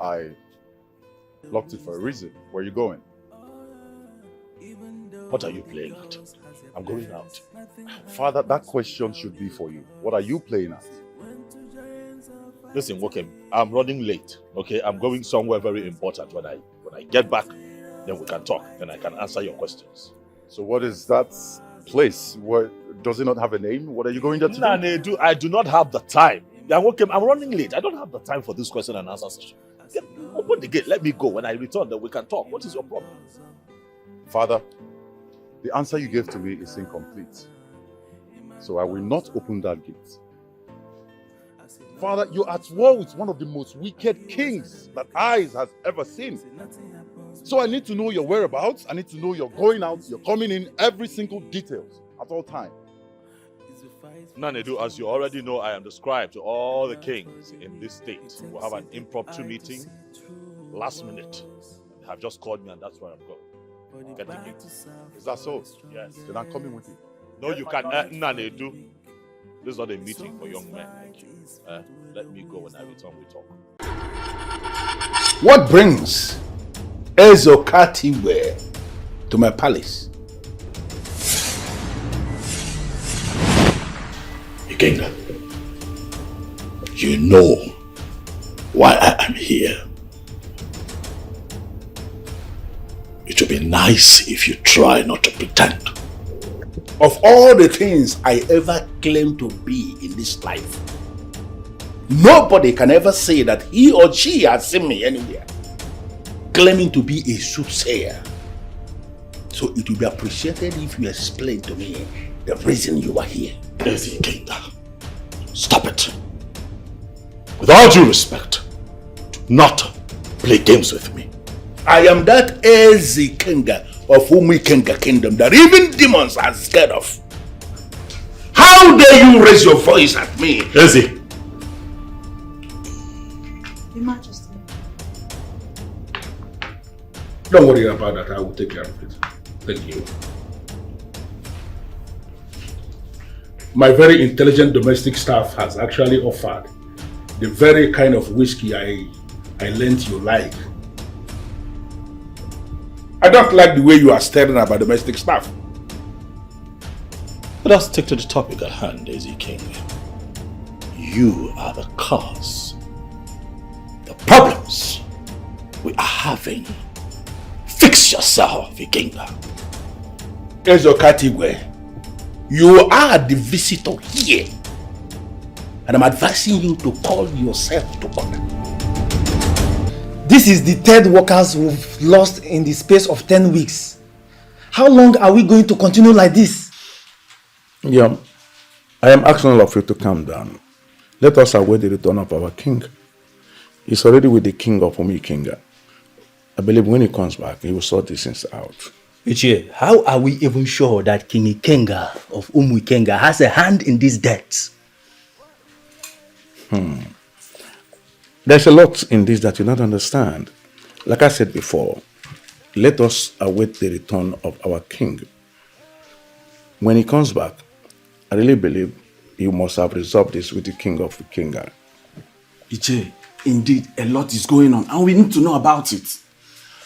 I locked it for a reason. Where are you going? What are you playing at? I'm going out. Father, that question should be for you. What are you playing at? Listen, Wokem, I'm running late. Okay, I'm going somewhere very important. When I get back, then we can talk. Then I can answer your questions. So what is that place? Does it not have a name? What are you going there to do? I do not have the time. Wokem, I'm running late. I don't have the time for this question and answer session. Open the gate. Let me go. When I return, then we can talk. What is your problem? Father, the answer you gave to me is incomplete. So I will not open that gate. Father, you're at war with one of the most wicked kings that eyes has ever seen. So I need to know your whereabouts. I need to know you're going out, you're coming in, every single details at all times. Nanedu, as you already know, I am the scribe to all the kings in this state. We'll have an impromptu meeting last minute. They have just called me and that's where I'm going. Get the gate. Is that so? Yes. Then I'm coming with you. No, you can't. Nanedu. This is not a meeting for young men like you. Let me go. When I return, we talk. What brings Ezokatiwe to my palace? Ekene, you know why I am here. It would be nice if you try not to pretend. Of all the things I ever claimed to be in this life, nobody can ever say that he or she has seen me anywhere claiming to be a soothsayer. So it would be appreciated if you explain to me the reason you are here. Ekene, stop it. With all due respect, do not play games with me. I am that Ezekenge of Umuikenga kingdom that even demons are scared of. How dare you raise your voice at me? Eze. Your Majesty. Don't worry about that, I will take care of it. Thank you. My very intelligent domestic staff has actually offered the very kind of whiskey I learned you like. I don't like the way you are staring at my domestic staff. Let us stick to the topic at hand, Ekene. You are the cause. The problems we are having. Fix yourself, Ekene. Ezokatiwe, you are the visitor here. And I'm advising you to call yourself to order. This is the third workers we've lost in the space of 10 weeks. How long are we going to continue like this? Yeah, I am asking all of you to calm down. Let us await the return of our king. He's already with the king of Umuikenga. I believe when he comes back, he will sort these things out. Ichie, how are we even sure that King Ikenga of Umuikenga has a hand in these debts? There's a lot in this that you don't understand. Like I said before, let us await the return of our king. When he comes back, I really believe you must have resolved this with the king of Ikenga. Ichie, indeed, a lot is going on and we need to know about it.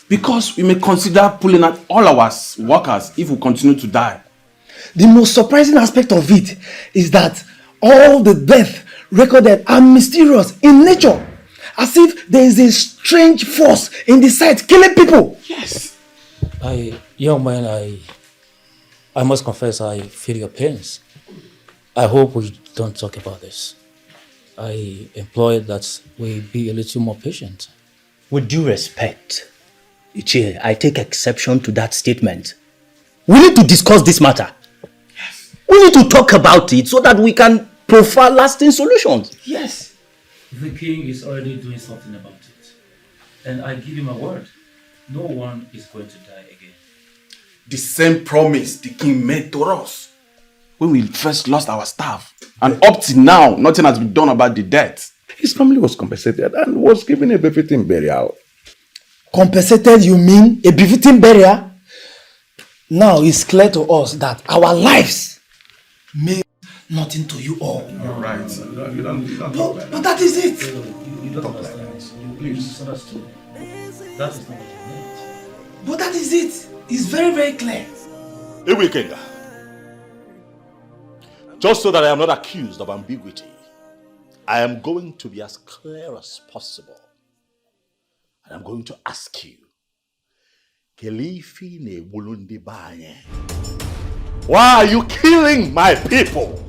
Because we may consider pulling out all our workers if we continue to die. The most surprising aspect of it is that all the deaths recorded are mysterious in nature. As if there is a strange force in the site killing people. Yes. Young man, I must confess I feel your pains. I hope we don't talk about this. I implore that we be a little more patient. With due respect, Ichie, I take exception to that statement. We need to discuss this matter. Yes. We need to talk about it so that we can profile lasting solutions. Yes. The king is already doing something about it. And I give you my word, no one is going to die again. The same promise the king made to us when we first lost our staff. And up to now, nothing has been done about the death. His family was compensated and was given a befitting burial. Compensated, you mean a befitting burial? Now it's clear to us that our lives mean nothing to you all. You're right. But that is it. You don't understand. but you misunderstood. That is not what you meant. But that is it. It's very, very clear. Ikenga. Just so that I am not accused of ambiguity, I am going to be as clear as possible. And I'm going to ask you, why are you killing my people?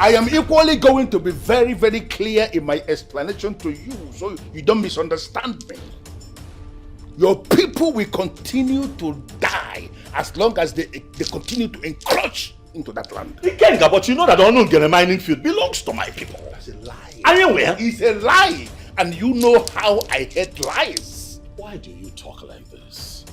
I am equally going to be very, very clear in my explanation to you so you don't misunderstand me. Your people will continue to die as long as they continue to encroach into that land. Ikenga, but you know that the Onungere mining field belongs to my people. That's a lie. Anyway, It's a lie. And you know how I hate lies. why do you talk like this?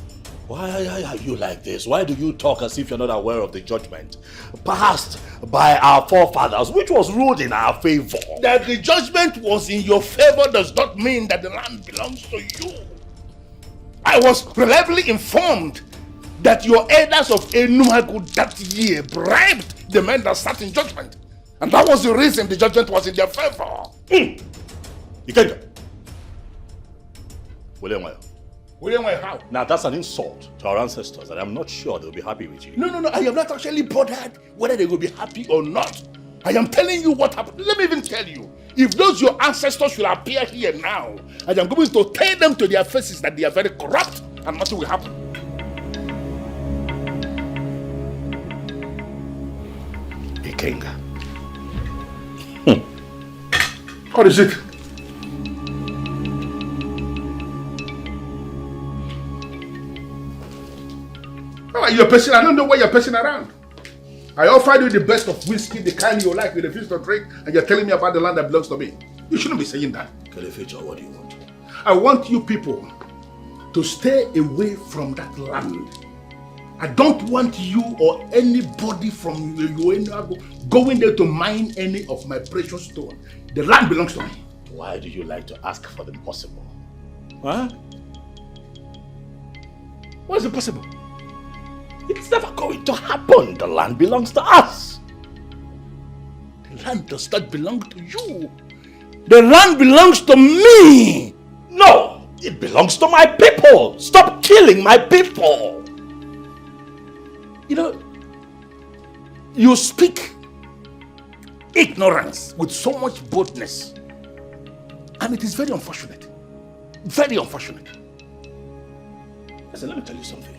Why are you like this? Why do you talk as if you're not aware of the judgment passed by our forefathers, which was ruled in our favor? That the judgment was in your favor does not mean that the land belongs to you. I was reliably informed that your elders of Enumagu that year bribed the men that sat in judgment. And that was the reason the judgment was in their favor. Ikenga. William, How? now that's an insult to our ancestors, and I'm not sure they'll be happy with you. No, I am not actually bothered whether they will be happy or not. I am telling you what happened. Let me even tell you. If those your ancestors should appear here now, I am going to tell them to their faces that they are very corrupt and nothing will happen. Ikenga. What is it? Oh, you're pacing. I don't know why you're pacing around. I offered you the best of whiskey, the kind you like, you refuse to drink, and you're telling me about the land that belongs to me. You shouldn't be saying that. Keleficha, what do you want? I want you people to stay away from that land. I don't want you or anybody from Uenuago going there to mine any of my precious stone. The land belongs to me. Why do you like to ask for the impossible? Huh? What is impossible? It's never going to happen. The land belongs to us. The land does not belong to you. The land belongs to me. No, it belongs to my people. Stop killing my people. You know, you speak ignorance with so much boldness. And it is very unfortunate. Very unfortunate. Listen, let me tell you something.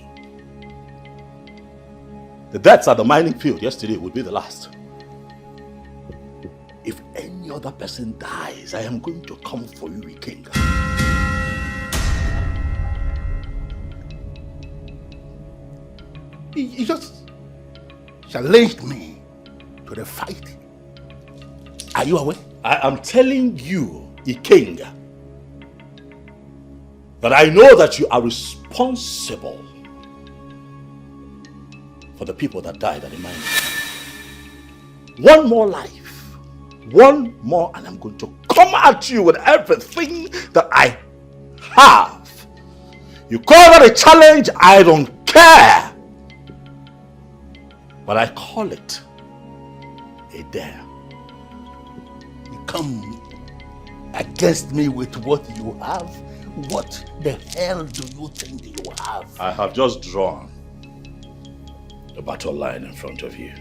The deaths at the mining field yesterday would be the last. If any other person dies, I am going to come for you, Ikenga. You just challenged me to the fight. Are you aware? I am telling you, Ikenga, that I know that you are responsible for the people that died at the mine. One more life, one more, and I'm going to come at you with everything that I have. You call that a challenge, I don't care. But I call it a dare. You come against me with what you have? What the hell do you think you have? I have just drawn the battle line in front of you.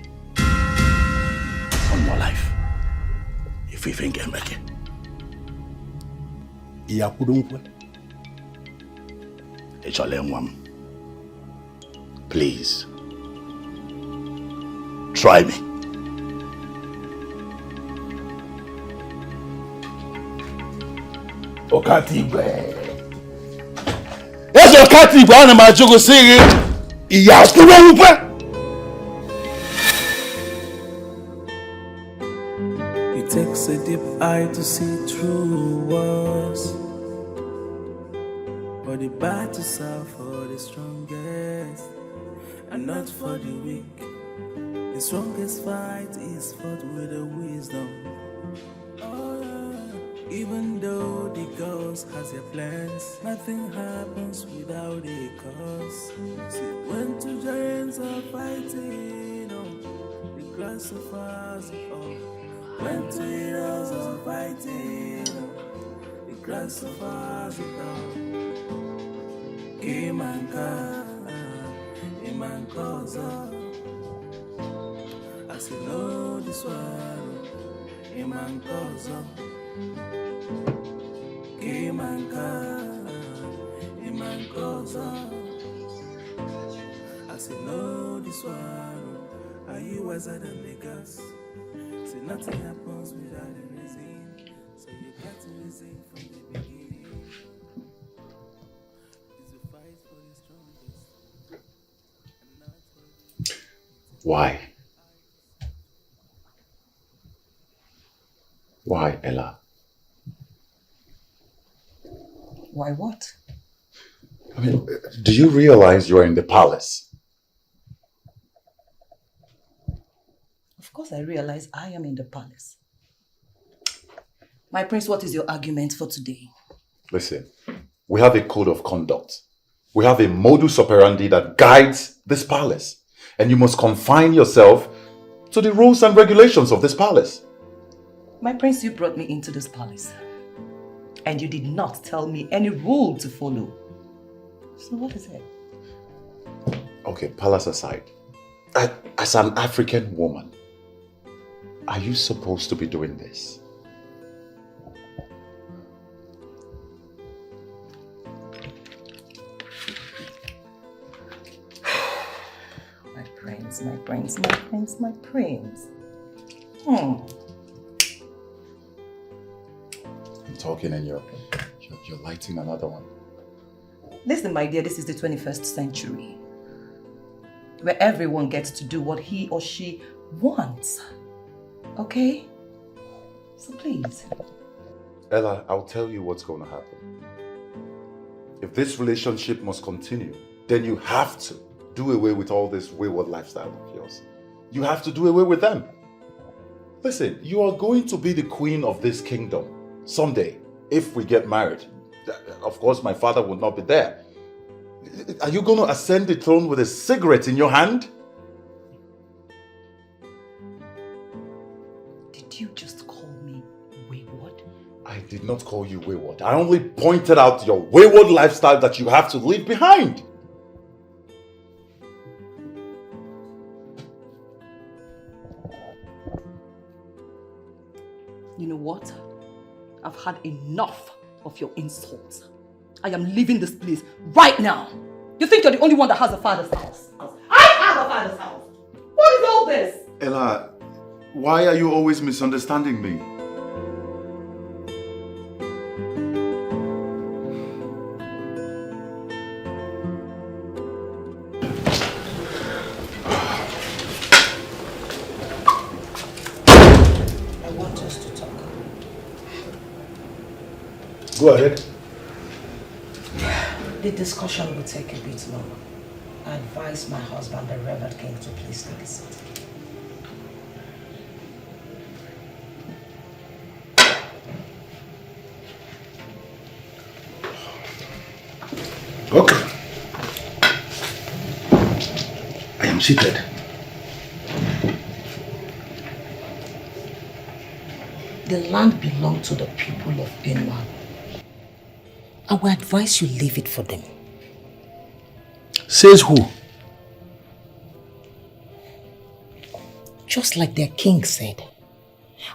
One more life. If we think I make it. Please. Try me. Okatigwe. Yes, Okatigwe, I'm a joke saying, It takes a deep eye to see through walls, but the battles are for the strongest and not for the weak. The strongest fight is fought with the wisdom. Even though the ghost has their plans, nothing happens without a cause. See, when two giants are fighting, the glass of us, when two heroes are fighting, the grass of Africa. Imanka, Imankoza. I say no, this one, Imankoza. Imanka, Imankoza. I say no, this one, are you wiser than the gas? Say nothing happens without a reason, so you got to reason from the beginning. It's a fight for the strongest. And not for Why? Why, Ella? Why what? I mean, do you realize you're in the palace? Of course I realize I am in the palace. My prince, what is your argument for today? Listen, we have a code of conduct. We have a modus operandi that guides this palace. And you must confine yourself to the rules and regulations of this palace. My prince, you brought me into this palace. And you did not tell me any rule to follow. So what is it? Okay, palace aside. As an African woman, are you supposed to be doing this? My prince, my prince, my prince, my prince. I'm talking and you're lighting another one. Listen, my dear, this is the 21st century. Where everyone gets to do what he or she wants. Okay? So please. Ella, I'll tell you what's going to happen. If this relationship must continue, then you have to do away with all this wayward lifestyle of yours. You have to do away with them. Listen, you are going to be the queen of this kingdom someday, if we get married. Of course, my father would not be there. Are you going to ascend the throne with a cigarette in your hand? Did you just call me wayward? I did not call you wayward. I only pointed out your wayward lifestyle that you have to leave behind. You know what? I've had enough of your insults. I am leaving this place right now. You think you're the only one that has a father's house? I have a father's house. What is all this? Ella, why are you always misunderstanding me? I want us to talk. Go ahead. The discussion will take a bit longer. I advise my husband, the Reverend King, to please take a seat. Okay. I am seated. The land belongs to the people of Benwa. I will advise you leave it for them. Says who? Just like their king said,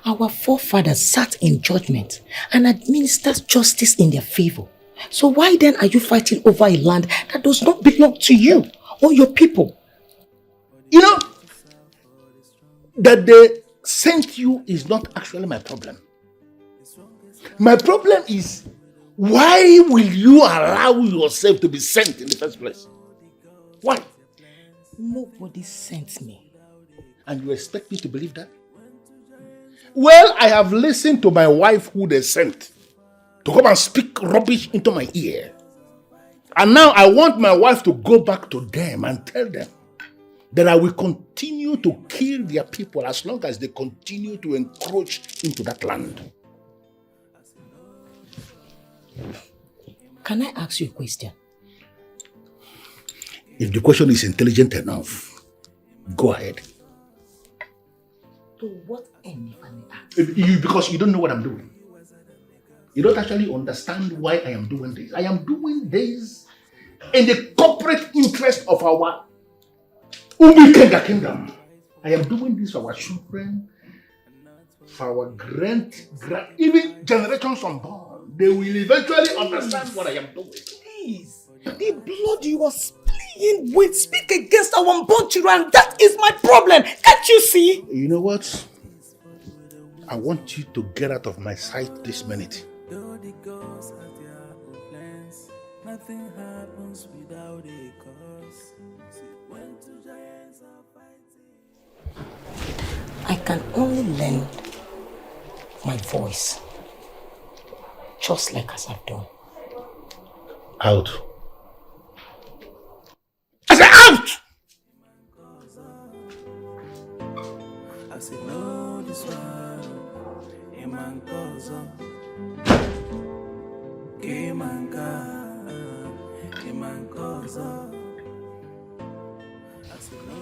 our forefathers sat in judgment and administered justice in their favor. So why then are you fighting over a land that does not belong to you or your people? You know, that they sent you is not actually my problem. My problem is, why will you allow yourself to be sent in the first place? Why? Nobody sent me. And you expect me to believe that? Well, I have listened to my wife who they sent to come and speak rubbish into my ear. And now I want my wife to go back to them and tell them that I will continue to kill their people as long as they continue to encroach into that land. Can I ask you a question? If the question is intelligent enough, go ahead. To what end, if I may ask? Because you don't know what I'm doing. You don't actually understand why I am doing this. I am doing this in the corporate interest of our Umekenga kingdom. I am doing this for our children, for our even generations unborn. They will eventually understand what I am doing. Please, the blood you are playing with speak against our unborn children. That is my problem. Can't you see? You know what? I want you to get out of my sight this minute. Nothing happens without a cause. When two giants are fighting. I can only lend my voice, just like as I've done. Out. I said out! I say no, this one. A man goes on.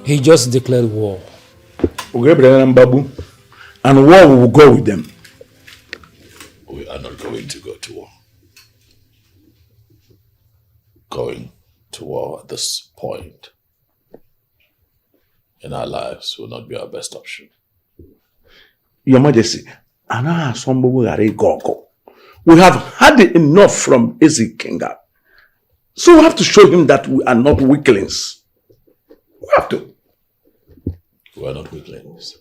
He just declared war. And war will go with them. We are not going to go to war. Going to war at this point in our lives will not be our best option. Your Majesty, we have had enough from Ezekiel. So we have to show him that we are not weaklings. We have to. We are not weaklings.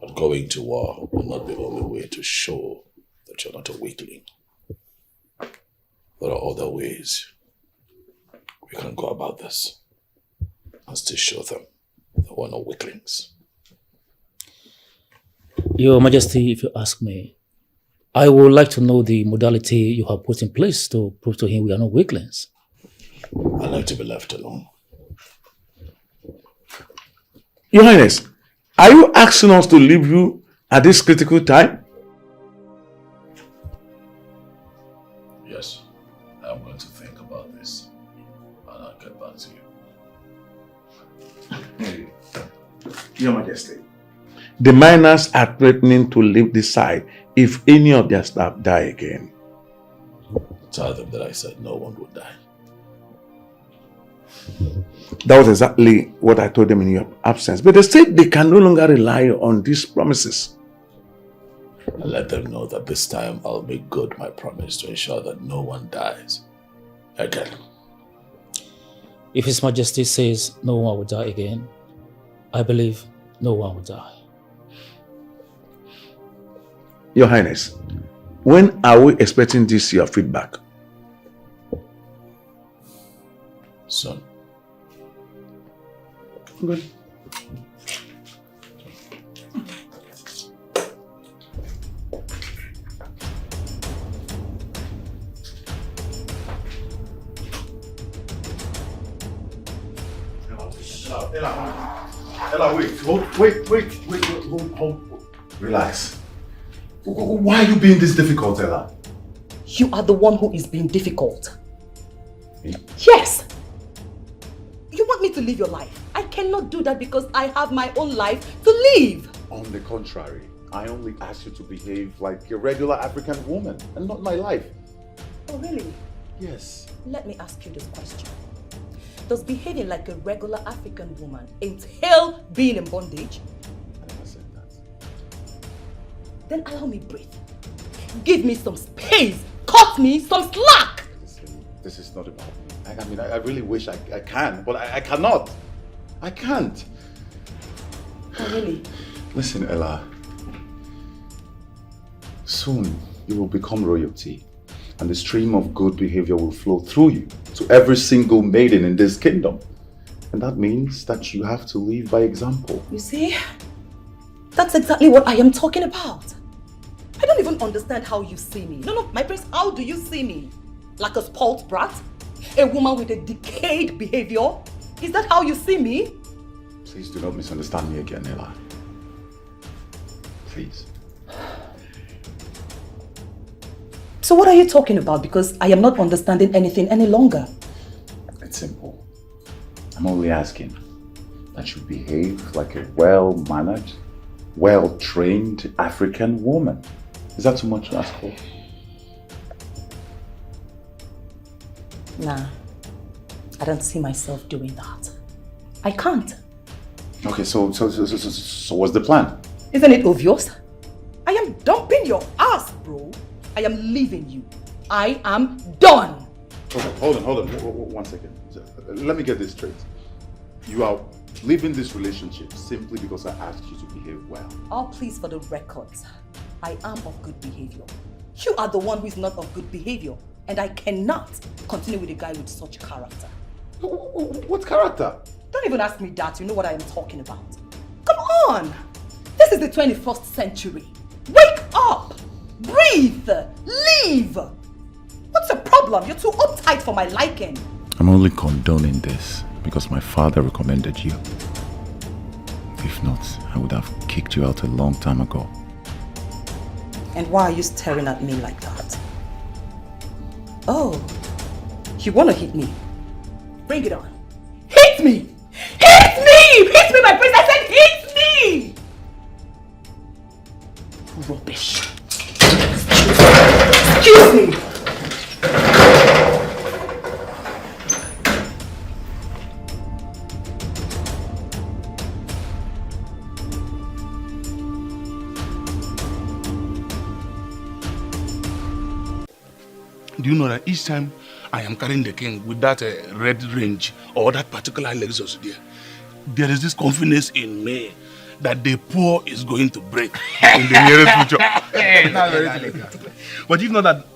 But going to war will not be the only way to show that you're not a weakling. There are other ways we can go about this and still show them that we're not weaklings. Your Majesty, if you ask me, I would like to know the modality you have put in place to prove to him we are not weaklings. I like to be left alone. Your Highness, are you asking us to leave you at this critical time? Yes, I'm going to think about this and I'll get back to you. Your Majesty, the miners are threatening to leave this side if any of their staff die again. Tell them that I said no one would die. That was exactly what I told them in your absence. But they said they can no longer rely on these promises. I let them know that this time I'll make good my promise to ensure that no one dies again. If His Majesty says no one will die again, I believe no one will die. Your Highness, when are we expecting this your feedback? Soon. Good. Ella, wait, hold. Relax. Why are you being this difficult, Ella? You are the one who is being difficult. Me? Yes. You want me to live your life? I cannot do that because I have my own life to live. On the contrary, I only asked you to behave like a regular African woman and not my life. Oh, really? Yes. Let me ask you this question. Does behaving like a regular African woman entail being in bondage? I never said that. Then allow me breathe. Give me some space. Cut me some slack. Listen, this is not about me. I mean, I really wish I can, but I cannot. I can't. Oh, really? Listen, Ella. Soon, you will become royalty, and the stream of good behavior will flow through you to every single maiden in this kingdom. And that means that you have to lead by example. You see? That's exactly what I am talking about. I don't even understand how you see me. No, my prince, how do you see me? Like a spoiled brat? A woman with a decayed behavior? Is that how you see me? Please do not misunderstand me again, Ella. Please. So what are you talking about? Because I am not understanding anything any longer. It's simple. I'm only asking that you behave like a well-mannered, well-trained African woman. Is that too much to ask for? Nah, I don't see myself doing that. I can't. Okay, so what's the plan? Isn't it obvious? I am dumping your ass, bro. I am leaving you. I am done. Okay, hold on. 1 second. Let me get this straight. You are leaving this relationship simply because I asked you to behave well. Oh, please, for the records, I am of good behavior. You are the one who is not of good behavior, and I cannot continue with a guy with such character. What character? Don't even ask me that. You know what I am talking about. Come on! This is the 21st century. Wake up! Breathe! Leave! What's the problem? You're too uptight for my liking. I'm only condoning this because my father recommended you. If not, I would have kicked you out a long time ago. And why are you staring at me like that? Oh, you want to hit me? Bring it on. Hit me! Hit me! Hit me, my prince! I said hit me! Rubbish. Excuse me! Do you know that each time I am carrying the king with that red range or that particular Lexus there is this confidence in me that the poor is going to break in the nearest future. But if not that...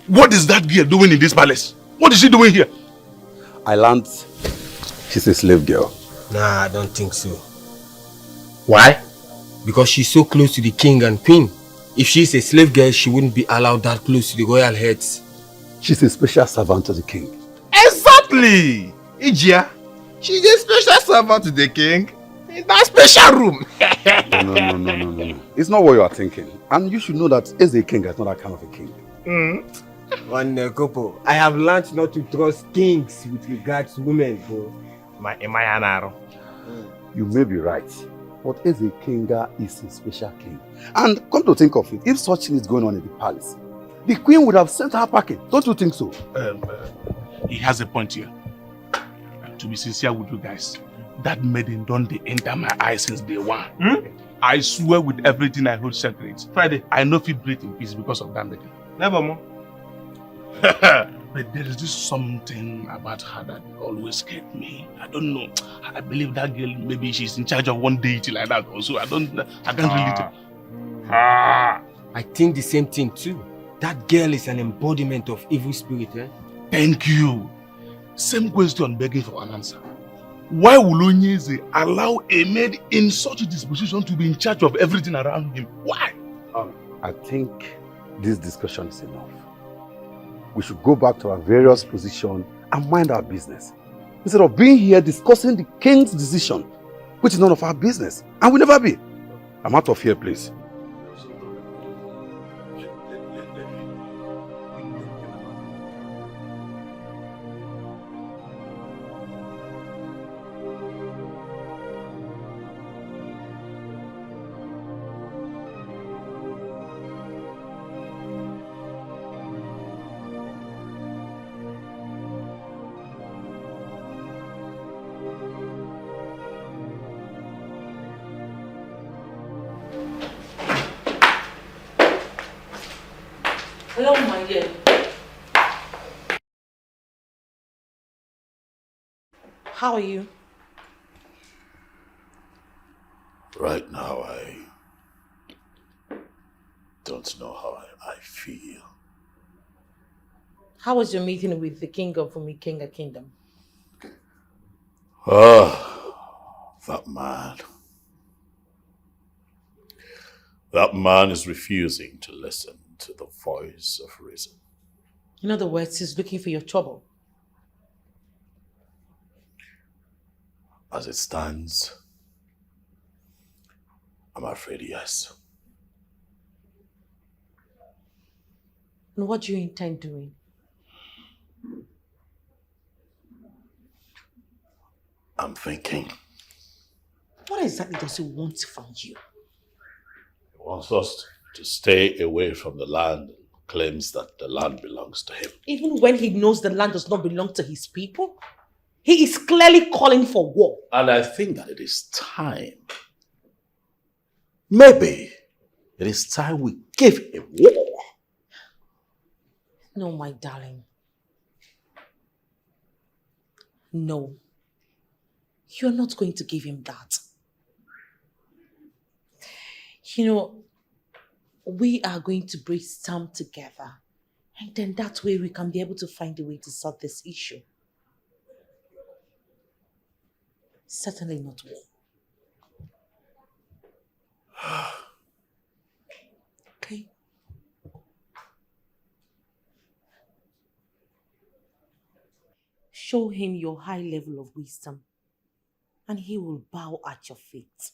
What is that girl doing in this palace? What is she doing here? I learned she's a slave girl. Nah, I don't think so. Why? Because she's so close to the king and queen. If she's a slave girl, she wouldn't be allowed that close to the royal heads. She's a special servant to the king. Exactly! Ijia, she's a special servant to the king in that special room. No. It's not what you are thinking. And you should know that as a king is not that kind of a king. One couple, I have learned not to trust kings with regards to women, bro. You may be right, but as a king is a special king. And come to think of it, if such thing is going on in the palace, the queen would have sent her packing. Don't you think so? He has a point here. To be sincere with you guys, that maiden don't they enter my eyes since day one. I swear with everything I hold sacred. Friday, I know if you breathe in peace because of that maiden. Never more. But there is just something about her that always scared me. I don't know. I believe that girl, maybe she's in charge of one deity like that also. I can't really tell. I think the same thing too. That girl is an embodiment of evil spirit, eh? Thank you. Same question begging for an answer. Why will Onyeze allow a maid in such a disposition to be in charge of everything around him? Why? I think this discussion is enough. We should go back to our various positions and mind our business. Instead of being here discussing the king's decision, which is none of our business. And will never be. I'm out of here, please. Hello, my dear. How are you? Right now, I don't know how I feel. How was your meeting with the king of Ikenga Kingdom? That man. That man is refusing to listen to the voice of reason. In other words, he's looking for your trouble. As it stands, I'm afraid yes. And what do you intend doing? I'm thinking What exactly does he want from you? He wants us to stay away from the land and claims that the land belongs to him. Even when he knows the land does not belong to his people? He is clearly calling for war. And I think that it is time. Maybe it is time we give him war. No, my darling. No. You're not going to give him that. You know, we are going to brainstorm together. And then that way we can be able to find a way to solve this issue. Certainly not war. Okay? Show him your high level of wisdom, and he will bow at your feet.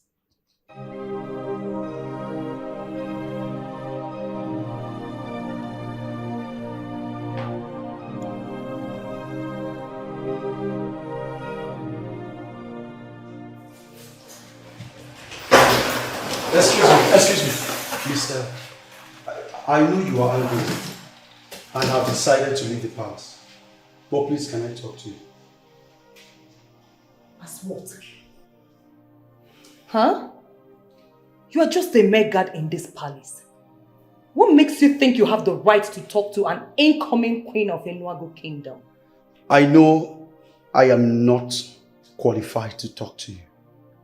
Excuse me, mister. I know you are angry and have decided to leave the palace. But please, can I talk to you? As what? Huh? You are just a mere guard in this palace. What makes you think you have the right to talk to an incoming queen of Enuago Kingdom? I know I am not qualified to talk to you.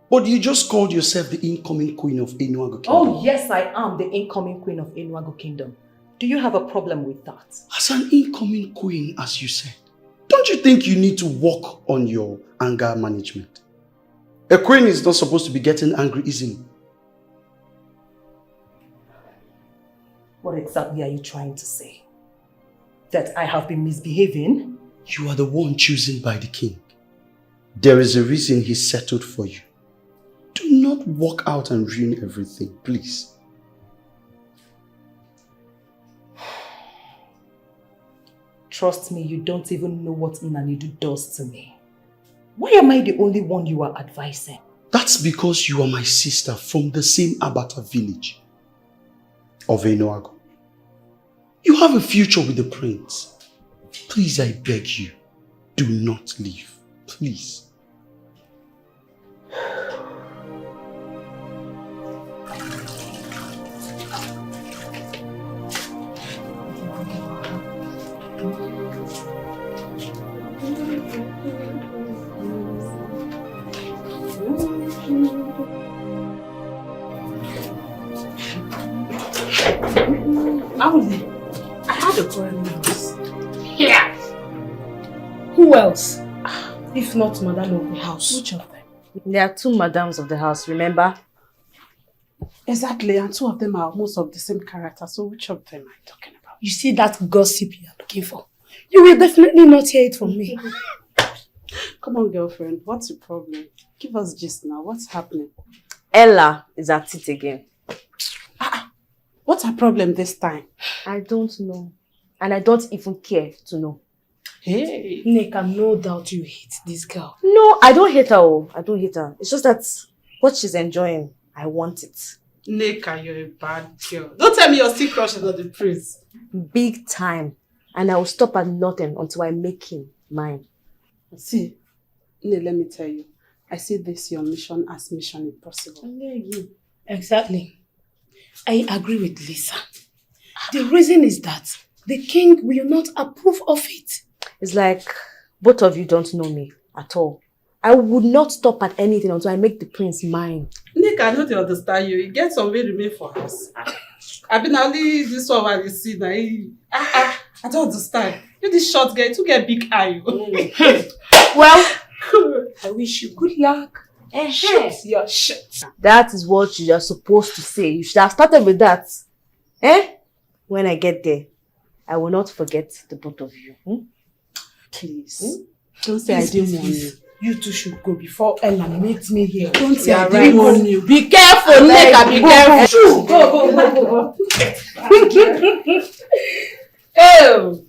But you just called yourself the incoming queen of Enuago Kingdom. Oh yes, I am the incoming queen of Enuago Kingdom. Do you have a problem with that? As an incoming queen, as you said, don't you think you need to work on your anger management? A queen is not supposed to be getting angry easily. What exactly are you trying to say? That I have been misbehaving? You are the one chosen by the king. There is a reason he settled for you. Do not walk out and ruin everything, please. Trust me, you don't even know what Nanidu does to me. Why am I the only one you are advising? That's because you are my sister from the same Abata village of Enuago. You have a future with the prince. Please, I beg you, do not leave. Please. I had a quarrel in the house. Yeah. Who else? If not Madame of the house. Which of them? There are two madams of the house, remember? Exactly, and two of them are almost of the same character. So which of them am I talking about? You see that gossip you are looking for? You will definitely not hear it from me. Come on, girlfriend. What's your problem? Give us gist now. What's happening? Ella is at it again. What's her problem this time? I don't know. And I don't even care to know. Hey. Neka, no doubt you hate this girl. No, I don't hate her. Oh. I don't hate her. It's just that what she's enjoying, I want it. Neka, you're a bad girl. Don't tell me you're still crushing on the prince. Big time. And I will stop at nothing until I make him mine. See, Ne, let me tell you. I see this your mission as mission impossible. Exactly. I agree with Lisa. The reason is that the king will not approve of it. It's like both of you don't know me at all. I would not stop at anything until I make the prince mine. Nick, I know they understand you. You get some way remain for us. I've been only this one while you see now. I don't understand. You this short guy to get big eye. Well, I wish you good luck. Shoot your shit. That is what you are supposed to say. You should have started with that. When I get there, I will not forget the both of you. Please. Don't say I didn't warn you. You two should go before Ella meets me here. Don't say I didn't warn you. Be careful, Neka, be careful. Go. Oh.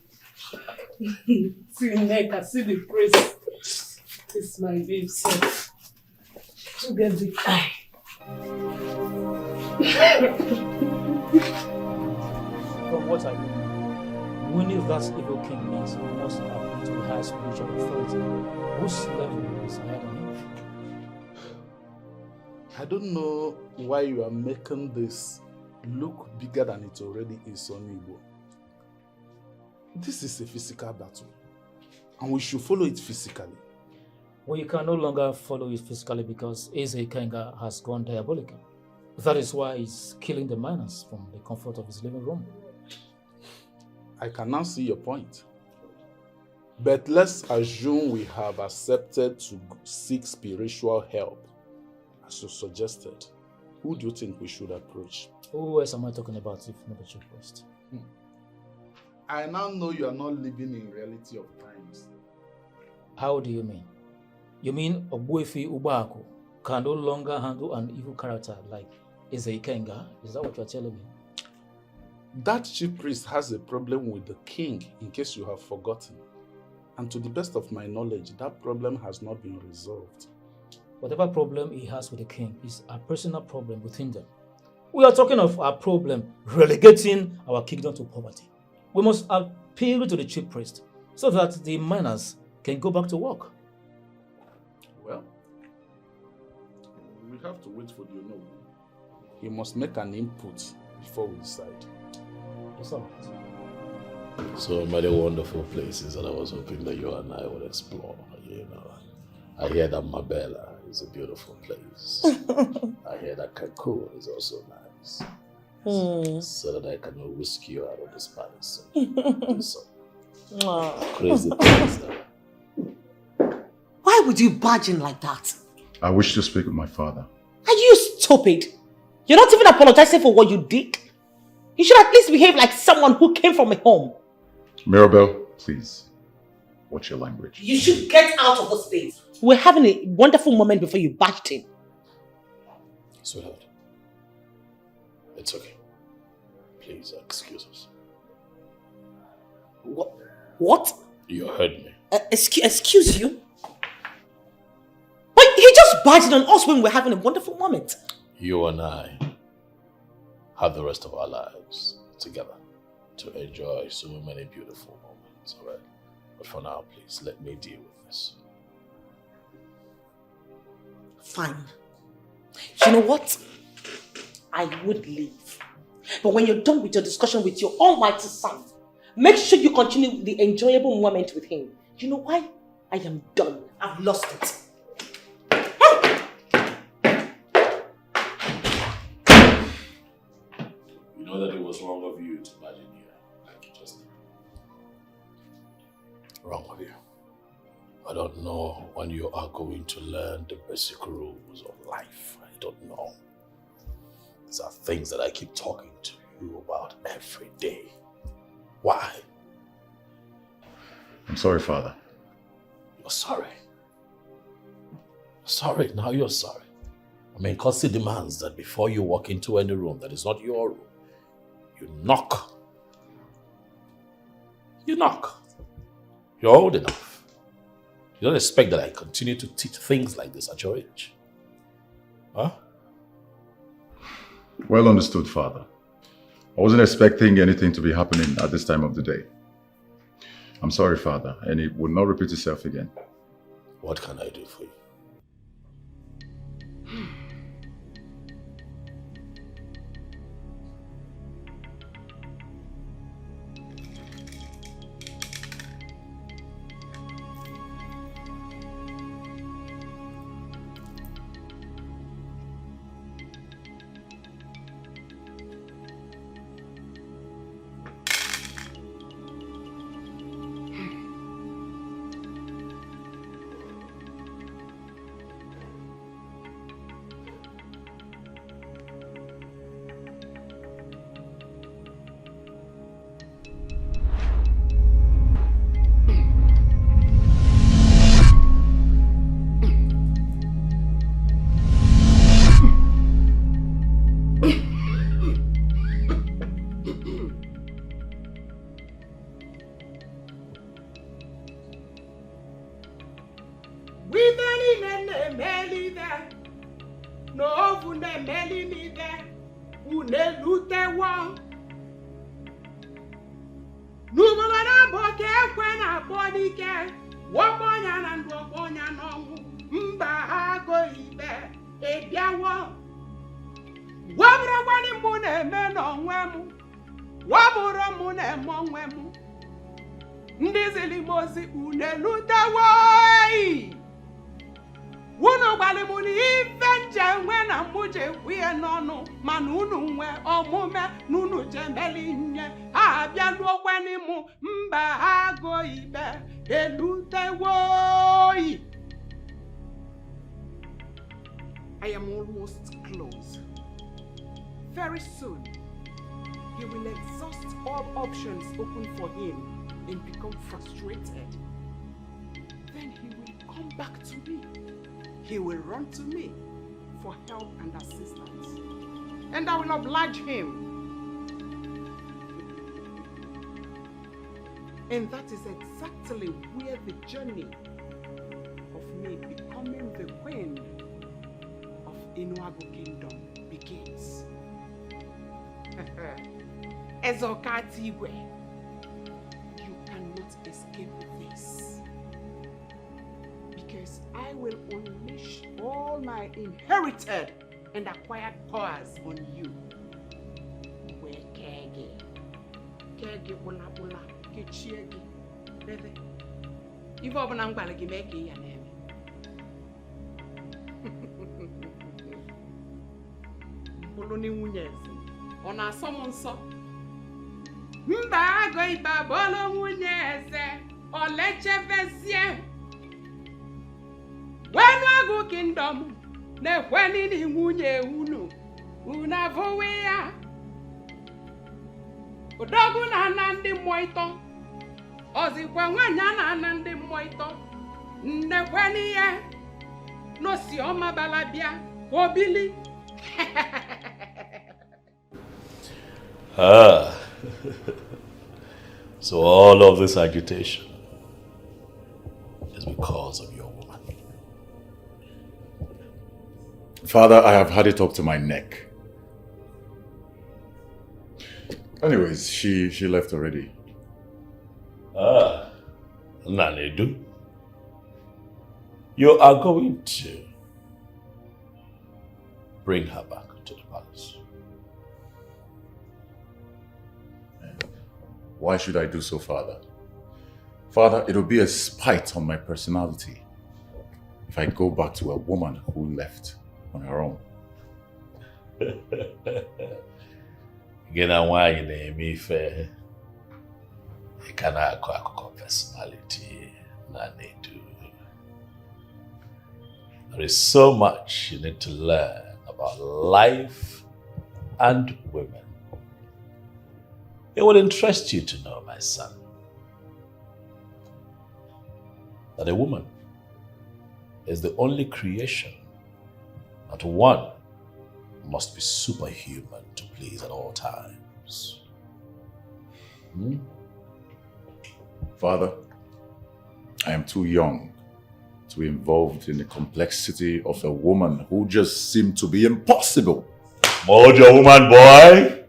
See Neka, see the priest. This is my babe self. Who gets the cry? From what I know, winning that evil king means he must have to the highest spiritual authority. Whose level is higher than him? I don't know why you are making this look bigger than it already is on Igbo. This is a physical battle, and we should follow it physically. Well, you can no longer follow it physically because Eze Ikenga has gone diabolical. That is why he's killing the miners from the comfort of his living room. I can now see your point. But let's assume we have accepted to seek spiritual help, as you suggested. Who do you think we should approach? Who else am I talking about if not the chief priest? I now know you are not living in reality of times. How do you mean? You mean Ogbuefi Ubaku can no longer handle an evil character like Eze Ikenga? Is that what you are telling me? That chief priest has a problem with the king, in case you have forgotten. And to the best of my knowledge, that problem has not been resolved. Whatever problem he has with the king is a personal problem within them. We are talking of our problem relegating our kingdom to poverty. We must appeal to the chief priest so that the miners can go back to work. Well, we have to wait for the Onowu. He must make an input before we decide. Yes, all right. So many wonderful places that I was hoping that you and I would explore. You know, I hear that Mabella is a beautiful place. I hear that Cancun is also nice. So that I can whisk you out of this palace and do some crazy things there. Why would you barge in like that? I wish to speak with my father. Are you stupid? You're not even apologizing for what you did. You should at least behave like someone who came from a home. Mirabel, please, watch your language. You should get out of this place. We're having a wonderful moment before you barged in. Sweetheart, it's okay. Please excuse us. What? You heard me. Excuse you? But he just barged on us when we're having a wonderful moment. You and I have the rest of our lives together to enjoy so many beautiful moments, alright? But for now, please, let me deal with this. Fine. You know what? I would leave. But when you're done with your discussion with your almighty son, make sure you continue the enjoyable moment with him. You know why? I am done. I've lost it. You know that it was wrong of you to imagine here, like you just did. Wrong of you. I don't know when you are going to learn the basic rules of life. I don't know. These are things that I keep talking to you about every day. Why? I'm sorry, Father. You're sorry. Sorry, now you're sorry. I mean, Kosi demands that before you walk into any room that is not your room, you knock. You knock. You're old enough. You don't expect that I continue to teach things like this at your age. Huh? Well understood, Father. I wasn't expecting anything to be happening at this time of the day. I'm sorry, Father, and it will not repeat itself again. What can I do for you? n'ovu na-emeli n'ibe unu elutewo n'obodo na-abụ ka ekwe na-akpọ n'ike wọkpọnya na ndụ ọkpọnya n'ọnwụ mba agụ ibe ịbịawo wabụrụkwani mụ na-eme n'onwe m wabụrụ mụ na-eme onwe m ndị zilimozi unu elutewo unu gwara m na ife nje nwe na mụ je ekwu ya n'ọnụ mana unu nwe omume na unu je meli nye ha abịaluokwani mụ mba agụ ibe elutewo. I am almost close. Very soon, he will exhaust all options open for him and become frustrated. Then he will come back to me. He will run to me for help and assistance. And I will oblige him. And that is exactly where the journey of me becoming the queen of Inuagu Kingdom begins. Ezokatigwe, you cannot escape this. Because I will unleash all my inherited and acquired powers on you. Kege bula bula, kechiegi, bebe. Ivo obana ngbala gi meke ya neme. Bulu ni nwunyezi, ona asom nso. Mba ago iba bolo nwunyeze, olechevezie. Wenu Agu Kingdom, ne kweni ni nwunye unu, unavowe ya. Odogu na anandi moito, ozikwa nwanya na anandi moito, ne kweni ya, no si oma balabia, obili. So all of this agitation is because of your woman. Father, I have had it up to my neck. Anyways, she left already. Nanedu, you are going to bring her back to the palace. Why should I do so, Father? Father, it'll be a spite on my personality if I go back to a woman who left on her own. Again, why you name me fair? You cannot call personality. Nanedu. There is so much you need to learn about life and women. It will interest you to know, my son, that a woman is the only creation that one must be superhuman to please at all times. Father, I am too young to be involved in the complexity of a woman who just seemed to be impossible. Mold your woman, boy.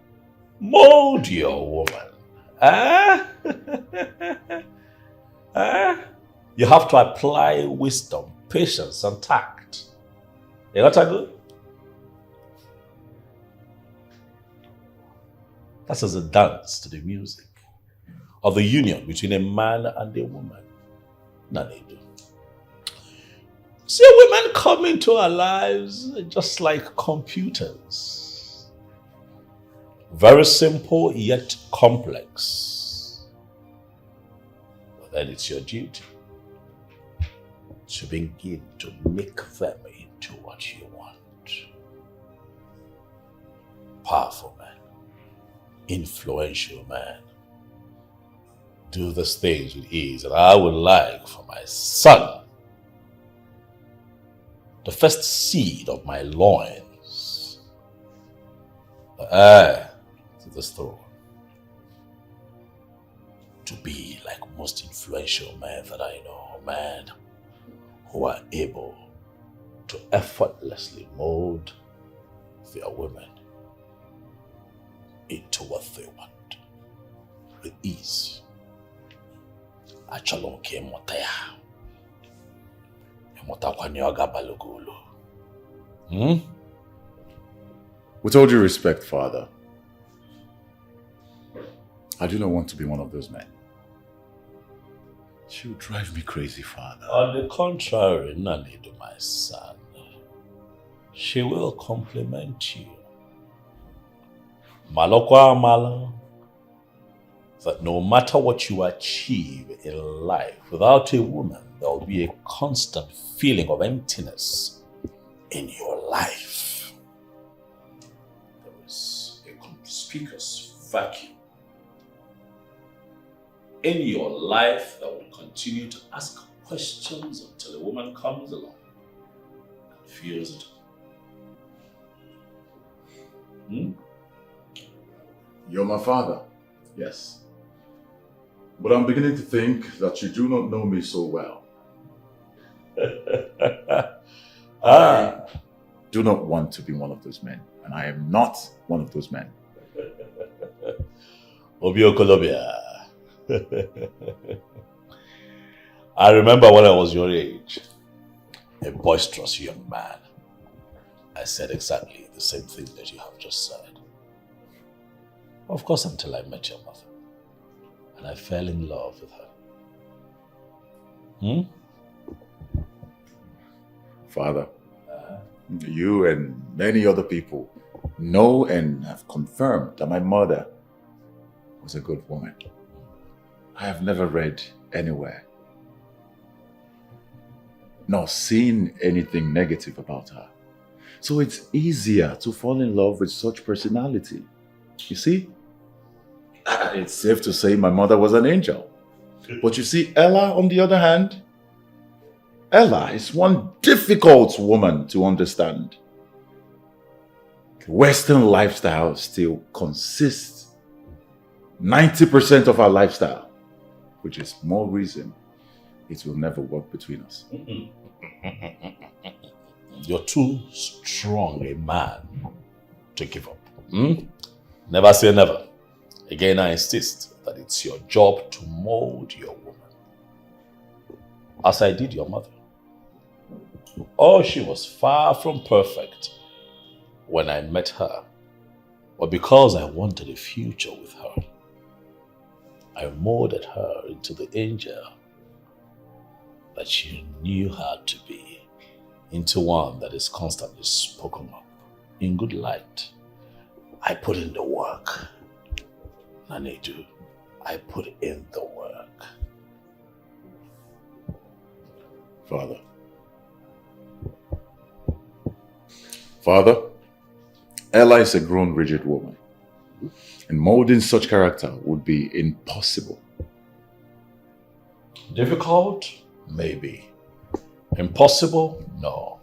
Mold your woman. You have to apply wisdom, patience, and tact. You got that good? That's as a dance to the music of the union between a man and a woman. Nanedu. See, women come into our lives just like computers. Very simple yet complex. But then it's your duty to begin to make them into what you want. Powerful man, influential man. Do these things with ease, and I would like for my son, the first seed of my loins, the heir to this throne, to be like most influential men that I know, men who are able to effortlessly mold their women into what they want with ease. Achọrọ nke ịmụta ya. Ịmụtakwa na ọ ga-abalụgo ulu. With all due respect, Father, I do not want to be one of those men. She would drive me crazy, Father. On the contrary, Nanido, my son, she will compliment you. Malokwa Mala, that no matter what you achieve in life, without a woman, there will be a constant feeling of emptiness in your life. There is a conspicuous vacuum in your life that will continue to ask questions until a woman comes along and fills it. You're my father, yes. But I'm beginning to think that you do not know me so well. I do not want to be one of those men, and I am not one of those men. Obio Colombia. I remember when I was your age, a boisterous young man. I said exactly the same thing that you have just said. Of course, until I met your mother. And I fell in love with her. Father, you and many other people know and have confirmed that my mother was a good woman. I have never read anywhere nor seen anything negative about her. So it's easier to fall in love with such personality. You see? It's safe to say my mother was an angel. But you see, Ella, on the other hand, Ella is one difficult woman to understand. The Western lifestyle still consists 90% of our lifestyle, which is more reason it will never work between us. You're too strong a man to give up. Never say never. Again, I insist that it's your job to mold your woman, as I did your mother. Oh, she was far from perfect when I met her, but because I wanted a future with her, I molded her into the angel that she knew her to be, into one that is constantly spoken of in good light. I put in the work. Nanedu, I put in the work. Father, Ella is a grown, rigid woman, and molding such character would be impossible. Difficult? Maybe. Impossible? No.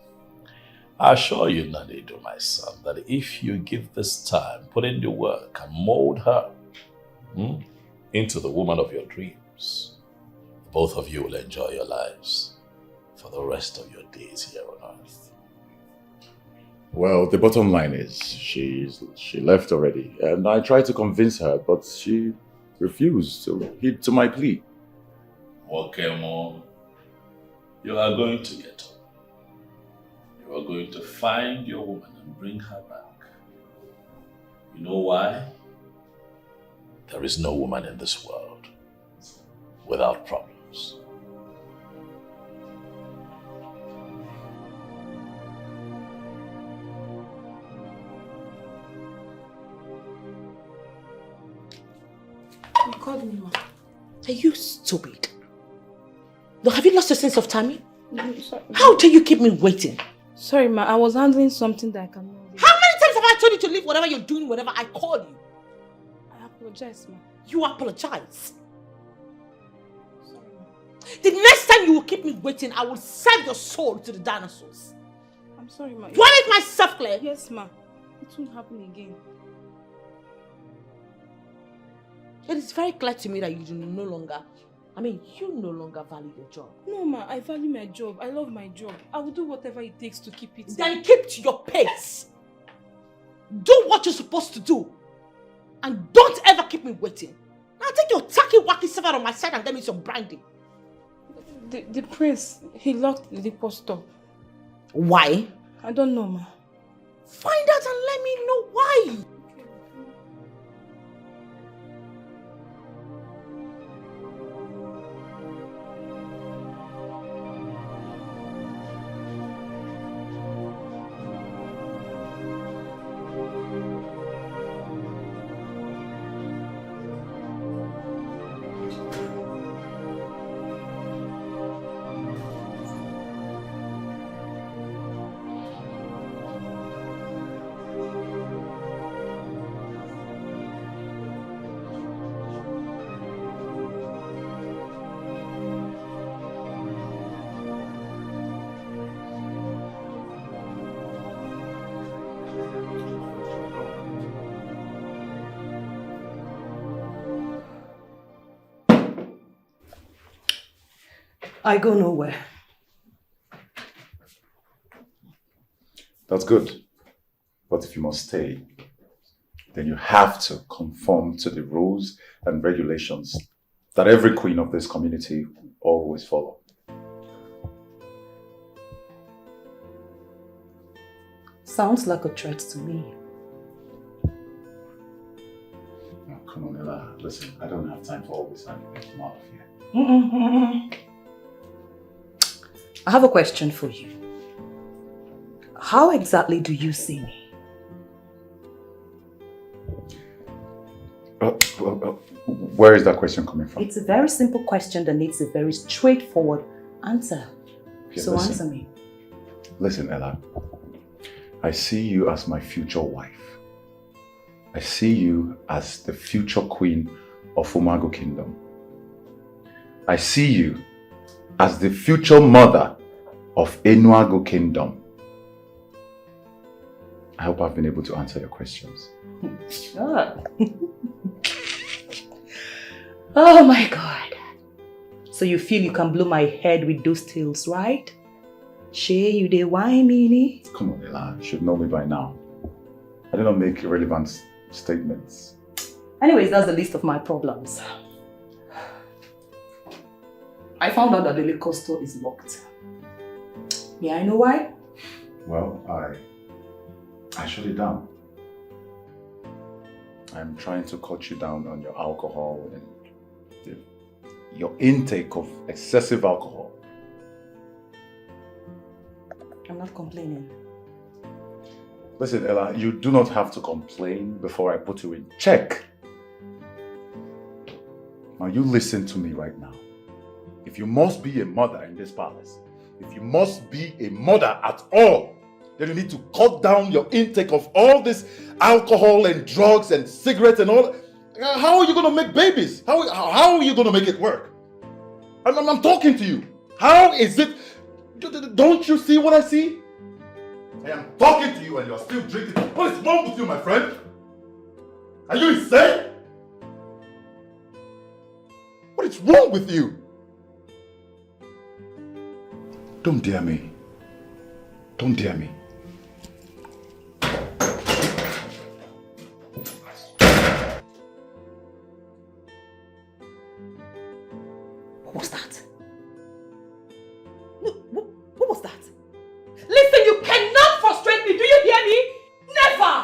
I assure you, Nanedu, my son, that if you give this time, put in the work and mold her into the woman of your dreams, both of you will enjoy your lives for the rest of your days here on earth. Well, the bottom line is she left already, and I tried to convince her, but she refused to heed to my plea. Okay, Mom. You are going to get her. You are going to find your woman and bring her back. You know why? There is no woman in this world without problems. You called me, Ma. Are you stupid? Have you lost your sense of timing? Sorry. How dare you keep me waiting? Sorry, Ma. I was handling something that I cannot do. How many times have I told you to leave whatever you're doing whenever I call you? I apologize, Ma. You apologize. Sorry, Ma. The next time you will keep me waiting, I will send your soul to the dinosaurs. I'm sorry, Ma. Do I make myself clear? Yes, Ma. It won't happen again. It is very clear to me that you do no longer I mean, you no longer value your job. No, ma, I value my job. I love my job. I will do whatever it takes to keep it. Then keep to your pace. Do what you're supposed to do. And don't ever keep me waiting. Now take your tacky wacky server on my side and get me some brandy. The prince, he locked the pastor. Why? I don't know, ma. Find out and let me know why. I go nowhere. That's good. But if you must stay, then you have to conform to the rules and regulations that every queen of this community always follow. Sounds like a threat to me. Oh, come on, Ella. Listen, I don't have time for all this argument. I'm out of here. I have a question for you. How exactly do you see me? Where is that question coming from? It's a very simple question that needs a very straightforward answer. Okay, so listen. answer me. Listen, Ella. I see you as my future wife. I see you as the future queen of Umago Kingdom. I see you as the future mother of Enuago Kingdom. I hope I've been able to answer your questions. Oh my God. So you feel you can blow my head with those tales, right? Shay, you dey whine me? Come on, Ella. You should know me by now. I do not make irrelevant statements. Anyways, that's the list of my problems. I found out that the liquor store is locked. May I know why? Well, I shut it down. I'm trying to cut you down on your alcohol and your intake of excessive alcohol. I'm not complaining. Listen, Ella, you do not have to complain before I put you in check. Now you listen to me right now. If you must be a mother in this palace, if you must be a mother at all, then you need to cut down your intake of all this alcohol and drugs and cigarettes and all. How are you going to make babies? How are you going to make it work? I'm talking to you. How is it? Don't you see what I see? I am talking to you and you're still drinking. What is wrong with you, my friend? Are you insane? What is wrong with you? Don't dare me. Don't dare me. What was that? What was that? Listen, you cannot frustrate me. Do you hear me? Never!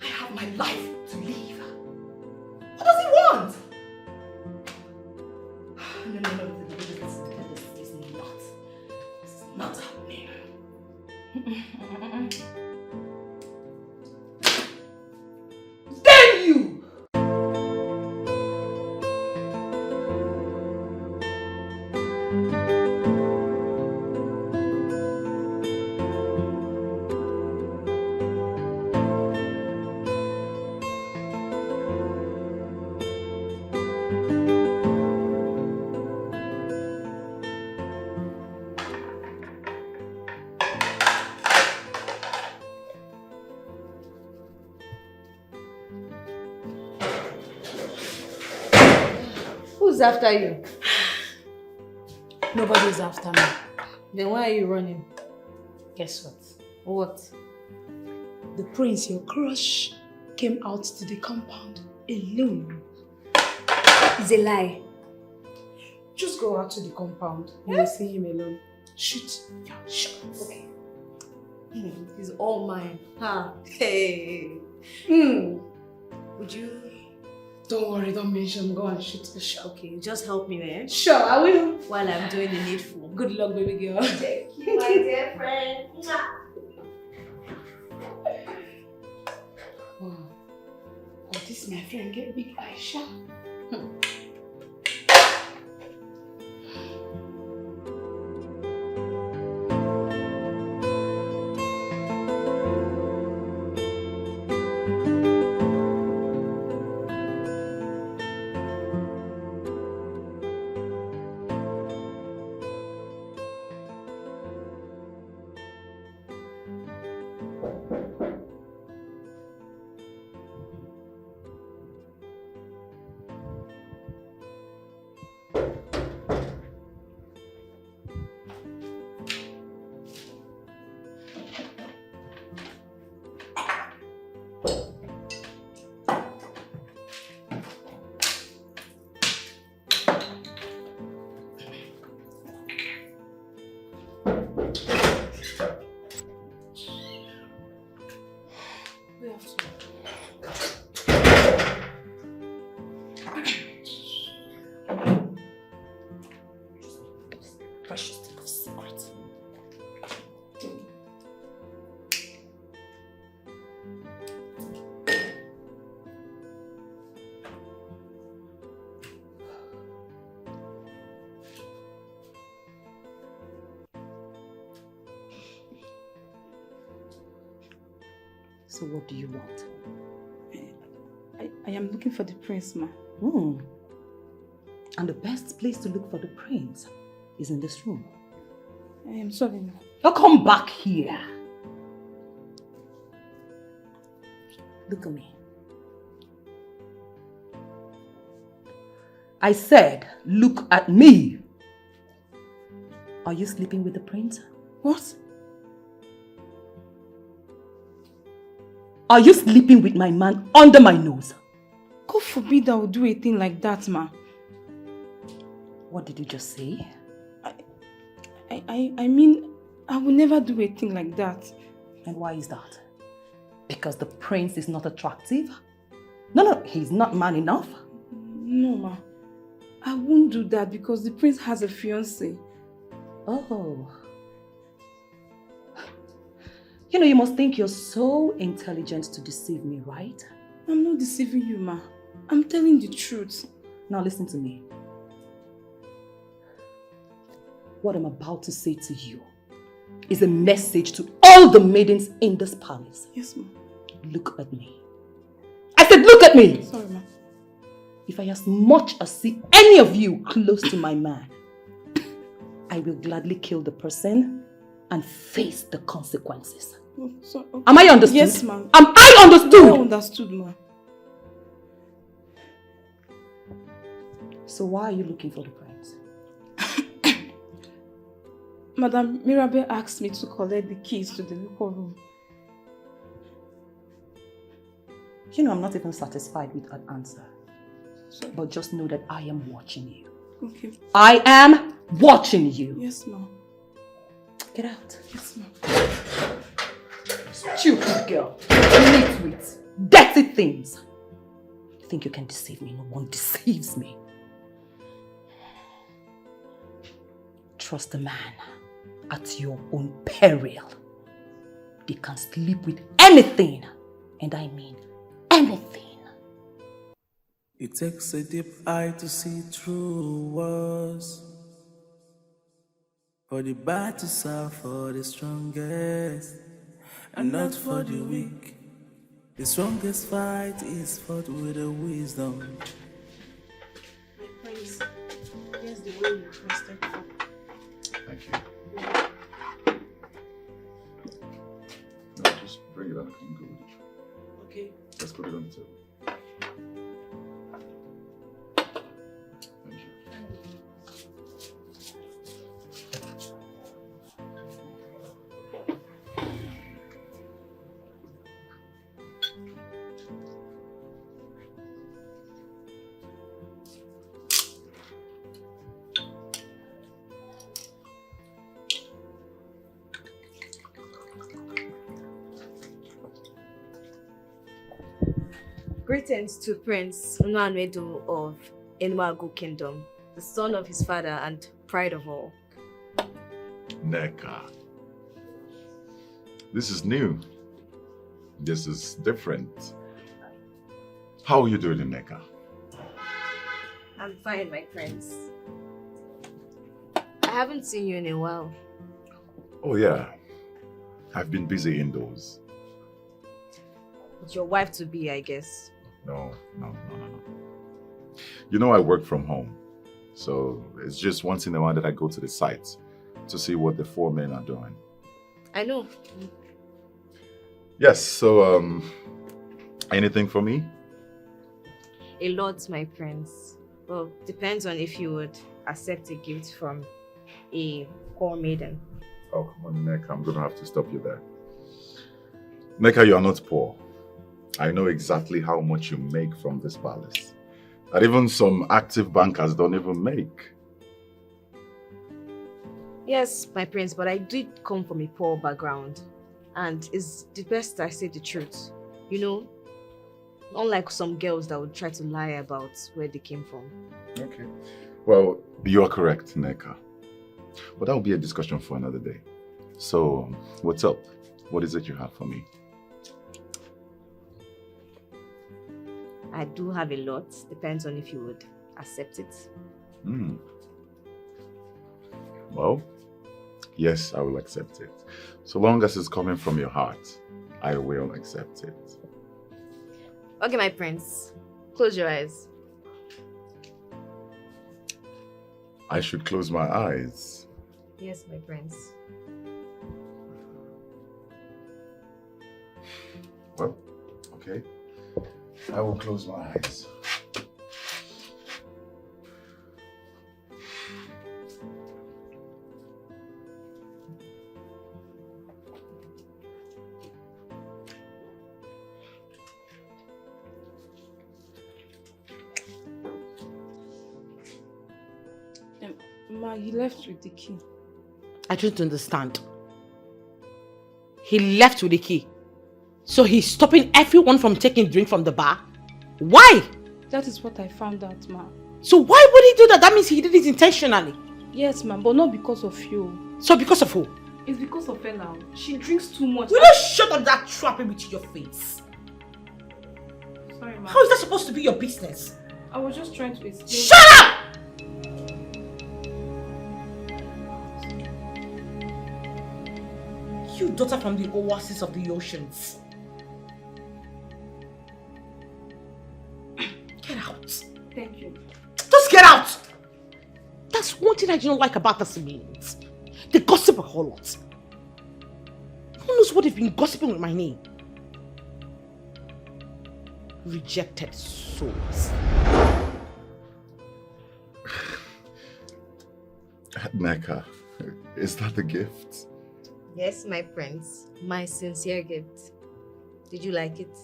I have my life to live. What does he want? No. This is not happening. Damn you! Who's after you? Nobody's after me. Then why are you running? Guess what? What? The prince, your crush, came out to the compound alone. It's a lie. Just go out to the compound. You will see him alone. Shoot. Yeah, shoot. Okay. He's all mine. Huh? Hey. Would you? Don't worry, don't mention. Go and shoot the shot. Okay, just help me, man. Sure, I will. While I'm doing the needful. Good luck, baby girl. Thank you, my dear friend. Wow. Oh, this my friend get big Aisha. So what do you want? I am looking for the prince, ma. And the best place to look for the prince is in this room. I am sorry, ma. Now come back here. Look at me. I said, look at me. Are you sleeping with the prince? What? Are you sleeping with my man under my nose? God forbid I would do a thing like that, ma. What did you just say? I mean, I will never do a thing like that. And why is that? Because the prince is not attractive? No, he's not man enough. No, ma. I won't do that because the prince has a fiancé. Oh. You know, you must think you're so intelligent to deceive me, right? I'm not deceiving you, ma. I'm telling the truth. Now listen to me. What I'm about to say to you is a message to all the maidens in this palace. Yes, ma. Look at me. I said look at me! Sorry, ma. If I as much as see any of you close to my man, I will gladly kill the person and face the consequences. Oh, sorry. Okay. Am I understood? Yes, ma'am. Am I understood? I understood, ma. So why are you looking for the prince? Madam Mirabel asked me to collect the keys to the liquor room. You know, I'm not even satisfied with that answer. Sorry. But just know that I am watching you. Okay. I am watching you. Yes, ma'am. Get out. Yes, ma'am. Stupid girl. Nitwit. Dirty things. You think you can deceive me? No one deceives me. Trust a man at your own peril. They can sleep with anything. And I mean anything. It takes a deep eye to see through walls. For the battles are for the strongest, and not for the weak. The strongest fight is fought with the wisdom. My prince, here's the way you requested for. Thank you. No, just bring it out. I can go with it. Okay. Let's put it on the table. Thank you. Greetings to Prince Nollywood of Enwago Kingdom, the son of his father and pride of all. Neka. This is new. This is different. How are you doing, Neka? I'm fine, my prince. I haven't seen you in a while. Oh yeah. I've been busy indoors. With your wife to be, I guess. No. You know I work from home. So it's just once in a while that I go to the site to see what the four men are doing. I know. Yes, so anything for me? A lot, my prince. Well, depends on if you would accept a gift from a poor maiden. Oh, come on, Neka, I'm gonna have to stop you there. Neka, you are not poor. I know exactly how much you make from this palace. That even some active bankers don't even make. Yes, my prince, but I did come from a poor background. And it's the best I say the truth. You know, unlike some girls that would try to lie about where they came from. Okay. Well, you are correct, Neka. But that will be a discussion for another day. So, what's up? What is it you have for me? I do have a lot. Depends on if you would accept it. Well, yes, I will accept it. So long as it's coming from your heart, I will accept it. Okay, my prince. Close your eyes. I should close my eyes. Yes, my prince. Well, okay. I will close my eyes. Ma, he left with the key. I don't understand. He left with the key. So he's stopping everyone from taking drink from the bar? Why? That is what I found out, ma. So why would he do that? That means he did it intentionally. Yes, ma, but not because of you. So because of who? It's because of Ella. She drinks too much. Will you shut up that trap with your face? Sorry, ma. How is that supposed to be your business? I was just trying to explain. Shut up! You daughter from the oasis of the oceans. Get out. Thank you. Just get out! That's one thing I don't like about the civilians. They gossip a whole lot. Who knows what they've been gossiping with my name? Rejected souls. Neka, is that a gift? Yes, my prince. My sincere gift. Did you like it?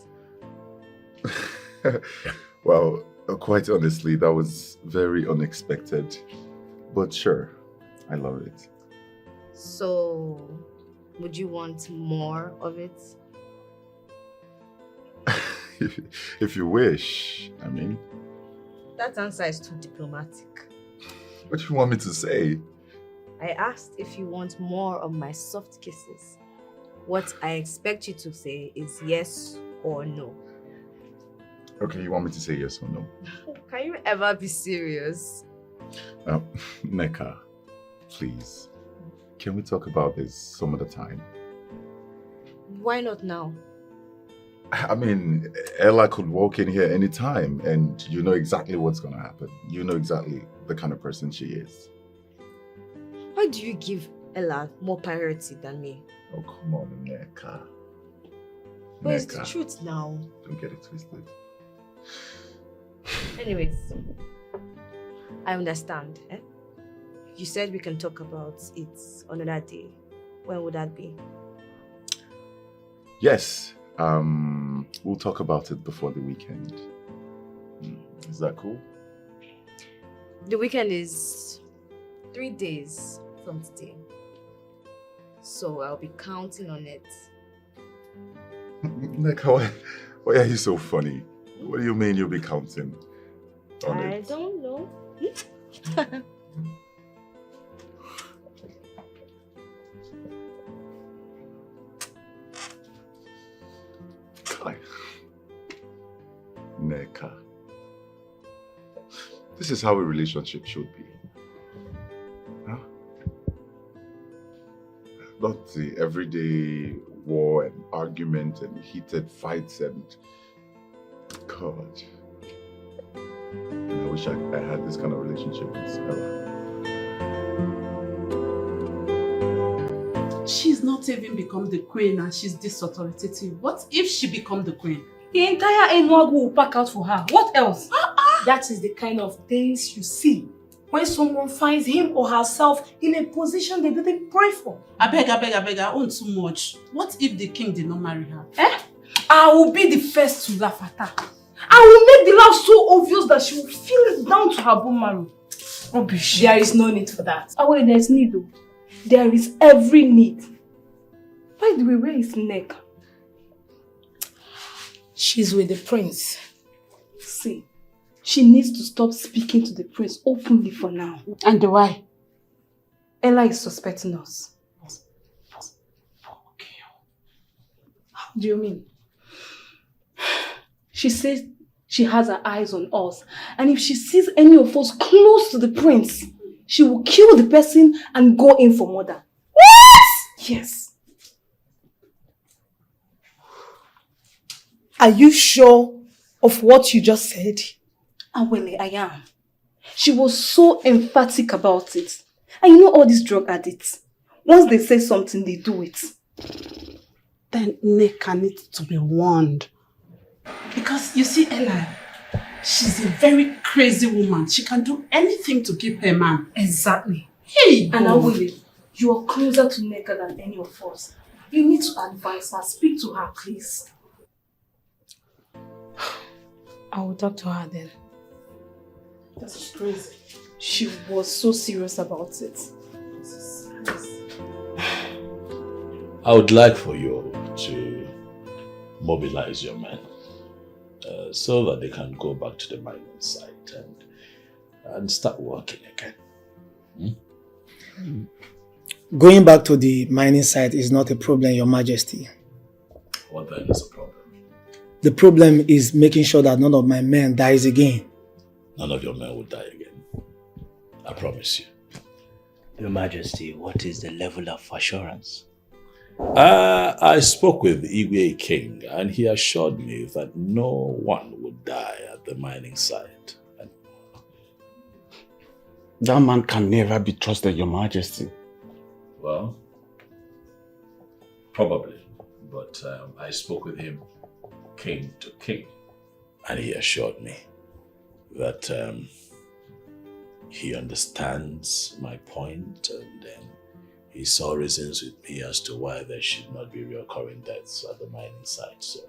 Well, quite honestly, that was very unexpected. But sure, I love it. So, would you want more of it? If you wish, I mean. That answer is too diplomatic. What do you want me to say? I asked if you want more of my soft kisses. What I expect you to say is yes or no. Okay, you want me to say yes or no? Can you ever be serious? Neka, please. Can we talk about this some other time? Why not now? I mean, Ella could walk in here anytime and you know exactly what's going to happen. You know exactly the kind of person she is. Why do you give Ella more priority than me? Oh, come on, Neka. But it's the truth now. Don't get it twisted. Anyways, I understand. You said we can talk about it another day. When would that be? Yes. We'll talk about it before the weekend. Is that cool? The weekend is 3 days from today. So I'll be counting on it. Neka, why are you so funny? What do you mean you'll be counting on I it? don't know. Neka. This is how a relationship should be. Huh? Not the everyday war and argument and heated fights and... God. And I wish I had this kind of relationship with Ella. She's not even become the queen and she's this authoritative. What if she become the queen? The entire Enwagu will pack out for her. What else? That is the kind of things you see when someone finds him or herself in a position they didn't pray for. I beg, I own too much. What if the king did not marry her? I will be the first to laugh at her. I will make the laugh so obvious that she will feel it down to her bone marrow. Rubbish. There is no need for that. Oh wait, there is need though. There is every need. By the way, where is Nneka? She's with the prince. See, she needs to stop speaking to the prince openly for now. And why? Ella is suspecting us. How do you mean? She says she has her eyes on us. And if she sees any of us close to the prince, she will kill the person and go in for murder. What? Yes. Are you sure of what you just said? Awele, I am. She was so emphatic about it. And you know all these drug addicts. Once they say something, they do it. Then Nneka needs to be warned. Because you see, Ella, she's a very crazy woman. She can do anything to keep her man. Exactly. Hey, and Awele, you are closer to Nneka than any of us. You need to advise her. Speak to her, please. I will talk to her then. That's crazy. She was so serious about it. I would like for you to mobilize your men so that they can go back to the mining site and start working again. Going back to the mining site is not a problem, Your Majesty. What then is the problem? The problem is making sure that none of my men dies again. None of your men will die again. I promise you. Your Majesty, what is the level of assurance? I spoke with Igwe King and he assured me that no one would die at the mining site. That man can never be trusted, Your Majesty. Well, probably. But I spoke with him king to king and he assured me that he understands my point and he saw reasons with me as to why there should not be recurring deaths at the mining site. So,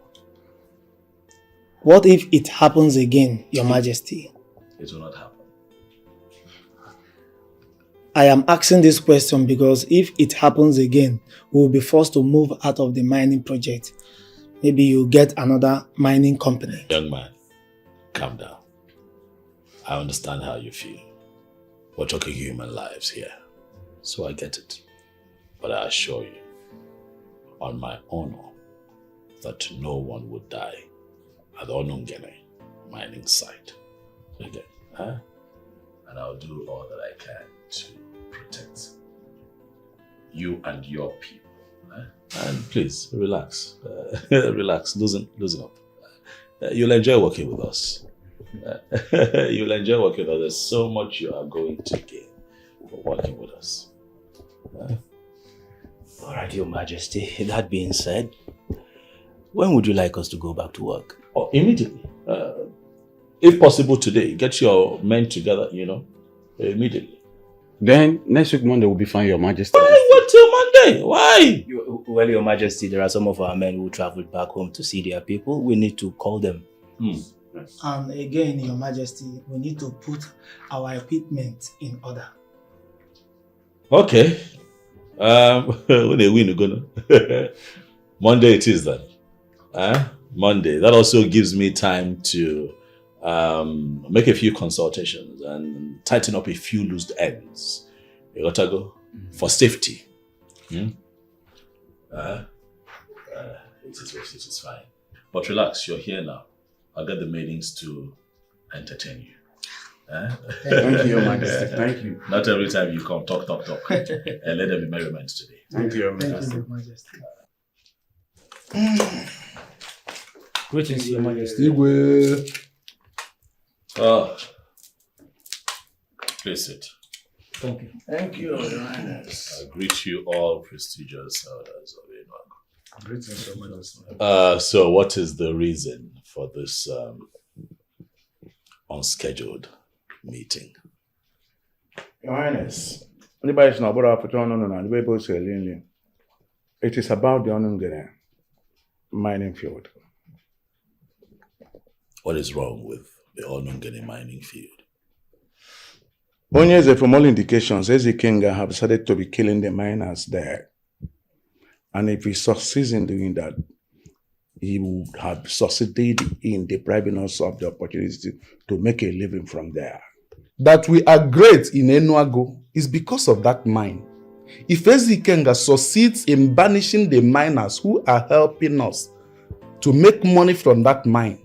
what if it happens again, Your Majesty? it will not happen. I am asking this question because if it happens again, we will be forced to move out of the mining project. Maybe you get another mining company. Young man, calm down. I understand how you feel. We're talking human lives here, so I get it. But I assure you, on my honor, that no one would die at the Onungene mining site. Again, huh? And I'll do all that I can to protect you and your people. Huh? And please, relax. Relax, loosen up. You'll enjoy working with us. You'll enjoy working with us. There's so much you are going to gain for working with us. All right, Your Majesty. That being said, when would you like us to go back to work? Oh, immediately. If possible today, get your men together, immediately. Then next week Monday will be fine, Your Majesty. Why wait till Monday? Why? Well, Your Majesty, there are some of our men who traveled back home to see their people. We need to call them. And again, Your Majesty, we need to put our equipment in order. Okay. When they win, gonna Monday it is then. Monday. That also gives me time to make a few consultations and tighten up a few loose ends. You gotta go for safety. It is fine. But relax, you're here now. I'll get the maidens to entertain you. Thank you, Your Majesty. Thank you. Not every time you come, talk. And let there be merriment today. Thank you, Your Majesty. Greetings, Your Majesty. Please sit. Thank you. Thank you, Your Highness. I greet you all prestigious elders of Enuago. Greetings, Your Majesty. So what is the reason for this unscheduled meeting? Your Highness, anybody know about it is about the Onungere mining field. What is wrong with the Onungere mining field? Onyeze, from all indications, Ekenga have decided to be killing the miners there. And if he succeeds in doing that, he would have succeeded in depriving us of the opportunity to make a living from there. That we are great in Enuago is because of that mine. If Ekenga succeeds in banishing the miners who are helping us to make money from that mine,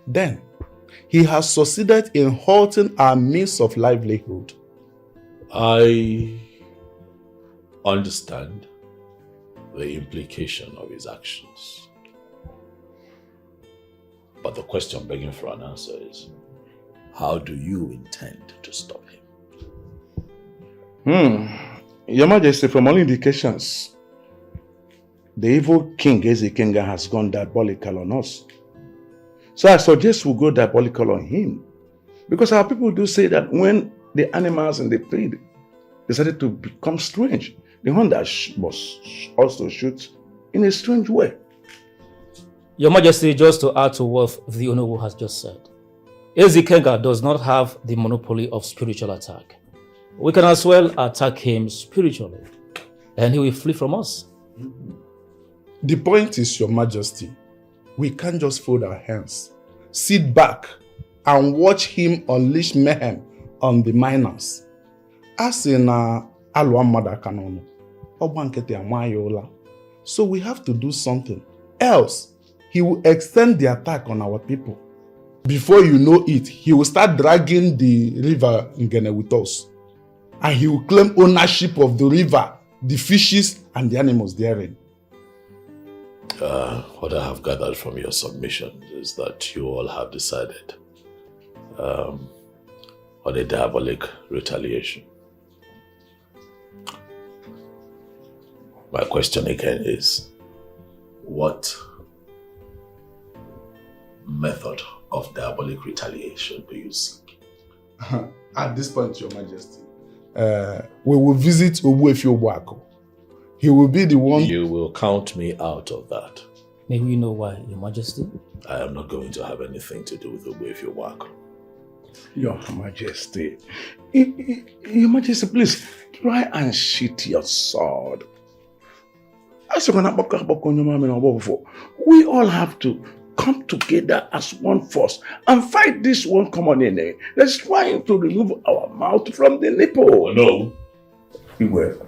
then he has succeeded in halting our means of livelihood. I understand the implication of his actions. But the question begging for an answer is, how do you intend to stop him? Your Majesty, from all indications, the evil king Ekenga has gone diabolical on us. So I suggest we go diabolical on him. Because our people do say that when the animals in the field decided to become strange, the one that must also shoot in a strange way. Your Majesty, just to add to what the Honorable has just said, Ekenga does not have the monopoly of spiritual attack. We can as well attack him spiritually, and he will flee from us. The point is, Your Majesty, we can't just fold our hands, sit back, and watch him unleash mayhem on the miners. As in Alwamada Kanono, so we have to do something. Else, he will extend the attack on our people. Before you know it, he will start dragging the river Ngene with us. And he will claim ownership of the river, the fishes, and the animals therein. What I have gathered from your submission is that you all have decided on a diabolic retaliation. My question again is, what method of diabolic retaliation do you seek? At this point, Your Majesty, we will visit Ogbuefi Obuako. He will be the one... You will count me out of that. May we know why, Your Majesty? I am not going to have anything to do with Ogbuefi Obuako. Your Majesty, Your Majesty, please try and sheath your sword. We all have to come together as one force and fight this one common enemy. Let's try to remove our mouth from the nipple. No. We will.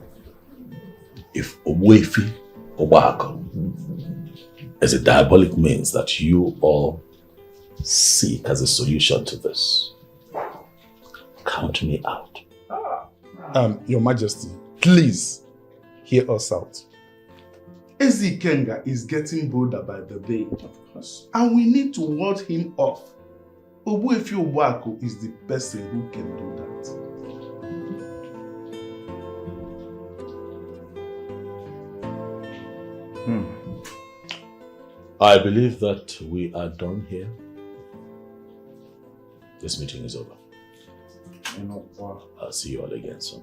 If Ogbuefi Obuako is a diabolic means that you all seek as a solution to this, count me out. Your Majesty, please hear us out. Ekenga is getting bolder by the day. Of course. And we need to ward him off. Ogbuefi Obuako is the person who can do that. I believe that we are done here. This meeting is over. I'll see you all again soon.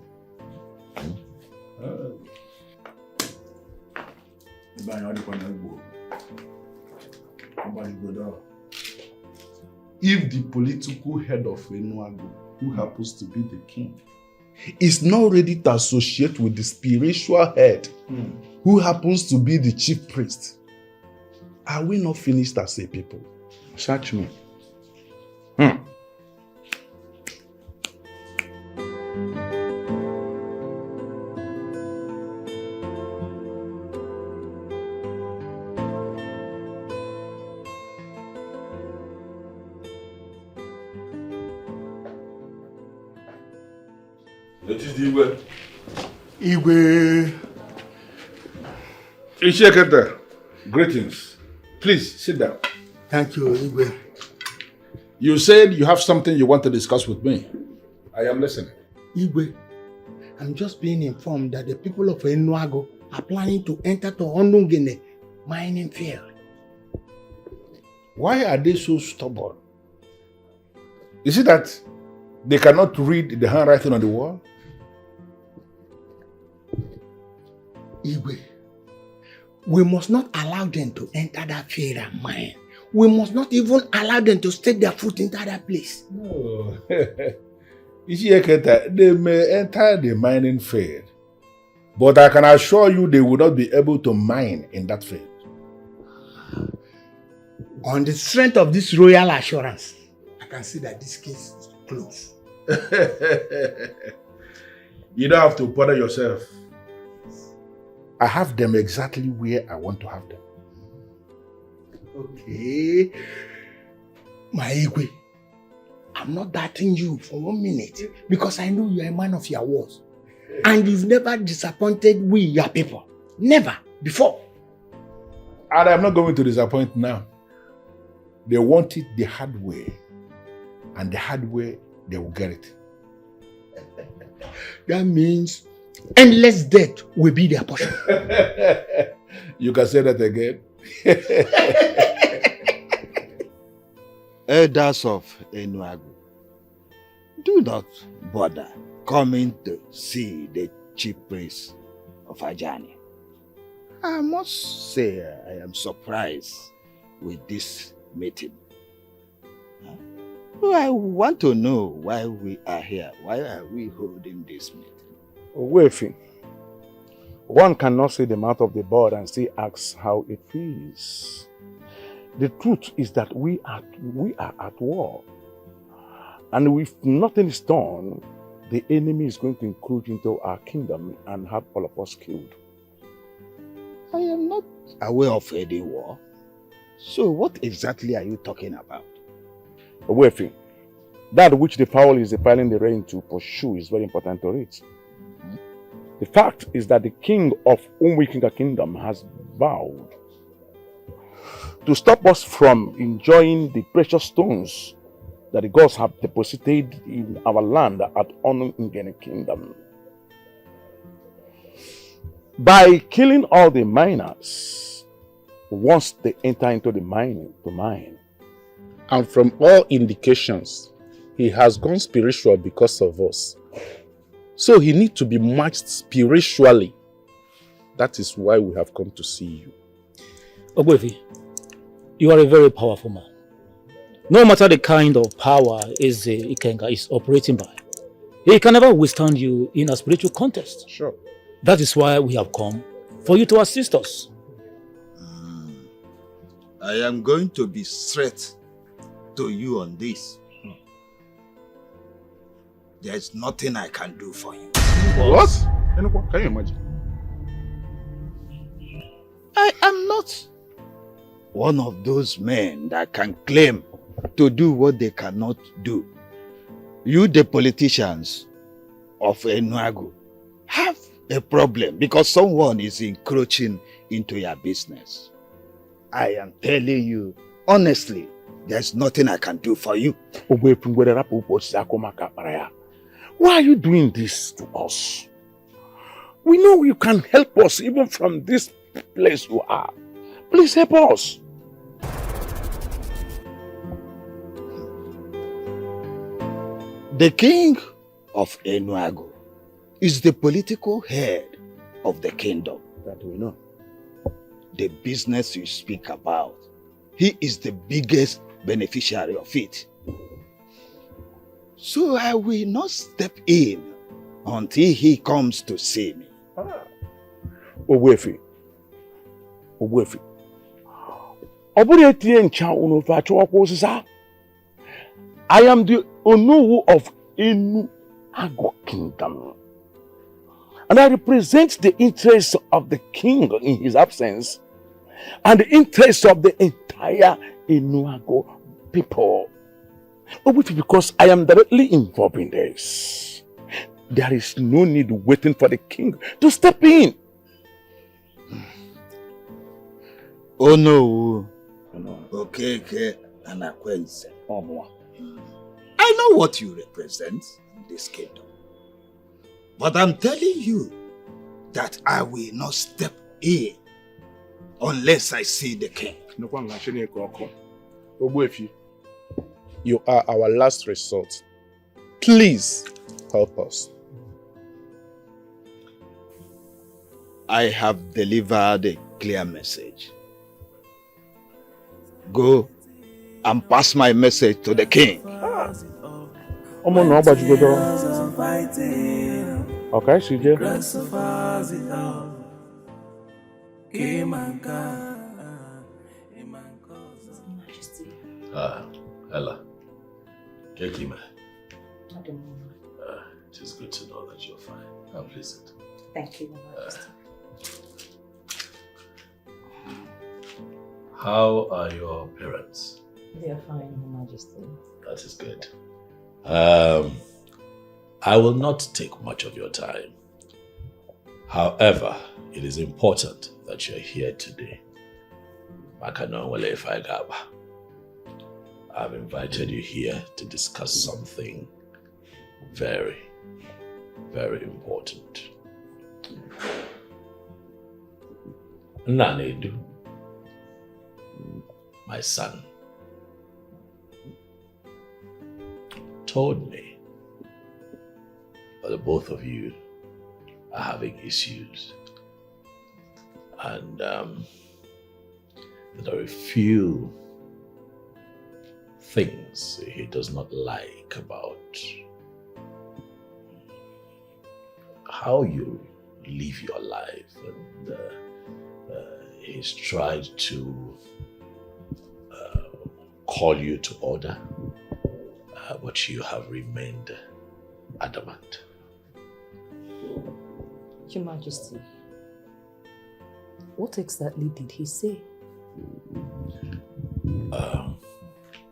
If the political head of Enuago, who happens to be the king, is not ready to associate with the spiritual head, who happens to be the chief priest, Are we not finished as a people? Search me. That is the Igwe. Igwe. Ichekete, greetings. Please sit down. Thank you, Igwe. You said you have something you want to discuss with me. I am listening. Igwe, I'm just being informed that the people of Enuago are planning to enter to Ondungene mining field. Why are they so stubborn? Is it that they cannot read the handwriting on the wall? Igwe, we must not allow them to enter that field and mine. We must not even allow them to stake their foot into that place. No. They may enter the mining field, but I can assure you they will not be able to mine in that field. On the strength of this royal assurance, I can see that this case is closed. You don't have to bother yourself. I have them exactly where I want to have them. Okay. My Igwe, I'm not doubting you for 1 minute because I know you are a man of your words. And you've never disappointed we, your people. Never before. And I'm not going to disappoint now. They want it the hard way. And the hard way, they will get it. That means endless death will be their portion. You can say that again. Elders of Enuago, do not bother coming to see the chief priest of Ajani. I must say I am surprised with this meeting. I want to know why we are here. Why are we holding this meeting? Wefi, one cannot see the mouth of the bird and still ask how it feels. The truth is that we are at war. And if nothing is done, the enemy is going to encroach into our kingdom and have all of us killed. I am not aware of any war. So what exactly are you talking about? Wefi, that which the fowl is defiling the rain to pursue is very important to read. The fact is that the king of Umwikinga kingdom has vowed to stop us from enjoying the precious stones that the gods have deposited in our land at Onungene kingdom. By killing all the miners once they enter into the mining to mine. And from all indications, he has gone spiritual because of us. So he needs to be matched spiritually. That is why we have come to see you. Ogwefi, you are a very powerful man. No matter the kind of power Ikenga is operating by, he can never withstand you in a spiritual contest. Sure. That is why we have come for you to assist us. I am going to be straight to you on this. There is nothing I can do for you. What? Can you imagine? I am not one of those men that can claim to do what they cannot do. You, the politicians of Enuago, have a problem because someone is encroaching into your business. I am telling you, honestly, there's nothing I can do for you. Why are you doing this to us? We know you can help us even from this place you are. Please help us. The king of Enuago is the political head of the kingdom. That we know. The business you speak about, he is the biggest beneficiary of it. So I will not step in until he comes to see me. Ogwefi, I am the Onowu of Enuago Kingdom. And I represent the interests of the king in his absence and the interests of the entire Enuago people. Because I am directly involved in this, there is no need waiting for the king to step in. Oh no. Okay, and Akwense. I know what you represent in this kingdom. But I'm telling you that I will not step in unless I see the king. You are our last resort. Please help us. I have delivered a clear message. Go and pass my message to the king. Okay, CJ. Ella. Kekima. It is good to know that you're fine. I'm pleased. Thank you, Your Majesty. How are your parents? They are fine, Your Majesty. That is good. I will not take much of your time. However, it is important that you're here today. I've invited you here to discuss something very, very important. Nanedu, my son, told me that the both of you are having issues, and there are a few things he does not like about how you live your life, and he's tried to call you to order, but you have remained adamant. Your Majesty, what exactly did he say?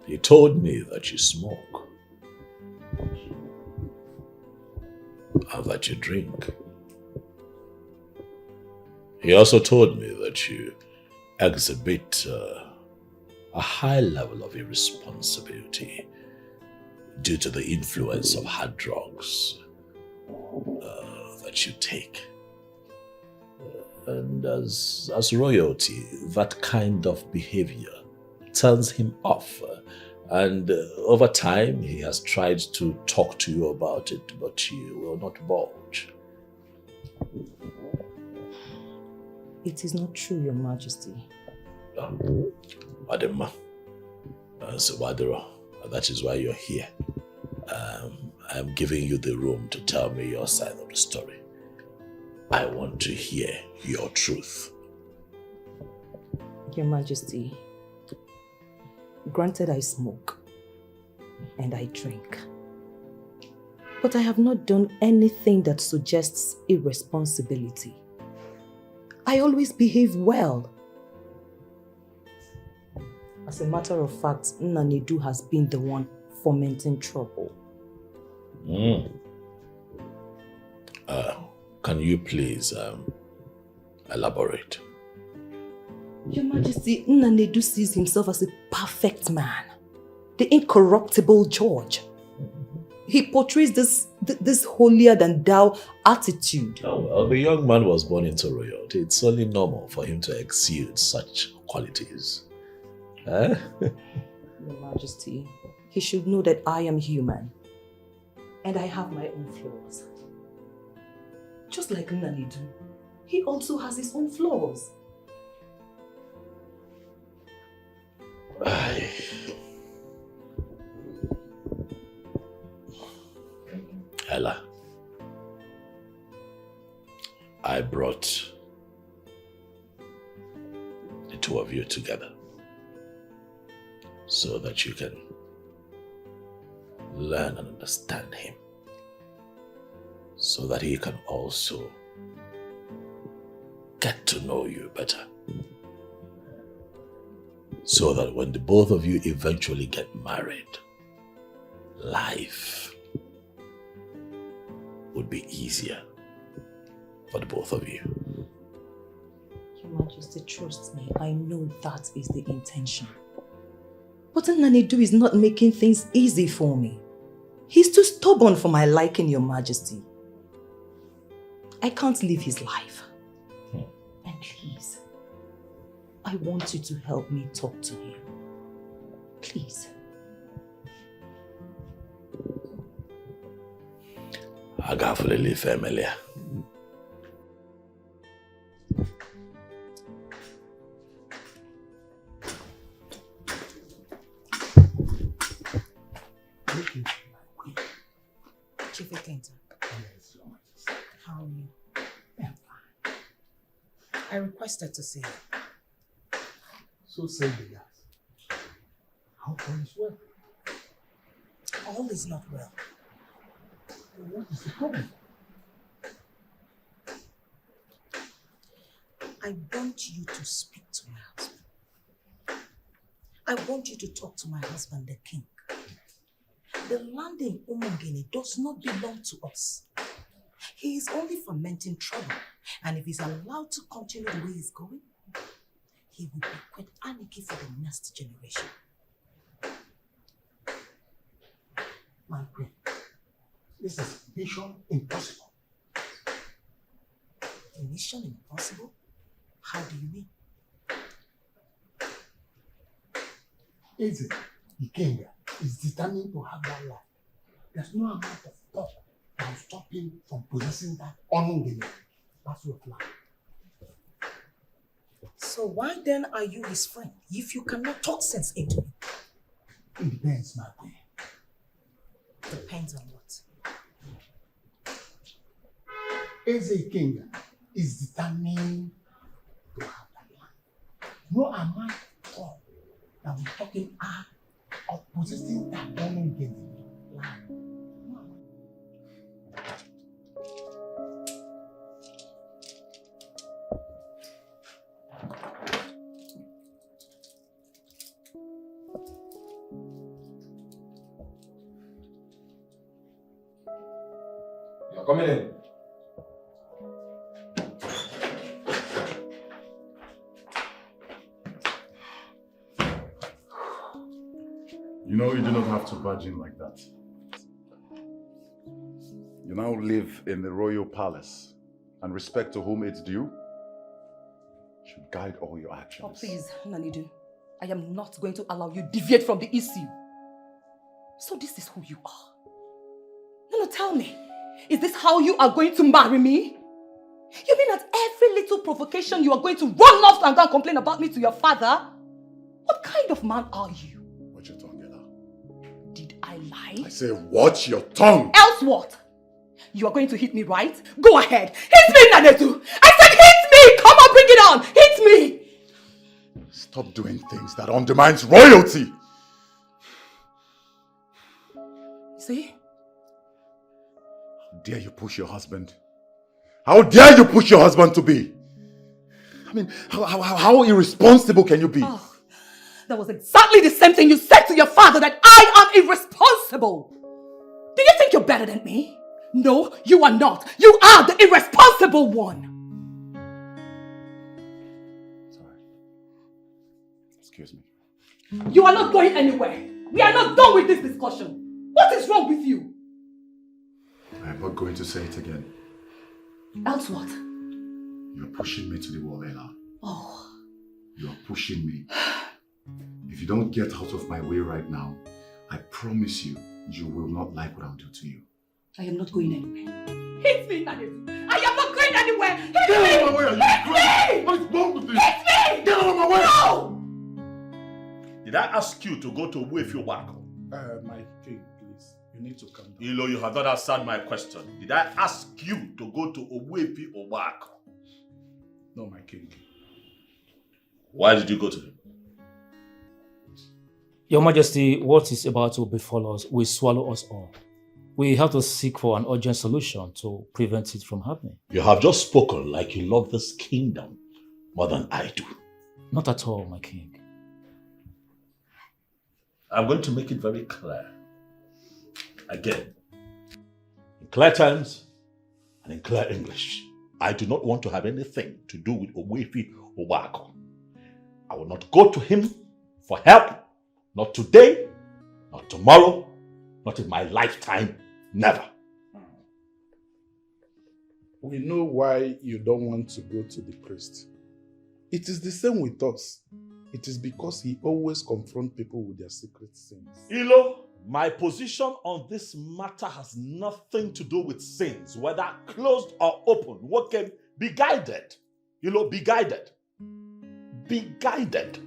He told me that you smoke and that you drink. He also told me that you exhibit a high level of irresponsibility due to the influence of hard drugs that you take. And as royalty, that kind of behavior turns him off. And over time, he has tried to talk to you about it, but you will not budge. It is not true, Your Majesty. Adema, Wadro, that is why you're here. I'm giving you the room to tell me your side of the story. I want to hear your truth. Your Majesty, granted I smoke and I drink, but I have not done anything that suggests irresponsibility. I always behave well. As a matter of fact, Nanedu has been the one fomenting trouble. Can you please elaborate? Your Majesty, Nanedu sees himself as a perfect man, the incorruptible George. He portrays this holier-than-thou attitude. Oh, well, the young man was born into royalty. It's only normal for him to exude such qualities. Your Majesty, he should know that I am human, and I have my own flaws. Just like Nanedu, he also has his own flaws. Ella, I brought the two of you together so that you can learn and understand him, so that he can also get to know you better. So that when the both of you eventually get married, life would be easier for the both of you. Your Majesty, trust me, I know that is the intention. But Nanedu is not making things easy for me. He's too stubborn for my liking, Your Majesty. I can't live his life. And please, I want you to help me talk to him. Please. Agafulele family. Chief Ekenta. How are you? I'm fine. I requested to see you. So say the last. How all is well? All is not well. What is the problem? I want you to speak to my husband. I want you to talk to my husband, the king. The land in Umungene does not belong to us. He is only fomenting trouble. And if he's allowed to continue the way he's going, he will bequeath anarchy for the next generation. My queen, this is mission impossible. Mission impossible? How do you mean? Eze, the king, is determined to have that life. There's no amount of talk that will stop him from possessing that Onungene. That's your plan. So why then are you his friend if you cannot talk sense into him? It depends, my queen. Depends on what? Eze King is determined to have that land. No amount of talk that will talk him out of possessing that Onungene land. You're coming in. You know you do not have to barge in like that. You now live in the royal palace, and respect to whom it's due should guide all your actions. Oh, please, Nanidu. I am not going to allow you deviate from the issue. So this is who you are. No, tell me. Is this how you are going to marry me? You mean at every little provocation you are going to run off and go and complain about me to your father? What kind of man are you? Watch your tongue, Ella. Did I lie? I say watch your tongue! Else what? You are going to hit me, right? Go ahead. Hit me, Nanedu! I said hit me! Come on, bring it on! Hit me! Stop doing things that undermines royalty! See? How dare you push your husband? How dare you push your husband to be? I mean, how irresponsible can you be? Oh, that was exactly the same thing you said to your father, that I am irresponsible. Do you think you're better than me? No, you are not. You are the irresponsible one. Sorry. Excuse me. You are not going anywhere. We are not done with this discussion. What is wrong with you? I am not going to say it again. Else what? You're pushing me to the wall, Ella. Oh. You're pushing me. If you don't get out of my way right now, I promise you, you will not like what I'll do to you. I am not going anywhere. Hit me, Nadedu. I am not going anywhere. Hit Get me! out of my way! Hit me! What is wrong with you? Hit me! Get out of my way! No! Did I ask you to go to Wefio? My king, please. You need to come down. Ilo, you have not answered my question. Did I ask you to go to Owepi Obako? No, my king. Why did you go to him? Your Majesty, what is about to befall us will swallow us all. We have to seek for an urgent solution to prevent it from happening. You have just spoken like you love this kingdom more than I do. Not at all, my king. I'm going to make it very clear. Again, in clear terms and in clear English, I do not want to have anything to do with Ogbuefi Obako. I will not go to him for help, not today, not tomorrow, not in my lifetime, never. We know why you don't want to go to the priest. It is the same with us. It is because he always confronts people with their secret sins. Ilo, my position on this matter has nothing to do with sins, whether closed or open. What can be guided? Ilo, be guided. Be guided.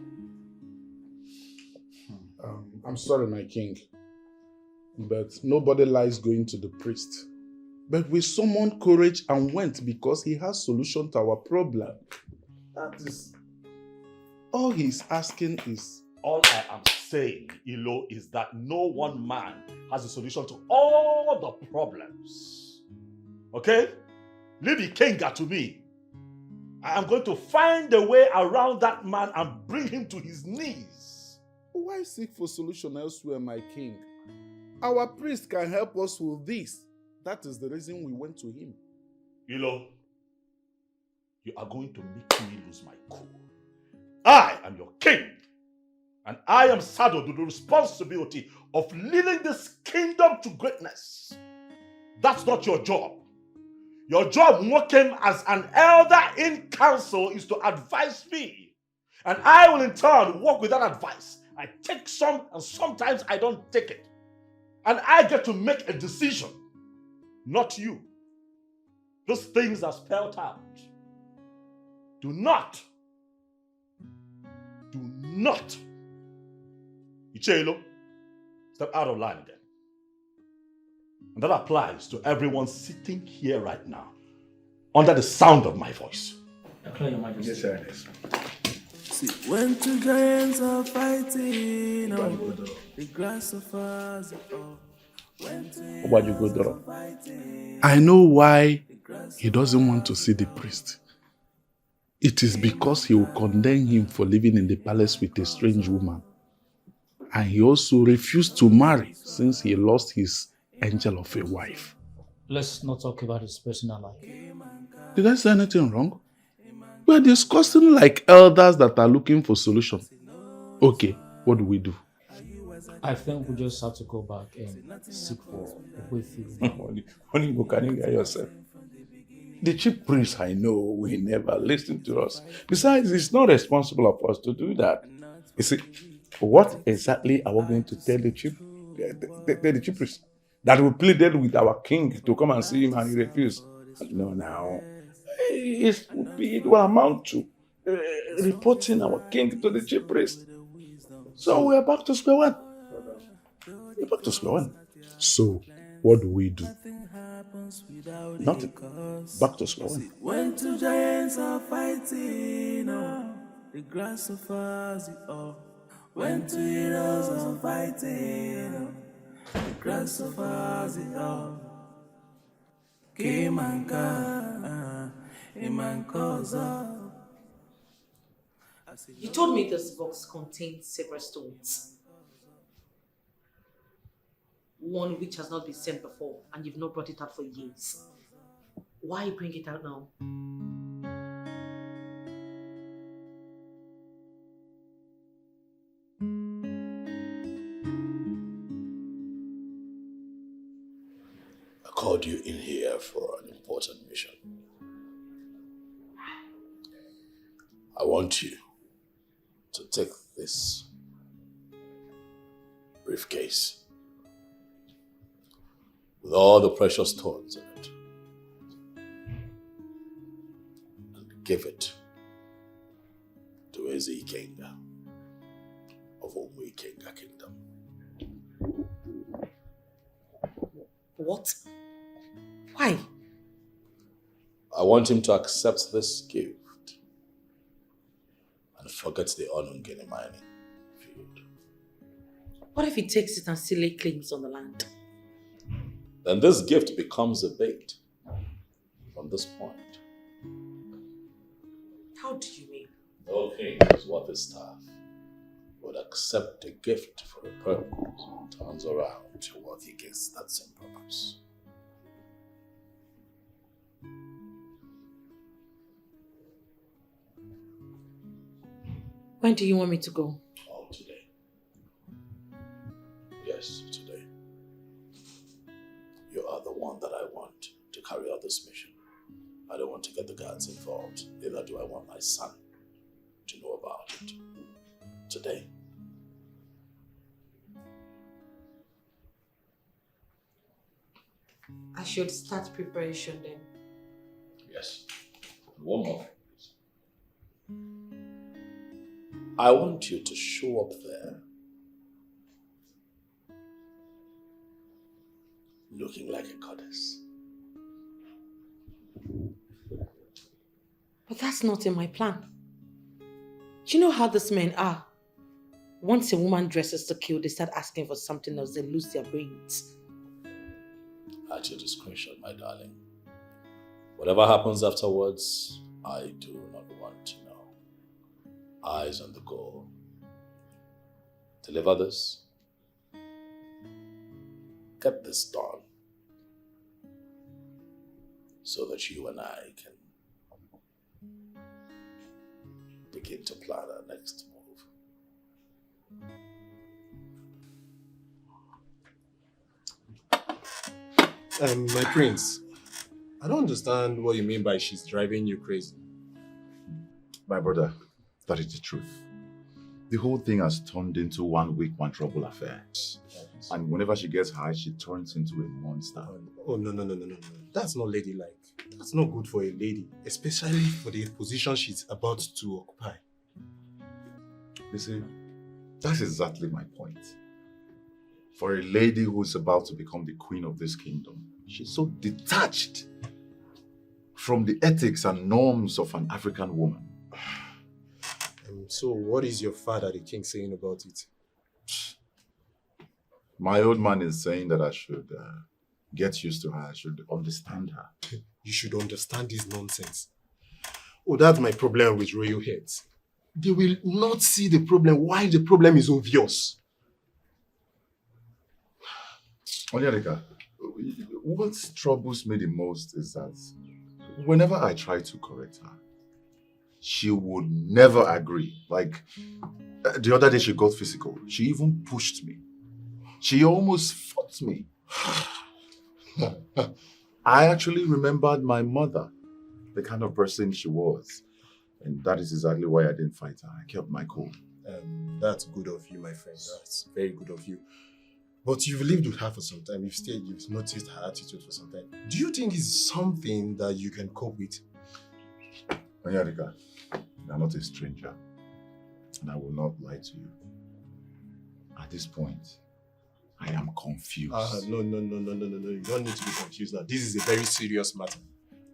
I'm sorry, my king, but nobody likes going to the priest. But we summoned courage and went because he has solution to our problem. That is all he's asking is. All I am saying, Ilo, is that no one man has a solution to all the problems. Okay? Leave Ikenga to me. I am going to find a way around that man and bring him to his knees. Why seek for solution elsewhere, my king? Our priest can help us with this. That is the reason we went to him. Ilo, you are going to make me lose my cool. I am your king. And I am saddled with the responsibility of leading this kingdom to greatness. That's not your job. Your job working as an elder in council is to advise me. And I will in turn work with that advice. I take some and sometimes I don't take it. And I get to make a decision, not you. Those things are spelled out. Do not Ichelo, step out of line then. And that applies to everyone sitting here right now, under the sound of my voice. Yes, sir. See, when two giants are fighting, the grass suffers it all. I know why he doesn't want to see the priest. It is because he will condemn him for living in the palace with a strange woman. And he also refused to marry since he lost his angel of a wife. Let's not talk about his personal life. Did I say anything wrong? We're discussing like elders that are looking for solutions. Okay, what do we do? I think we just have to go back and seek for a way through. Only you can hear yourself. The chief priest I know will never listen to us. Besides, it's not responsible of us to do that. You see, what exactly are we going to tell the chief priest? That we pleaded with our king to come and see him and he refused. No, now. It will amount to reporting our king to the chief priest. So we are back to square one. We're back to square one. So, what do we do? Nothing. Back to square one. When two giants are fighting, the grass suffers it all. When two heroes are fighting, the grass suffers it all. You told me this box contains sacred stones. One which has not been sent before, and you've not brought it out for years. Why bring it out now? I called you in here for an important mission. I want you to take this briefcase with all the precious stones in it and give it to Eze Ikenga of Ikenga Kingdom. What? Why? I want him to accept this gift and forget the Onungene mining field. What if he takes it and still lay claims on the land? Then this gift becomes a bait from this point. How do you mean? No king is worth his staff would accept a gift for a purpose and turns around to work against that same purpose. When do you want me to go? Oh, today. Yes, today. You are the one that I want to carry out this mission. I don't want to get the guards involved. Neither do I want my son to know about it. Today. I should start preparation then. Yes. One more thing, please. I want you to show up there looking like a goddess. But that's not in my plan. You know how these men are. Once a woman dresses to kill, they start asking for something else, they lose their brains. At your discretion, my darling. Whatever happens afterwards, I do not want to know. Eyes on the goal. Deliver this. Get this done. So that you and I can begin to plan our next move. My prince, I don't understand what you mean by she's driving you crazy. My brother, that is the truth. The whole thing has turned into one week, one trouble affair. And whenever she gets high, she turns into a monster. Oh, no. That's not ladylike. That's not good for a lady, especially for the position she's about to occupy. You see, that's exactly my point. For a lady who's about to become the queen of this kingdom, she's so detached from the ethics and norms of an African woman. So what is your father, the king, saying about it? My old man is saying that I should get used to her, I should understand her. You should understand this nonsense. Oh, that's my problem with royal heads. They will not see the problem while the problem is obvious. Onyedika, what troubles me the most is that whenever I try to correct her, she would never agree. Like, the other day she got physical. She even pushed me. She almost fought me. I actually remembered my mother, the kind of person she was. And that is exactly why I didn't fight her. I kept my cool. That's good of you, my friend. That's very good of you. But you've lived with her for some time. You've noticed her attitude for some time. Do you think it's something that you can cope with? Onyedika, you're not a stranger. And I will not lie to you. At this point, I am confused. No. You don't need to be confused now. This is a very serious matter.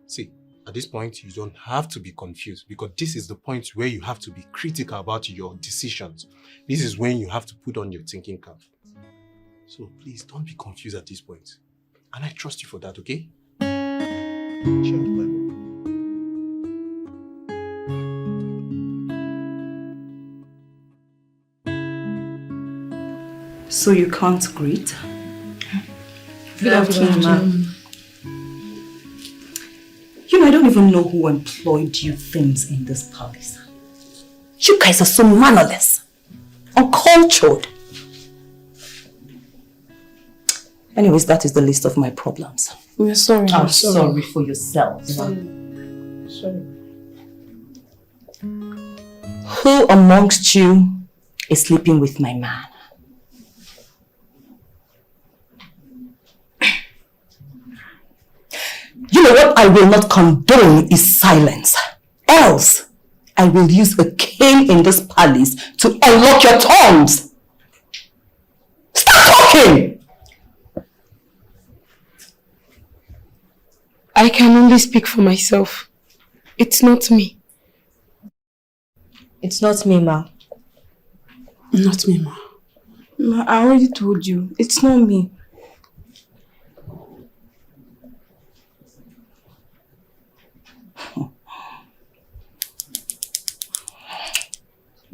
See, at this point, you don't have to be confused because this is the point where you have to be critical about your decisions. This is when you have to put on your thinking cap. So please don't be confused at this point. And I trust you for that, okay? Sure. So you can't greet? Good afternoon, ma'am. You know, I don't even know who employed you things in this palace. You guys are so mannerless, uncultured. Anyways, that is the list of my problems. We're sorry. I'm sorry for yourself. Sorry. Who amongst you is sleeping with my man? You know what I will not condone is silence. Else, I will use a cane in this palace to unlock your tongues. Stop talking! I can only speak for myself. It's not me. It's not me, ma. Not me, ma. Ma, I already told you. It's not me.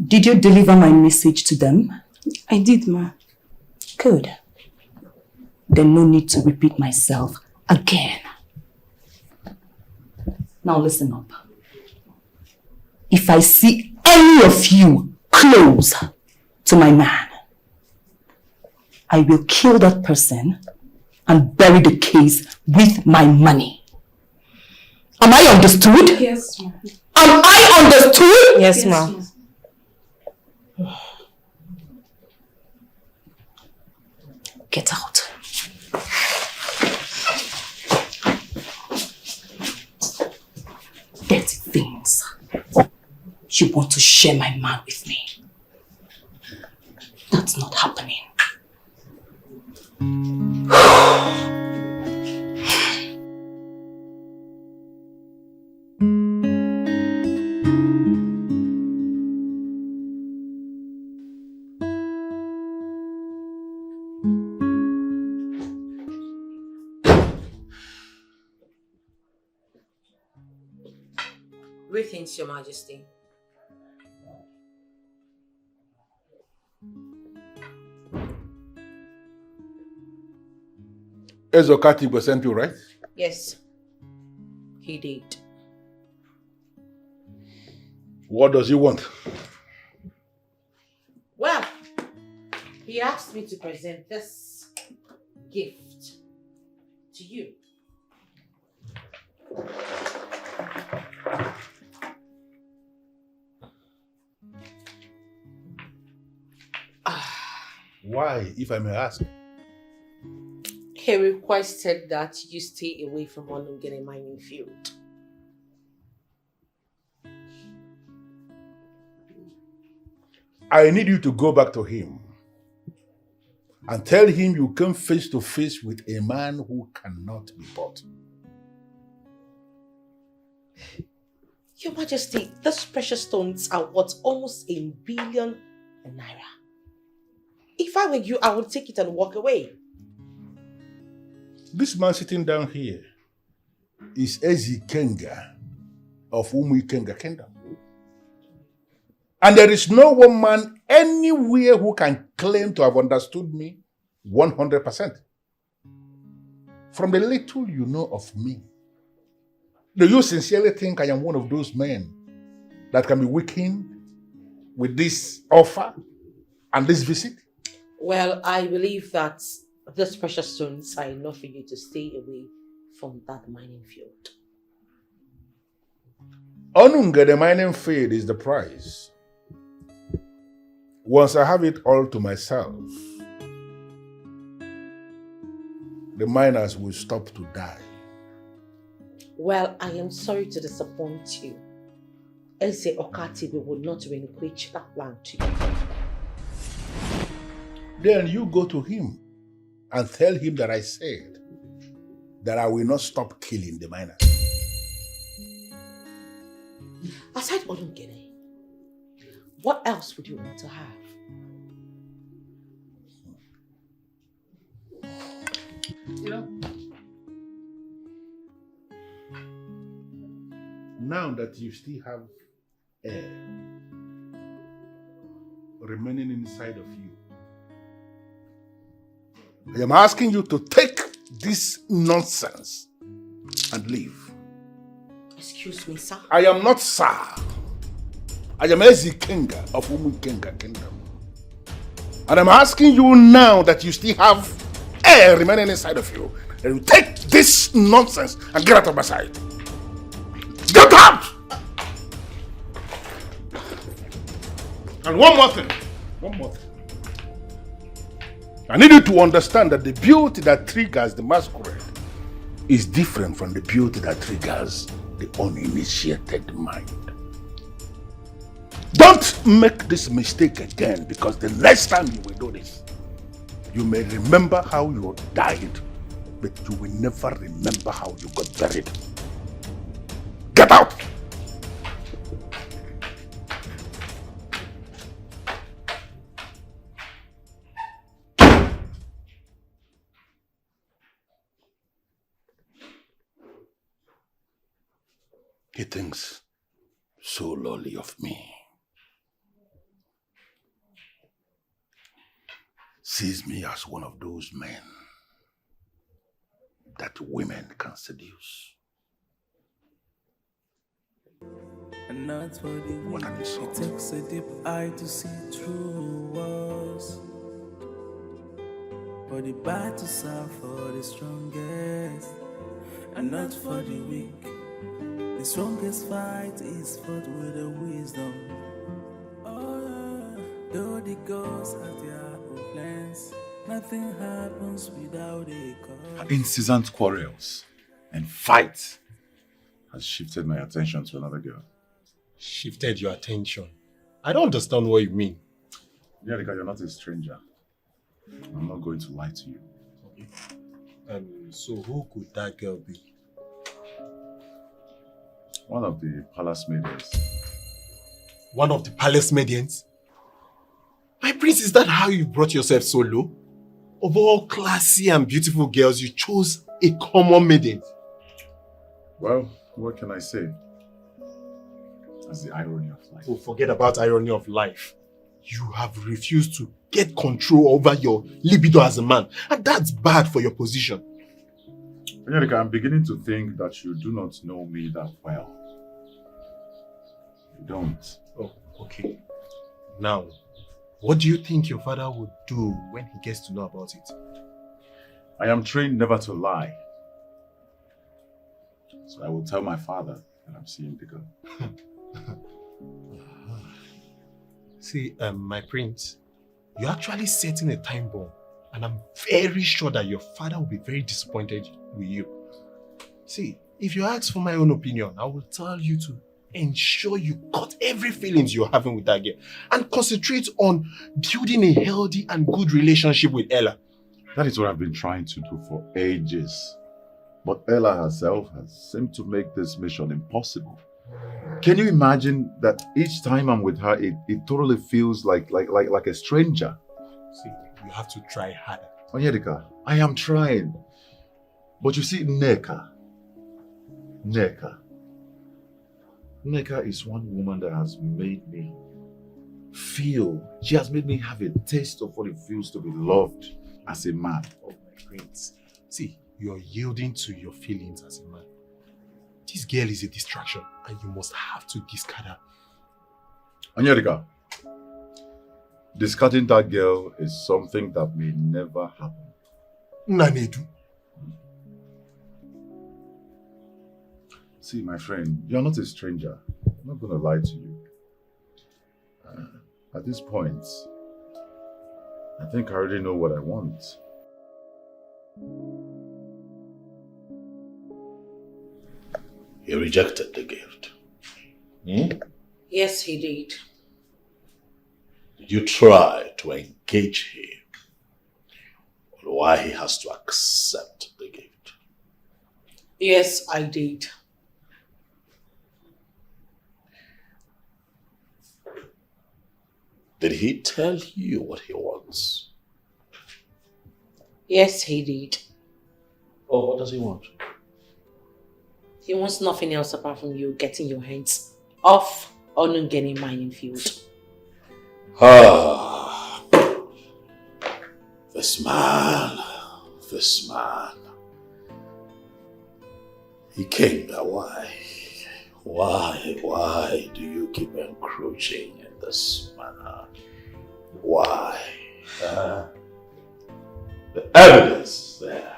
Did you deliver my message to them? I did, ma. Good. Then no need to repeat myself again. Now listen up. If I see any of you close to my man, I will kill that person and bury the case with my money. Am I understood? Yes, ma. Am I understood? Yes, ma. Get out. Dirty things. You want to share my man with me? That's not happening. Greetings, Your Majesty. Ezokati sent you, right? Yes, he did. What does he want? Well, he asked me to present this gift to you. Why, if I may ask? He requested that you stay away from Olungene mining field. I need you to go back to him and tell him you came face to face with a man who cannot be bought. Your Majesty, these precious stones are worth almost 1 billion naira. If I were you, I would take it and walk away. This man sitting down here is Ezikenga of Umuikenga Kingdom. And there is no one man anywhere who can claim to have understood me 100%. From the little you know of me, do you sincerely think I am one of those men that can be weakened with this offer and this visit? Well, I believe that these precious stones are enough for you to stay away from that mining field. Onunga, the mining field, is the price. Once I have it all to myself, the miners will stop to die. Well, I am sorry to disappoint you. Eze Okatibe will not relinquish that land to you. Then you go to him and tell him that I said that I will not stop killing the miners. Aside Olungene, what else would you want to have? You know, now that you still have air remaining inside of you, I am asking you to take this nonsense and leave. Excuse me, sir. I am not sir. I am Ezikenga of Umuikenga Kingdom. And I'm asking you now that you still have air remaining inside of you, and you take this nonsense and get out of my sight. Get out! And one more thing. I need you to understand that the beauty that triggers the masquerade is different from the beauty that triggers the uninitiated mind. Don't make this mistake again, because the next time you will do this, you may remember how you died, but you will never remember how you got buried. Get out! He thinks so lowly of me. Sees me as one of those men that women can seduce. And not for the What an weak, insult. it takes a deep eye to see through walls. For the battles are for the strongest, and not for the weak. The strongest fight is fought with the wisdom. Oh, though the ghosts have their own plans, nothing happens without a cause. Incessant quarrels and fights has shifted my attention to another girl. Shifted your attention? I don't understand what you mean. Yeah, because you're not a stranger. I'm not going to lie to you. Okay. So who could that girl be? One of the palace maidens. One of the palace maidens? My prince, is that how you brought yourself so low? Of all classy and beautiful girls, you chose a common maiden. Well, what can I say? That's the irony of life. Oh, forget about irony of life. You have refused to get control over your libido as a man, and that's bad for your position. Erika, I'm beginning to think that you do not know me that well. You don't. Oh, okay. Now, what do you think your father would do when he gets to know about it? I am trained never to lie. So I will tell my father that I'm seeing the girl. See, my prince, you're actually setting a time bomb, and I'm very sure that your father will be very disappointed with you. See, if you ask for my own opinion, I will tell you to ensure you cut every feelings you're having with that girl and concentrate on building a healthy and good relationship with Ella. That is what I've been trying to do for ages. But Ella herself has seemed to make this mission impossible. Can you imagine that each time I'm with her, it totally feels like a stranger? See, you have to try harder. Onyedika, I am trying. But you see, Nneka is one woman that has made me feel, she has made me have a taste of what it feels to be loved as a man. Oh, my prince. See, you're yielding to your feelings as a man. This girl is a distraction, and you must have to discard her. Onyedika, discarding that girl is something that may never happen. Nanedu. See, my friend, you're not a stranger. I'm not going to lie to you. At this point, I think I already know what I want. He rejected the gift. Yes, he did. Did you try to engage him on why he has to accept the gift? Yes, I did. Did he tell you what he wants? Yes, he did. Oh, what does he want? He wants nothing else apart from you getting your hands off Onungeni mining field. Ah, this man. Ikenga, why do you keep encroaching in this manner? Why? The evidence is there.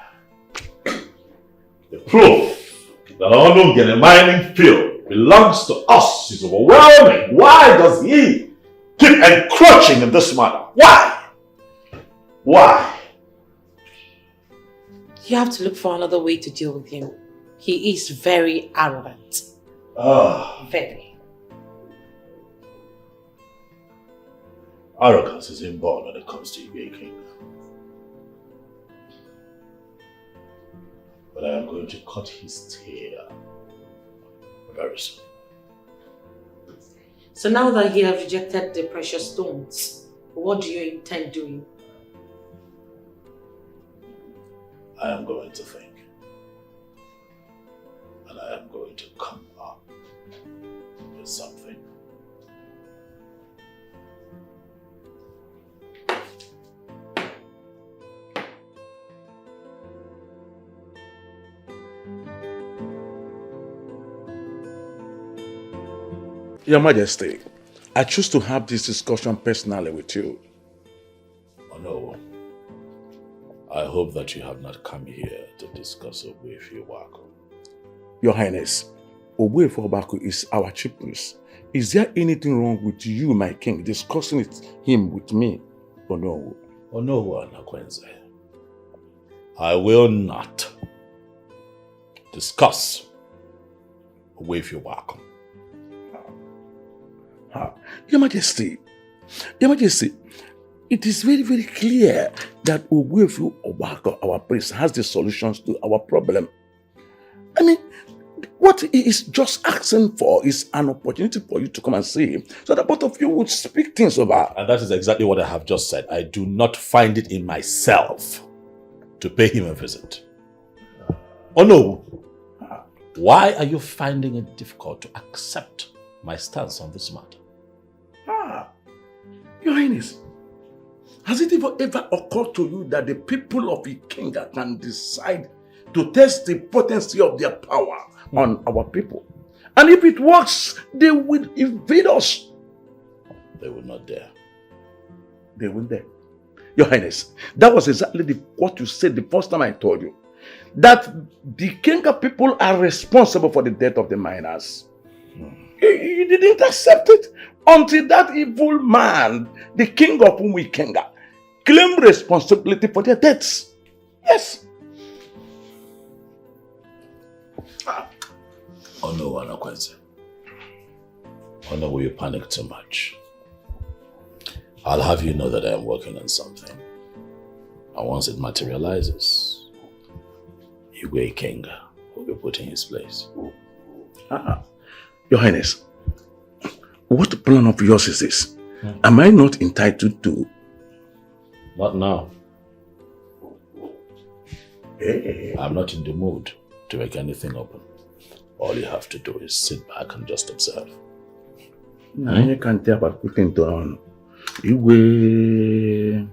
The proof that Onungeni mining field belongs to us is overwhelming. Why does he keep encroaching in this manner? Why? Why? You have to look for another way to deal with him. He is very arrogant. Very. Arrogance is inborn when it comes to Eke. But I am going to cut his tail very soon. So now that you have rejected the precious stones, what do you intend doing? I am going to think. And I am going to come up you something. Your Majesty, I choose to have this discussion personally with you. Oh no. I hope that you have not come here to discuss Ogbuefi Wako. Your Highness, Ogbuefi Wako is our chief priest. Is there anything wrong with you, my king, discussing him with me? Oh no. Oh no, Anakwenze. I will not discuss Ogbuefi Wako. Your Majesty, it is very, very clear that Ogbuefi Wako, our priest, has the solutions to our problem. I mean, what he is just asking for is an opportunity for you to come and see him, so that both of you would speak things over. And that is exactly what I have just said. I do not find it in myself to pay him a visit. Oh no. Why are you finding it difficult to accept my stance on this matter? Your Highness, has it ever occurred to you that the people of Ikenga can decide to test the potency of their power on our people? And if it works, they will invade us. They will not dare. They will dare. Your Highness, that was exactly what you said the first time I told you. That the Ikenga people are responsible for the death of the miners. You didn't accept it until that evil man, the king of Ikenga, claimed responsibility for their deaths. Yes. Oh no, Anakwenze. Oh no, will you panic too much? I'll have you know that I am working on something. And once it materializes, Igwe Ikenga will be put in his place. Your Highness, what plan of yours is this? Am I not entitled to? Not now. Hey. I'm not in the mood to make anything open. All you have to do is sit back and just observe. You can't tell about putting down. Igwe.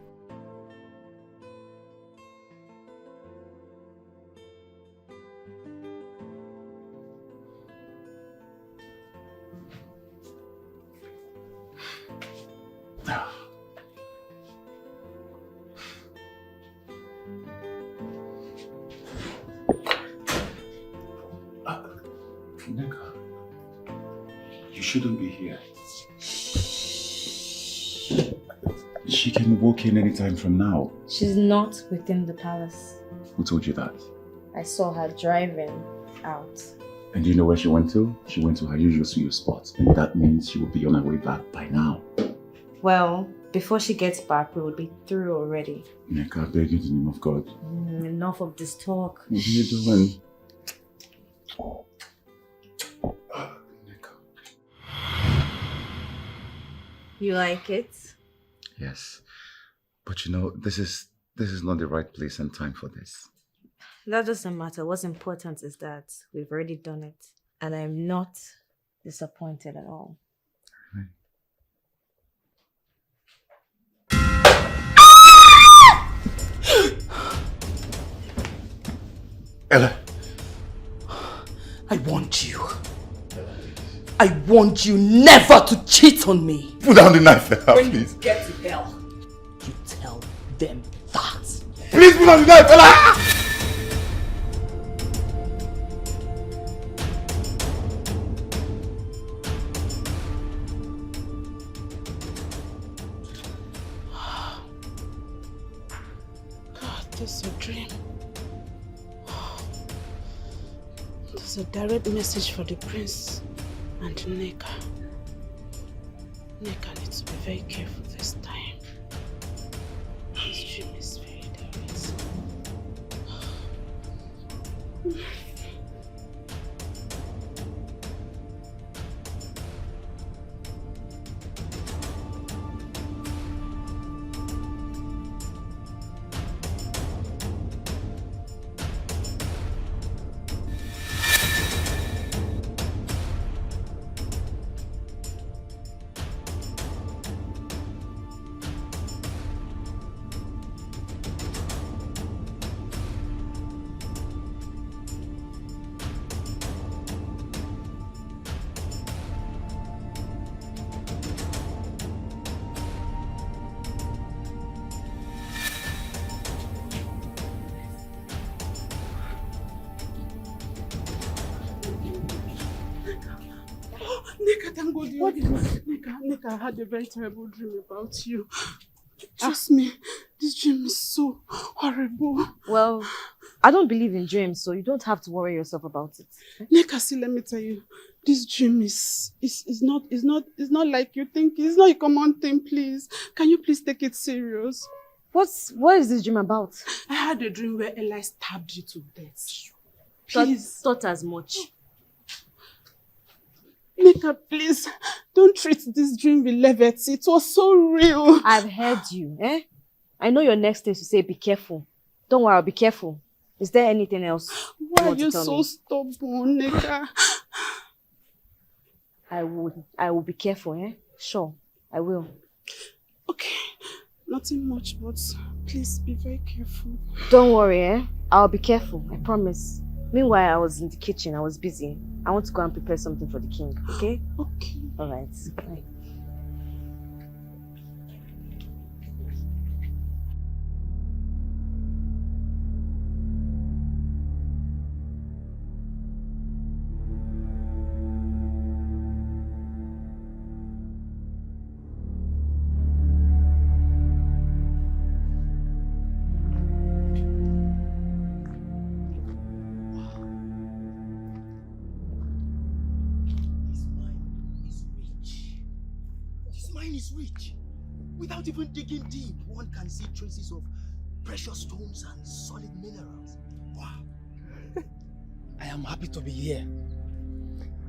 You shouldn't be here. She can walk in anytime from now. She's not within the palace. Who told you that? I saw her driving out. And do you know where she went to? She went to her usual sweet spot. And that means she will be on her way back by now. Well, before she gets back, we will be through already. Neka, I beg you in the name of God. Enough of this talk. What are you doing? You like it? Yes. But you know, this is not the right place and time for this. That doesn't matter. What's important is that we've already done it. And I'm not disappointed at all. Ella. I want you. I want you never to cheat on me. Put down the knife, Ella, when please. you get to hell, you tell them that. Please put down the knife, Ella! God, this is a dream. There's a direct message for the prince and Neka. Neka needs to be very careful this time. This dream is very direct. told you. What Nika, I had a very terrible dream about you. Trust me, this dream is so horrible. Well, I don't believe in dreams, so you don't have to worry yourself about it. Nika, see, let me tell you, this dream is not like you think. It's not a common thing, please. Can you please take it serious? What is this dream about? I had a dream where Eli stabbed you to death. Please. Thought as much. Nika, please, don't treat this dream with levity. It was so real. I've heard you, eh? I know your next thing is to say, be careful. Don't worry, I'll be careful. Is there anything else? Why are you so stubborn, Nika? I will be careful, eh? Sure, I will. Okay, nothing much, but please be very careful. Don't worry, eh? I'll be careful, I promise. Meanwhile, I was in the kitchen, I was busy. I want to go and prepare something for the king, okay? Okay. Alright, bye. Rich. Without even digging deep, one can see traces of precious stones and solid minerals. Wow. I am happy to be here.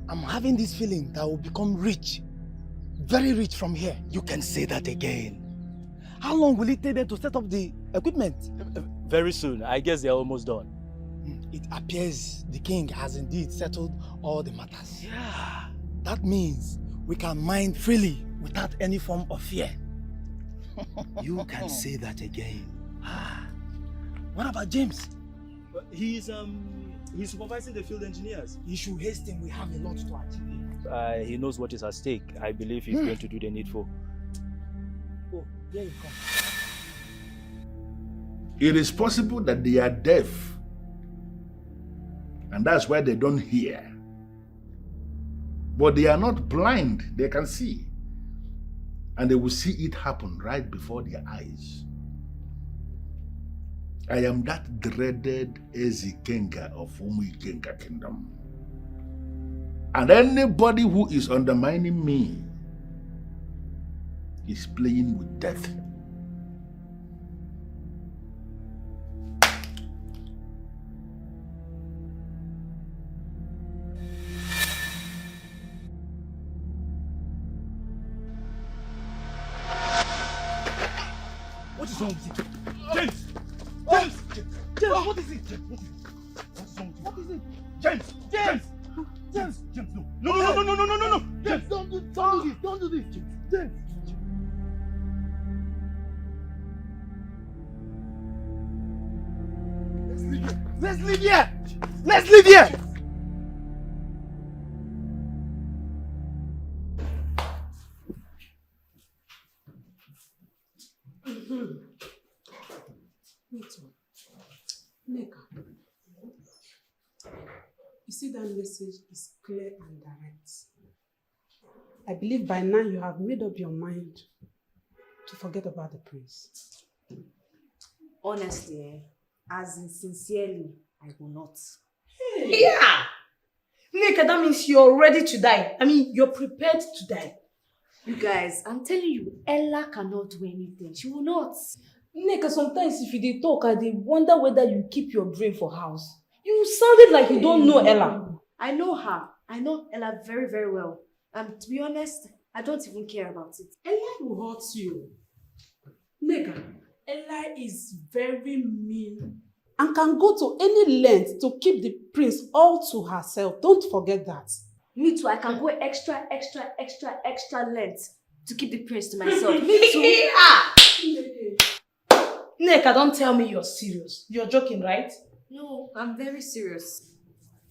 I'm having this feeling that I will become rich. Very rich from here. You can say that again. How long will it take them to set up the equipment? Very soon. I guess they're almost done. It appears the king has indeed settled all the matters. Yeah. That means we can mine freely without any form of fear. You can say that again. What about James? He's supervising the field engineers. You should hasten. We have a lot to achieve. He knows what is at stake. I believe he's going to do the needful. Oh, here you come. It is possible that they are deaf, and that's why they don't hear. But they are not blind. They can see. And they will see it happen right before their eyes. I am that dreaded Ezikenga of Umuikenga Kingdom. And anybody who is undermining me is playing with death. What is wrong with you? James! James! James, what is it? James, what is wrong with you? What is it? James! James! James! James, no! No! James, don't do this! Don't do this! James! Let's leave here! Let's leave here! Nika, you see that message is clear and direct. I believe by now you have made up your mind to forget about the prince. Honestly, as in sincerely, I will not. Hey. Yeah! Nika, that means you're ready to die. I mean, you're prepared to die. You guys, I'm telling you, Ella cannot do anything. She will not. Nika, sometimes if you dey talk, I dey wonder whether you keep your brain for house. You sounded like you don't know Ella. I know her. I know Ella very, very well. And to be honest, I don't even care about it. Ella will hurt you. Nika, Ella is very mean and can go to any length to keep the prince all to herself. Don't forget that. Me too. I can go extra length to keep the prince to myself. Me too. Nika, don't tell me you're serious. You're joking, right? No, I'm very serious.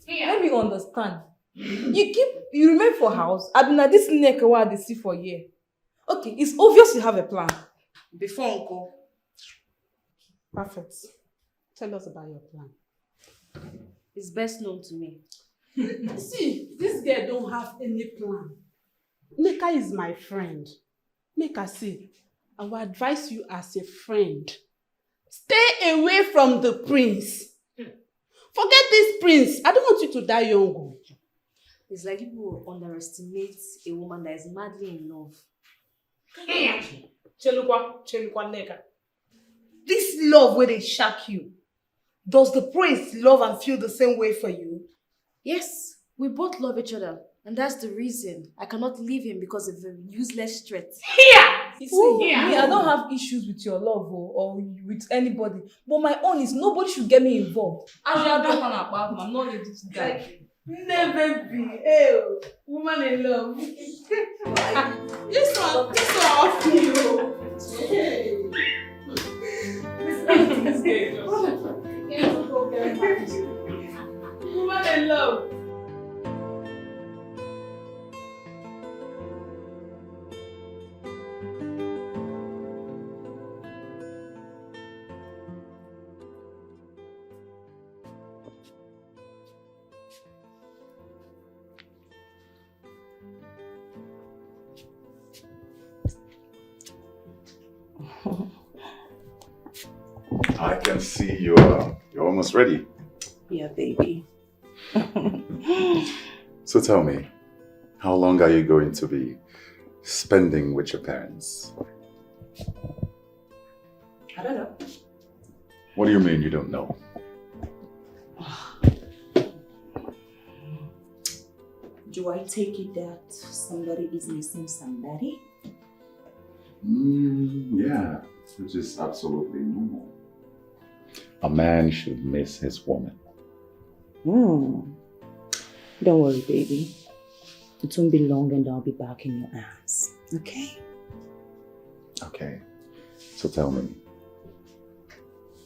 Let me understand. You remain for house. I mean, this Nika what they see for year. Okay, it's obvious you have a plan. Before Uncle. Perfect. Tell us about your plan. It's best known to me. See, this girl don't have any plan. Neka is my friend. Neka, see, I will advise you as a friend. Stay away from the prince. Forget this prince. I don't want you to die young. It's like people underestimate a woman that is madly in love. Chelukwa Neka. This love where they shock you. Does the prince love and feel the same way for you? Yes, we both love each other. And that's the reason I cannot leave him because of a useless threat. You see, me, I don't have issues with your love or with anybody. But my own is nobody should get me involved. As you are doing I'm not ready to die. Never be. Hey, woman in love. This one off you. Hey. This game. Woman in love. I can see you're almost ready. Yeah, baby. So tell me, how long are you going to be spending with your parents? I don't know. What do you mean you don't know? Do I take it that somebody is missing somebody? Yeah, which is absolutely normal. A man should miss his woman. Don't worry, baby. It won't be long and I'll be back in your arms. Okay? Okay. So tell me,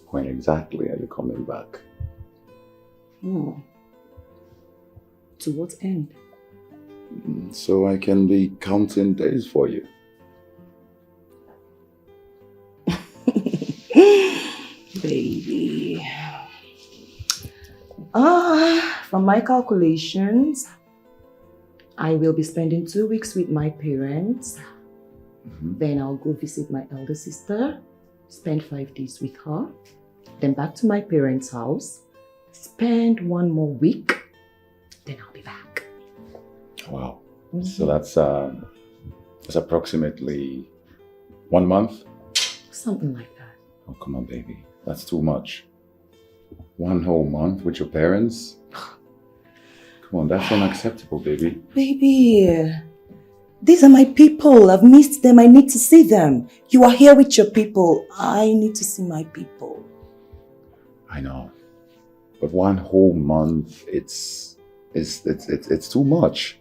when exactly are you coming back? To what end? So I can be counting days for you. Baby. From my calculations, I will be spending 2 weeks with my parents. Then I'll go visit my elder sister, spend 5 days with her. Then back to my parents' house, spend 1 more week. Then I'll be back. Wow. So that's approximately 1 month? Something like that. Oh, come on, baby. That's too much. 1 whole month with your parents? Come on, that's unacceptable, baby. Baby, these are my people. I've missed them. I need to see them. You are here with your people. I need to see my people. I know. But 1 whole month, it's too much.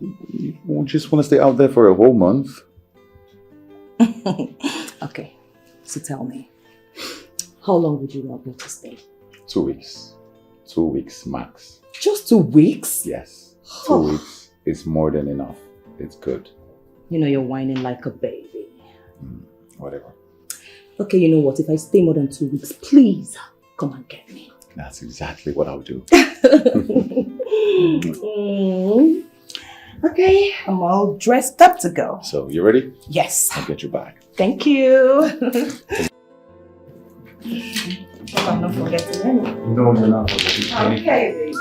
You won't just want to stay out there for a whole month. Okay, so tell me, how long would you want me to stay? 2 weeks. 2 weeks max. Just 2 weeks? Yes. 2 weeks is more than enough. It's good. You know you're whining like a baby. Whatever. Okay, you know what? If I stay more than 2 weeks, please come and get me. That's exactly what I'll do. Okay, I'm all dressed up to go. So, you ready? Yes. I'll get you back. Thank you. I'm not forgetting anything. No, you're not forgetting anything. Okay, baby.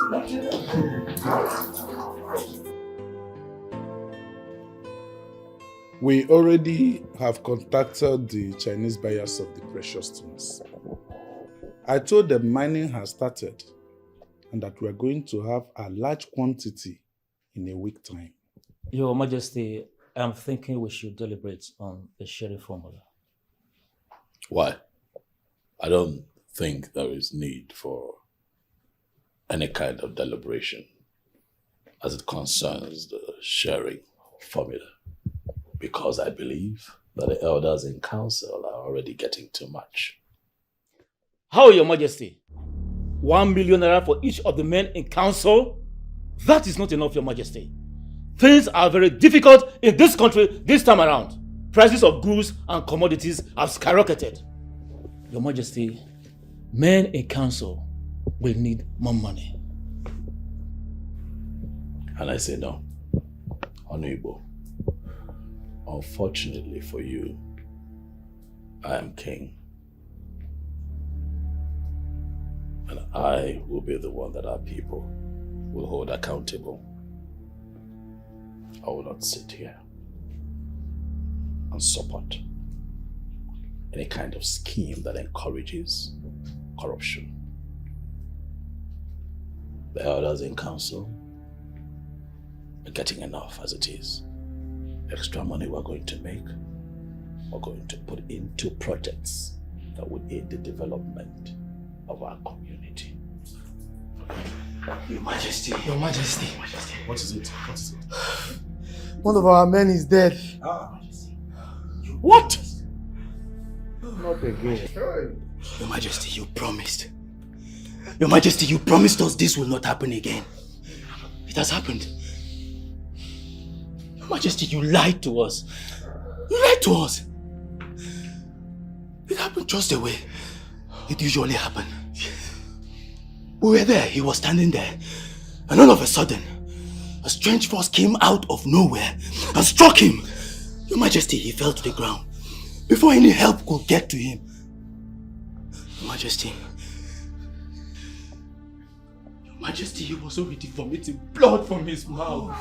We already have contacted the Chinese buyers of the precious stones. I told them mining has started and that we are going to have a large quantity in a week time. Your Majesty, I'm thinking we should deliberate on the sharing formula. Why? I don't think there is need for any kind of deliberation as it concerns the sharing formula, because I believe that the elders in council are already getting too much. How, Your Majesty? 1 million naira for each of the men in council? That is not enough, Your Majesty. Things are very difficult in this country this time around. Prices of goods and commodities have skyrocketed. Your Majesty, men in council will need more money. And I say no. Honorable, unfortunately for you, I am king. And I will be the one that our people will hold accountable. I will not sit here and support any kind of scheme that encourages corruption. The elders in council are getting enough as it is. Extra money we're going to make, we're going to put into projects that would aid the development of our community. Your Majesty. Your Majesty. What is it? What is it? One of our men is dead. What? Not again. Your Majesty, you promised. Your Majesty, you promised us this will not happen again. It has happened. Your Majesty, you lied to us. You lied to us. It happened just the way it usually happened. We were there, he was standing there, and all of a sudden, a strange force came out of nowhere and struck him. Your Majesty, he fell to the ground before any help could get to him. Your Majesty, he was already vomiting blood from his mouth.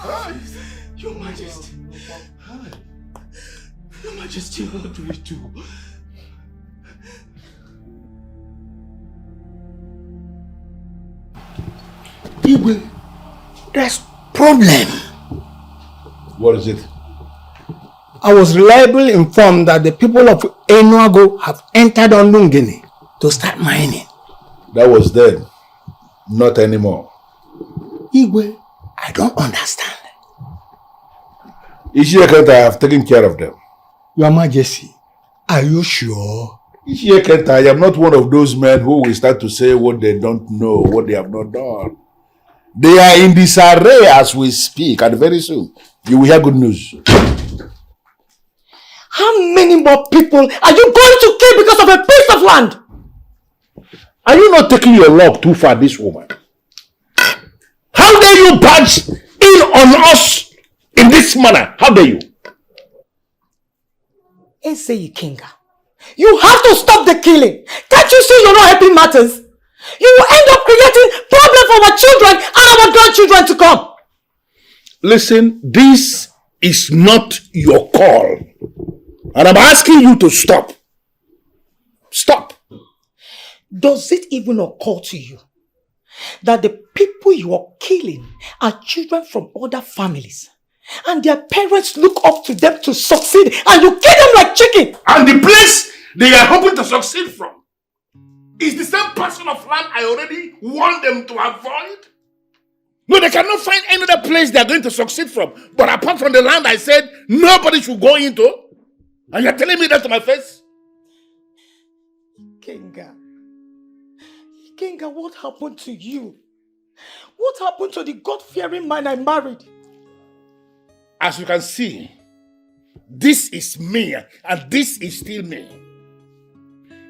Your Majesty, Your Majesty, what do we do? Igwe, there's problem. What is it? I was reliably informed that the people of Enuago have entered on Lungini to start mining. That was then. Not anymore. Igwe, I don't understand. Ishia I have taken care of them. Your Majesty, are you sure? Ishia I am not one of those men who will start to say what they don't know, what they have not done. They are in disarray as we speak, and very soon you will hear good news. How many more people are you going to kill because of a piece of land? Are you not taking your luck too far, this woman? How dare you barge in on us in this manner? How dare you? Ekenga, you have to stop the killing. Can't you see you're not helping matters? You will end up creating problems for our children and our grandchildren to come. Listen, this is not your call. And I'm asking you to stop. Stop. Does it even occur to you that the people you are killing are children from other families and their parents look up to them to succeed and you kill them like chicken? And the place they are hoping to succeed from is the same parcel of land I already warned them to avoid? No, they cannot find any other place they are going to succeed from. But apart from the land I said nobody should go into. And you're telling me that to my face? Ikenga, what happened to you? What happened to the God-fearing man I married? As you can see, this is me and this is still me.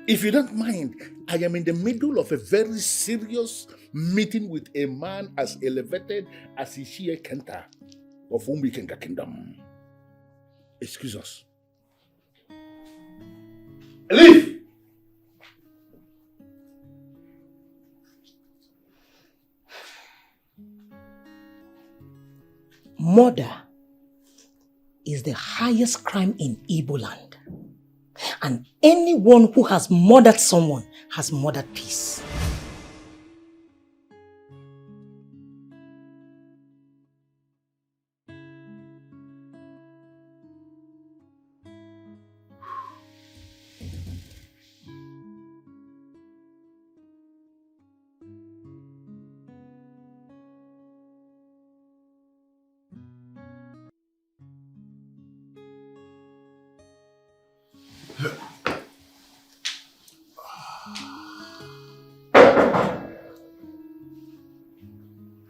If you don't mind, I am in the middle of a very serious meeting with a man as elevated as Ishie Kenta of Umwikenga Kingdom. Excuse us. Leave! Murder is the highest crime in Igbo land. And anyone who has murdered someone has murdered peace.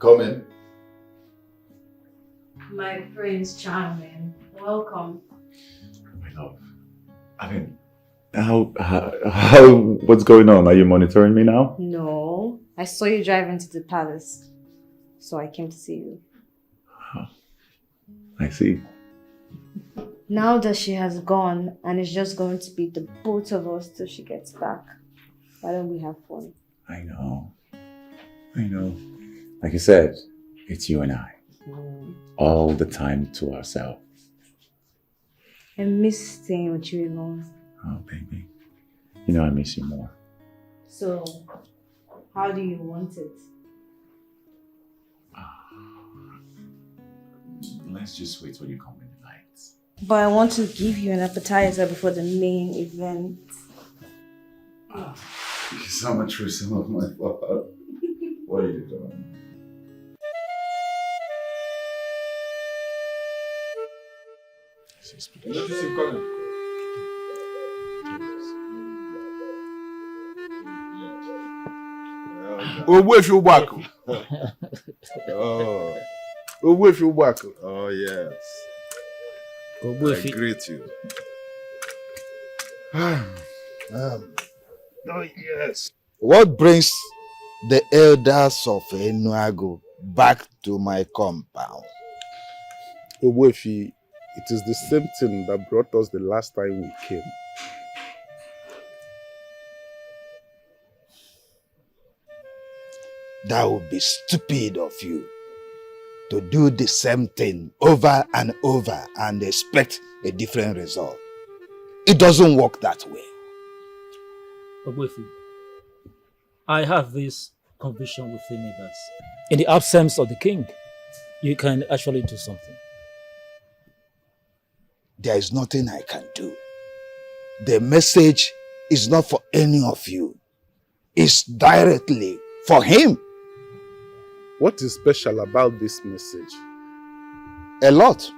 Come in. My Prince Charming, welcome. My love. I mean, what's going on? Are you monitoring me now? No, I saw you drive into the palace, so I came to see you. I see. Now that she has gone and it's just going to be the both of us till she gets back, why don't we have fun? I know. Like you said, it's you and I. All the time to ourselves. I miss staying with you alone. Oh, baby. You know I miss you more. So, how do you want it? Let's just wait till you come in the night. But I want to give you an appetizer before the main event. So much for some of my fault. What are you doing? Ogbuefi Ugbaku. Ogbuefi Ugbaku. Oh, yes. Ogbuefi. I greet you. Oh, yes. What brings the elders of Enuago back to my compound? Ogbuefi, it is the same thing that brought us the last time we came. That would be stupid of you to do the same thing over and over and expect a different result. It doesn't work that way. Ogbuefi, I have this conviction within me that in the absence of the king, you can actually do something. There is nothing I can do. The message is not for any of you. It's directly for him. What is special about this message? A lot.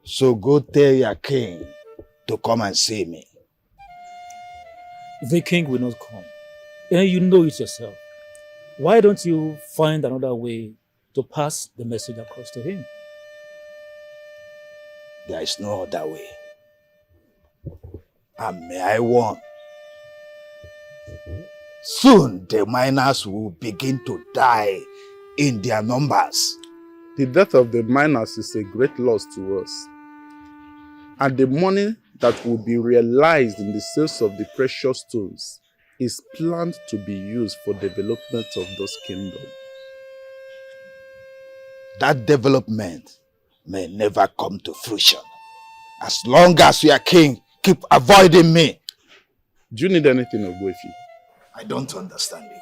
So go tell your king to come and see me. The king will not come. And you know it yourself. Why don't you find another way to pass the message across to him? There is no other way. And may I warn, soon the miners will begin to die in their numbers. The death of the miners is a great loss to us. And the money that will be realized in the sales of the precious stones is planned to be used for development of those kingdoms. That development may never come to fruition. As long as your king keep avoiding me. Do you need anything, Ogbuefi? I don't understand you.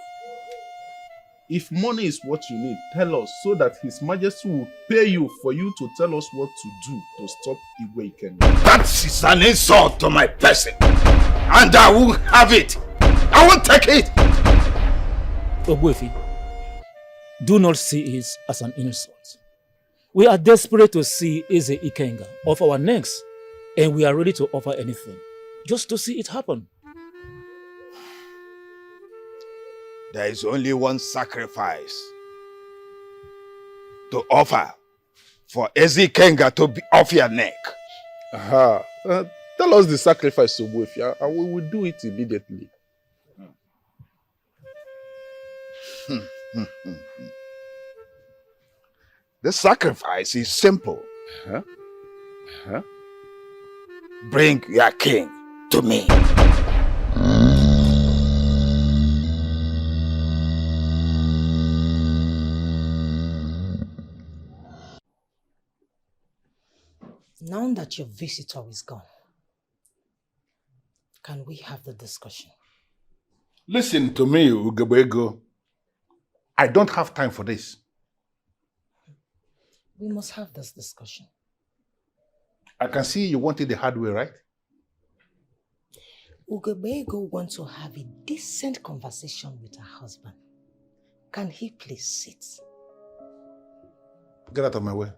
If money is what you need, tell us so that His Majesty will pay you for you to tell us what to do to stop EKENE. That is an insult to my person. And I won't have it. I won't take it. Ogbuefi, do not see it as an insult. We are desperate to see Eze Ikenga off our necks, and we are ready to offer anything just to see it happen. There is only one sacrifice to offer for Eze Ikenga to be off your neck. Aha. Tell us the sacrifice, Ogbuefi, and we will do it immediately. The sacrifice is simple. Bring your king to me. Now that your visitor is gone, can we have the discussion? Listen to me, Ugebego. I don't have time for this. We must have this discussion. I can see you want it the hard way, right? Ugebego wants to have a decent conversation with her husband. Can he please sit? Get out of my way.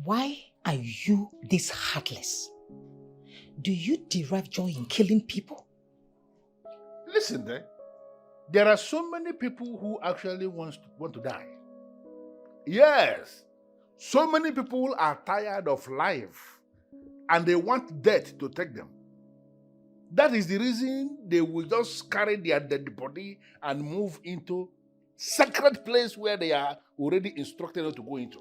Why are you this heartless? Do you derive joy in killing people? Listen, there are so many people who actually want to die. Yes, so many people are tired of life and they want death to take them. That is the reason they will just carry their dead body and move into sacred place where they are already instructed not to go into.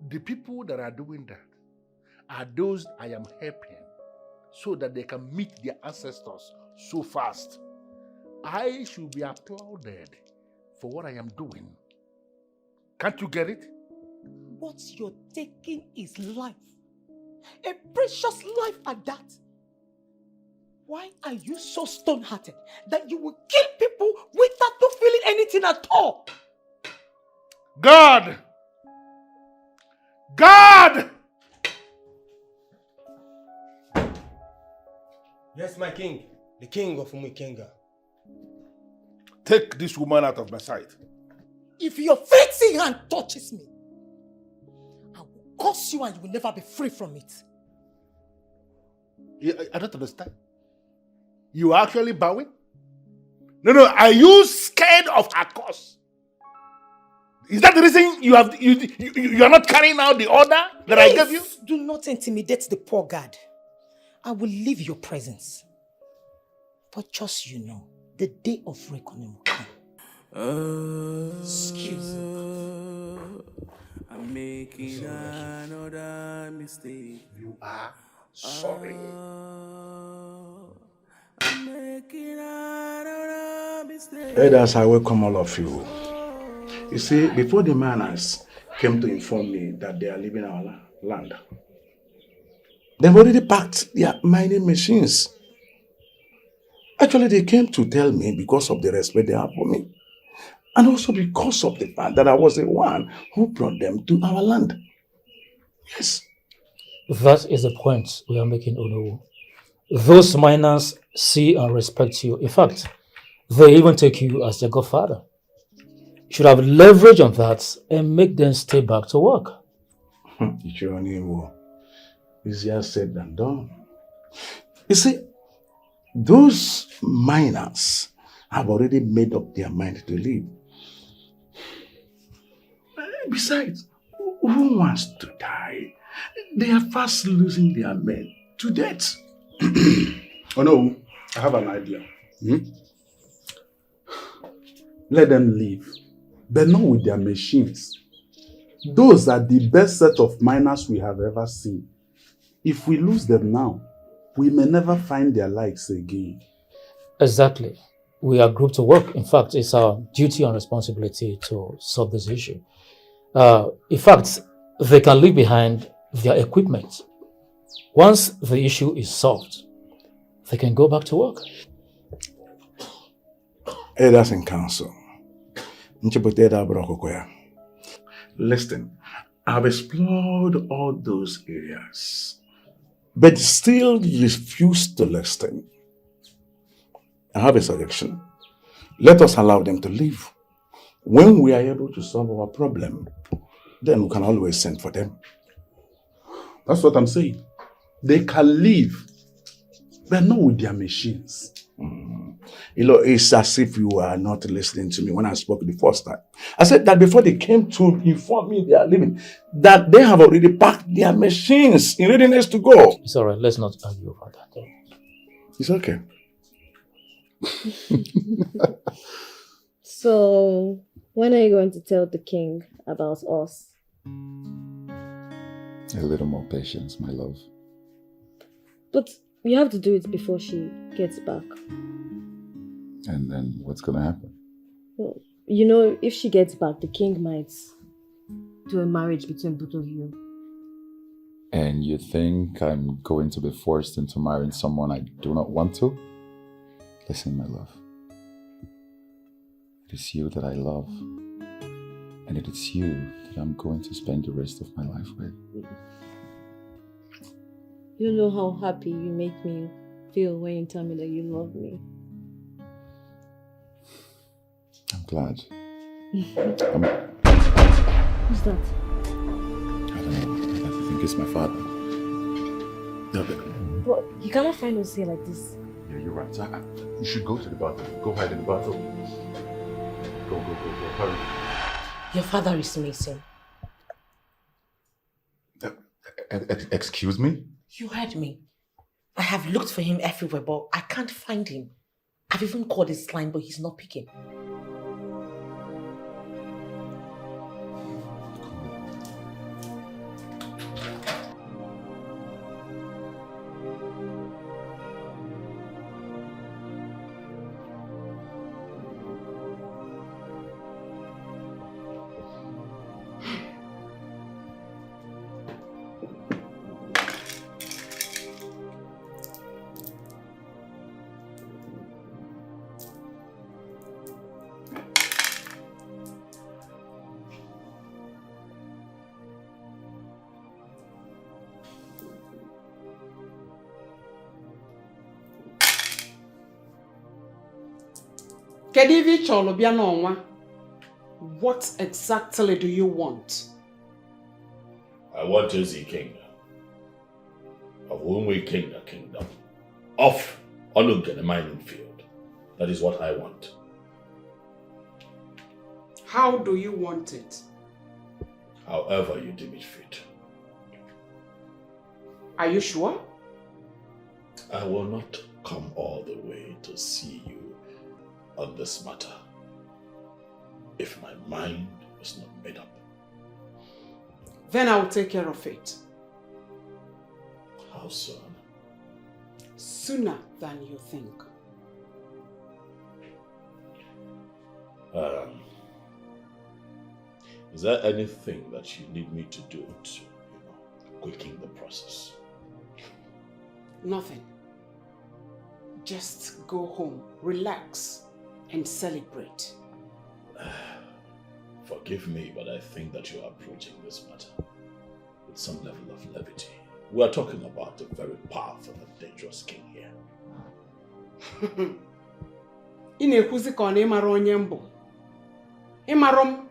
The people that are doing that are those I am helping so that they can meet their ancestors so fast. I should be applauded for what I am doing. Can't you get it? What you're taking is life. A precious life at that. Why are you so stone-hearted that you will kill people without not feeling anything at all? God! God! Yes, my king. The king of Umuikenga. Take this woman out of my sight. If your filthy hand touches me, I will curse you and you will never be free from it. I don't understand. You are actually bowing? No, are you scared of her curse? Is that the reason you are not carrying out the order that I gave you? Do not intimidate the poor God. I will leave your presence. But just you know, the day of reckoning will come. Excuse me. I'm making another mistake. You are sorry. I'm making another mistake. Elders, I welcome all of you. You see, before the miners came to inform me that they are leaving our land, they've already packed their mining machines. Actually, they came to tell me because of the respect they have for me. And also because of the fact that I was the one who brought them to our land. Yes. That is the point we are making, Onowu. Those miners see and respect you. In fact, they even take you as their godfather. You should have leverage on that and make them stay back to work. Easier said than done. You see, those miners have already made up their mind to leave. Besides, who wants to die? They are fast losing their men to death. Oh no, I have an idea. Let them leave, but not with their machines. Those are the best set of miners we have ever seen. If we lose them now, we may never find their likes again. Exactly. We are grouped to work. In fact, it's our duty and responsibility to solve this issue. In fact, they can leave behind their equipment. Once the issue is solved, they can go back to work. Elders in council. Listen, I've explored all those areas, but still refuse to listen. I have a suggestion. Let us allow them to leave. When we are able to solve our problem, then we can always send for them. That's what I'm saying. They can leave, but not with their machines. You know, it's as if you are not listening to me when I spoke the first time. I said that before they came to inform me they are leaving, that they have already packed their machines in readiness to go. It's all right. Let's not argue about that. It's okay. So, when are you going to tell the king about us? A little more patience, my love. But you have to do it before she gets back. And then what's gonna happen? Well, you know, if she gets back, the king might do a marriage between both of you. And you think I'm going to be forced into marrying someone I do not want to? Listen, my love. It is you that I love. And it is you that I'm going to spend the rest of my life with. You know how happy you make me feel when you tell me that you love me. I'm glad. Who's that? I don't know. I think it's my father. But you cannot find us here like this. Yeah, you're right. You should go to the bathroom. Go hide in the bathroom. Go, hurry. Your father is missing. Excuse me? You heard me. I have looked for him everywhere, but I can't find him. I've even called his line, but he's not picking. Kedivi Cholobianonwa, what exactly do you want? I want Eze King of Umuikenga Kingdom off Onugene mining field. That is what I want. How do you want it? However you deem it fit. Are you sure? I will not come all the way to see you on this matter if my mind is not made up. Then I will take care of it. How soon? Sooner than you think. Is there anything that you need me to do to, quicken the process? Nothing. Just go home, relax, and celebrate. Forgive me, but I think that you are approaching this matter with some level of levity. We are talking about a very powerful and dangerous king here. Ị na-ekwuzi ka ọ na ịmara onye mbụ. Ịmara m.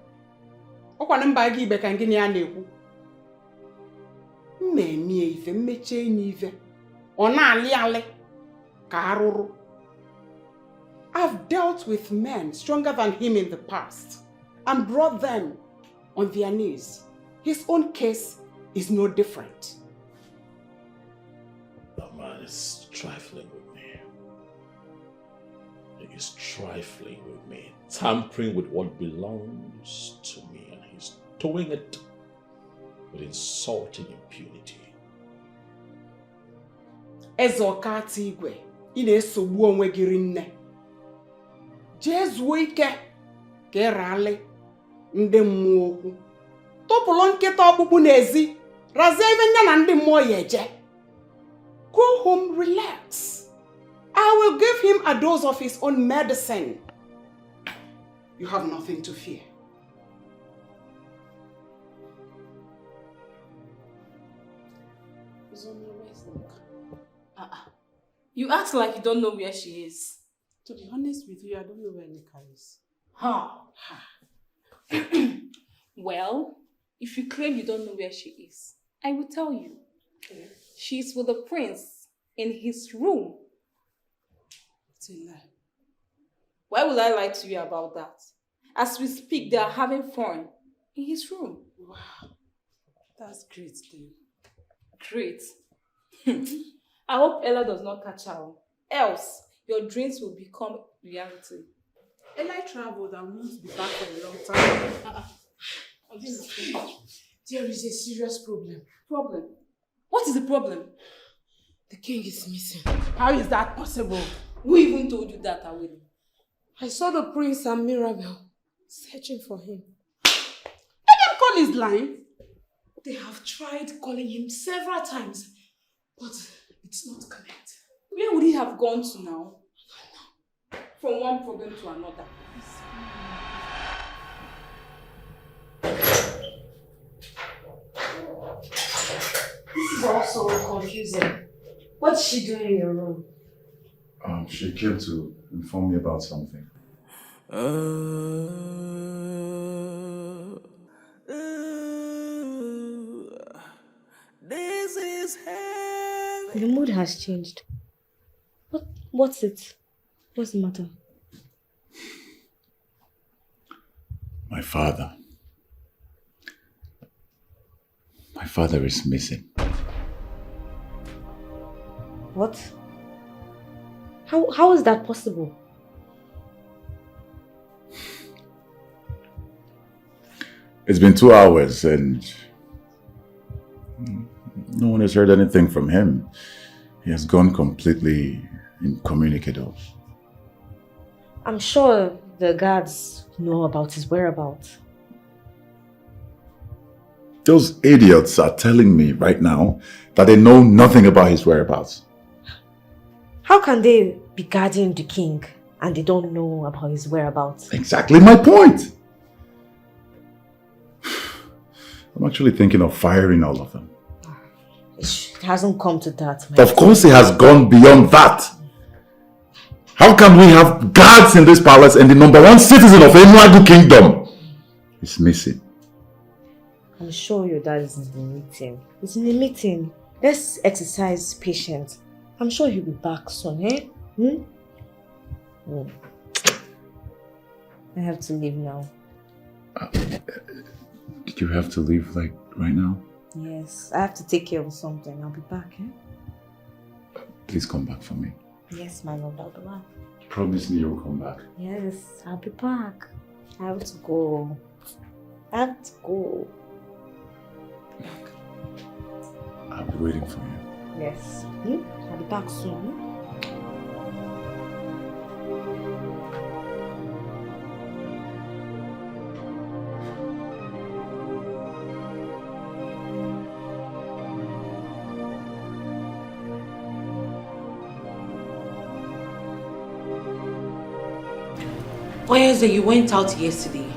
Ọkwa na mba gị ibe ka ngị na ya na-ekwu. Mmemie ife, mmeche enyi ife. Ọ na-alị alị ka arụrụ. I've dealt with men stronger than him in the past and brought them on their knees. His own case is no different. That man is trifling with me. He is trifling with me, tampering with what belongs to me, and he's doing it with insulting impunity. Ezokata igwe, ị na-esogbu onwe gị rinne. Jee zuo ike ka ịrali ndị mmụọ okwu. Tụpụrụ nkịta ọkpụkpụ n'ezi, razie ife ndị na ndị mmụọ ya eje. Go home, relax. I will give him a dose of his own medicine. You have nothing to fear. You act like you don't know where she is. To be honest with you, I don't know where Nika is. Huh. Well, if you claim you don't know where she is, I will tell you. Okay. She's with the prince in his room. It's a lie. Why would I lie to you about that? As we speak, they are having fun in his room. Wow. That's great, then. Great. I hope Ella does not catch her. Else, your dreams will become reality. Ella traveled and won't be back for a long time. There is a serious problem. Problem? What is the problem? The king is missing. How is that possible? Who even told you that, Awele? I saw the prince and Mirabel searching for him. Let them call his line. They have tried calling him several times, but it's not connected. Where would he have gone to now? From one problem to another. This is also confusing. What's she doing in your room? She came to inform me about something. This is heavy. The mood has changed. What's it? What's the matter? My father. My father is missing. What? How is that possible? It's been 2 hours and no one has heard anything from him. He has gone completely incommunicado. I'm sure the guards know about his whereabouts. Those idiots are telling me right now that they know nothing about his whereabouts. How can they be guarding the king and they don't know about his whereabouts? Exactly my point. I'm actually thinking of firing all of them. It hasn't come to that. Of course it has gone beyond that. How can we have guards in this palace and the #1 citizen of Enuagu Kingdom is missing? I'm sure your dad is in the meeting. He's in the meeting. Let's exercise patience. I'm sure he'll be back soon, eh? I have to leave now. Did you have to leave, like, right now? Yes, I have to take care of something. I'll be back, eh? Please come back for me. Yes, my lord, I'll be back. Promise me you'll come back. Yes, I'll be back. I have to go. I have to go. I'll be waiting for you. Yes. I'll be back soon. Oyeze, you went out yesterday,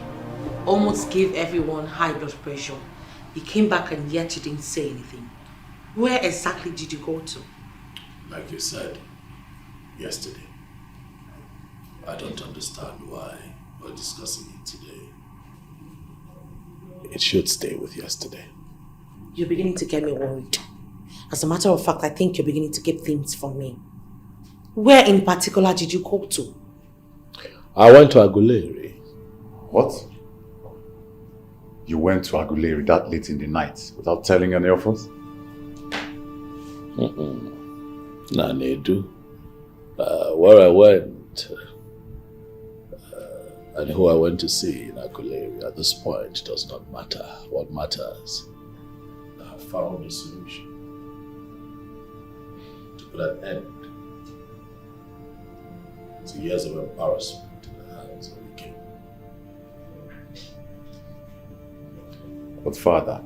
almost gave everyone high blood pressure. You came back and yet you didn't say anything. Where exactly did you go to? Like you said, yesterday. I don't understand why we're discussing it today. It should stay with yesterday. You're beginning to get me worried. As a matter of fact, I think you're beginning to keep things from me. Where in particular did you go to? I went to Aguleri. What? You went to Aguleri that late in the night without telling any of us? Nanedu. Where I went and who I went to see in Aguleri at this point does not matter. What matters, I have found a solution to put an end to years of embarrassment in the hands of the king. But Father,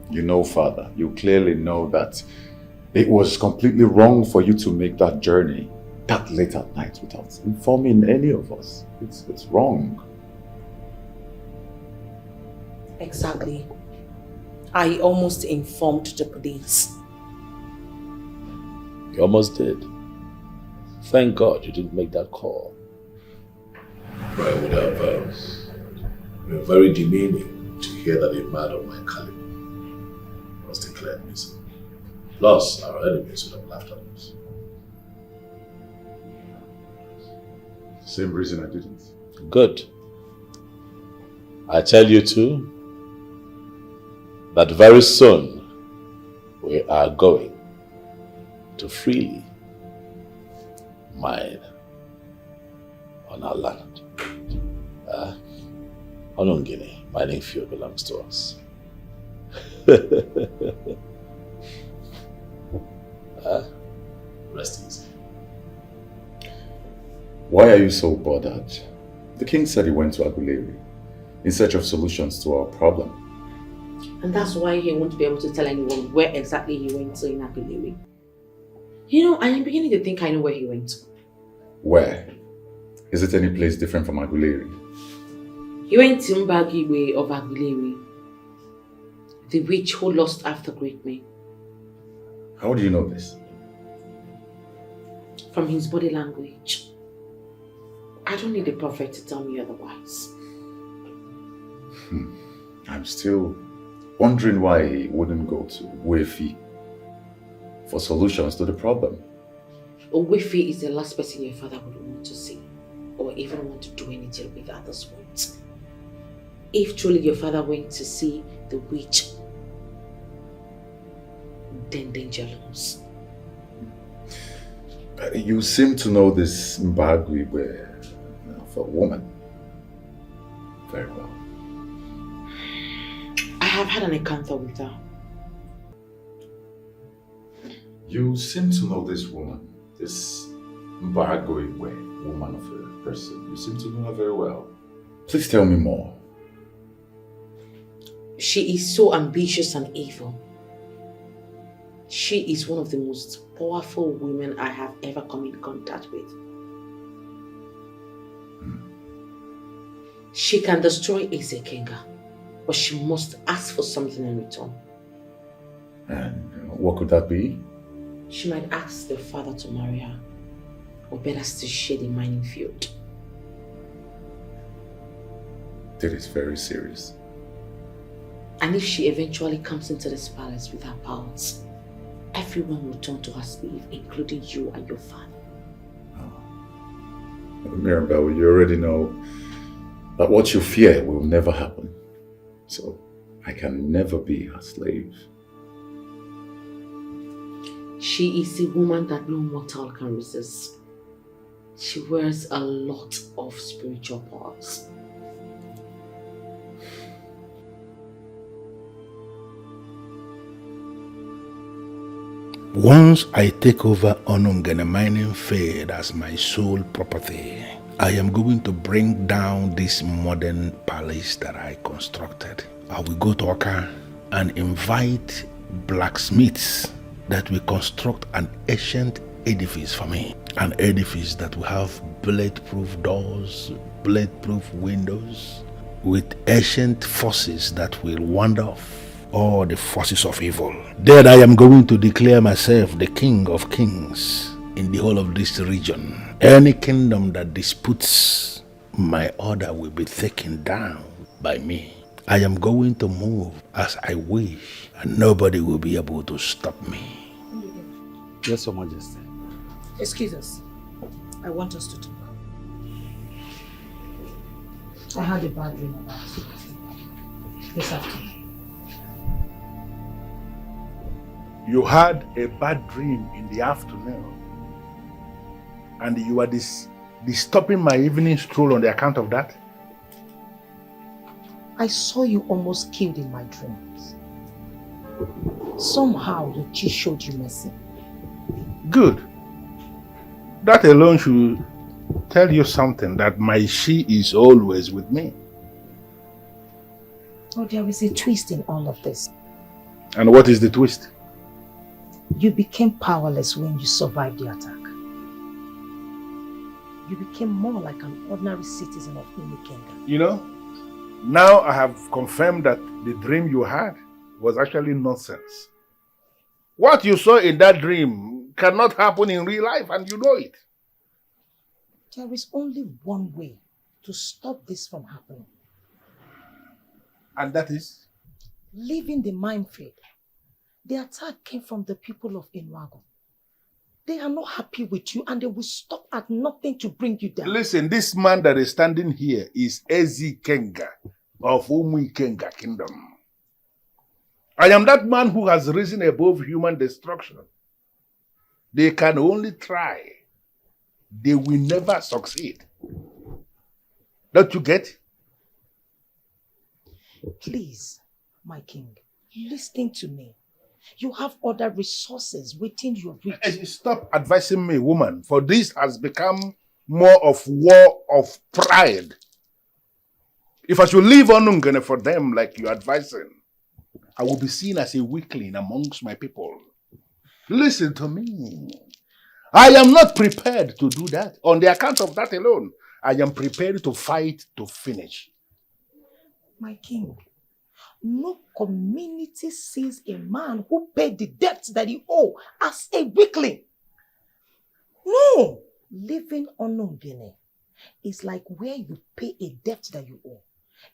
you clearly know that it was completely wrong for you to make that journey that late at night without informing any of us. It's wrong. Exactly. I almost informed the police. You almost did. Thank God you didn't make that call. But it would have been very demeaning to hear that a man of my caliber was declared missing. Plus, our enemies would have laughed at us. Same reason I didn't. Good. I tell you too, that very soon we are going to freely mine on our land. Onongini, mining field belongs to us. Rest easy. Why are you so bothered? The king said he went to Aguleri in search of solutions to our problem. And that's why he won't be able to tell anyone where exactly he went to in Aguleri. You know, I am beginning to think I know where he went to. Where? Is it any place different from Aguleri? He went to Mbagiwe of Aguleri, the witch who lost after great men. How do you know this? From his body language. I don't need a prophet to tell me otherwise. I'm still wondering why he wouldn't go to Wefi for solutions to the problem. Wefi is the last person your father would want to see or even want to do anything with at this point. If truly your father went to see the witch, then danger looms. You seem to know this Mbagwe of a woman very well. I have had an encounter with her. You seem to know this woman, this Mbagwe woman of a person. You seem to know her very well. Please tell me more. She is so ambitious and evil. She is one of the most powerful women I have ever come in contact with. She can destroy Ezekenga, but she must ask for something in return. And what could that be? She might ask the father to marry her. or better still share the mining field. That is very serious. And if she eventually comes into this palace with her powers, everyone will turn to her slave, including you and your father. Mirabelle, you already know that what you fear will never happen. So I can never be her slave. She is a woman that no mortal can resist. She wears a lot of spiritual powers. Once I take over Onungene mining field as my sole property, I am going to bring down this modern palace that I constructed. I will go to Oka and invite blacksmiths that will construct an ancient edifice for me. An edifice that will have bulletproof doors, bulletproof windows, with ancient forces that will ward off all the forces of evil. Then I am going to declare myself the King of Kings in the whole of this region. Any kingdom that disputes my order will be taken down by me. I am going to move as I wish, and nobody will be able to stop me. Yes, Your Majesty. Excuse us. I want us to talk. I had a bad dream about it this afternoon. You had a bad dream in the afternoon, and you are disturbing my evening stroll on the account of that? I saw you almost killed in my dreams. Somehow the chief showed you mercy. Good. That alone should tell you something, that my she is always with me. Oh, there is a twist in all of this. And what is the twist? You became powerless when you survived the attack. You became more like an ordinary citizen of Ikenga. You know, now I have confirmed that the dream you had was actually nonsense. What you saw in that dream cannot happen in real life, and you know it. There is only one way to stop this from happening. And that is? Leaving the minefield. The attack came from the people of Inwago. They are not happy with you, and they will stop at nothing to bring you down. Listen, this man that is standing here is Ekekenga of Ikenga Kingdom. I am that man who has risen above human destruction. They can only try. They will never succeed. Don't you get? Please, my king, listen to me. You have other resources within your reach. Stop advising me, woman, for this has become more of war of pride. If I should leave Onungene for them like you're advising, I will be seen as a weakling amongst my people. Listen to me. I am not prepared to do that. On the account of that alone, I am prepared to fight to finish. My king, no community sees a man who paid the debts that he owed as a weakling. No! Living Onungene is like where you pay a debt that you owe.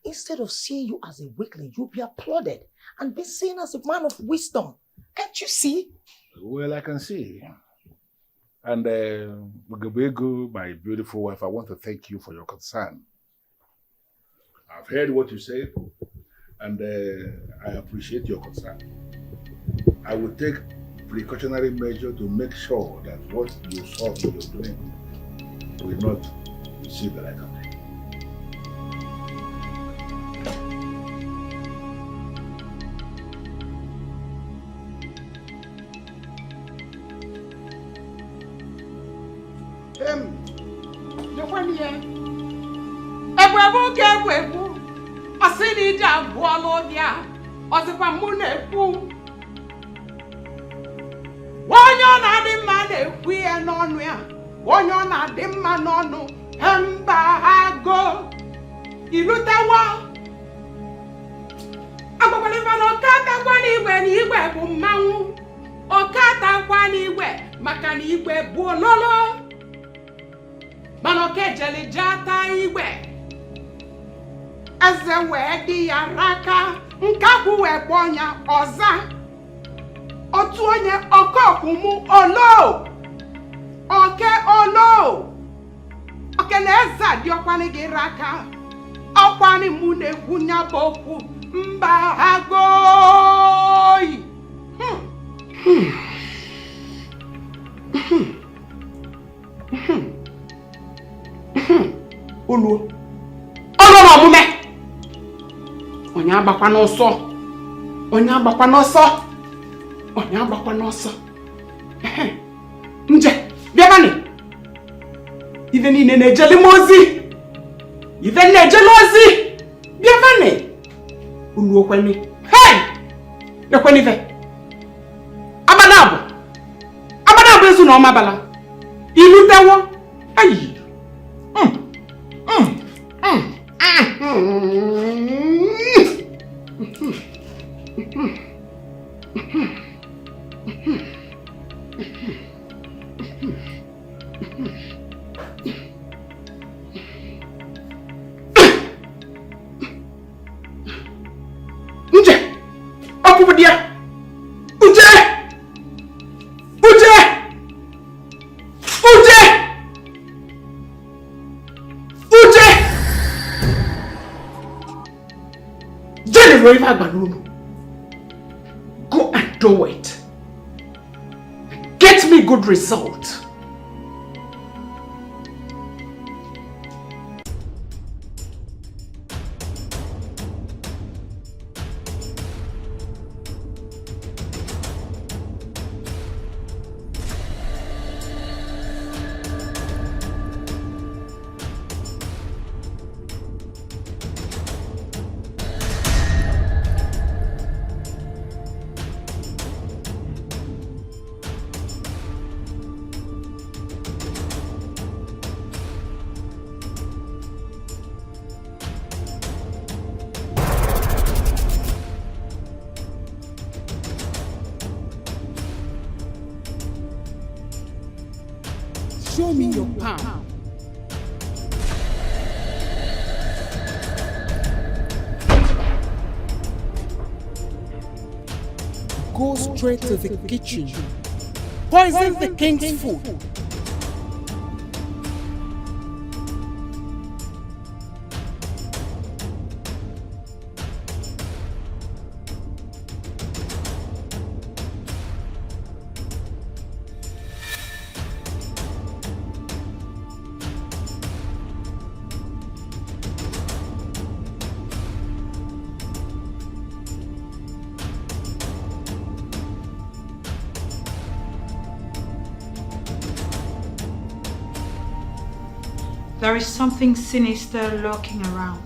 Instead of seeing you as a weakling, you'll be applauded and be seen as a man of wisdom. Can't you see? Well, I can see. And Bugabego, my beautiful wife, I want to thank you for your concern. I've heard what you said, and I appreciate your concern. I will take precautionary measure to make sure that what you saw me doing will not receive the like of it. Manoke jeli jata igwe. Eze wee di ya raka. Nkakwu wee kponya ọza. Otu onye ọkọkwụmụ olo. Oke olo. Oke na eze di ọkwani gị raka. Ọkwani mụ na-ekwu nya bụ okwu mba agoi. Olu. Olo na omume. Onye agbakwa n'ọsọ. Onye agbakwa n'ọsọ. Onye agbakwa n'ọsọ. Nje, bịabani. Ife niile na-ejeli m ozi. Ife na-ejeli ozi. Bịabani. Ulu okwani. Hey! Ekwani ife. Abadabụ. Abadabụ ezu na ọma bala. Ilu tewo. Ayi. Nje, ọkụbụ di ya. Uje! Uje! Uje! Uje! Jenny River Balloon. Go and do it. Get me good result. Show me your palm. Go straight to the kitchen. Poison the king's food. There is something sinister lurking around.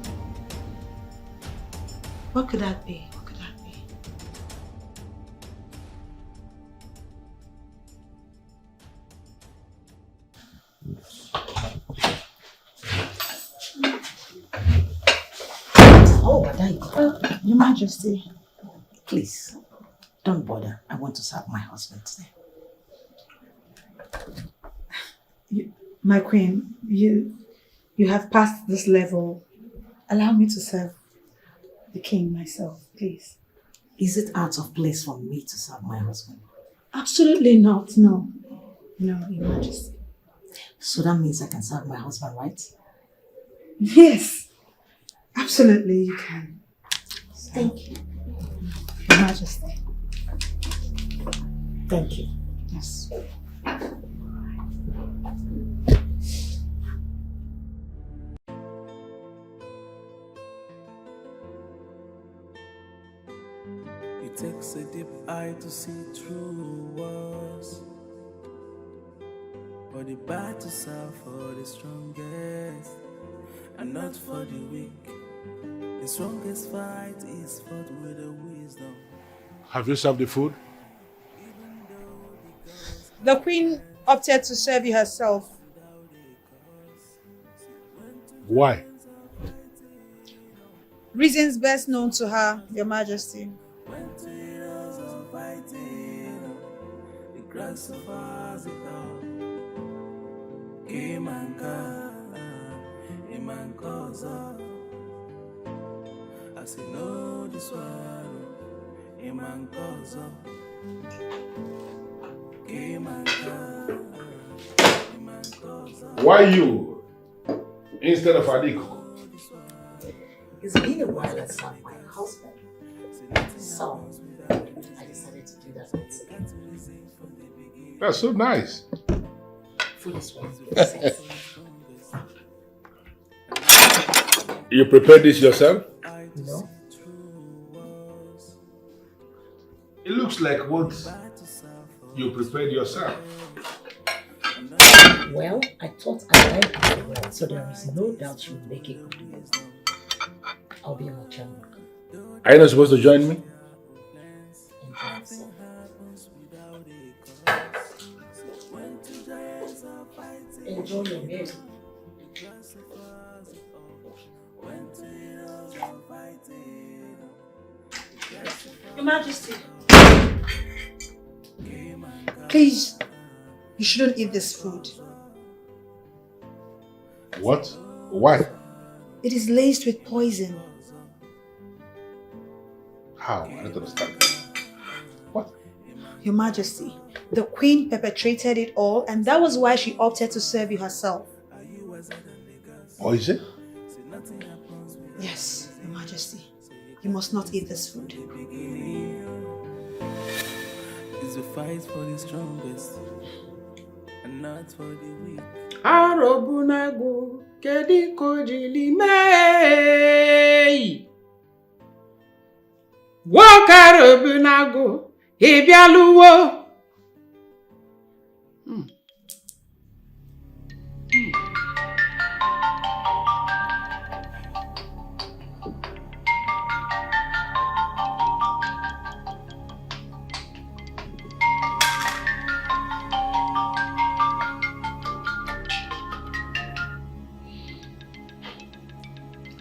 What could that be? What could that be? Oh, Badai. Your Majesty. Please, don't bother. I want to serve my husband today. My queen, you have passed this level. Allow me to serve the king myself, please. Is it out of place for me to serve my husband? Absolutely not, no. No, Your Majesty. So that means I can serve my husband, right? Yes, absolutely you can. Thank you. Your Majesty. Thank you. Yes. It takes a deep eye to see through walls, but the battles are for the strongest and not for the weak. The strongest fight is fought with the wisdom. Have you served the food? The queen opted to serve you herself. Why? Reasons best known to her, Your Majesty. The grass of us came and gone. I say no this one, Iman Kozo. Why you instead of Etiko? It's been a while I saw my husband, so I decided to do that once again. That's so nice. Food is well. You prepared this yourself? No. It looks like what you prepared yourself. Well, I thought I liked it well, so there is no doubt you'll make it good. I'll be on the channel. Are you not supposed to join me? Enjoy your meal. Your Majesty. Please, you shouldn't eat this food. What? Why? It is laced with poison. How? I don't understand. Your Majesty, the Queen perpetrated it all, and that was why she opted to serve you herself. Poison? Yes, Your Majesty. You must not eat this food. It's a fight for the strongest and not for the weak. Arobunagu kedi kojili mei. Wakarobunagu ibialuwo.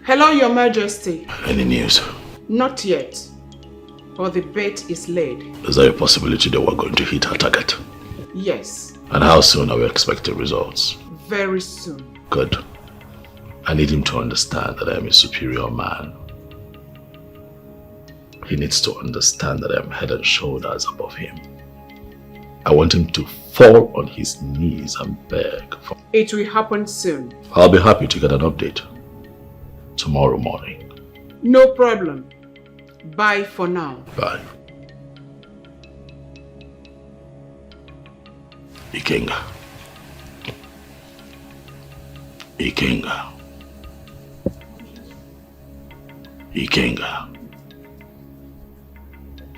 Hello, Your Majesty. Any news? Not yet, but the bet is laid. Is there a possibility that we're going to hit our target? Yes, And how soon are we expecting results? very soon. Good. I need him to understand that I am a superior man. He needs to understand that I am head and shoulders above him. I want him to fall on his knees and beg for... It will happen soon. I'll be happy to get an update tomorrow morning. No problem. Bye for now. Bye. Ikenga. Ikenga. Ikenga.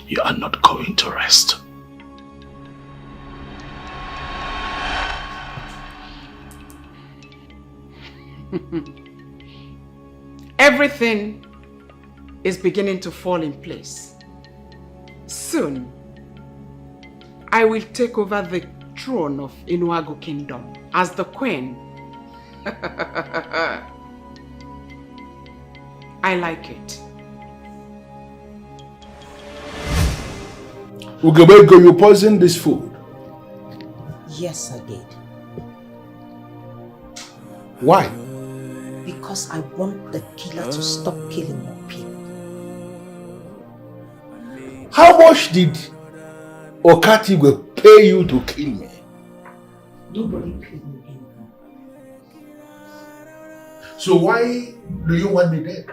You are not going to rest. Everything is beginning to fall in place. Soon, I will take over the throne of Inuagu Kingdom as the queen. I like it. Ugebego, you poisoned this food. Yes, I did. Why? Because I want the killer to stop killing more people. How much did Okatigwe pay you to kill me? Nobody paid me anything. So why do you want me dead?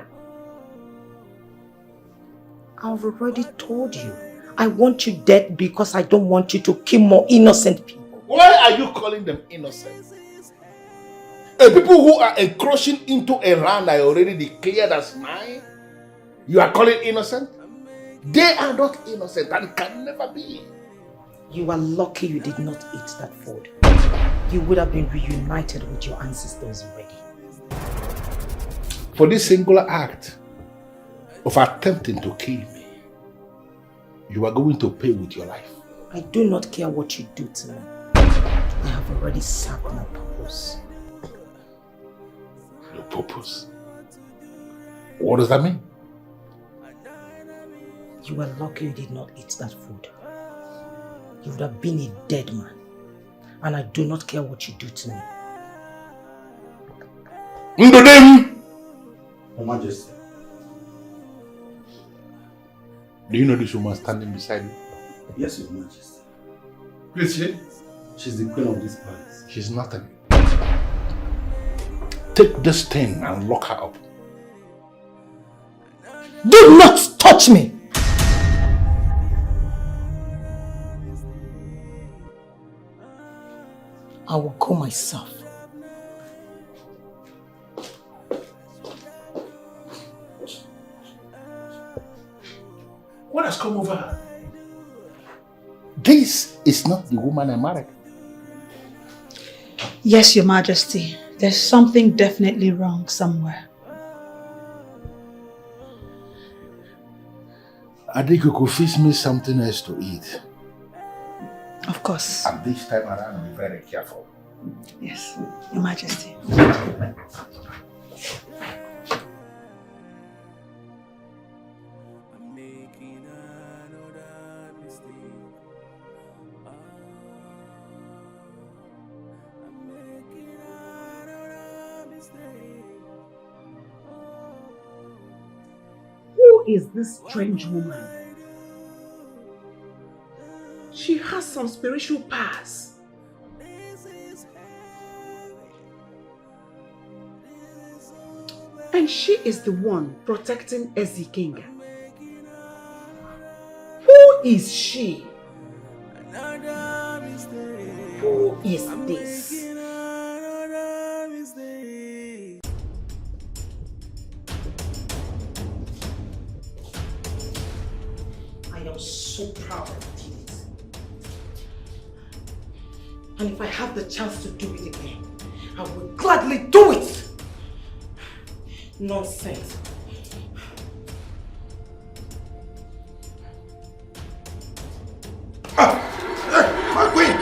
I've already told you. I want you dead because I don't want you to kill more innocent people. Why are you calling them innocent? People who are encroaching into a land I already declared as mine, you are calling innocent? They are not innocent and can never be. You are lucky you did not eat that food. You would have been reunited with your ancestors already. For this singular act of attempting to kill me, you are going to pay with your life. I do not care what you do to me. I have already served my purpose. Your purpose? What does that mean? You are lucky you did not eat that food. You would have been a dead man. And I do not care what you do to me. Ndodem! Your Majesty. Do you know this woman standing beside me? Yes, Your Majesty. Who is she? She's the queen of this palace. She's nothing. Take this thing and lock her up. Do not touch me! I will go myself. What has come over her? This is not the woman I married. Yes, Your Majesty. There's something definitely wrong somewhere. Etiko, fix me something else to eat. Of course. And this time around, be very careful. Yes, Your Majesty. Who is this strange woman? She has some spiritual powers. And she is the one protecting Ezekiel. Who is she? Who is this? I am so proud of it. And if I have the chance to do it again, I will gladly do it! Nonsense. My queen!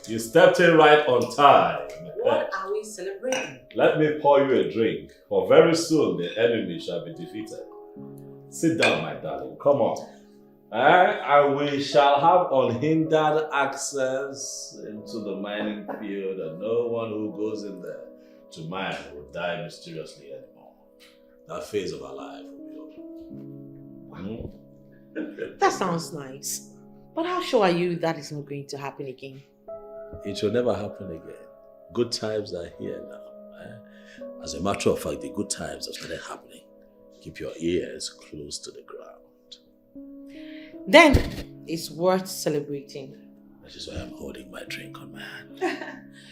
You stepped in right on time. What are we celebrating? Let me pour you a drink, for very soon the enemy shall be defeated. Sit down, my darling. Come on. And we shall have unhindered access into the mining field, and no one who goes in there to mine will die mysteriously anymore. That phase of our life will be over. That sounds nice. But how sure are you that is not going to happen again? It will never happen again. Good times are here now. As a matter of fact, the good times have started happening. Keep your ears close to the ground. Then it's worth celebrating. That is why I'm holding my drink on my hand.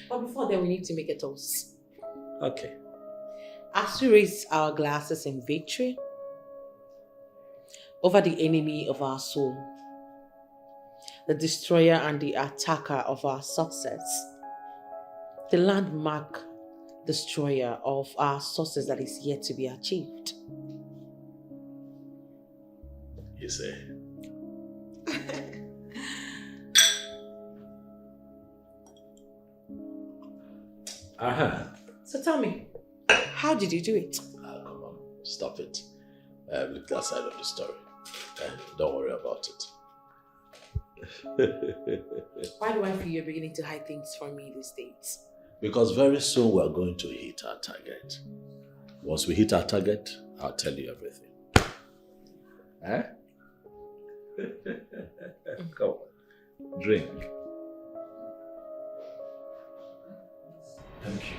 But before then, we need to make a toast. Okay. As we raise our glasses in victory over the enemy of our soul, the destroyer and the attacker of our success, the landmark destroyer of our success that is yet to be achieved. You say? So tell me, how did you do it? Come on, stop it. Look that side of the story. Don't worry about it. Why do I feel you're beginning to hide things from me these days? Because very soon we are going to hit our target. Once we hit our target, I'll tell you everything. Eh? Come on. Drink. Thank you.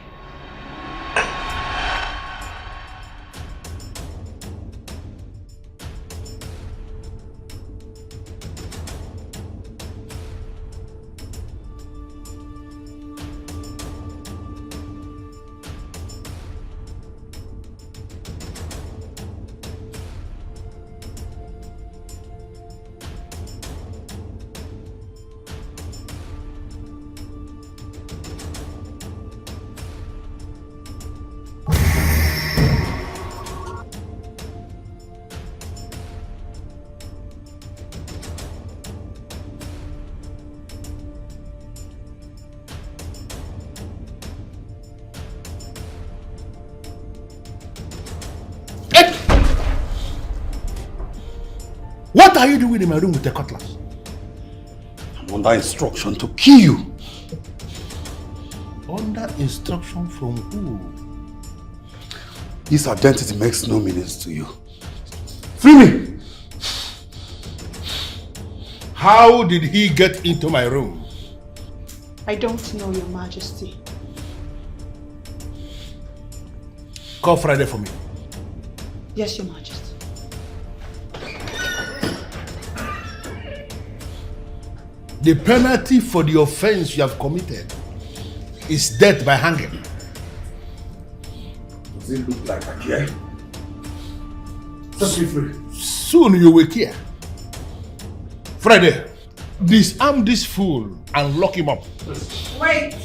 What are you doing in my room with a cutlass? I'm under instruction to kill you. Under instruction from who? His identity makes no meaning to you. Free me! How did he get into my room? I don't know, Your Majesty. Call Friday for me. Yes, Your Majesty. The penalty for the offense you have committed is death by hanging. Does it look like I care? Set me free. Soon you will care. Friday, disarm this fool and lock him up. Wait!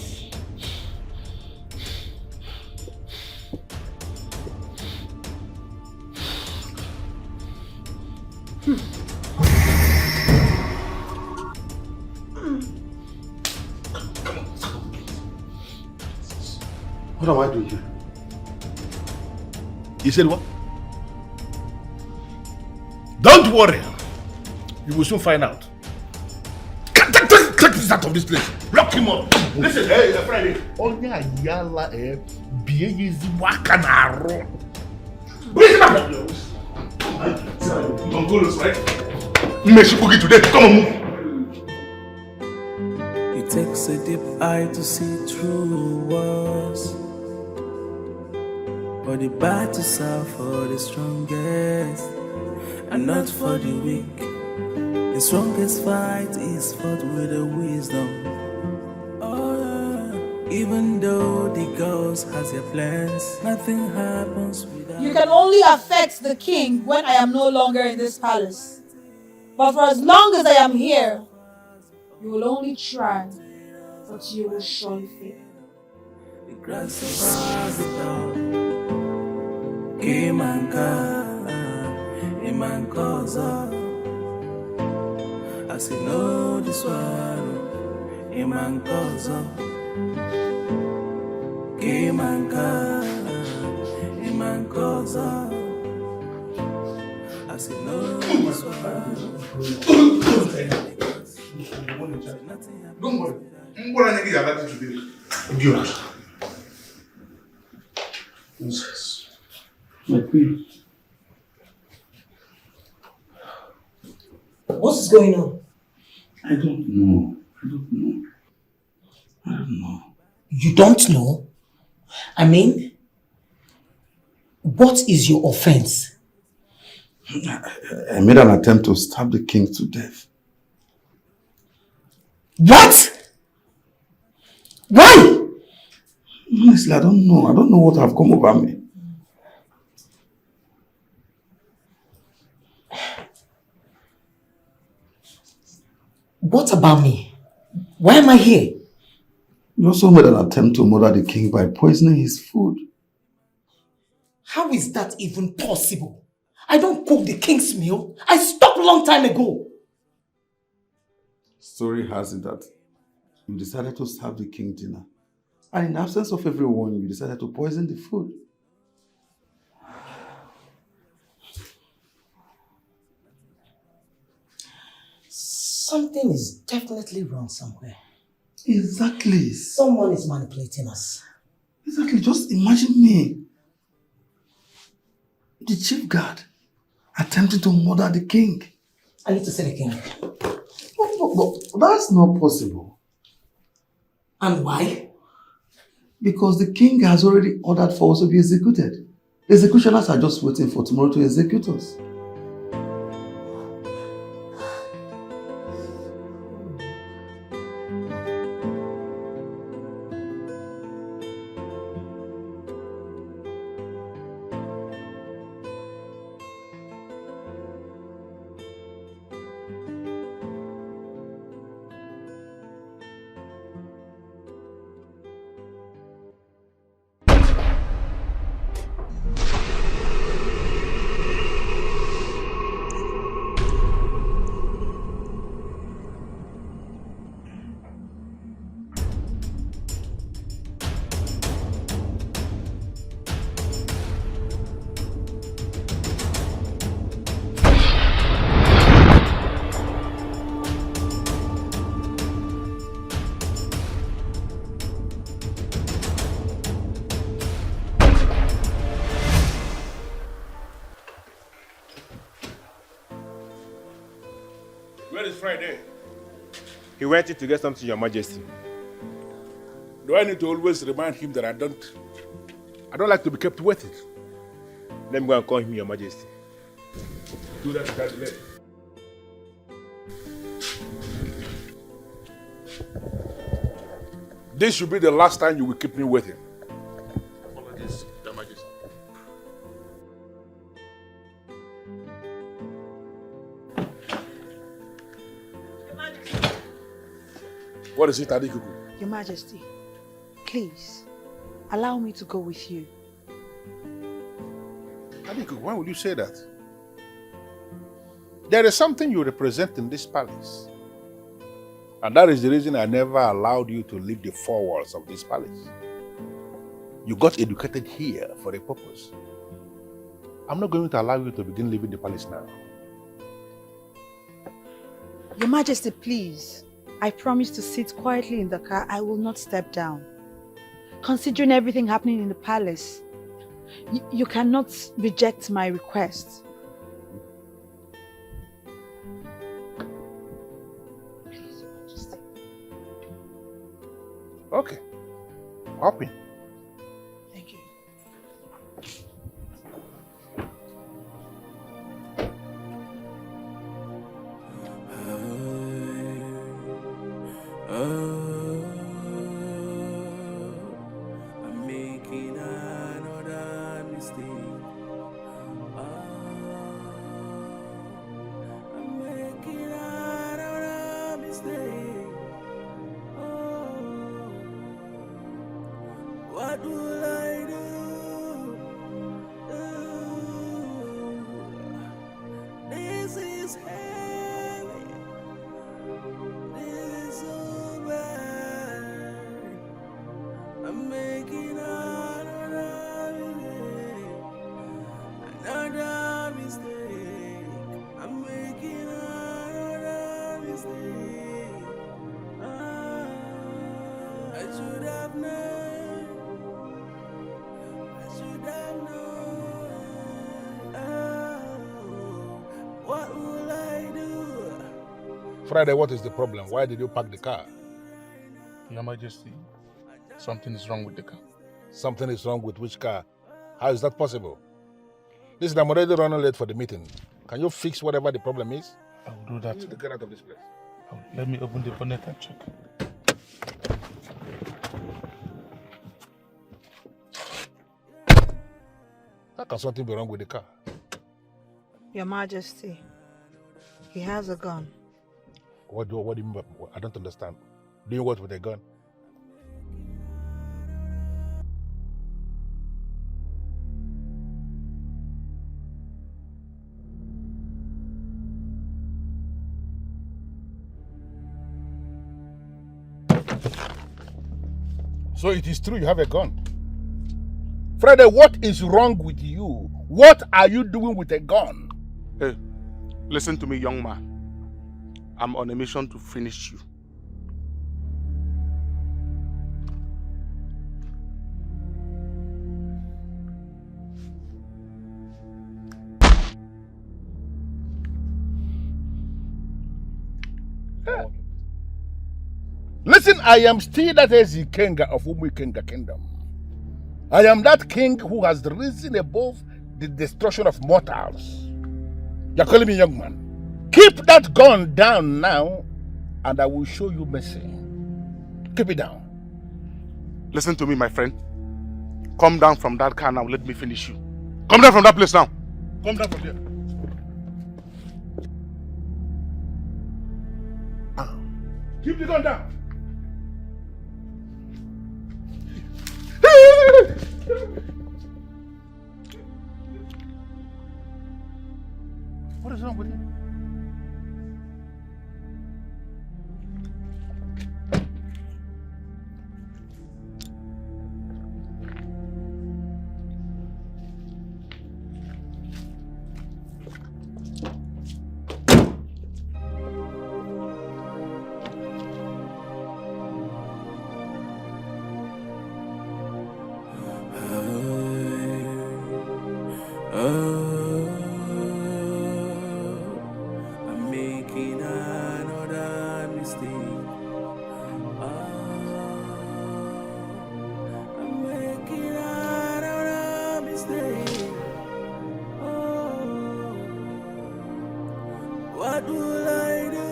What am I doing here? You said what? Don't worry. You will soon find out. Take this out of this place. Lock him up. Listen, hey, Friday. Onya yala biye yizi waka na ro. Bring him up. Don't go loose, right? Meshi boogie today. Come on, move. It takes a deep eye to see through walls. But the battles are for the strongest and not for the weak. The strongest fight is fought with the wisdom. Oh, even though the ghost has their plans, nothing happens without. You can only affect the king when I am no longer in this palace. But for as long as I am here, you will only try, but you will surely fail. The grass is the dawn. Imankoza. I say no this one. Imankoza. Imankoza. I say no this My queen. What is going on? I don't know. I don't know. You don't know? I mean, what is your offense? I made an attempt to stab the king to death. What? Why? Honestly, I don't know. I don't know what have come over me. What about me? Why am I here? You also made an attempt to murder the king by poisoning his food. How is that even possible? I don't cook the king's meal. I stopped a long time ago. Story has it that you decided to serve the king dinner. And in absence of everyone, you decided to poison the food. Something is definitely wrong somewhere. Exactly. Someone is manipulating us. Exactly. Just imagine me, the chief guard, attempting to murder the king. I need to see the king. But that's not possible. And why? Because the king has already ordered for us to be executed. The executioners are just waiting for tomorrow to execute us. Where is Friday? He went in to get something, Your Majesty. Do I need to always remind him that I don't like to be kept waiting? Let me go and call him, Your Majesty. Do that without delay. This should be the last time you will keep me waiting. Apologies, Your Majesty. What is it, Etiko? Your Majesty, please, allow me to go with you. Etiko, why would you say that? There is something you represent in this palace. And that is the reason I never allowed you to leave the four walls of this palace. You got educated here for a purpose. I'm not going to allow you to begin leaving the palace now. Your Majesty, please. I promise to sit quietly in the car. I will not step down. Considering everything happening in the palace, you cannot reject my request. Please, Your Majesty. Okay. Hop in. Thank you. I'm making another mistake. I'm making another mistake. What will I do? This is heavy. This is so bad. I'm making another mistake. I'm making another mistake. I should have known. I should have known. What will I do? Friday, what is the problem? Why did you park the car? Your Majesty, something is wrong with the car. Something is wrong with which car? How is that possible? Listen, I'm already running late for the meeting. Can you fix whatever the problem is? I will do that. You need to get out of this place. Let me open the bonnet and check. How can something be wrong with the car? Your Majesty, he has a gun. What do you mean by, I don't understand. Doing what with a gun? So it is true you have a gun. Friday, what is wrong with you? What are you doing with a gun? Hey, listen to me, young man. I'm on a mission to finish you. Listen, I am still that Ekenga of Umuikenga Kingdom. I am that king who has risen above the destruction of mortals. You're calling me young man. Keep that gun down now, and I will show you mercy. Keep it down. Listen to me, my friend. Come down from that car now. Let me finish you. Come down from that place now. Come down from there. Keep the gun down. What is wrong with you? I'm making another mistake. I'm making another mistake. What will I do?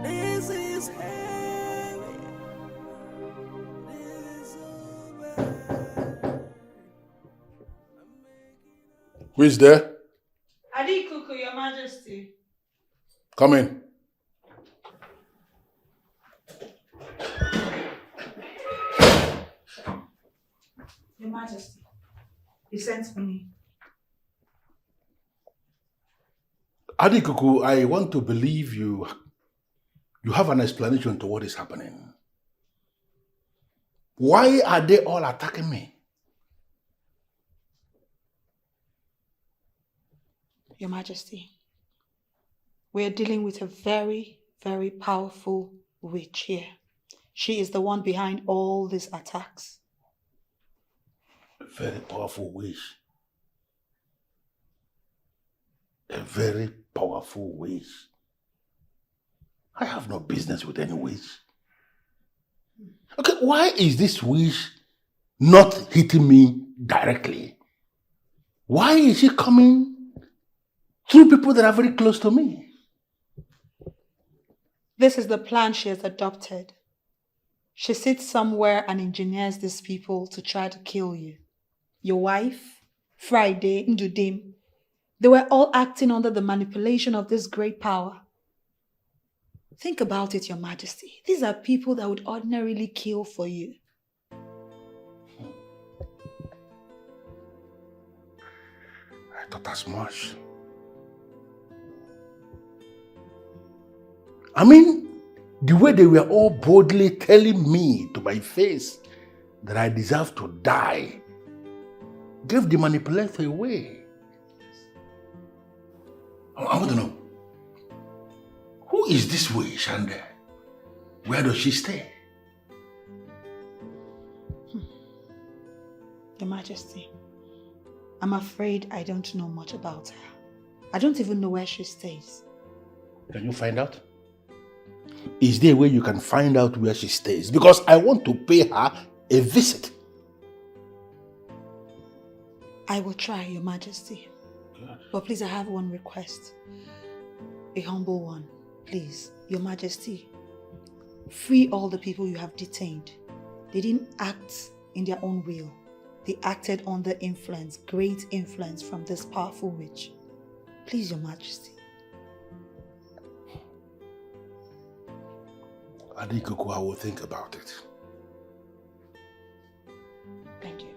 This is heavy. This is so bad. Who is there? Etiko, Your Majesty. Come in. Your Majesty, you sent for me. Adikuku, I want to believe you have an explanation to what is happening. Why are they all attacking me? Your Majesty, we are dealing with a very, very powerful witch here. She is the one behind all these attacks. A very powerful witch. A very powerful witch. I have no business with any witch. Okay, why is this witch not hitting me directly? Why is she coming through people that are very close to me? This is the plan she has adopted. She sits somewhere and engineers these people to try to kill you. Your wife, Friday, Ndudim, they were all acting under the manipulation of this great power. Think about it, Your Majesty. These are people that would ordinarily kill for you. I thought as much. I mean, the way they were all boldly telling me to my face that I deserve to die gave the manipulator away. I want to know, who is this witch and where does she stay? Your Majesty, I'm afraid I don't know much about her. I don't even know where she stays. Can you find out? Is there a way you can find out where she stays? Because I want to pay her a visit. I will try, Your Majesty. Good. But please, I have one request. A humble one. Please, Your Majesty, free all the people you have detained. They didn't act in their own will. They acted under influence, great influence from this powerful witch. Please, Your Majesty. Adikuku, I will think about it. Thank you.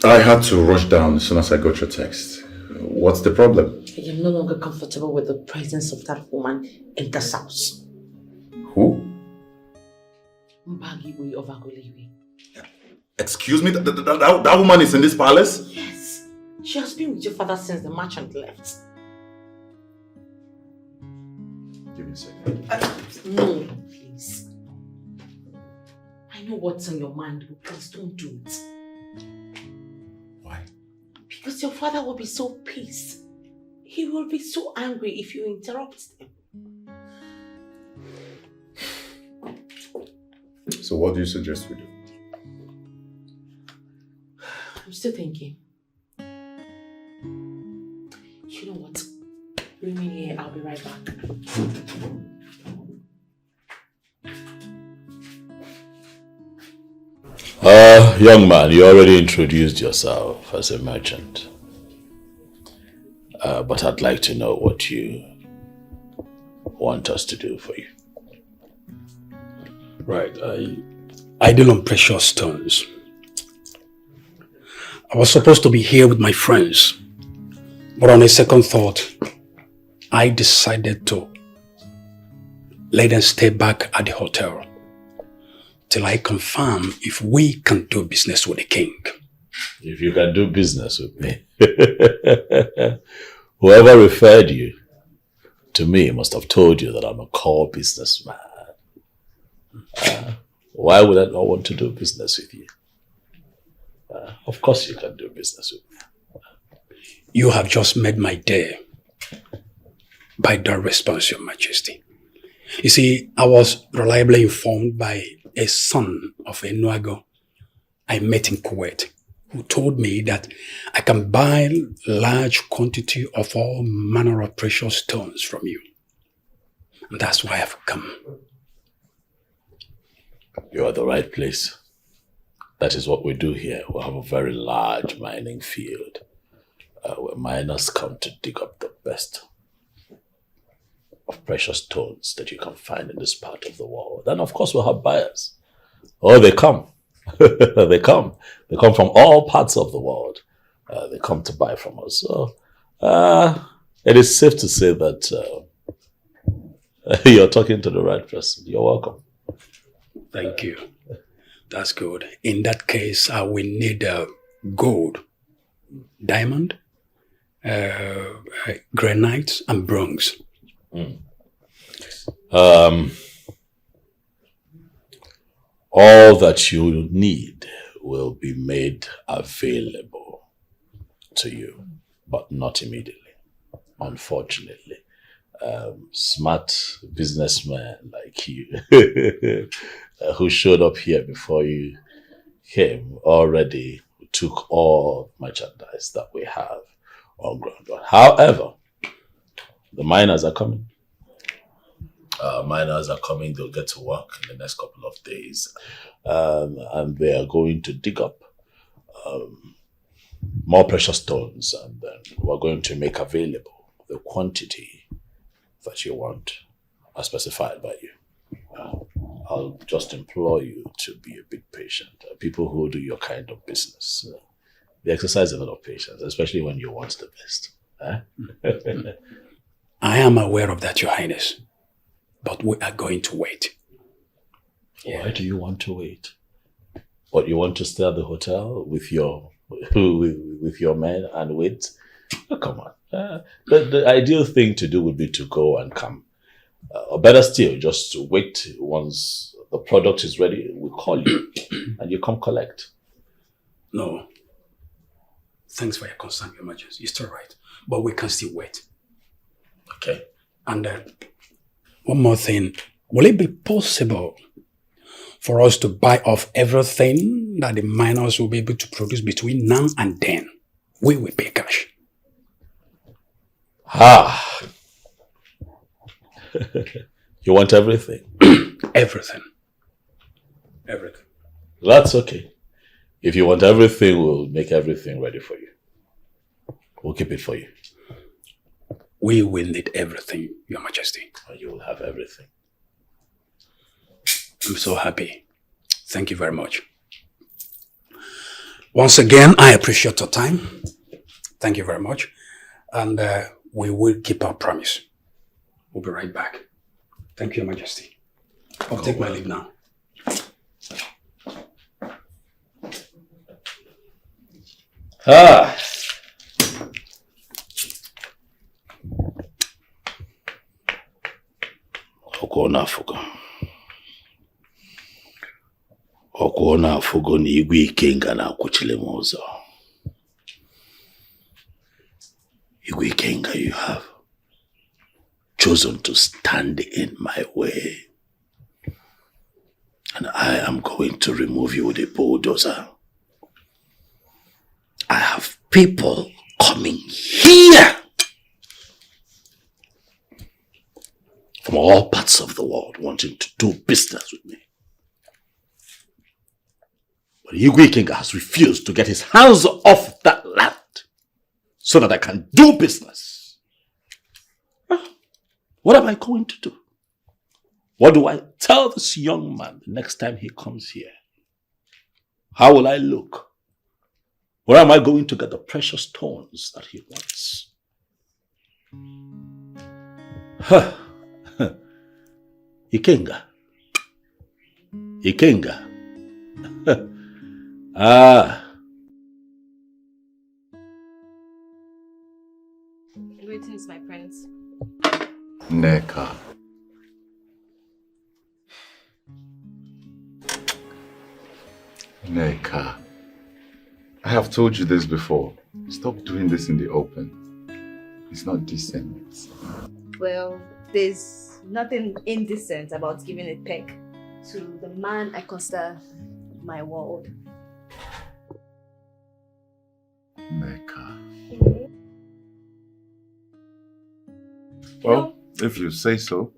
I had to rush down as soon as I got your text. What's the problem? Your am no longer comfortable with the presence of that woman in this house. Who? Mbagiwe of Agoliwe. Excuse me? That woman is in this palace? Yes. She has been with your father since the merchant left. Give me a second. No, please. I know what's on your mind, but please don't do it. Why? Because your father will be so pissed. He will be so angry if you interrupt him. So what do you suggest we do? I'm still thinking. You know what? Bring me here, I'll be right back. Young man, you already introduced yourself as a merchant. But I'd like to know what you want us to do for you. Right, I deal on precious stones. I was supposed to be here with my friends, but on a second thought, I decided to let them stay back at the hotel till I confirm if we can do business with the king. If you can do business with me. Whoever referred you to me must have told you that I'm a core businessman. Why would I not want to do business with you? Of course you can do business with me. You have just made my day by that response, Your Majesty. You see, I was reliably informed by a son of a Nuago I met in Kuwait, who told me that I can buy large quantity of all manner of precious stones from you. And that's why I've come. You're at the right place. That is what we do here. We have a very large mining field where miners come to dig up the best of precious stones that you can find in this part of the world. And of course we'll have buyers. Oh, they come. They come. They come from all parts of the world. They come to buy from us. So it is safe to say that you're talking to the right person. You're welcome. Thank you. That's good. In that case, I will need gold, diamond, granite, and bronze. All that you need will be made available to you, but not immediately, unfortunately. Smart businessmen like you who showed up here before you came already took all merchandise that we have on ground. However, the miners are coming. Miners are coming. They'll get to work in the next couple of days. And they are going to dig up more precious stones. And then we're going to make available the quantity that you want as specified by you. I'll just implore you to be a bit patient. People who do your kind of business, they exercise a lot of patience, especially when you want the best. I am aware of that, Your Highness. But we are going to wait. Why do you want to wait? What, you want to stay at the hotel with your men and wait? Oh, come on. The ideal thing to do would be to go and come. Or better still, just to wait once the product is ready. We'll call you and you come collect. No. Thanks for your concern, Your Majesty. You're still right. But we can still wait. Okay. And one more thing. Will it be possible for us to buy off everything that the miners will be able to produce between now and then? We will pay cash. You want everything? Everything. Everything. That's okay. If you want everything, we'll make everything ready for you. We'll keep it for you. We will need everything, Your Majesty. You will have everything. I'm so happy. Thank you very much. Once again, I appreciate your time. Thank you very much. And we will keep our promise. We'll be right back. Thank you, Your Majesty. I'll take my leave now. Okona afugo ni igwe ikenga na akwuchile m ụzọ. Igwe ikenga, you have chosen to stand in my way. And I am going to remove you with a bulldozer. I have people coming here from all parts of the world wanting to do business with me. But Igwe King has refused to get his hands off that land so that I can do business. What am I going to do? What do I tell this young man the next time he comes here? How will I look? Where am I going to get the precious stones that he wants? Ikenga. Ikenga. Greetings, my prince. Neka. Neka. I have told you this before. Stop doing this in the open. It's not decent. Well, there's nothing indecent about giving a peck to the man I consider my world. Neka. Well, if you say so.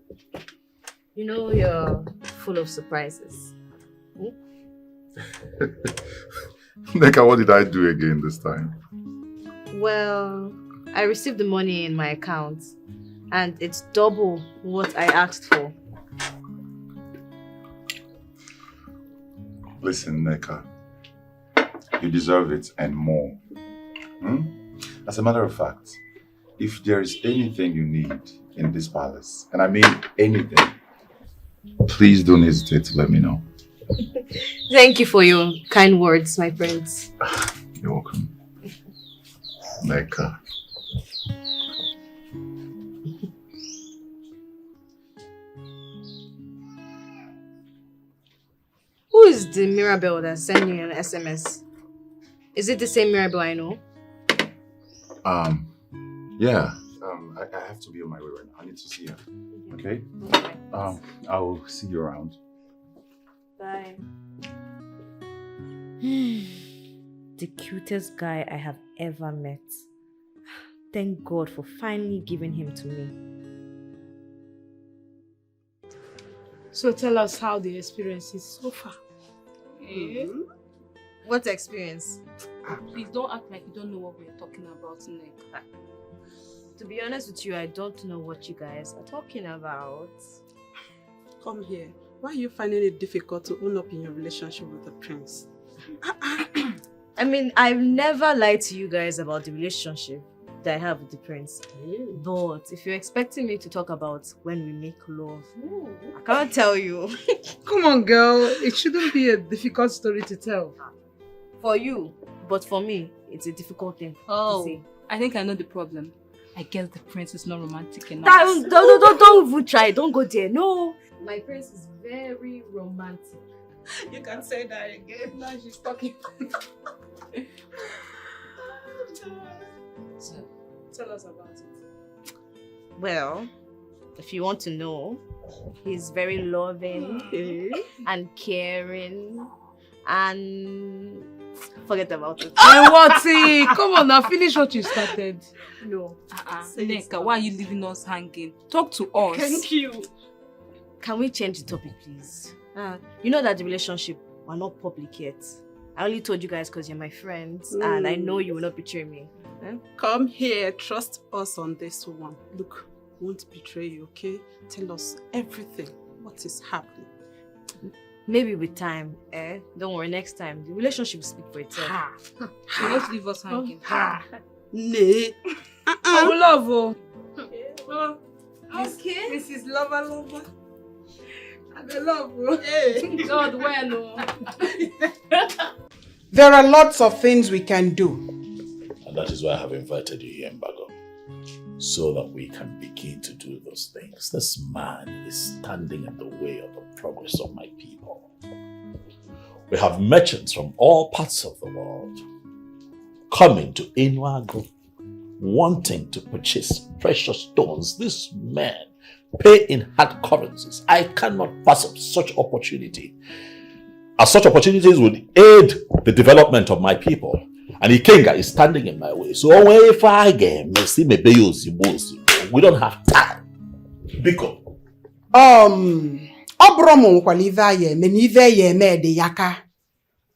You know you're full of surprises. Neka, what did I do again this time? Well, I received the money in my account and it's double what I asked for. Listen, Neka, you deserve it and more. As a matter of fact, if there is anything you need in this palace, and I mean anything, please don't hesitate to let me know. Thank you for your kind words, my prince. You're welcome. Neka. Who is the Mirabelle that sent you an SMS? Is it the same Mirabelle I know? Yeah. I have to be on my way right now. I need to see her. Okay? I'll see you around. Bye. The cutest guy I have ever met. Thank God for finally giving him to me. So tell us how the experience is so far. What experience? Please don't act like you don't know what we're talking about, Nick. To be honest with you, I don't know what you guys are talking about. Come here. Why are you finding it difficult to own up in your relationship with the prince? I mean, I've never lied to you guys about the relationship that I have with the prince. But if you're expecting me to talk about when we make love, I can't tell you. Come on, girl. It shouldn't be a difficult story to tell. For you, but for me, it's a difficult thing to say. I think I know the problem. I guess the prince is not romantic enough. Don't even try. Don't go there. No. My prince is very romantic. You can say that again. Now she's talking. So, tell us about it. Well, if you want to know, he's very loving and caring and forget about it. And what? Come on now, finish what you started. No. Neka, why are you leaving us hanging? Talk to us. Thank you. Can we change the topic, please? You know that the relationship, we're not public yet. I only told you guys because you're my friends and I know you will not betray me. Come here, trust us on this one. Look, we won't betray you, okay? Tell us everything. What is happening? Maybe with time, Don't worry, next time, the relationship will speak for itself. You won't leave us hanging. Nay. love. Okay. Mrs. Lover. I love. God, well. There are lots of things we can do. And that is why I have invited you here, Mbago. So that we can begin to do those things. This man is standing in the way of the progress of my people. We have merchants from all parts of the world coming to Enuago, wanting to purchase precious stones. These men pay in hard currencies. I cannot pass up such opportunity, as such opportunities would aid the development of my people. And Ikenga is standing in my way. So if I get we don't have time. Biko.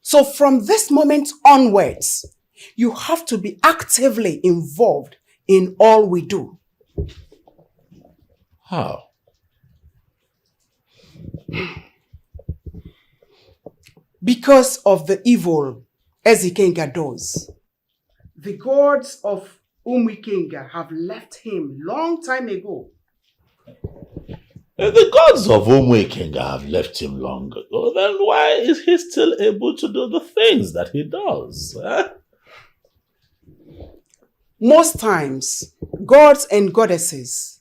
So from this moment onwards, you have to be actively involved in all we do. How? Because of the evil Ikenga does. The gods of Ikenga have left him long time ago. The gods of Ikenga have left him long ago. Then why is he still able to do the things that he does? Most times, gods and goddesses,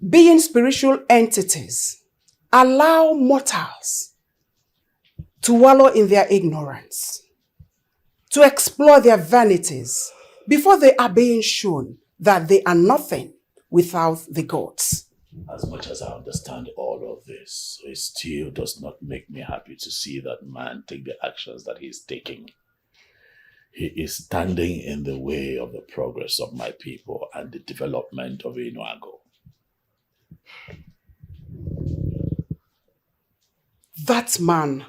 being spiritual entities, allow mortals to wallow in their ignorance, to explore their vanities before they are being shown that they are nothing without the gods. As much as I understand all of this, it still does not make me happy to see that man take the actions that he is taking. He is standing in the way of the progress of my people and the development of Enuago. That man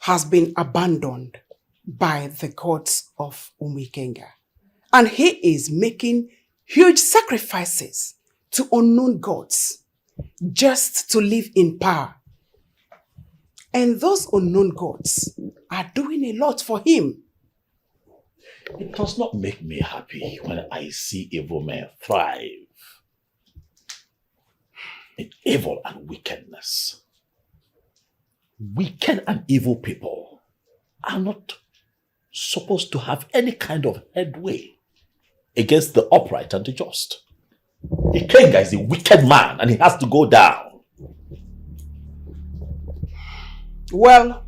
has been abandoned by the gods of Ikenga, and he is making huge sacrifices to unknown gods just to live in power. And those unknown gods are doing a lot for him. It does not make me happy when I see evil men thrive in evil and wickedness. Wicked and evil people are not supposed to have any kind of headway against the upright and the just. Ikenga is a wicked man and he has to go down. Well,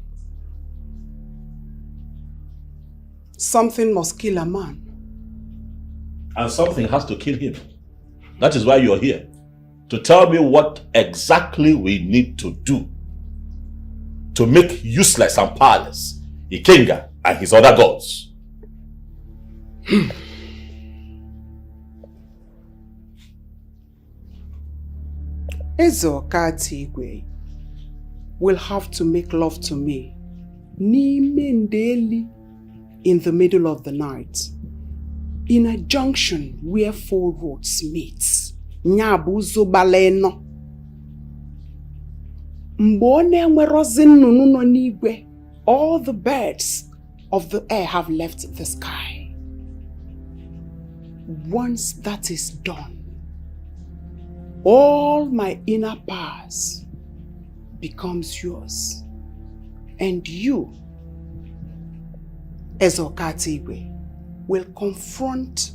something must kill a man. And something has to kill him. That is why you are here. To tell me what exactly we need to do to make useless and powerless Ikenga and his other gods. Ezeokatigwe will have to make love to me daily in the middle of the night, in a junction where 4 roads meet. Nyabuzo baleno. Mbone nwerozi nnụnụ nọ n'igwe. All the birds of the air have left the sky. Once that is done, all my inner powers becomes yours. And you, Ezeokatigwe, will confront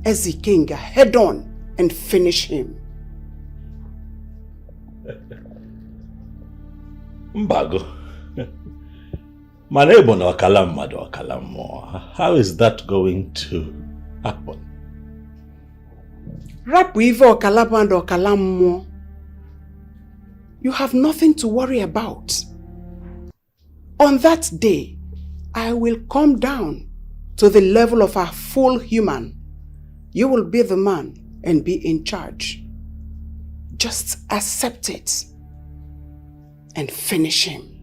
Ikenga head on and finish him. Mbago. Manebo na wakalam mado wakalam mo. How is that going to happen? Rapu ivo kalabando kalammo. You have nothing to worry about. On that day, I will come down to the level of a full human. You will be the man and be in charge. Just accept it and finish him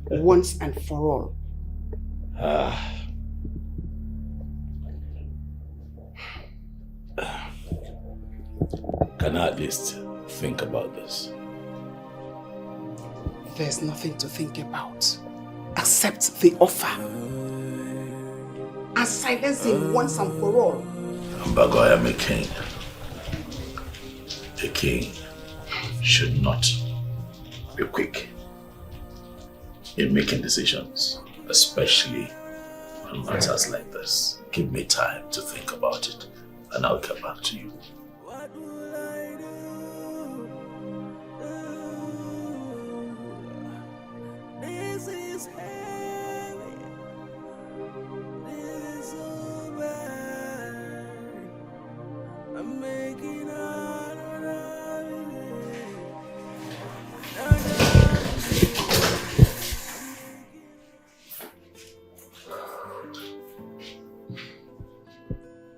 once and for all. Can I at least think about this? There's nothing to think about. Accept the offer and silence him once and for all. But I am a king. A king should not be quick in making decisions, especially on matters like this. Give me time to think about it, and I'll come back to you. This is heavy. This is so bad. I'm making out of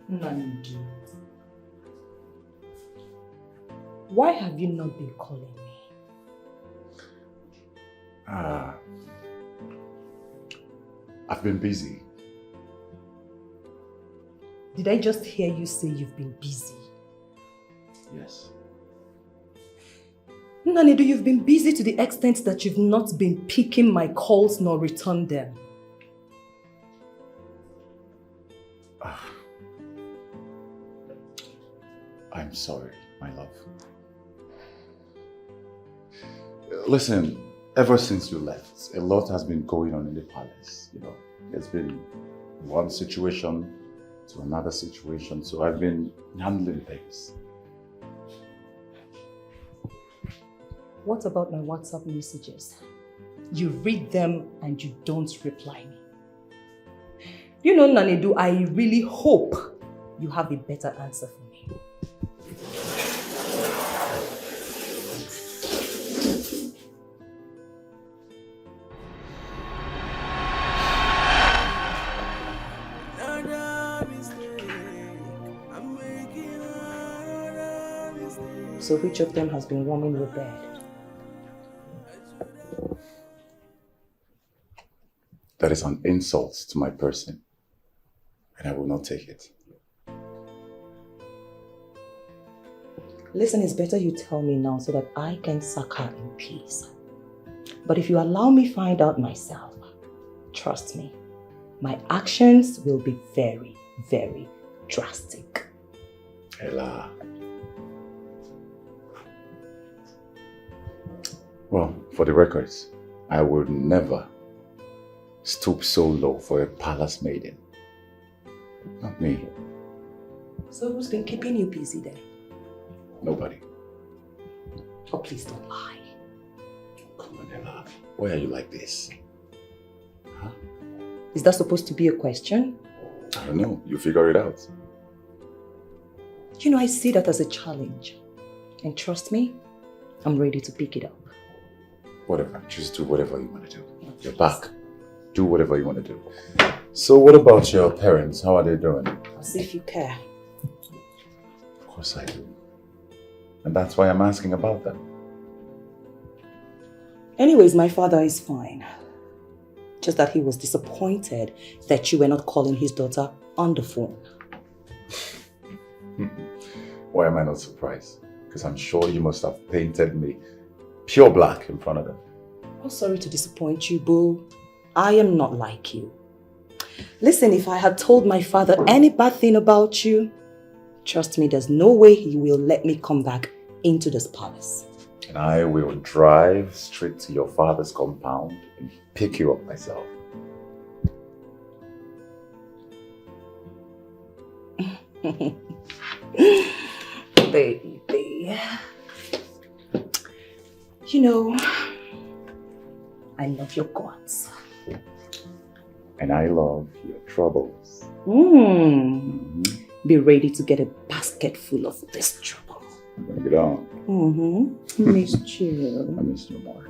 Nandi, why have you not been calling me? I've been busy. Did I just hear you say you've been busy? Yes. Nanidu, you've been busy to the extent that you've not been picking my calls nor returned them. I'm sorry, my love. Listen, ever since you left, a lot has been going on in the palace, you know. There's been one situation to another situation, so I've been handling things. What about my WhatsApp messages? You read them and you don't reply me. You know, Nanidu, I really hope you have a better answer for me. So which of them has been warming your bed? That is an insult to my person, and I will not take it. Listen, it's better you tell me now so that I can suck her in peace. But if you allow me find out myself, trust me, my actions will be very, very drastic. Ella. Well, for the records, I would never stoop so low for a palace maiden. Not me. So who's been keeping you busy then? Nobody. Oh, please don't lie. Come on, Ella. Why are you like this? Huh? Is that supposed to be a question? I don't know. You figure it out. You know, I see that as a challenge. And trust me, I'm ready to pick it up. Whatever. Just do whatever you want to do. You're back. Do whatever you want to do. So what about your parents? How are they doing? As if you care. Of course I do. And that's why I'm asking about them. Anyways, my father is fine. Just that he was disappointed that you were not calling his daughter on the phone. Why am I not surprised? Because I'm sure you must have painted me pure black in front of them. I'm sorry to disappoint you, boo. I am not like you. Listen, if I had told my father any bad thing about you, trust me, there's no way he will let me come back into this palace. And I will drive straight to your father's compound and pick you up myself. Baby. You know, I love your guts. And I love your troubles. Be ready to get a basket full of this trouble. Bring it on. Missed you. I missed you more.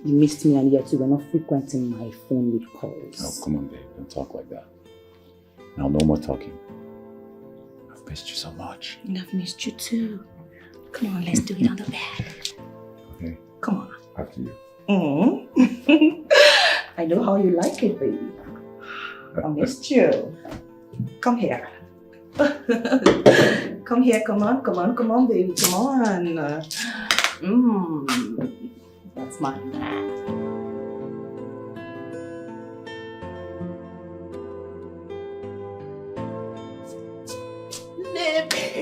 You missed me, and yet you were not frequenting my phone with calls. Oh, come on, babe. Don't talk like that. Now, no more talking. I've missed you so much. And I've missed you too. Come on, let's do it on the bed. Okay. Come on. After you. I know how you like it, baby. I missed you. Come here. Come here, come on, baby, come on. That's my man.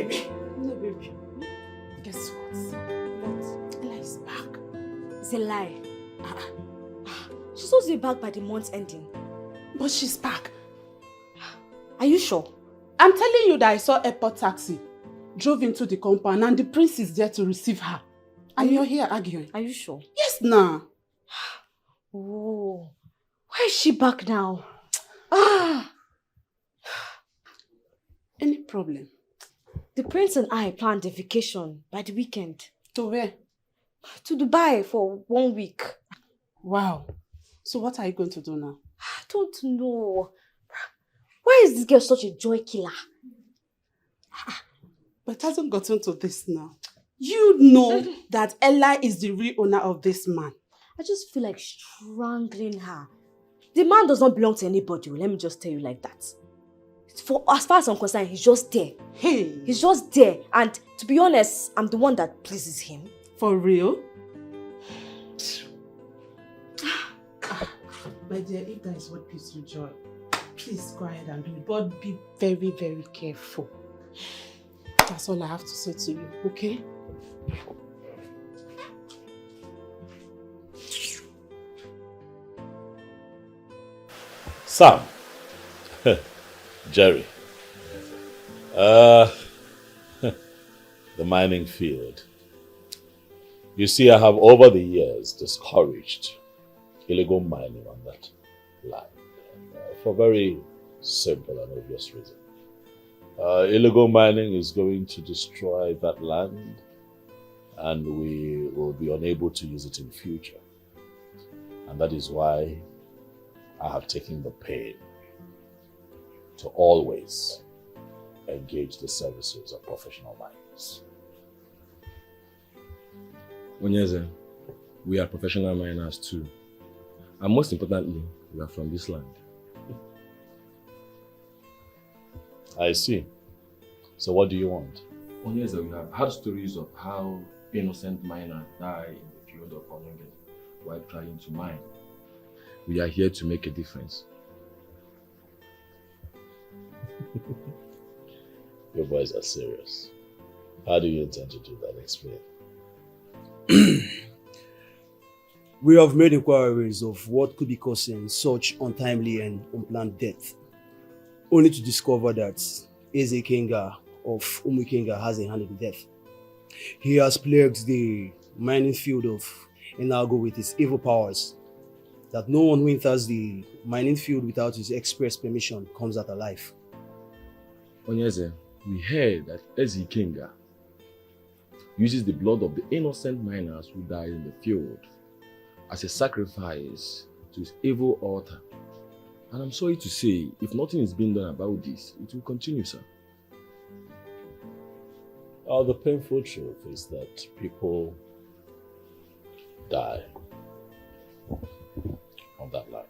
baby. No, baby. Guess what? What? Ella is back. It's a lie. She's supposed to be back by the month's ending. But she's back. Are you sure? I'm telling you that I saw airport taxi. Drove into the compound and the prince is there to receive her. And you're here arguing. Are you sure? Yes, nah. Oh. Why is she back now? Any problem? The prince and I planned a vacation by the weekend. To where? To Dubai for 1 week. Wow. So what are you going to do now? I don't know. Why is this girl such a joy killer? But it hasn't gotten to this now. You know that Ella is the real owner of this man. I just feel like strangling her. The man does not belong to anybody. Let me just tell you like that. For as far as I'm concerned, he's just there. Hey. He's just there. And to be honest, I'm the one that pleases him. For real? My dear, if that is what gives you joy, please go ahead and do it. But be very, very careful. That's all I have to say to you, okay? Sam. Jerry. The mining field. You see, I have over the years discouraged illegal mining on that land for a very simple and obvious reason. Illegal mining is going to destroy that land and we will be unable to use it in future. And that is why I have taken the pain to always engage the services of professional miners. Onyeze, we are professional miners too. And most importantly, we are from this land. I see. So what do you want? Onyeze, we have heard stories of how innocent miners die in the field of Onyenge while trying to mine. We are here to make a difference. You boys are serious. How do you intend to do that? Explain. We have made inquiries of what could be causing such untimely and unplanned death, only to discover that Eze Kenga of Umukenga has a hand in the death. He has plagued the mining field of Enago with his evil powers, that no one who enters the mining field without his express permission comes out alive. Onyeze, we heard that Eze Kenga uses the blood of the innocent miners who died in the field as a sacrifice to his evil altar. And I'm sorry to say, if nothing is being done about this, it will continue, sir. The painful truth is that people die on that land.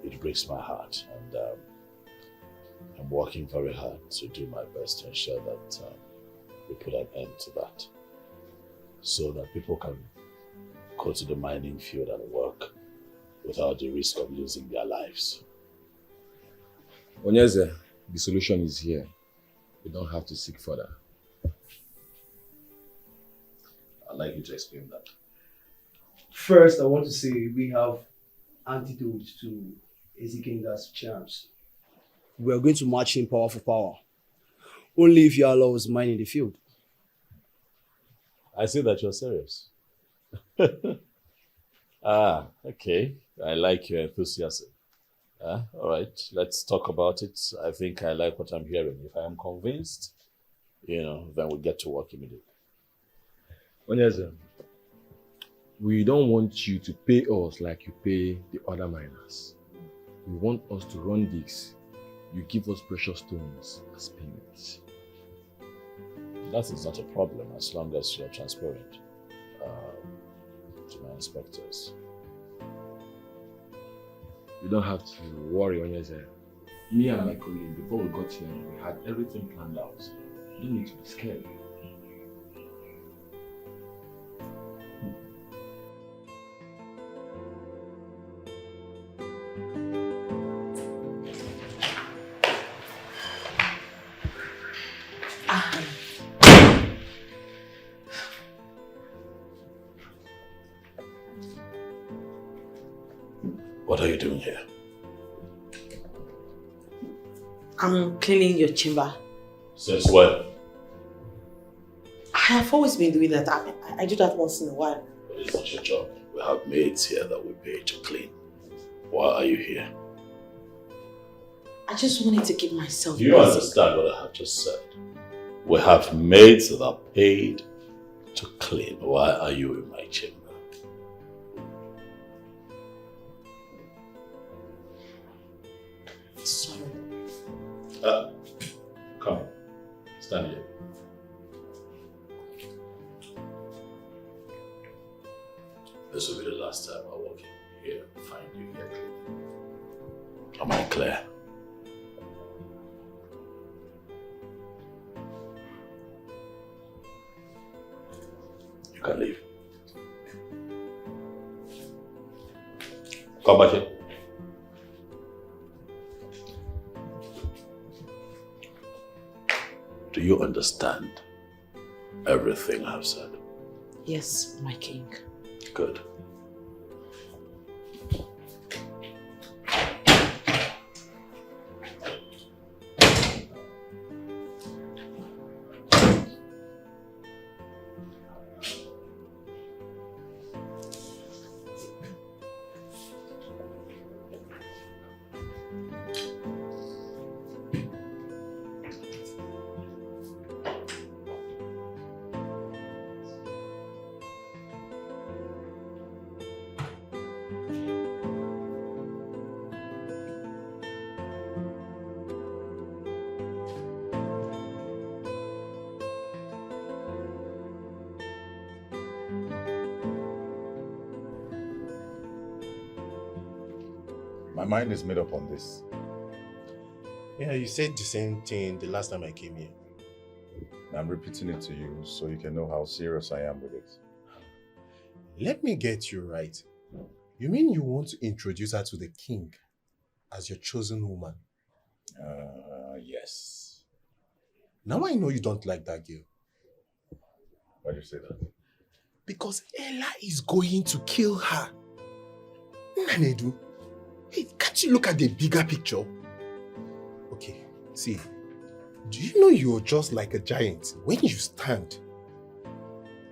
It breaks my heart, and I'm working very hard to do my best to ensure that we put an end to that, so that people can go to the mining field and work without the risk of losing their lives. Onyeze, the solution is here. We don't have to seek further. I'd like you to explain that. First, I want to say we have antidote to Eze Kenga's charms. We are going to match him power for power, only if you allow us mine in the field. I see that you're serious. Okay. I like your enthusiasm. All right, let's talk about it. I think I like what I'm hearing. If I am convinced, then we'll get to work immediately. Onyeze, we don't want you to pay us like you pay the other miners. We want us to run digs. You give us precious stones as payments. That is not a problem as long as you're transparent to my inspectors. You don't have to worry, Onyeze. Me and my colleague, before we got here, we had everything planned out. You don't need to be scared. you doing here? I'm cleaning your chamber. Since when? I have always been doing that. I do that once in a while. But it's not your job. We have maids here that we pay to clean. Why are you here? I just wanted to keep myself Do you busy. understand what I have just said? We have maids that are paid to clean. Why are you in my chamber? Sorry. Come. Stand here. This will be the last time I walk in here and find you here cleaning. Am I clear? You can leave. Come back here. Do you understand everything I've said? Yes, my king. Good. My mind is made up on this. Yeah, you said the same thing the last time I came here. I'm repeating it to you so you can know how serious I am with it. Let me get you right. You mean you want to introduce her to the king as your chosen woman? Yes. Now I know you don't like that girl. Why do you say that? Because Ella is going to kill her. Nanedu, hey, can't you look at the bigger picture? Okay, see, do you know you're just like a giant? When you stand,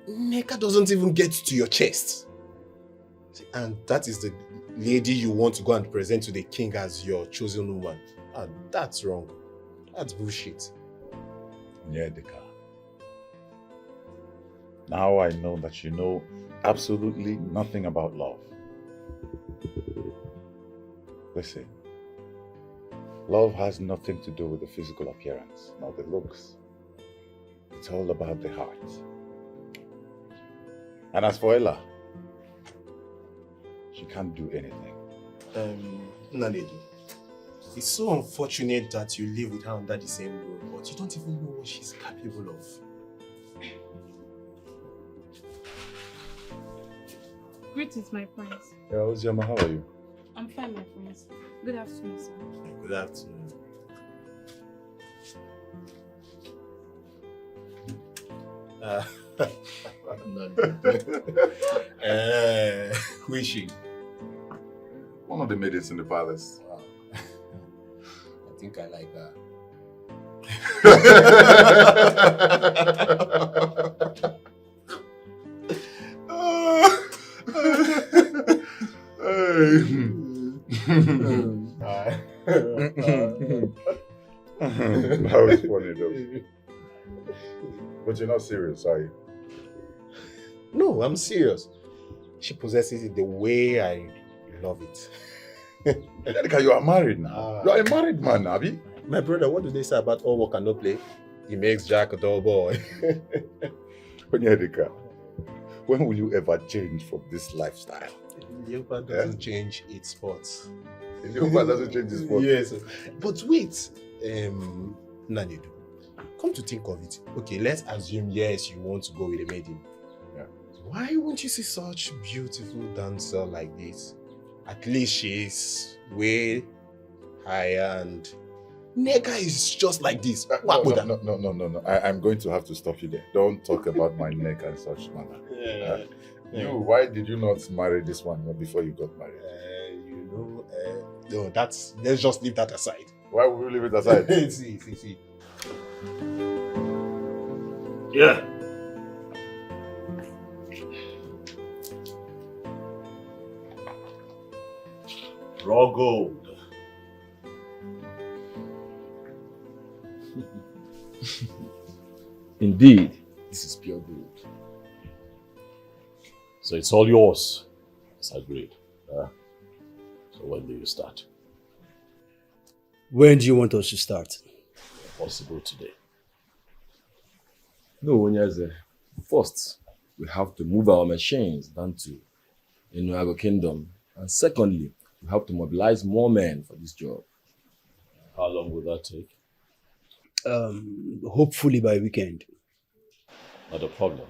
Neka doesn't even get to your chest. See, and that is the lady you want to go and present to the king as your chosen woman. And that's wrong. That's bullshit. Yeah, Deka. Now I know that you know absolutely nothing about love. Listen, love has nothing to do with the physical appearance, not the looks. It's all about the heart. And as for Ella, she can't do anything. Nanedu, it's so unfortunate that you live with her under the same roof, but you don't even know what she's capable of. Greetings, my friends. Yeah, Oziama, how are you? I'm fine, my friends. Good afternoon, sir. Good afternoon. Who is she? One of the maidens in the palace. I think I like her. That was funny though. But you're not serious, are you? No, I'm serious. She possesses it the way I love it. Angelica, you are married now. You are a married man, Abi. My brother, what do they say about all work and no play? He makes Jack a dull boy. Angelica, when will you ever change from this lifestyle? Yoruba doesn't change its spots. Yoruba doesn't change its spots? Yes. But wait, Nanedu, come to think of it. Okay, let's assume, yes, you want to go with a maiden. Yeah. Why won't you see such beautiful dancer like this? At least she's way higher and Neka is just like this. No. I'm going to have to stop you there. Don't talk about my neck and such manner. Why did you not marry this one before you got married? You know, no, let's just leave that aside. Why would we leave it aside? see. Yeah. Raw gold. Indeed, this is pure gold. So it's all yours, as agreed. So when do you start? When do you want us to start? If possible today. No, Onyeze. First, we have to move our machines down to Enuago Kingdom. And secondly, we have to mobilize more men for this job. How long will that take? Hopefully by weekend. Not a problem.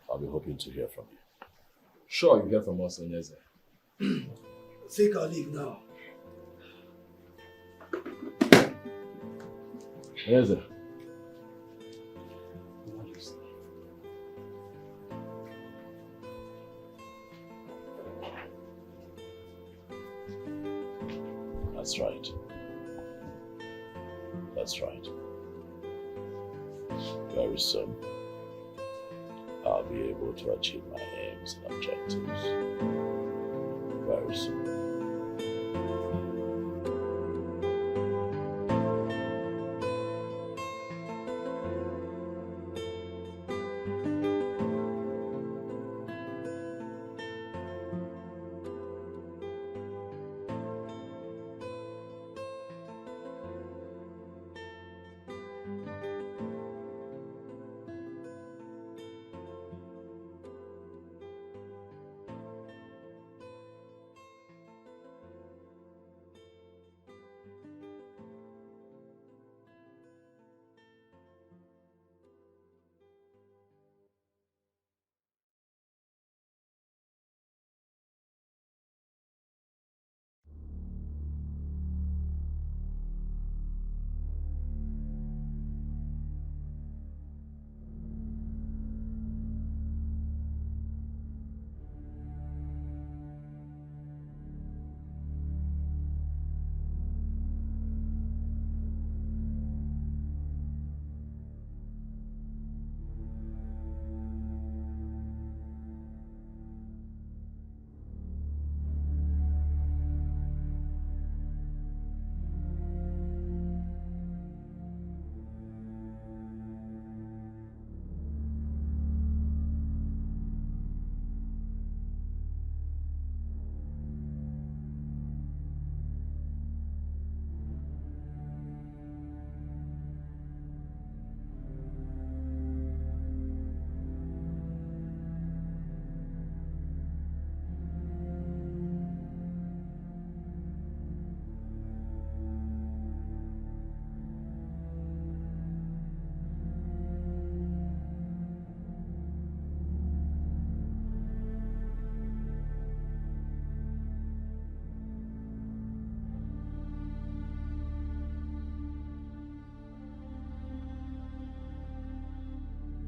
I'll be hoping to hear from you. Sure, you hear from us, Onyeze. Take our leave now. Onyeze. That's right. That's right. Very soon, I'll be able to achieve my aims and objectives. Very soon.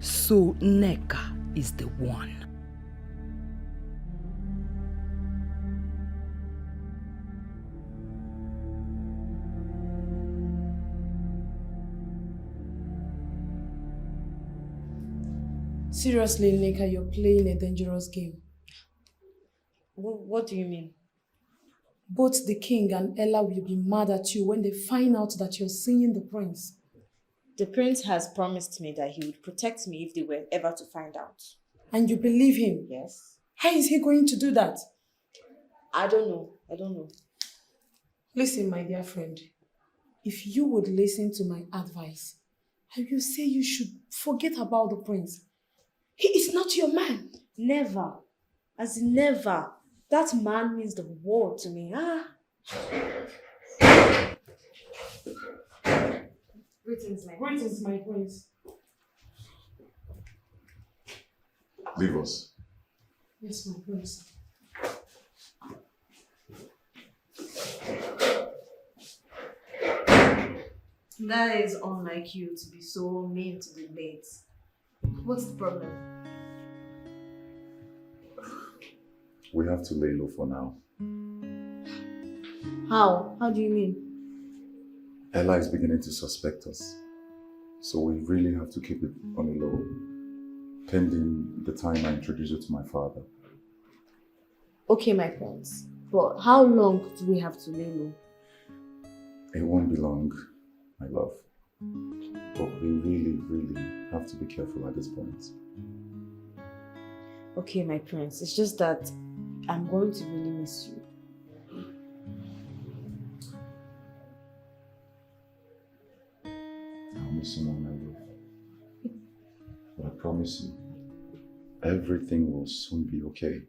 So Nneka is the one. Seriously, Nneka, you're playing a dangerous game. What do you mean? Both the king and Ella will be mad at you when they find out that you're seeing the prince. The prince has promised me that he would protect me if they were ever to find out. And you believe him? Yes. How is he going to do that? I don't know. Listen, my dear friend. If you would listen to my advice, I will say you should forget about the prince. He is not your man. Never. As in never. That man means the world to me. Greetings, my prince. Leave us. Yes, my prince. That is unlike you to be so mean to the mates. What's the problem? We have to lay low for now. How? How do you mean? Ella is beginning to suspect us. So we really have to keep it on the low, pending the time I introduce you to my father. Okay, my prince. But how long do we have to lay low? It won't be long, my love. But we really have to be careful at this point. Okay, my prince. It's just that I'm going to really miss you. I'll miss you more, my love. But I promise you, everything will soon be okay.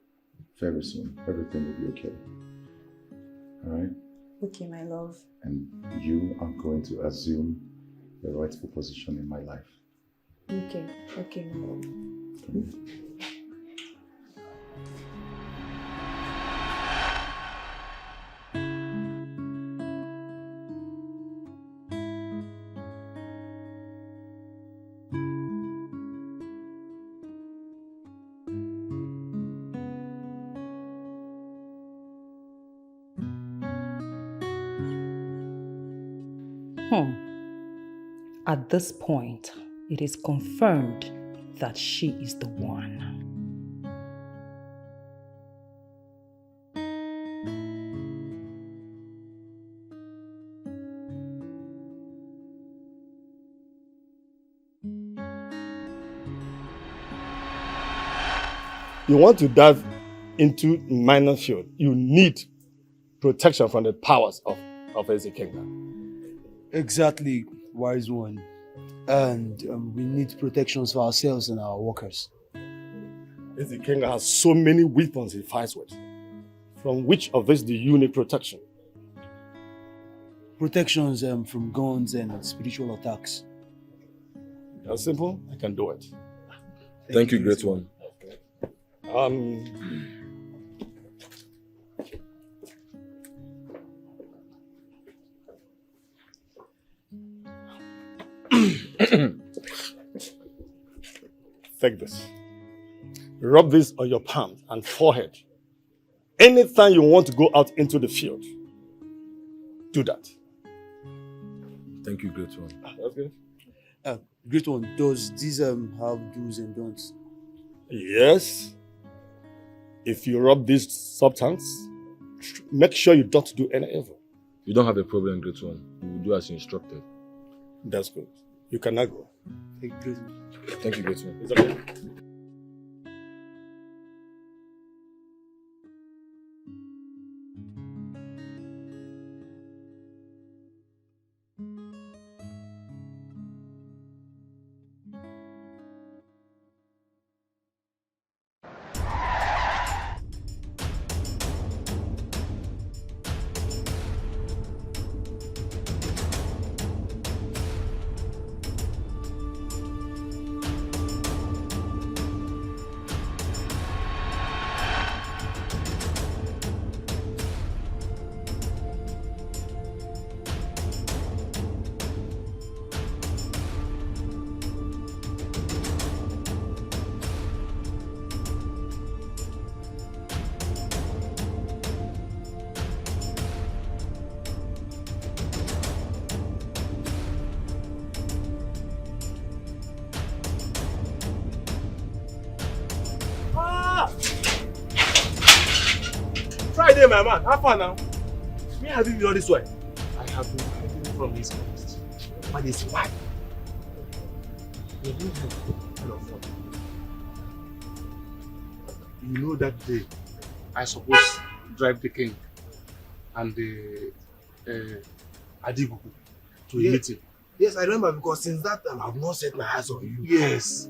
Very soon, everything will be okay. Alright? Okay, my love. And you are going to assume the rightful position in my life. Okay, my love. At this point, it is confirmed that she is the one. You want to dive into minor field, you need protection from the powers of Ekenga. Exactly, wise one. And we need protections for ourselves and our workers. Ekenga has so many weapons he fights with. From which of these do you need protection? Protections from guns and spiritual attacks. That's simple, I can do it. Thank you, great one. Take this. Rub this on your palms and forehead. Anytime you want to go out into the field, do that. Thank you, great one. That's good. Great one, does this have do's and don'ts? Yes. If you rub this substance, make sure you don't do any evil. You don't have a problem, great one. We will do as you instructed. That's good. You cannot go. Thank you. Thank you, great one. It's okay. Friday, my man. How far now? Me have you been all this way? I have been hiding from his coast. But it's why? You don't have kind of fun. You know that day I supposed to drive the king and the Adigugu to a meeting. Yes, I remember, because since that time I have not set my eyes on you. Yes.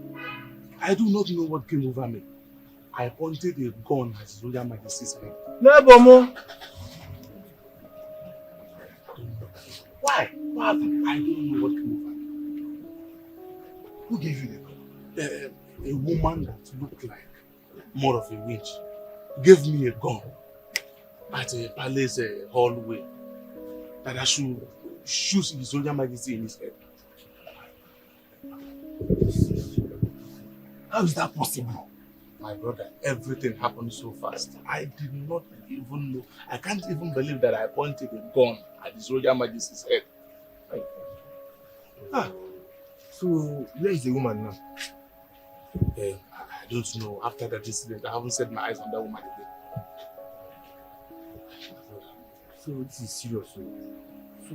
I do not know what came over me. I pointed a gun at His Royal Majesty's head. No, Bomo. Why? What happened? I don't know what came over me. Who gave you the gun? A woman that looked like more of a witch gave me a gun at a palace hallway that I should shoot His Royal Majesty in his head. How is that possible? My brother, everything happened so fast. I did not even know. I can't even believe that I pointed a gun at His Royal Majesty's head. So, where is the woman now? I don't know. After that incident, I haven't set my eyes on that woman again. So, this is serious. So,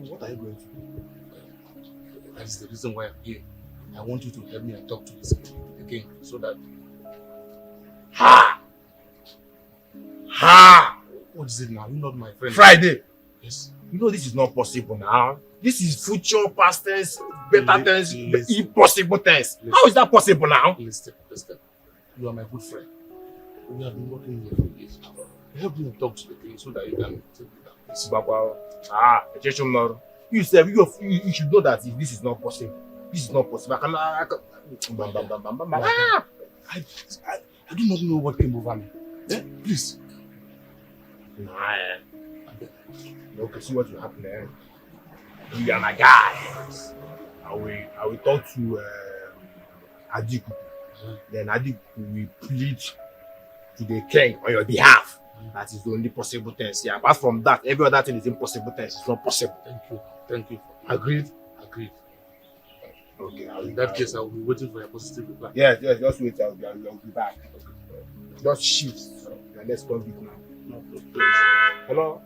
what are you going to do? That is the reason why I'm here. I want you to help me and talk to the king so that... Ha! What is it now? You're not my friend. Friday! Yes. You know this is not possible now. This is future, past tense, better tense, impossible tense. How is that possible now? Listen. You are my good friend. We have been working here for years now. Help me talk to the king so that you can take me down. You said you should know that if this is not possible. This is not possible. I do not know what came over me. Please. Okay, see what will happen there. You are my guy. I will talk to Etiko. Then Etiko will plead to the king on your behalf. That is the only possible tense. Yeah, apart from that, every other thing is impossible tense. It's not possible. Thank you. Agreed? Agreed. Okay. In that case, I will be waiting for your positive reply. Yes, just wait. I'll be back. Just shift. Let's go big now. No problem. Hello?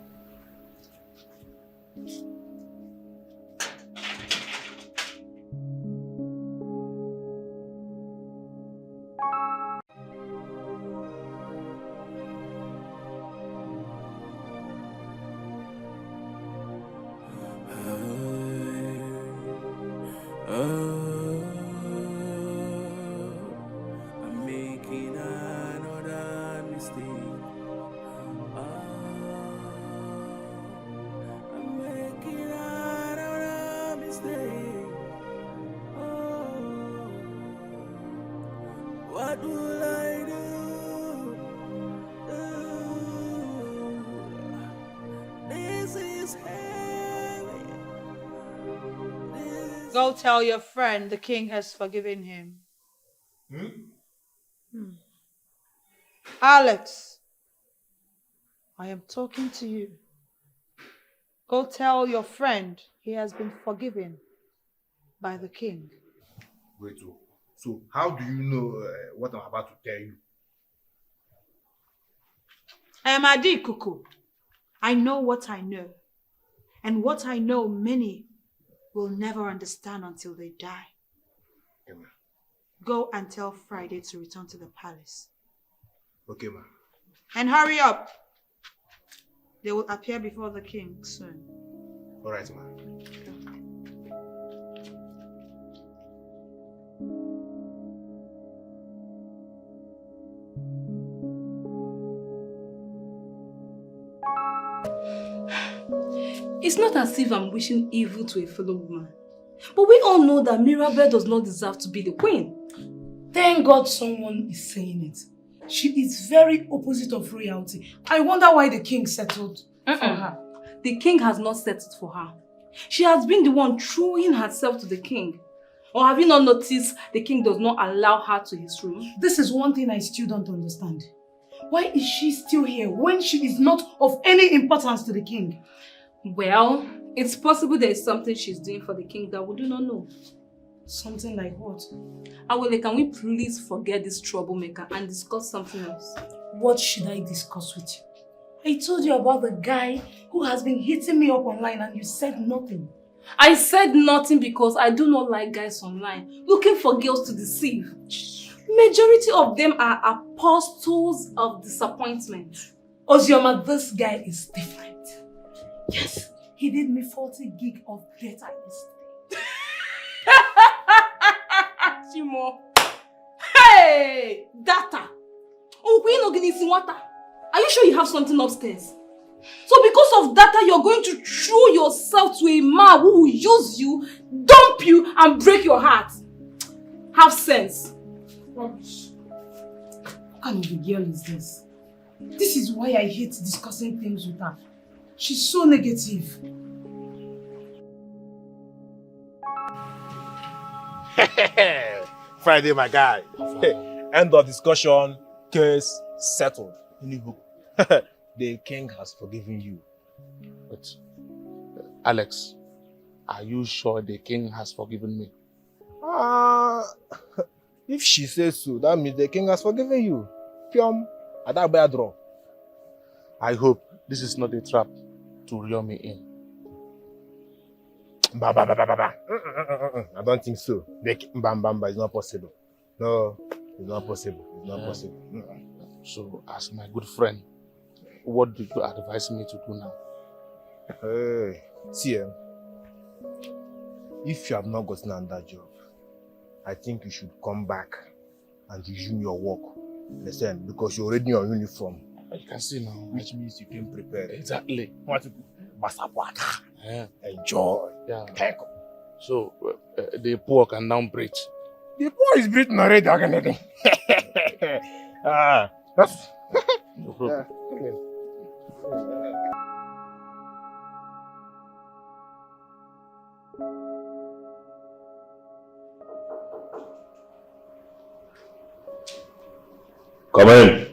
I'm making another mistake. I'm making another mistake. What will I do? This is heavy. Go tell your friend the king has forgiven him. Alex, I am talking to you. Go tell your friend he has been forgiven by the king. Wait, so how do you know what I'm about to tell you? I am Etiko. I know what I know. And what I know many will never understand until they die. Okay, ma. Go and tell Friday to return to the palace. Okay, ma. And hurry up. They will appear before the king soon. All right, ma. It's not as if I'm wishing evil to a fellow woman. But we all know that Mirabel does not deserve to be the queen. Thank God someone is saying it. She is very opposite of royalty. I wonder why the king settled for her. The king has not settled for her. She has been the one throwing herself to the king. Or have you not noticed the king does not allow her to his room? This is one thing I still don't understand. Why is she still here when she is not of any importance to the king? Well, it's possible there is something she's doing for the king that we do not know. Something like what? Awele, can we please forget this troublemaker and discuss something else? What should I discuss with you? I told you about the guy who has been hitting me up online and you said nothing. I said nothing because I do not like guys online looking for girls to deceive. Majority of them are apostles of disappointment. Ozioma, this guy is different. Yes, he did me 40 gig of data yesterday. Chimo. Hey! Data! Are you sure you have something upstairs? So because of data, you're going to throw yourself to a man who will use you, dump you, and break your heart. Have sense. Rubbish. What kind of a girl is this? This is why I hate discussing things with her. She's so negative. Friday, my guy. End of discussion. Case settled. The king has forgiven you. But, Alex, are you sure the king has forgiven me? If she says so, that means the king has forgiven you. Pium, Adabadro. I hope this is not a trap to reel me in. I don't think so. It's not possible. No, it's not possible. It's not possible. So, as my good friend, what do you advise me to do now? Hey, see, if you have not gotten another job, I think you should come back and resume your work. Listen, because you're already in your uniform. You can see now. Which means you came prepared. Exactly. Yeah. Enjoy. Yeah. Take. So, the poor can now breathe. The poor is breathing already. That's... No problem. Come in.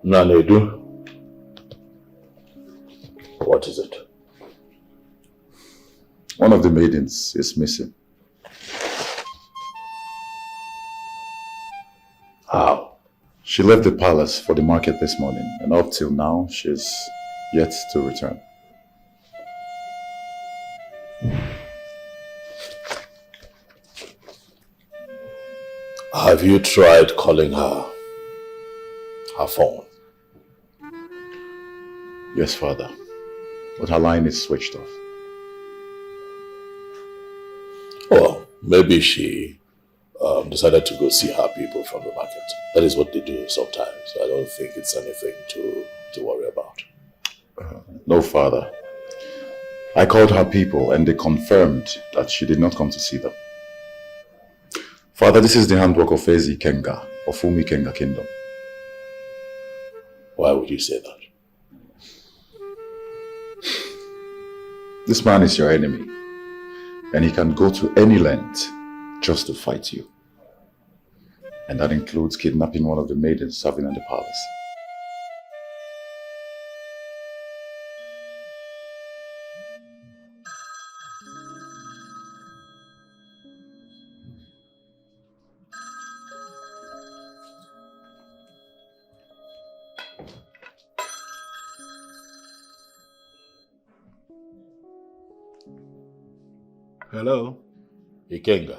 Nanedu, what is it? One of the maidens is missing. How? She left the palace for the market this morning, and up till now, she's yet to return. Have you tried calling her phone? Yes, Father, but her line is switched off. Well, maybe she decided to go see her people from the market. That is what they do sometimes. I don't think it's anything to worry about. No, Father. I called her people and they confirmed that she did not come to see them. Father, this is the handwork of Eze Ikenga, of Ikenga Kingdom. Why would you say that? This man is your enemy, and he can go to any length just to fight you. And that includes kidnapping one of the maidens serving in the palace. Hello? Ikenga,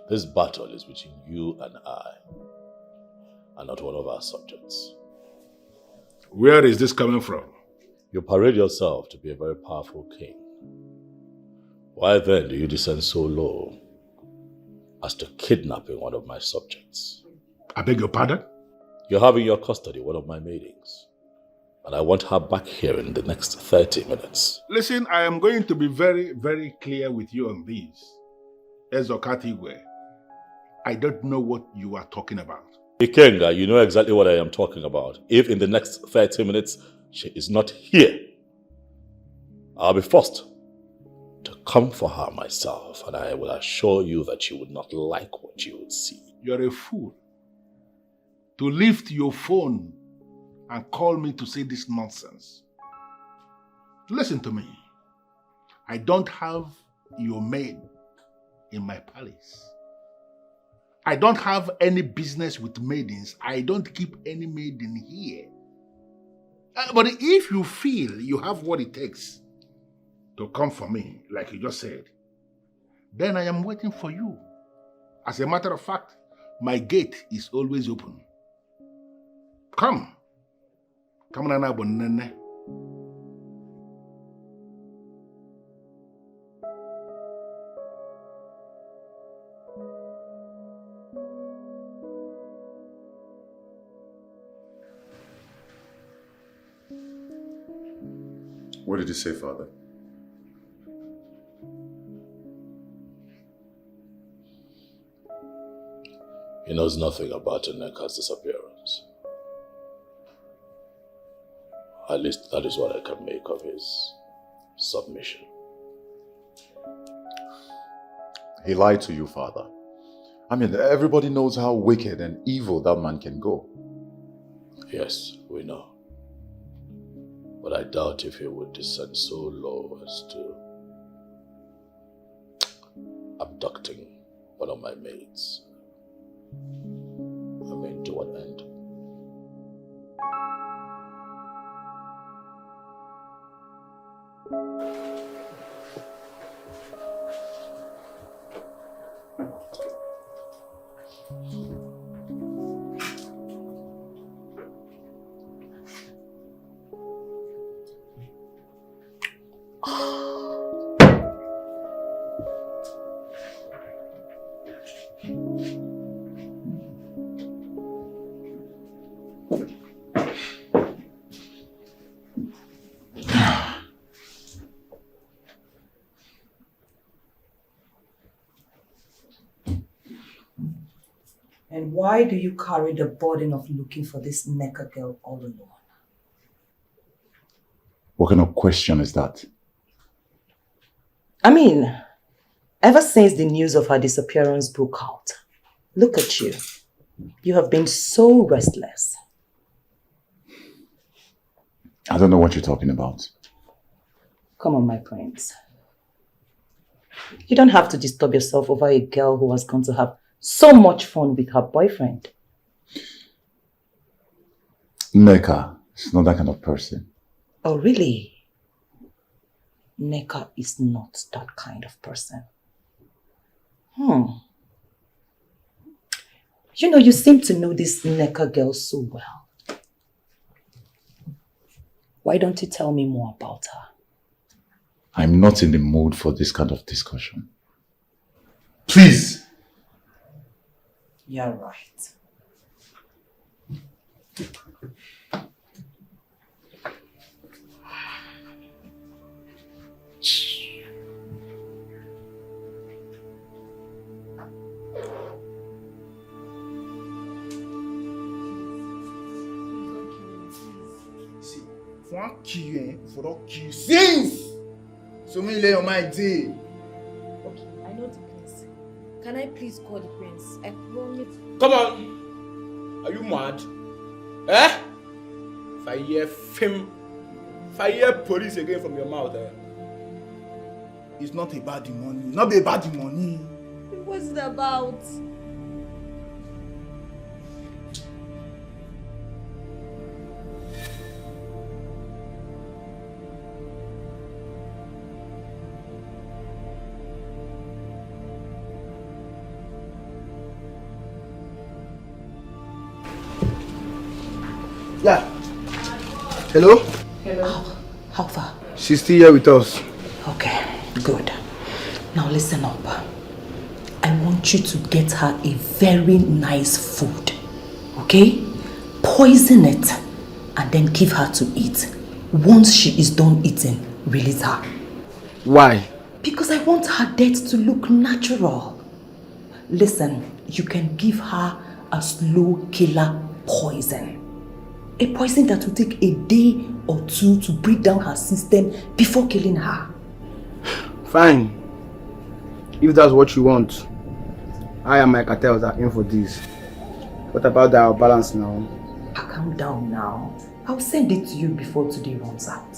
this battle is between you and I, and not one of our subjects. Where is this coming from? You parade yourself to be a very powerful king. Why then do you descend so low as to kidnapping one of my subjects? I beg your pardon? You have in your custody one of my maidens, and I want her back here in the next 30 minutes. Listen, I am going to be very, very clear with you on this. Ezokatigwe, I don't know what you are talking about. Ikenga, you know exactly what I am talking about. If in the next 30 minutes she is not here, I'll be forced to come for her myself, and I will assure you that you would not like what you would see. You're a fool. To lift your phone and call me to say this nonsense. Listen to me. I don't have your maid in my palace. I don't have any business with maidens. I don't keep any maiden here. But if you feel you have what it takes to come for me, like you just said, then I am waiting for you. As a matter of fact, my gate is always open. Come. Come on, Nana. What did you say, Father? He knows nothing about Nneka's disappearance. At least that is what I can make of his submission. He lied to you, Father. I mean, everybody knows how wicked and evil that man can go. Yes, we know. But I doubt if he would descend so low as to abducting one of my maids. I mean, to what end? And why do you carry the burden of looking for this Neka girl all alone? What kind of question is that? I mean, ever since the news of her disappearance broke out, look at you. You have been so restless. I don't know what you're talking about. Come on, my prince. You don't have to disturb yourself over a girl who was going to have so much fun with her boyfriend. Neka is not that kind of person. Oh, really? Neka is not that kind of person. You know, you seem to know this Neka girl so well. Why don't you tell me more about her? I'm not in the mood for this kind of discussion. Please! You're right. For one kill you, for don't kill you since. So me lay on my day. Okay, I know the prince. Can I please call the prince? I promise. Come on! Are you mad? Eh? If I hear film, if I hear police again from your mouth, It's not about the money. It's not about the money. What's it about? Yeah. Hello? Hello. How far? She's still here with us. Okay, good. Now listen up. I want you to get her a very nice food. Okay? Poison it and then give her to eat. Once she is done eating, release her. Why? Because I want her death to look natural. Listen, you can give her a slow killer poison. A poison that will take a day or two to break down her system before killing her. Fine. If that's what you want, I and my cartels are in for this. What about our balance now? Calm down now. I'll send it to you before today runs out.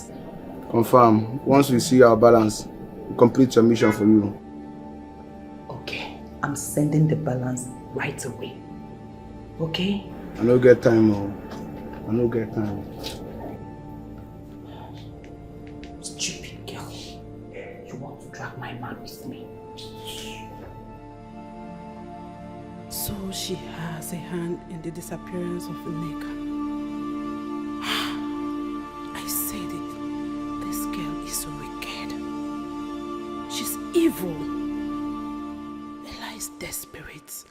Confirm. Once we see our balance, we complete your mission for you. Okay, I'm sending the balance right away. Okay? I don't get time, oh. I don't get time. Stupid girl. You want to drag my man with me? So she has a hand in the disappearance of Neka. I said it. This girl is so wicked. She's evil. Ella is desperate.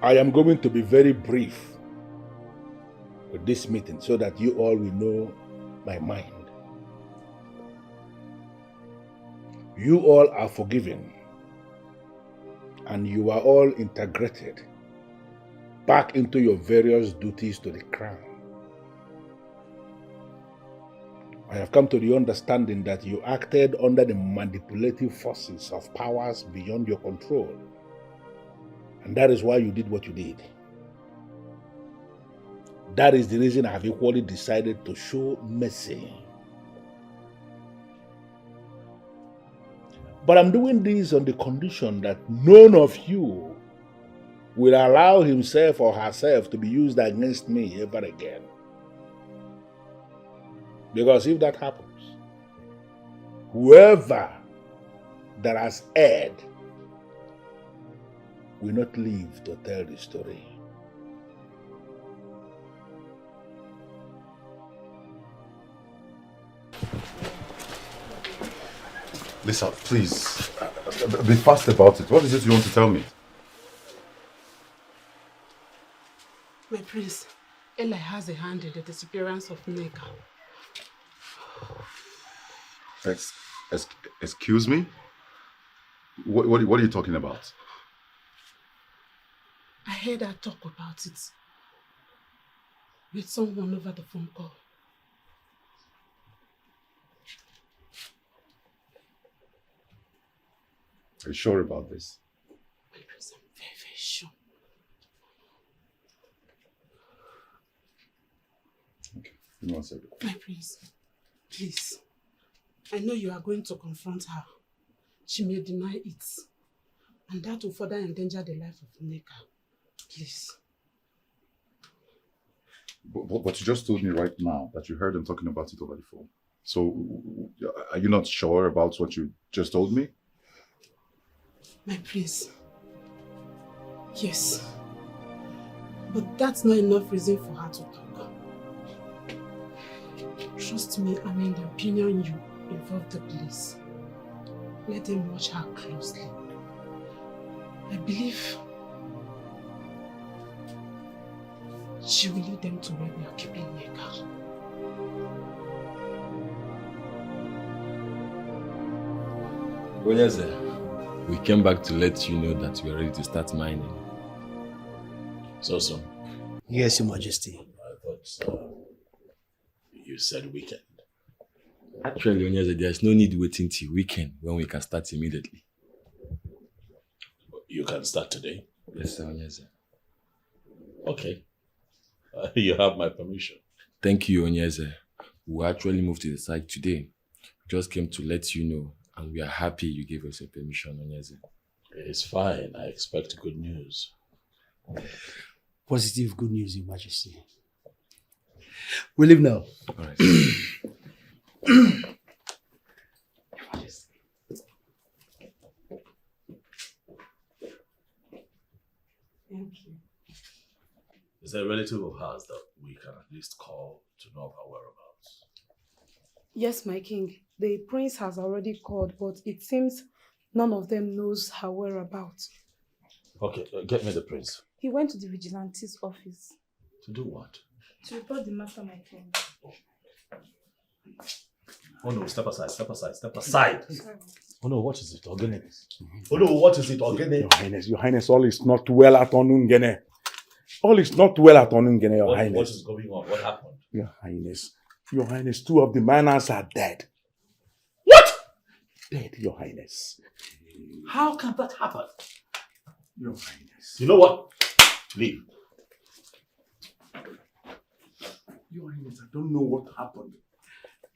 I am going to be very brief with this meeting so that you all will know my mind. You all are forgiven and you are all integrated back into your various duties to the crown. I have come to the understanding that you acted under the manipulative forces of powers beyond your control. And that is why you did what you did. That is the reason I have equally decided to show mercy. But I'm doing this on the condition that none of you will allow himself or herself to be used against me ever again. Because if that happens, whoever that has erred will not live to tell the story. Lisa, please, be fast about it. What is it you want to tell me? My prince, Eli has a hand in the disappearance of Nneka. Excuse me? What are you talking about? I heard her talk about it with someone over the phone call. Are you sure about this? My prince, I'm very, very sure. Okay, give me 1 second. My prince, please. I know you are going to confront her. She may deny it. And that will further endanger the life of Nneka. Please. But you just told me right now that you heard them talking about it over the phone. So, are you not sure about what you just told me? My prince. Yes. But that's not enough reason for her to talk. Trust me, I'm in the opinion you involve the police. Let them watch her closely. I believe she will lead them to where we are keeping Nneka. Onyeze, we came back to let you know that we are ready to start mining. So. Yes, Your Majesty. I thought you said weekend. Actually, Onyeze, there's no need waiting till weekend when we can start immediately. You can start today? Yes, sir, Onyeze. Okay. You have my permission. Thank you, Onyeze. We actually moved to the site today. Just came to let you know, and we are happy you gave us your permission, Onyeze. It's fine. I expect good news. Positive good news, Your Majesty. We leave now. All right. Thank you. Is there a relative of hers that we can at least call to know of her whereabouts? Yes, my king. The prince has already called, but it seems none of them knows her whereabouts. Okay, get me the prince. He went to the vigilante's office. To do what? To report the matter, my king. Oh no, step aside, step aside, step aside. Sorry. Oh no, what is it? Ogene. Oh no, what is it? Ogene. Your Highness, all is not well at Onungene. All is not well at Onungene, Your Highness. What is going on? What happened? Your Highness, 2 of the miners are dead. What? Dead, Your Highness. How can that happen? Your Highness. You know what? Leave. Your Highness, I don't know what happened.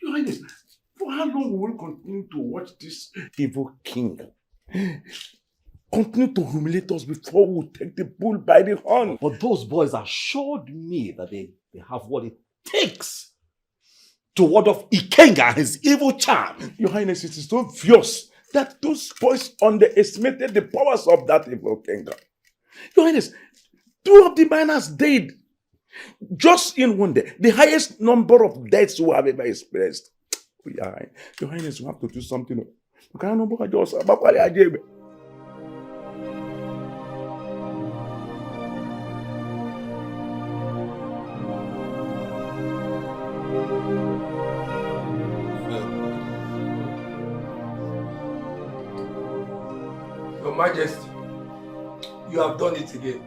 Your Highness, for how long will we continue to watch this evil king? Continue to humiliate us before we take the bull by the horn. But those boys assured me that they have what it takes to ward off Ikenga and his evil charm. Your Highness, it is obvious that those boys underestimated the powers of that evil king. Your Highness, 2 of the miners died just in one day. The highest number of deaths we have ever experienced. Your Highness, you have to do something. You cannot just Your Majesty, you have done it again.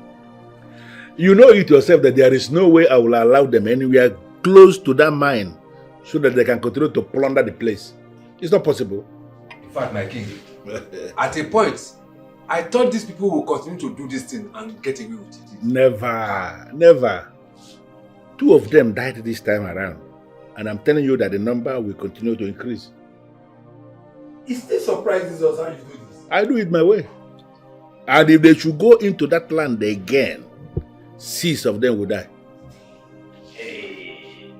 You know it yourself that there is no way I will allow them anywhere close to that mine so that they can continue to plunder the place. It's not possible. In fact, my king, at a point, I thought these people will continue to do this thing and get away with it. Never, never. 2 of them died this time around. And I'm telling you that the number will continue to increase. It still surprises us how you do this. I do it my way. And if they should go into that land again, 6 of them will die. Hey.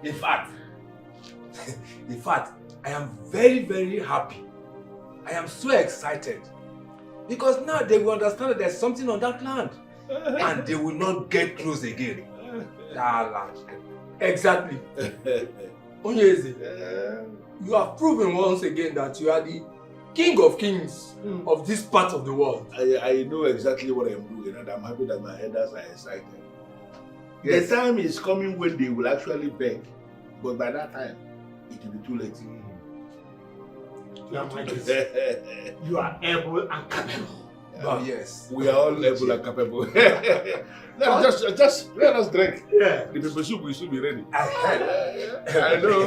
In fact, I am very, very happy. I am so excited. Because now they will understand that there's something on that land. And they will not get close again. That land. Exactly. Onyeze, you have proven once again that you are the king of kings of this part of the world. I know exactly what I am doing, and I'm happy that my elders are excited. Yes. The time is coming when they will actually beg, but by that time, it will be too late. Your Majesty, you are able and capable. Oh yes, we are all able and capable. just let us drink. Yeah, the pepper soup will soon be ready. I know.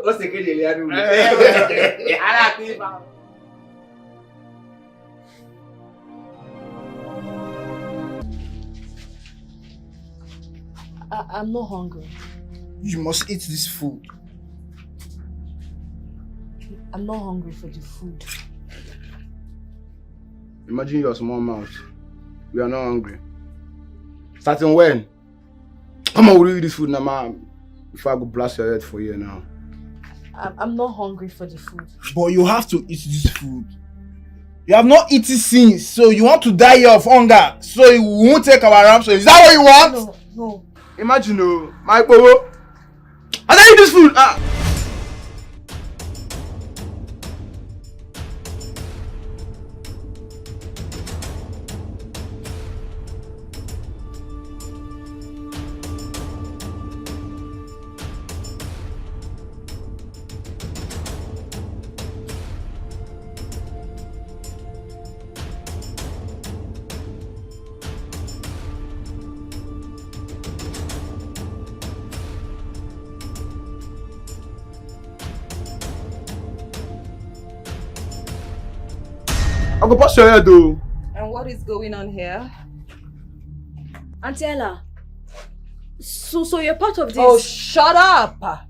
What's the I'm not hungry. You must eat this food. I'm not hungry for the food. Imagine your small mouth. We are not hungry. Starting when? Come on, we'll eat this food now, man. If I go blast your head for you now. I'm not hungry for the food. But you have to eat this food. You have not eaten since, so you want to die here of hunger, so you won't take our ransom. Is that what you want? No. Imagine, my bobo. I don't eat this food. I'll go pass your head though. And what is going on here? Auntie Ella, so you're part of this? Oh, shut up!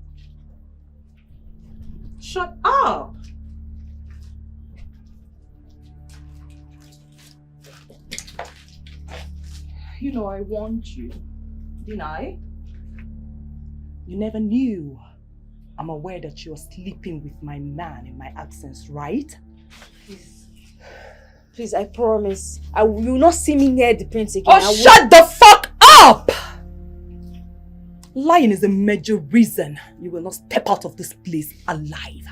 Shut up! You know I warned you, didn't I? You never knew. I'm aware that you're sleeping with my man in my absence, right? Please, I promise. You will not see me near the prince again. Oh, shut the fuck up! Lying is a major reason you will not step out of this place alive.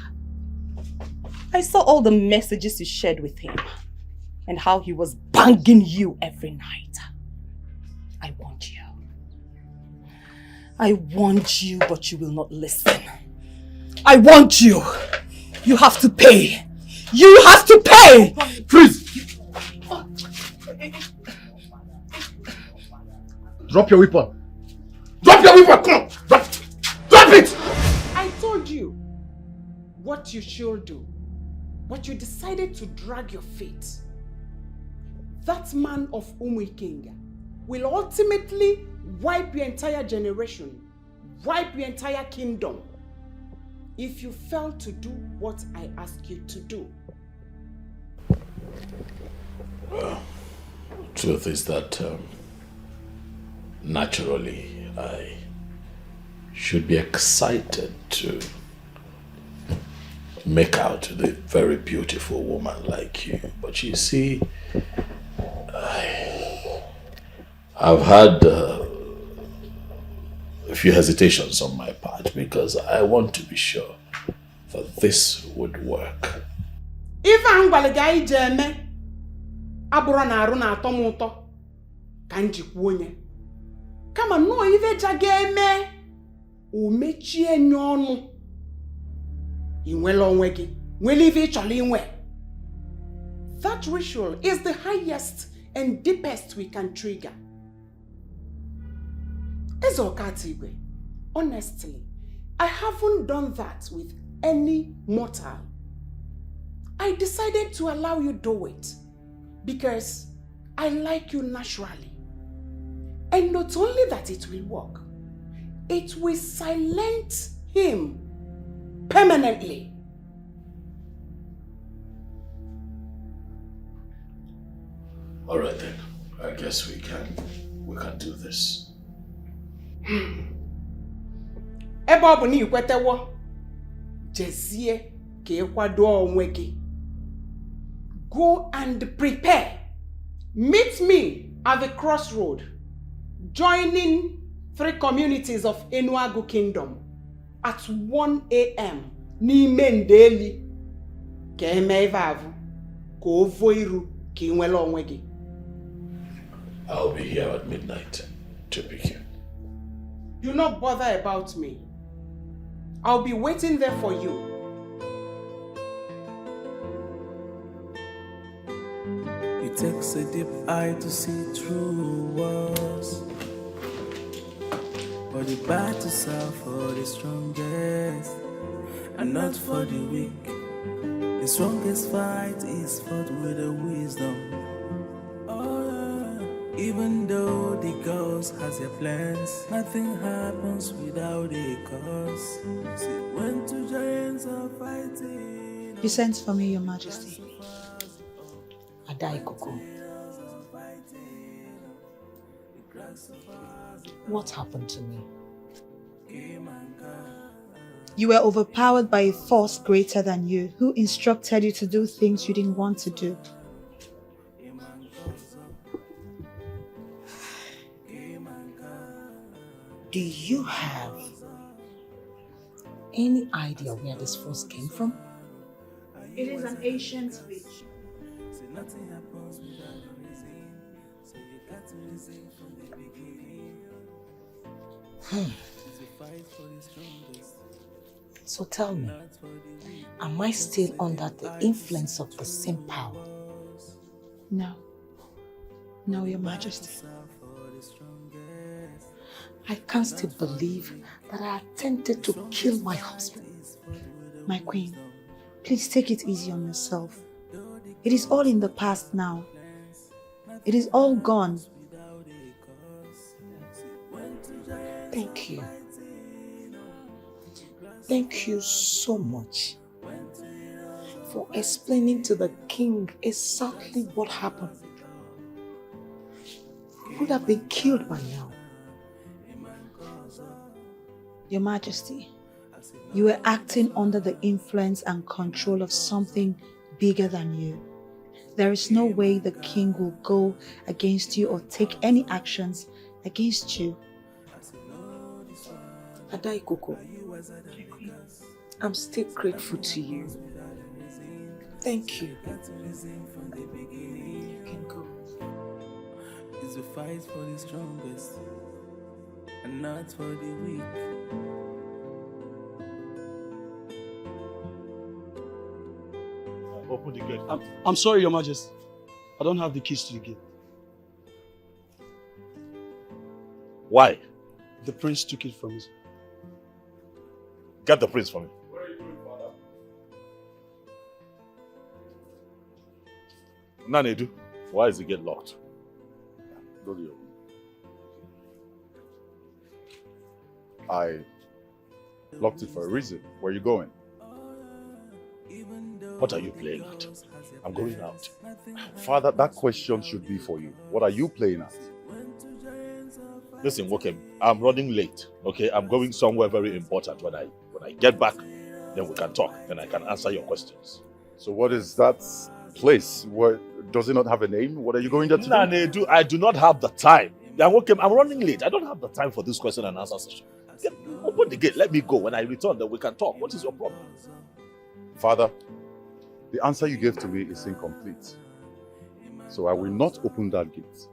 I saw all the messages you shared with him and how he was banging you every night. I warned you. I warned you, but you will not listen. I warned you. You have to pay. You have to pay! Freeze! Drop your weapon. Drop your weapon! Come on! Drop it! I told you what you should do, but you decided to drag your feet. That man of Ikenga will ultimately wipe your entire generation, wipe your entire kingdom, if you fail to do what I ask you to do. Well, truth is that naturally I should be excited to make out a very beautiful woman like you. But you see, I've had a few hesitations on my part because I want to be sure that this would work. If I'm going to abụrụ na arụ na atọ m ụtọ ka njikwa onye kama nnọọ ife jaga eme o mechie nye ọnụ inwele onwe gị nwele ife ị chọrọ inwe That ritual is the highest and deepest we can trigger. Ezokatigwe, honestly, I haven't done that with any mortal. I decided to allow you do it because I like you naturally. And not only that it will work, it will silence him permanently. All right then. I guess we can do this. Ebe ọ bụ na ikwetewo, jezie ka ịkwado onwe gị. Go and prepare. Meet me at the crossroad, joining 3 communities of Enuagu Kingdom at 1 a.m. n'ime Ndeli. Ka eme ebe avụ, ka ovo iru ka ị nwere onwe gị. I'll be here at midnight to pick you. Do not bother about me. I'll be waiting there for you. It takes a deep eye to see through walls, but the battles are for the strongest and not for the weak. The strongest fight is fought with the wisdom. Even though the ghost has their plans, nothing happens without a cause. See, when 2 giants are fighting. You sent for me, Your Majesty. Etiko. What happened to me? You were overpowered by a force greater than you, who instructed you to do things you didn't want to do. Do you have any idea where this force came from? It is an ancient witch. So tell me, am I still under the influence of the same power? No. No, Your Majesty. I can't still believe that I attempted to kill my husband. My queen, please take it easy on yourself. It is all in the past now. It is all gone. Thank you. Thank you so much for explaining to the king exactly what happened. He would have been killed by now. Your Majesty, you were acting under the influence and control of something bigger than you. There is no way the king will go against you or take any actions against you. Etiko, I'm still grateful to you. Thank you. You can go. It's a fight for the strongest and not for the weak. Open the gate. I'm sorry, Your Majesty. I don't have the keys to the gate. Why? The prince took it from me. Get the prince for me. Where are you going, Father? Nanedu, why is the gate locked? Go to your room. I locked it for a reason. Where are you going? What are you playing at? I'm going out. Father, that question should be for you. What are you playing at? Listen, Wokem, I'm running late. Okay, I'm going somewhere very important. When I get back, then we can talk. Then I can answer your questions. So what is that place? Does it not have a name? What are you going there to do? I do not have the time. Wokem, I'm running late. I don't have the time for this question and answer session. Open the gate. Let me go. When I return, then we can talk. What is your problem? Father, the answer you gave to me is incomplete. So I will not open that gate.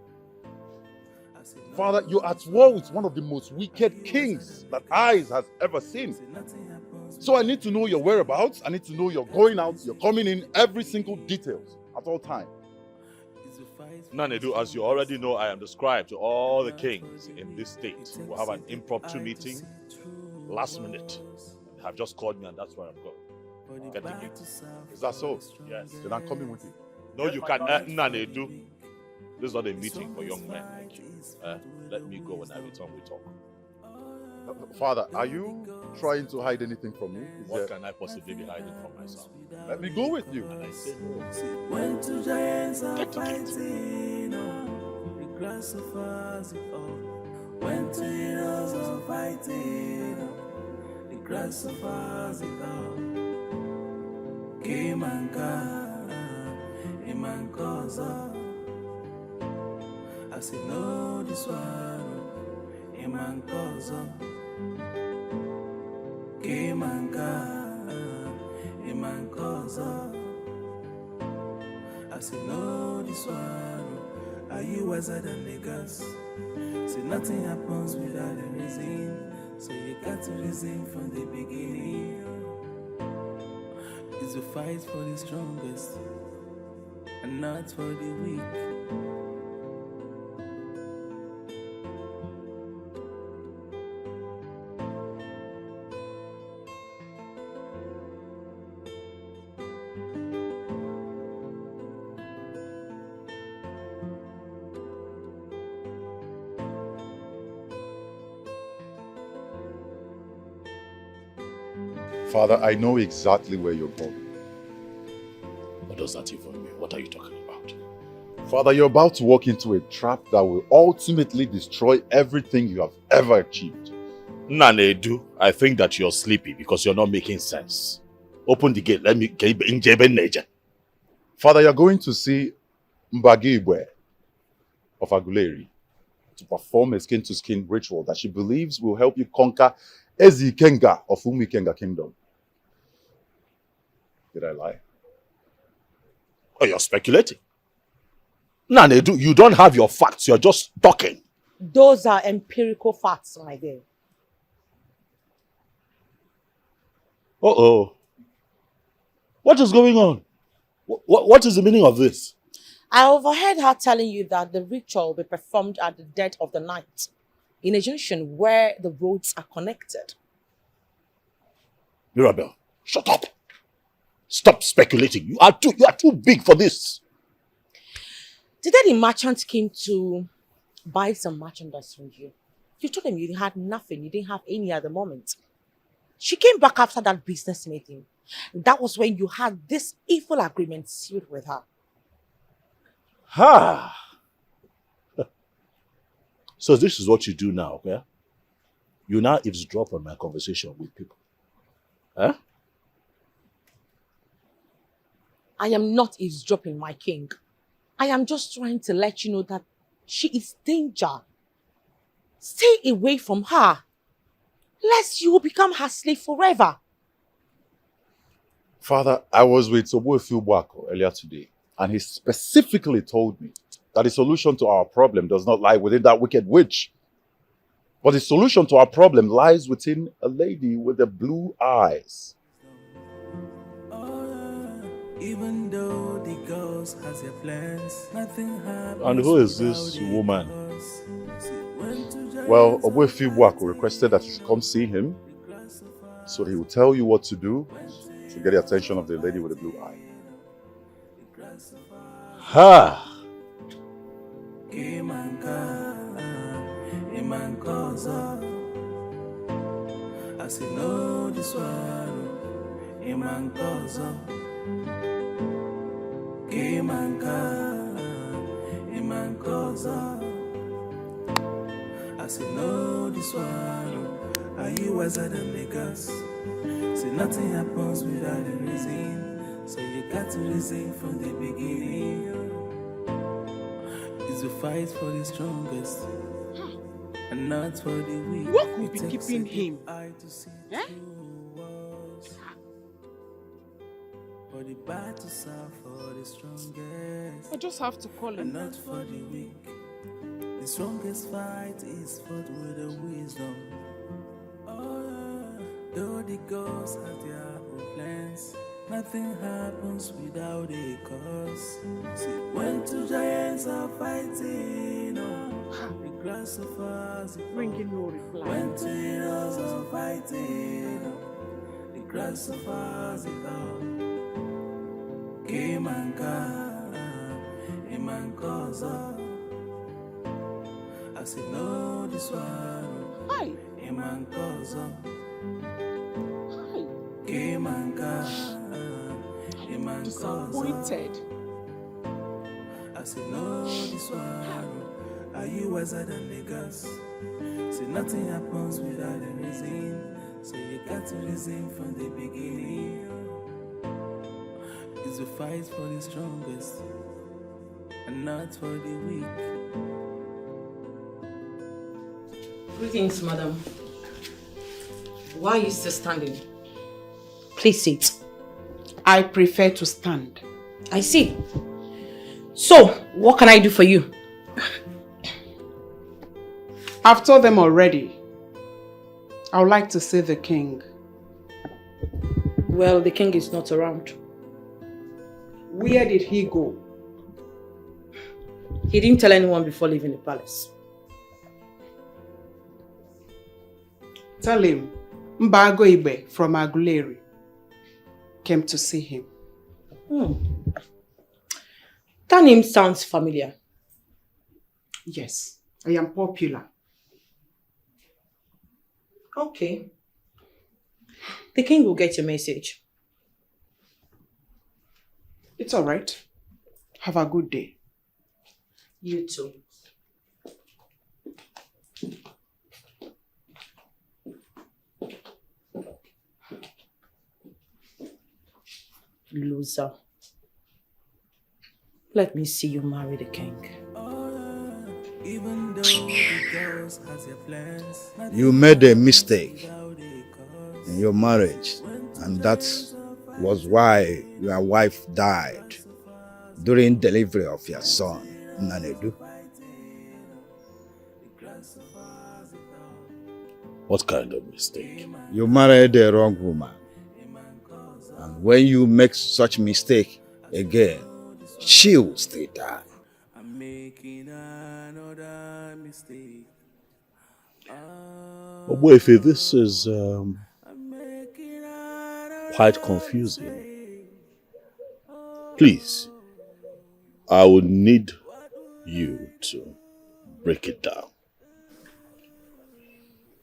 Father, you're at war with one of the most wicked kings that eyes has ever seen. So I need to know your whereabouts. I need to know you're going out, you're coming in, every single details. at all times. Nanedu, as you already know, I am the scribe to all the kings in this state. We'll have an impromptu meeting last minute. They have just called me and that's where I'm going. Get the gate. Is that so? Yes. Then I'm coming with you. No, you can't. Nanedu. This is not a meeting for young men like you. Let me go when I return, we talk. Father, are you trying to hide anything from me? What can I possibly be hiding from myself? Let me go with you. And I say no. When two giants are fighting, the grass suffers it all. When two heroes are fighting, the grass suffers it all. Kemanka, Emankoza. I say no, this one, Emankoza. Kemanka, Emankoza. I say no, this one. Are you wiser than niggas? Say nothing happens without a reason. So you got to reason from the beginning. It's a fight for the strongest and not for the weak. Father, I know exactly where you're going. What does that even mean? What are you talking about? Father, you're about to walk into a trap that will ultimately destroy everything you have ever achieved. Nanedu, I think that you're sleepy because you're not making sense. Open the gate. Let me get in Neja. Father, you're going to see Mbagibwe of Aguleri to perform a skin-to-skin ritual that she believes will help you conquer Ekenga of Umekenga Kingdom. Did I lie? Oh, you're speculating. Nanedu, you don't have your facts. You're just talking. Those are empirical facts, my dear. Uh-oh. What is going on? What is the meaning of this? I overheard her telling you that the ritual will be performed at the dead of the night in a junction where the roads are connected. Mirabel, shut up. Stop speculating. You are too big for this. The day the merchant came to buy some merchandise from you, you told him you had nothing, you didn't have any at the moment. She came back after that business meeting. That was when you had this evil agreement sealed with her. Ha! So this is what you do now, yeah? You now eavesdrop on my conversation with people. Huh? I am not eavesdropping, my king. I am just trying to let you know that she is danger. Stay away from her, lest you will become her slave forever. Father, I was with Obuefi Ubwako earlier today, and he specifically told me that the solution to our problem does not lie within that wicked witch. But the solution to our problem lies within a lady with the blue eyes. Even though the ghost has their plans, nothing happens. And who is this woman? Well, Obuefi Ubwako requested that you should come see him so he will tell you what to do to get the attention of the lady with the blue eye. Ha! I say no, this one, Emankoza. I say no, this one. Are you wiser than niggas? Say nothing happens without a reason. So you got to reason from the beginning. It's a fight for the strongest and not for the weak. What could be keeping him? For the battles are for the strongest. I just have to call him. And not for the weak. The strongest fight is fought with the wisdom. Oh, though the ghosts have their own plans, Nothing happens without a cause. See, when two giants are fighting, the grass of us bringing no reply. When two heroes are fighting, the grass of us came and gone, him and Koza. I said, no, this one, him and Koza. Came and gone, him and disappointed. I said, no, this one, are you wiser than the gas? Say nothing happens without a reason, so you got to reason from the beginning. It's a fight for the strongest, and not for the weak. Greetings, madam. Why are you still standing? Please sit. I prefer to stand. I see. So, what can I do for you? I've told them already. I would like to see the king. Well, the king is not around. Where did he go? He didn't tell anyone before leaving the palace. Tell him Mbago Ibe from Aguleri came to see him. That name sounds familiar. Yes, I am popular. Okay. The king will get your message. It's all right. Have a good day. You too. Loser. Let me see you marry the king. Even though the girls has their plans, You made a mistake in your marriage, and that was why your wife died during delivery of your son, Nanedu. What kind of mistake? You married the wrong woman. And when you make such mistake again, she will still die. I'm making another mistake. Obuefe, this is quite confusing. Please, I would need you to break it down.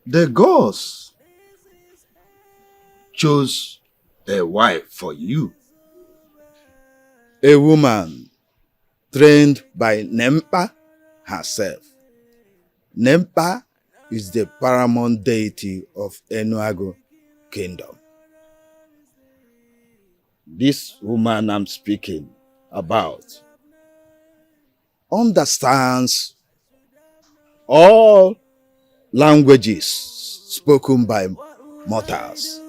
The gods chose a wife for you. A woman trained by Nempa herself. Nempa is the paramount deity of Enuago Kingdom. This woman I'm speaking about understands all languages spoken by mortals.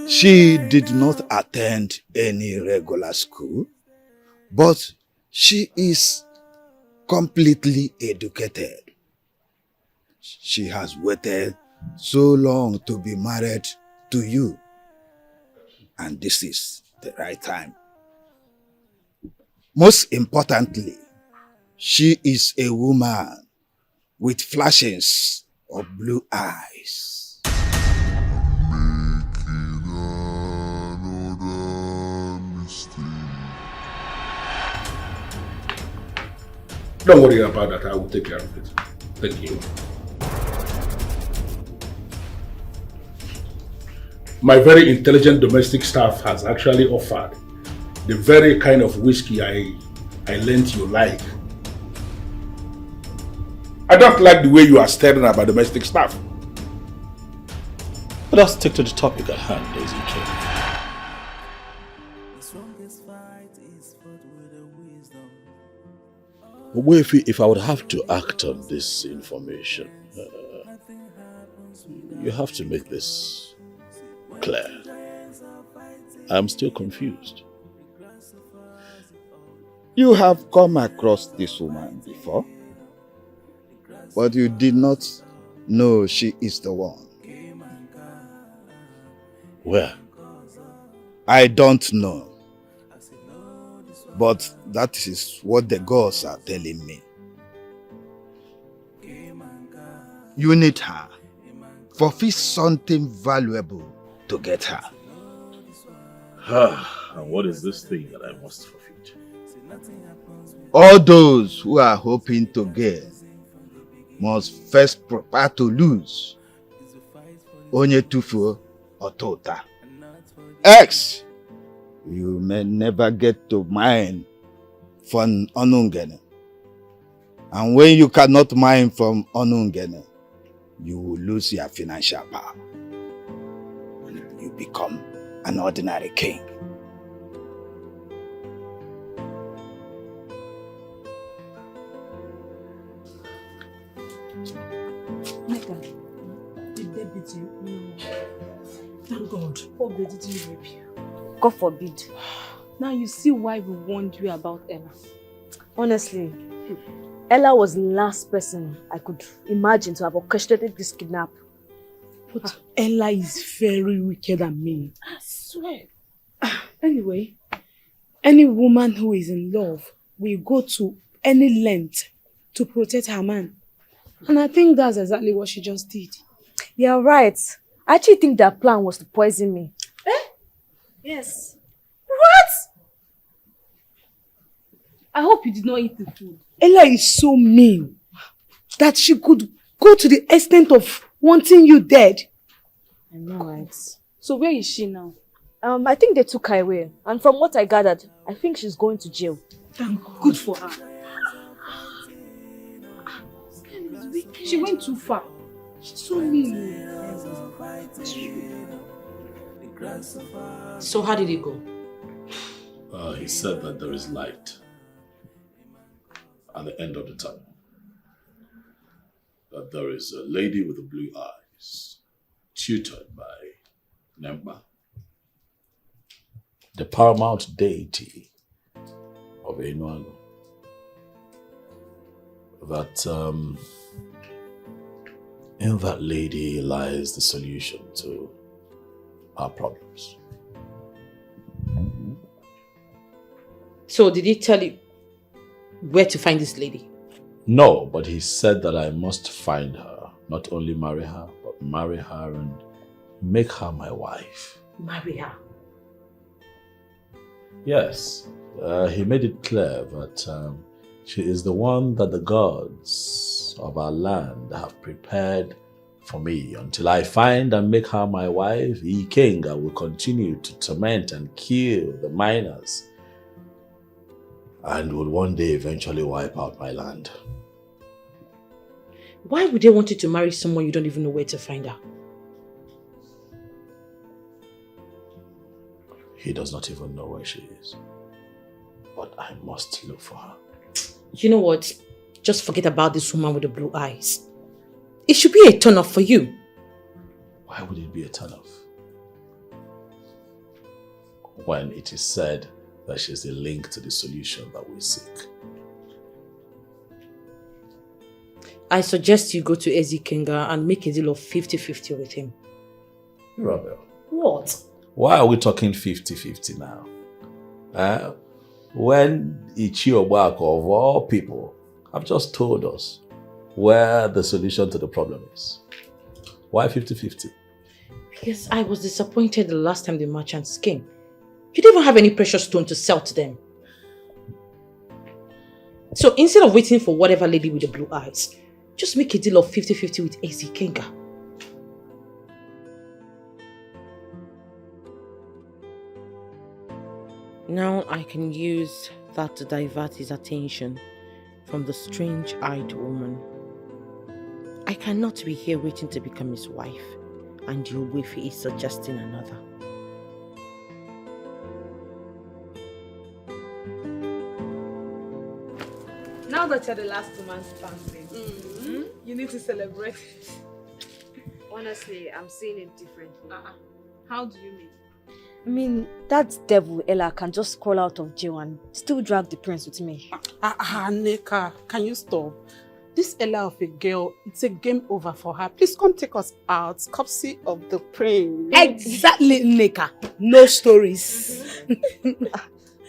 She did not attend any regular school, but she is completely educated. She has waited so long to be married to you, and this is the right time. Most importantly, she is a woman with flashes of blue eyes. Don't worry about that. I will take care of it. Thank you. My very intelligent domestic staff has actually offered the very kind of whiskey I learned you like. I don't like the way you are staring at my domestic staff. Let us stick to the topic at hand, Etiko. If I would have to act on this information, you have to make this clear. I'm still confused. You have come across this woman before, but you did not know she is the one. Where? I don't know. But that is what the gods are telling me. You need her. Fulfill something valuable to get her. And what is this thing that I must fulfill? All those who are hoping to gain must first prepare to lose. Onye tufuo otota. X, you may never get to mine from Onungene. And when you cannot mine from Onungene, you will lose your financial power. And you become an ordinary king. Did they beat you? No. Thank God. Poor baby didn't rape you. God forbid. Now you see why we warned you about Ella. Honestly, Ella was the last person I could imagine to have orchestrated this kidnap. But Ella is very wicked and mean. I swear. Anyway, any woman who is in love will go to any length to protect her man. And I think that's exactly what she just did. You're right. I actually think their plan was to poison me. Eh? Yes. What? I hope you did not eat the food. Ella is so mean that she could go to the extent of wanting you dead. I know, right? So where is she now? I think they took her away. And from what I gathered, I think she's going to jail. Thank God. Good for her. She went too far. She's so mean. So how did it go? He said that there is light at the end of the tunnel. That there is a lady with the blue eyes, tutored by Nemba, the paramount deity of Enuanu. That in that lady lies the solution to our problems. So did he tell you where to find this lady? No, but he said that I must find her, not only marry her, but marry her and make her my wife. Marry her? Yes, he made it clear that she is the one that the gods of our land have prepared for me. Until I find and make her my wife, Ikenga will continue to torment and kill the miners and will one day eventually wipe out my land. Why would they want you to marry someone you don't even know where to find her? He does not even know where she is. But I must look for her. You know what? Just forget about this woman with the blue eyes. It should be a turn-off for you. Why would it be a turn-off? When it is said that she's the link to the solution that we seek. I suggest you go to Ezikenga and make a deal of 50-50 with him. Rebel. What? Why are we talking 50-50 now? When Ichiobako of all people have just told us where the solution to the problem is. Why 50-50? Because I was disappointed the last time the merchants came. You didn't even have any precious stone to sell to them. So instead of waiting for whatever lady with the blue eyes, just make a deal of 50-50 with Ezikenga. Now I can use that to divert his attention from the strange-eyed woman. I cannot be here waiting to become his wife, and Yowefi is suggesting another. Now that you're the last woman standing, you need to celebrate. Honestly, I'm seeing it differently. How do you mean? I mean, that devil Ella can just crawl out of jail and still drag the prince with me. Neka, can you stop? This Ella of a girl, it's a game over for her. Please come take us out, courtesy of the prince. Exactly, Nneka. No stories.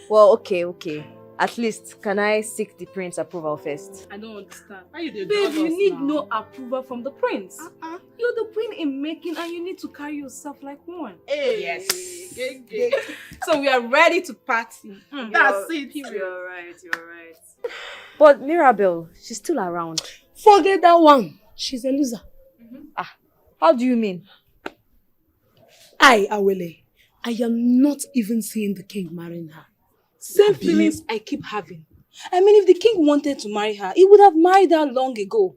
Well, okay. At least, can I seek the prince's approval first? I don't understand. Why you Babe, you need no approval from the prince. You're the queen in making and you need to carry yourself like one. Hey. Yes. So we are ready to party. That's it. You're right. But Mirabel, she's still around. Forget that one. She's a loser. How do you mean? Awele, I am not even seeing the king marrying her. Same feelings I keep having. I mean, if the king wanted to marry her, he would have married her long ago.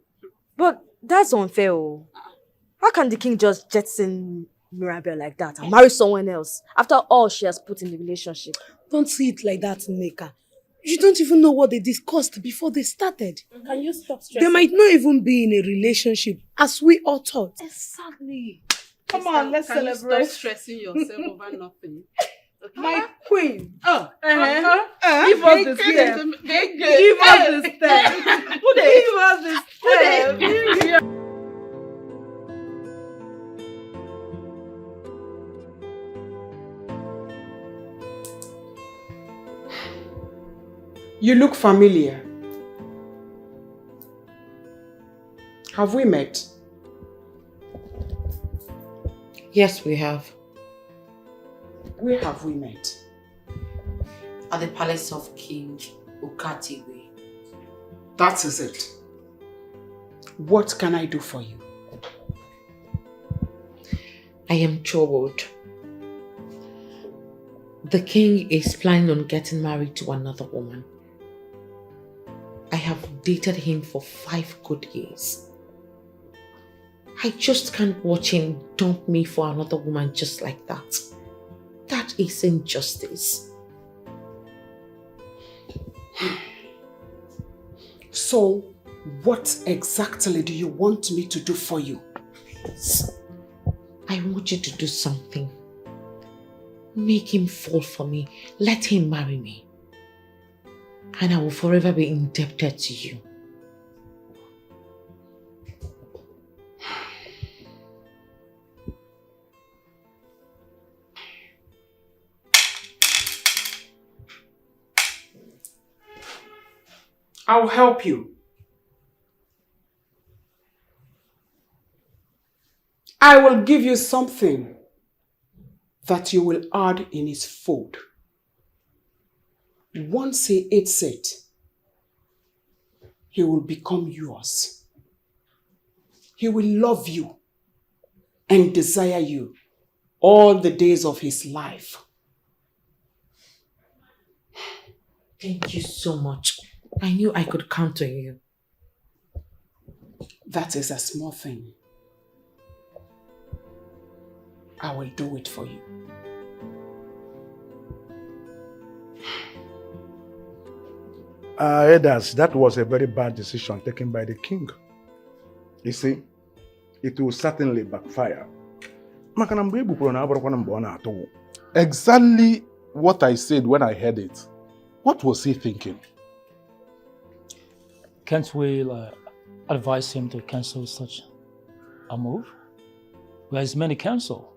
But that's unfair. How can the king just jettison Mirabel like that and marry someone else after all she has put in the relationship? Don't see it like that, Nneka. You don't even know what they discussed before they started. Can you stop stressing? They might not even be in a relationship, as we all thought. Exactly. Come on, let's celebrate. You stop stressing yourself over nothing. Okay. My queen. Give us the step. Give us the step. Give us the step. You look familiar. Have we met? Yes, we have. Where have we met? At the palace of King Okatigwe. That is it. What can I do for you? I am troubled. The king is planning on getting married to another woman. I have dated him for 5 good years. I just can't watch him dump me for another woman just like that. That is injustice. So, what exactly do you want me to do for you? I want you to do something. Make him fall for me. Let him marry me. And I will forever be indebted to you. I'll help you. I will give you something that you will add in his food. Once he eats it, he will become yours. He will love you and desire you all the days of his life. Thank you so much. I knew I could count on you. That is a small thing. I will do it for you. Elders, that was a very bad decision taken by the king. You see, it will certainly backfire. Exactly what I said when I heard it. What was he thinking? Can't we advise him to cancel such a move? We are his many counsel.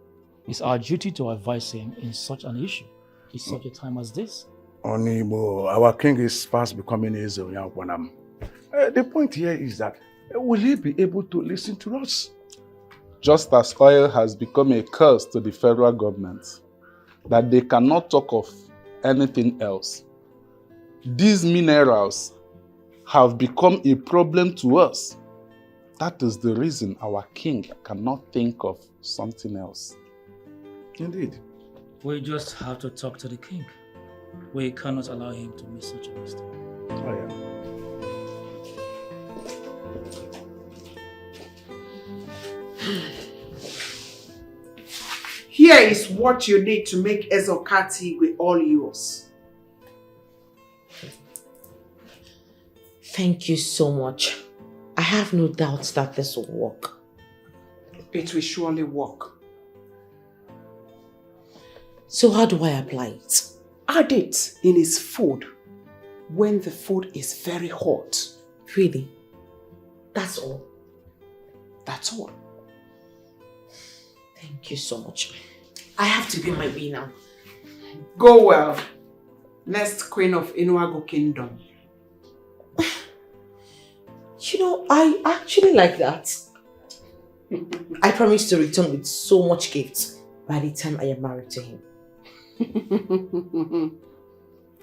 It's our duty to advise him in such an issue, in such a time as this. Onibo, our king is fast becoming Israel. The point here is that, will he be able to listen to us? Just as oil has become a curse to the federal government, that they cannot talk of anything else. These minerals have become a problem to us. That is the reason our king cannot think of something else. Indeed. We just have to talk to the king. We cannot allow him to make such a mistake. Oh, yeah. Here is what you need to make Ezokati all yours. Thank you so much. I have no doubts that this will work. It will surely work. So how do I apply it? Add it in his food when the food is very hot. Really? That's all. That's all. Thank you so much. I have to be on my way now. Go well. Next queen of Inuago Kingdom. You know, I actually like that. I promise to return with so much gifts by the time I am married to him.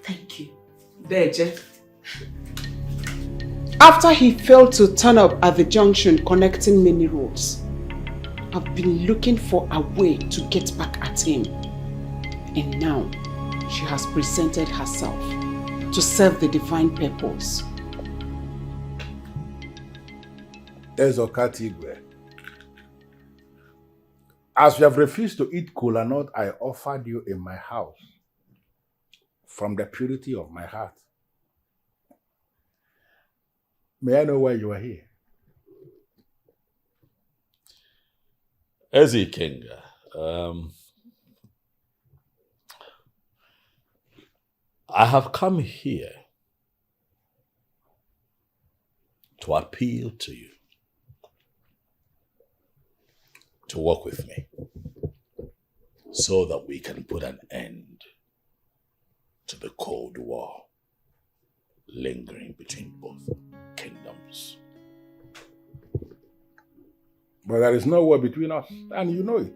Thank you. Deje. After he failed to turn up at the junction connecting many roads, I've been looking for a way to get back at him. And now, she has presented herself to serve the divine purpose. Ezokatigwe. As you have refused to eat kola nut I offered you in my house, from the purity of my heart, may I know why you are here? Ekenga, I have come here to appeal to you to work with me so that we can put an end to the Cold War lingering between both kingdoms. But there is no war between us, and you know it.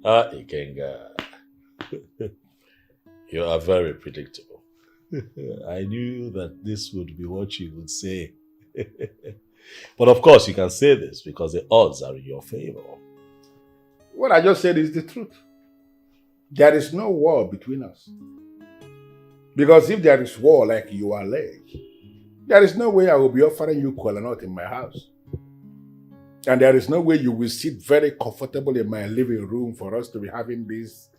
Ikenga, you are very predictable. I knew that this would be what you would say. But of course, you can say this because the odds are in your favor. What I just said is the truth. There is no war between us. Because if there is war like you allege, there is no way I will be offering you kola nut in my house. And there is no way you will sit very comfortable in my living room for us to be having this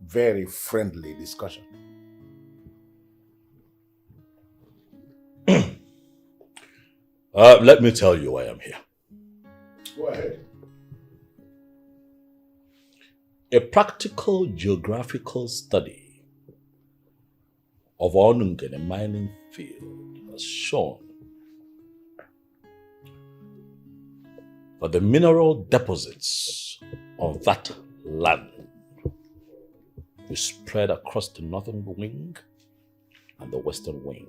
very friendly discussion. Let me tell you why I'm here. Go ahead. A practical geographical study of Onungen, a mining field, has shown that the mineral deposits on that land will spread across the northern wing and the western wing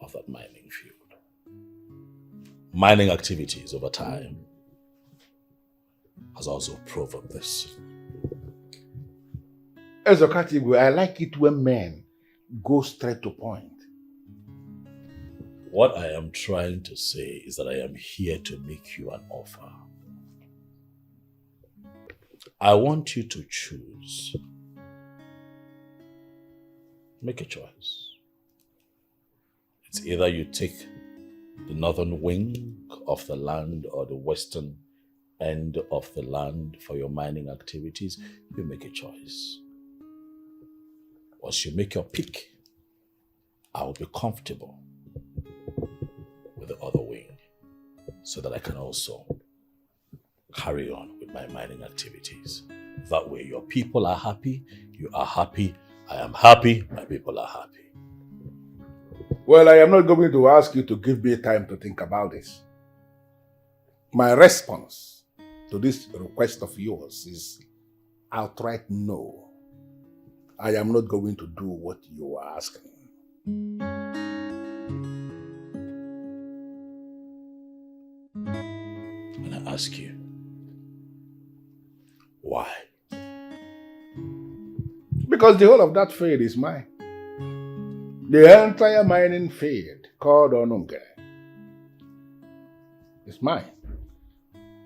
of that mining field. Mining activities over time has also proven this. Ezokatigwe, I like it when men go straight to point. What I am trying to say is that I am here to make you an offer. I want you to choose. Make a choice. It's either you take the northern wing of the land or the western end of the land for your mining activities. You make a choice. Once you make your pick, I will be comfortable with the other wing so that I can also carry on with my mining activities. That way your people are happy, you are happy, I am happy, my people are happy. Well, I am not going to ask you to give me time to think about this. My response to this request of yours is outright no. I am not going to do what you are asking. And I ask you, why? Because the whole of that field is mine. The entire mining field called Onungen is mine.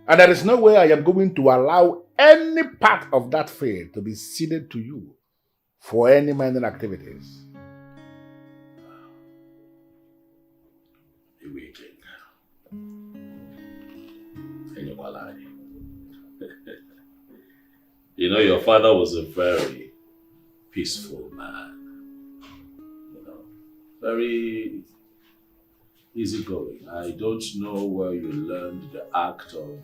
And there is no way I am going to allow any part of that field to be ceded to you for any mining activities. You know, your father was a very peaceful man. You know, very easygoing. I don't know where you learned the act of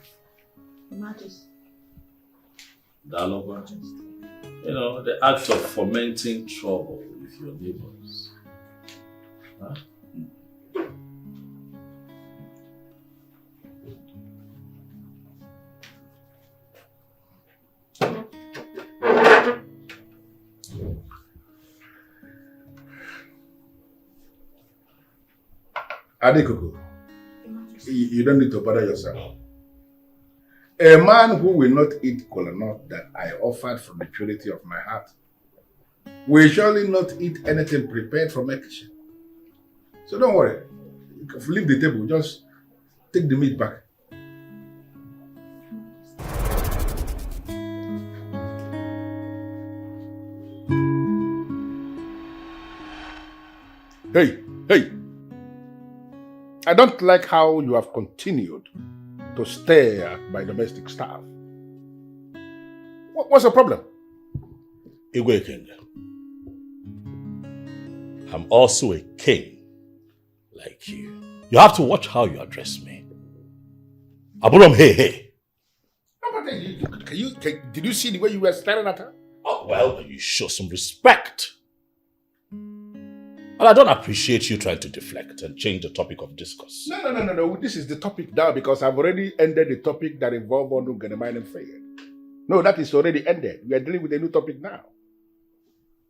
Majesty. dialogue. You know, the act of fomenting trouble with your neighbors. Huh? Adekuku, you don't need to bother yourself. A man who will not eat kola nut that I offered from the purity of my heart will surely not eat anything prepared from my kitchen. So don't worry. Leave the table. Just take the meat back. Hey! I don't like how you have continued to stare at my domestic staff. What's the problem? Eke, I'm also a king like you. You have to watch how you address me. Aburam, hey. Did you see the way you were staring at her? Oh, well, you show some respect. And I don't appreciate you trying to deflect and change the topic of discourse. No. This is the topic now because I've already ended the topic that involved Onunganamine and Fayed. No, that is already ended. We are dealing with a new topic now.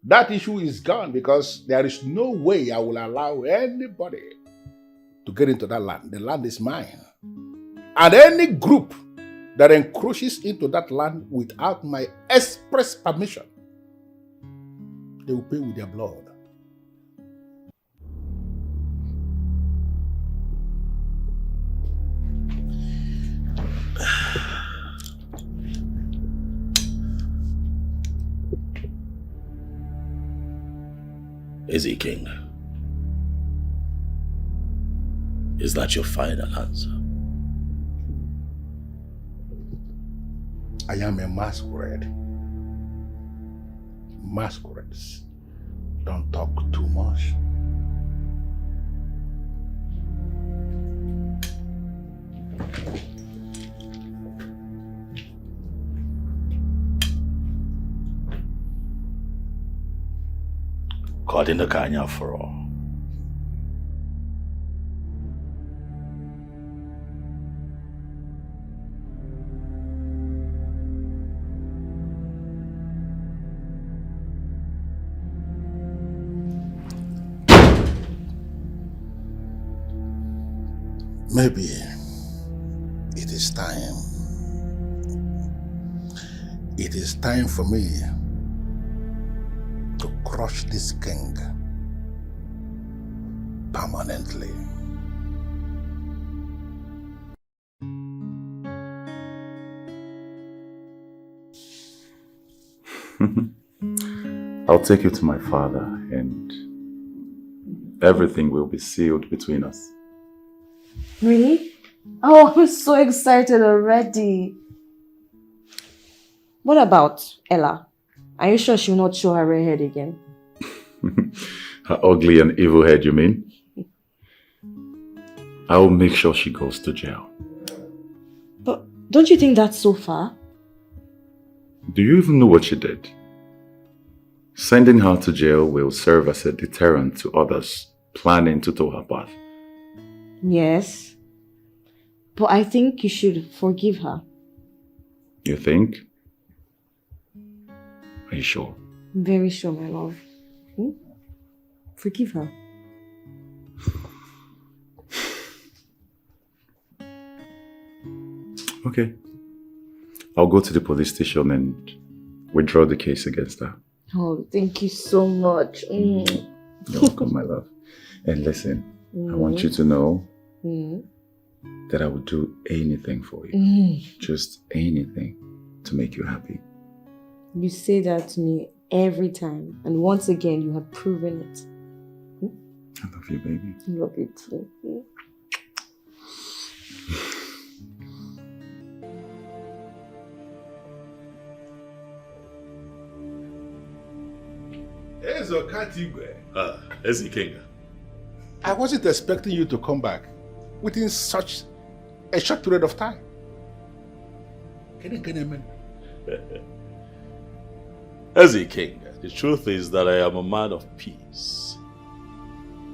That issue is gone because there is no way I will allow anybody to get into that land. The land is mine. And any group that encroaches into that land without my express permission, they will pay with their blood. King, is that your final answer? I am a masquerade. Masquerades don't talk too much. God in the Kanya for all. Maybe it is time. It is time for me to crush this king permanently. I'll take you to my father and everything will be sealed between us. Really? Oh, I'm so excited already. What about Ella? Are you sure she will not show her red head again? Her ugly and evil head, you mean? I will make sure she goes to jail. But don't you think that's so far? Do you even know what she did? Sending her to jail will serve as a deterrent to others planning to tow her path. Yes. But I think you should forgive her. You think? Are you sure? I'm very sure, my love. Forgive her. Okay. I'll go to the police station and withdraw the case against her. Oh, thank you so much. You're welcome, my love. And listen, I want you to know that I would do anything for you. Just anything to make you happy. You say that to me every time. And once again, you have proven it. I love you, baby. I love you too. Eke. I wasn't expecting you to come back within such a short period of time. Eke, the truth is that I am a man of peace.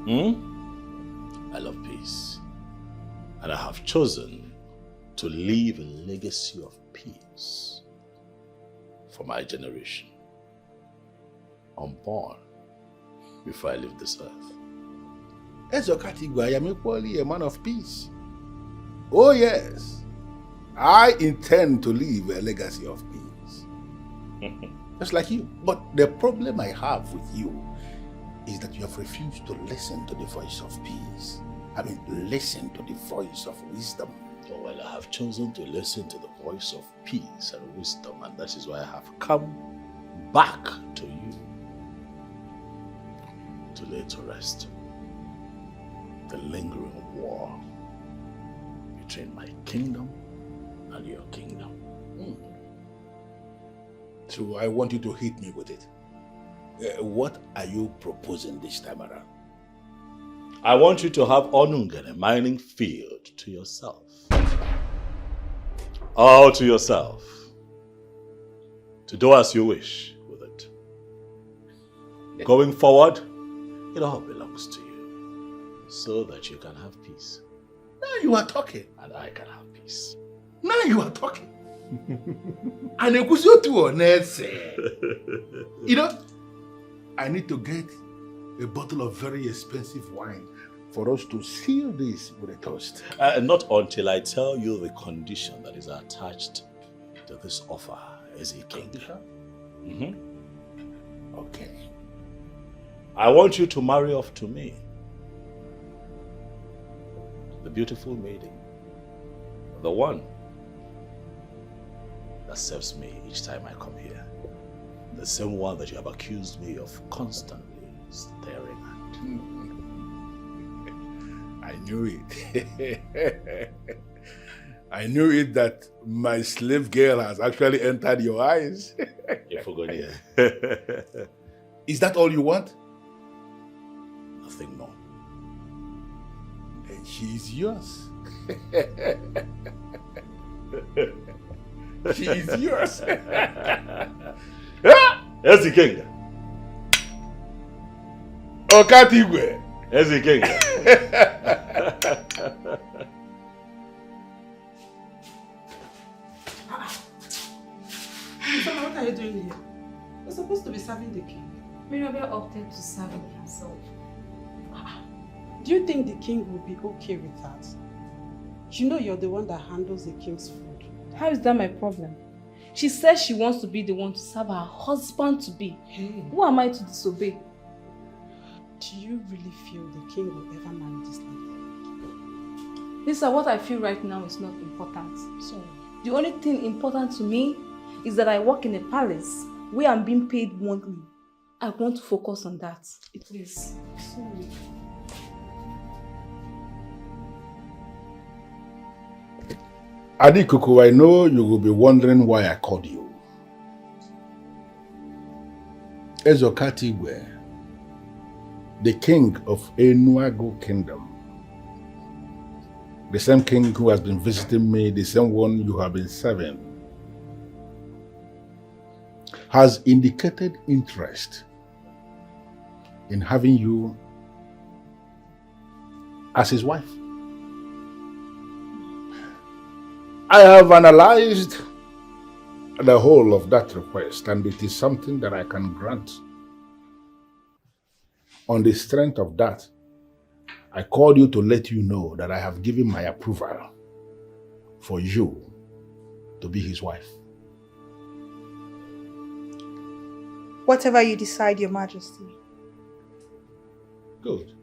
I love peace. And I have chosen to leave a legacy of peace for my generation. Unborn before I leave this earth. As a category, I am equally a man of peace. Oh yes, I intend to leave a legacy of peace. Just like you. But the problem I have with you is that you have refused to listen to the voice of peace. I mean, listen to the voice of wisdom. Oh, well, I have chosen to listen to the voice of peace and wisdom, and that is why I have come back to you to lay to rest the lingering war between my kingdom and your kingdom. So I want you to hit me with it. What are you proposing this time around? I want you to have Onungene mining field to yourself. All to yourself. To do as you wish with it. Going forward, it all belongs to you. So that you can have peace. Now you are talking. And I can have peace. Now you are talking. And you know, I need to get a bottle of very expensive wine for us to seal this with a toast. Not until I tell you the condition that is attached to this offer as a king. Okay. I want you to marry off to me. The beautiful maiden. The one that serves me each time I come here. The same one that you have accused me of constantly staring at. I knew it. I knew it that my slave girl has actually entered your eyes. You forgot it. Is that all you want? Nothing more. Then she is yours. She is yours. Yes, the king. Okatigwe. Yes, the king. Isama, what are you doing here? You're supposed to be serving the king. Mirabel opted to serve it herself. Do you think the king will be okay with that? You know you're the one that handles the king's food. How is that my problem? She says she wants to be the one to serve her husband to be. Hey. Who am I to disobey? Do you really feel the king will ever marry this lady? Lisa, what I feel right now is not important. So, the only thing important to me is that I work in a palace where I'm being paid monthly. I want to focus on that. Please. Sorry. Etiko, I know you will be wondering why I called you. Ezokatigwe, the king of Enuago Kingdom, the same king who has been visiting me, the same one you have been serving, has indicated interest in having you as his wife. I have analyzed the whole of that request, and it is something that I can grant. On the strength of that, I called you to let you know that I have given my approval for you to be his wife. Whatever you decide, Your Majesty. Good.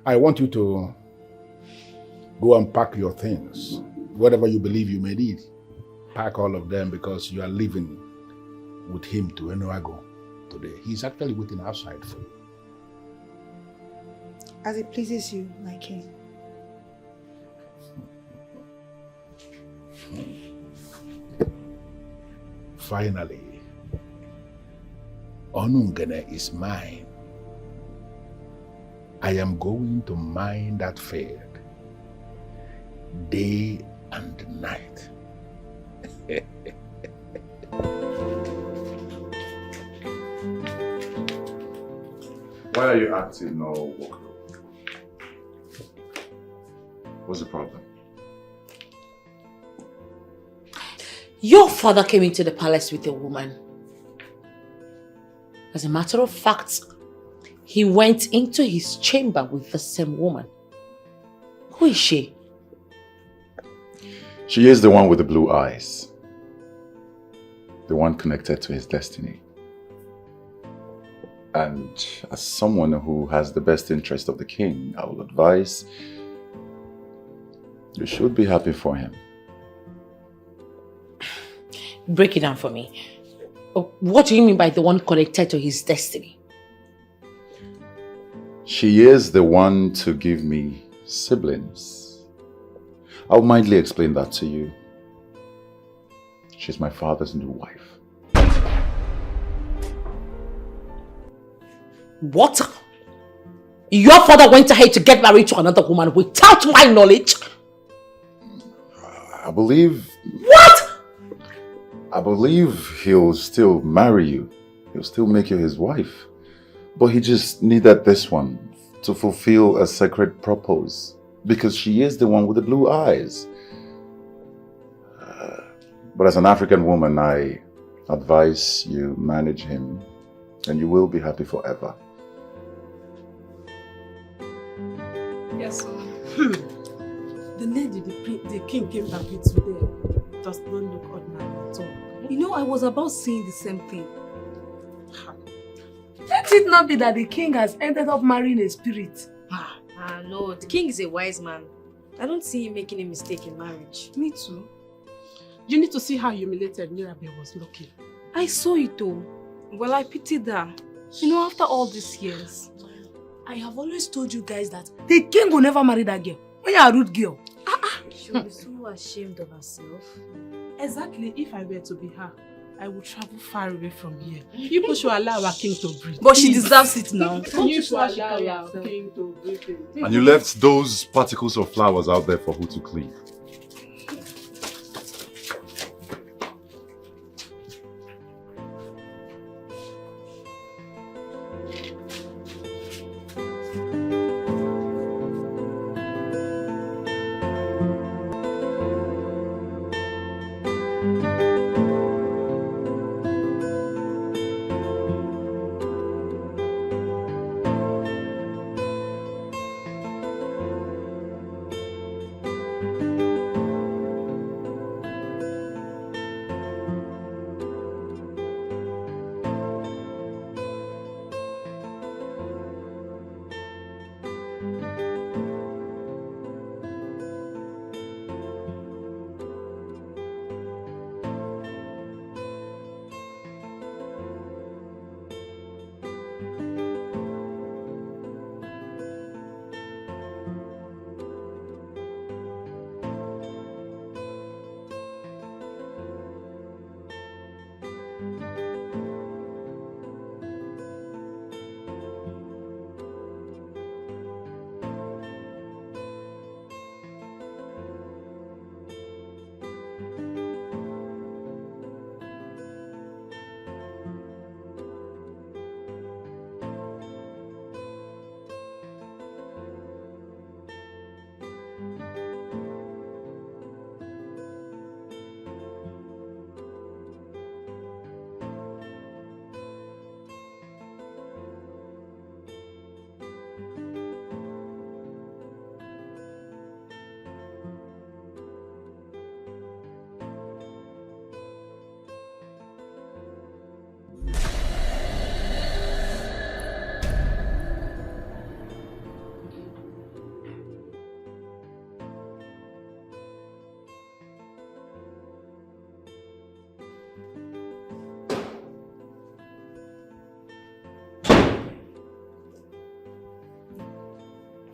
I want you to go and pack your things. Whatever you believe you may need, pack all of them because you are leaving with him to Enuago today. He's actually waiting outside for you. As it pleases you, my king. Finally, Onungene is mine. I am going to mine that field day and night. Why are you acting all woke? What's the problem? Your father came into the palace with a woman. As a matter of fact, he went into his chamber with the same woman. Who is she? She is the one with the blue eyes. The one connected to his destiny. And as someone who has the best interest of the king, I will advise you should be happy for him. Break it down for me. What do you mean by the one connected to his destiny? She is the one to give me siblings. I'll mildly explain that to you. She's my father's new wife. What? Your father went ahead to get married to another woman without my knowledge? I believe... What? I believe he'll still marry you. He'll still make you his wife. But he just needed this one to fulfill a sacred purpose. Because she is the one with the blue eyes. But as an African woman, I advise you manage him and you will be happy forever. Yes, sir. The lady the king came back with today does not look ordinary at all. You know, I was about saying the same thing. Let it not be that the king has ended up marrying a spirit. No, the king is a wise man. I don't see him making a mistake in marriage. Me too. You need to see how humiliated Mirabel was looking. I saw it though. Well, I pitied her. You know, after all these years, I have always told you guys that the king will never marry that girl. When you're a rude girl. She'll be so ashamed of herself. Exactly, if I were to be her, I would travel far away from here. You people should allow our king to breathe. But she deserves it now. You should allow our king to breathe. And you left those particles of flowers out there for who to clean.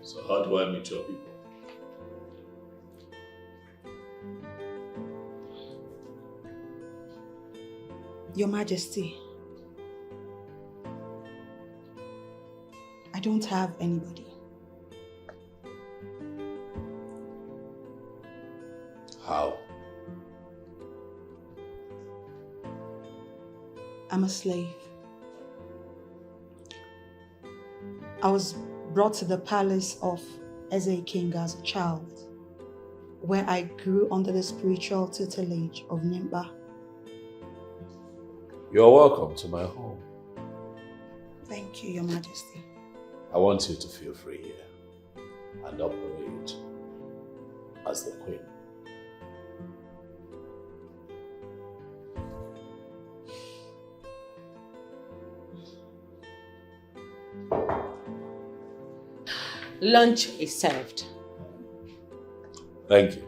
So how do I meet your people? Your Majesty, I don't have anybody. How? I'm a slave. I was brought to the palace of Eze King as a child, where I grew under the spiritual tutelage of Nimba. You're welcome to my home. Thank you, Your Majesty. I want you to feel free here and operate as the queen. Lunch is served. Thank you.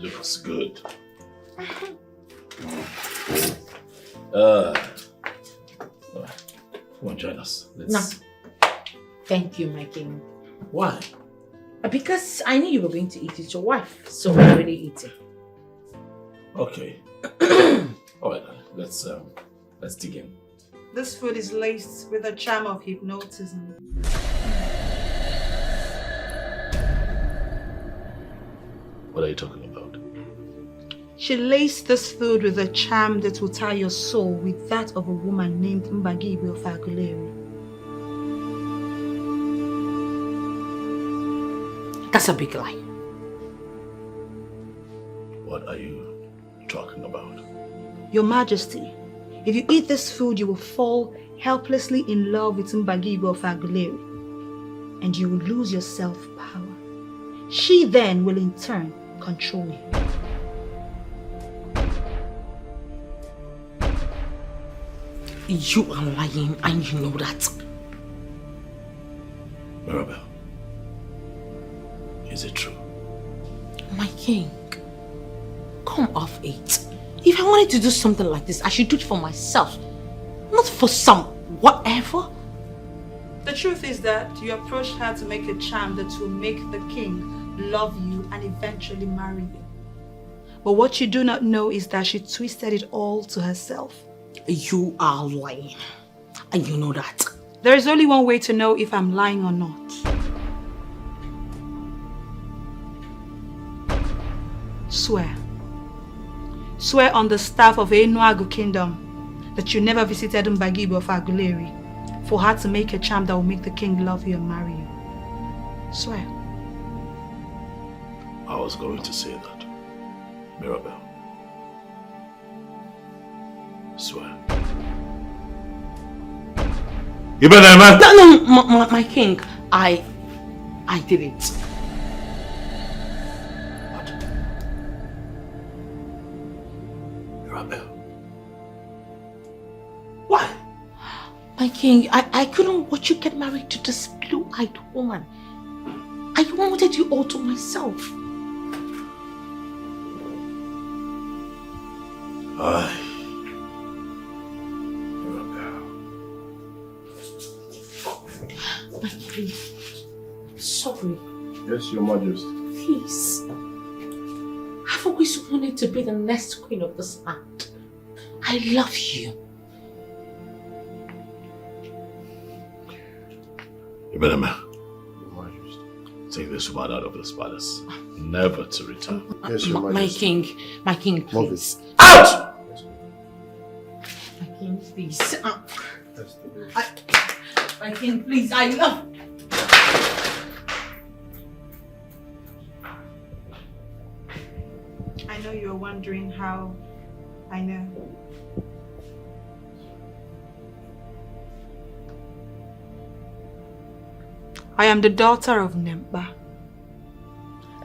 Looks good. Come on, join us. No. Thank you, my king. Why? Because I knew you were going to eat with your wife, so we're already eating. Okay. All right, let's dig in. This food is laced with a charm of hypnotism. What are you talking about? She laced this food with a charm that will tie your soul with that of a woman named Mbagibe of Aguleri. That's a big lie. What are you talking about? Your Majesty, if you eat this food, you will fall helplessly in love with Mbagibe of Aguleri, and you will lose your self-power. She then will in turn control you. You are lying and you know that. Mirabel, is it true? My king, come off it. If I wanted to do something like this, I should do it for myself, not for some whatever. The truth is that you approached her to make a charm that will make the king love you and eventually marry you. But what you do not know is that she twisted it all to herself. You are lying, and you know that. There is only one way to know if I'm lying or not. Swear. Swear on the staff of Enuagu Kingdom that you never visited Mbagibe of Aguleri for her to make a charm that will make the king love you and marry you. Swear. I was going to say that. Mirabel. Swear. You better, man. No, my king. I did it. Mirabel. Why? My king, I couldn't watch you get married to this blue-eyed woman. I wanted you all to myself. My king, sorry. Yes, Your Majesty. Please. I've always wanted to be the next queen of this land. I love you. You better, man. Take this woman out of this palace, never to return. Yes, Your Majesty. My king, please. Out! My king, please. My king, please, I love. I know you're wondering how I know. I am the daughter of Nemba,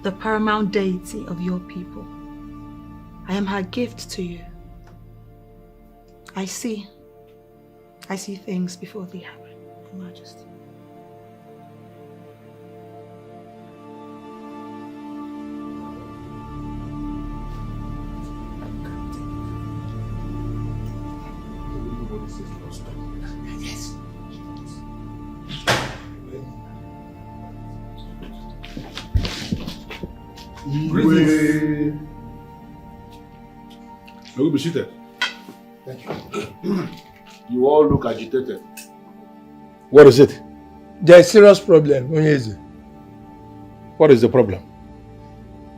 the paramount deity of your people. I am her gift to you. I see things before they happen, Your Majesty. Yes. You will be seated. Thank you. You all look agitated. What is it? There's a serious problem, Onyeze. What is the problem?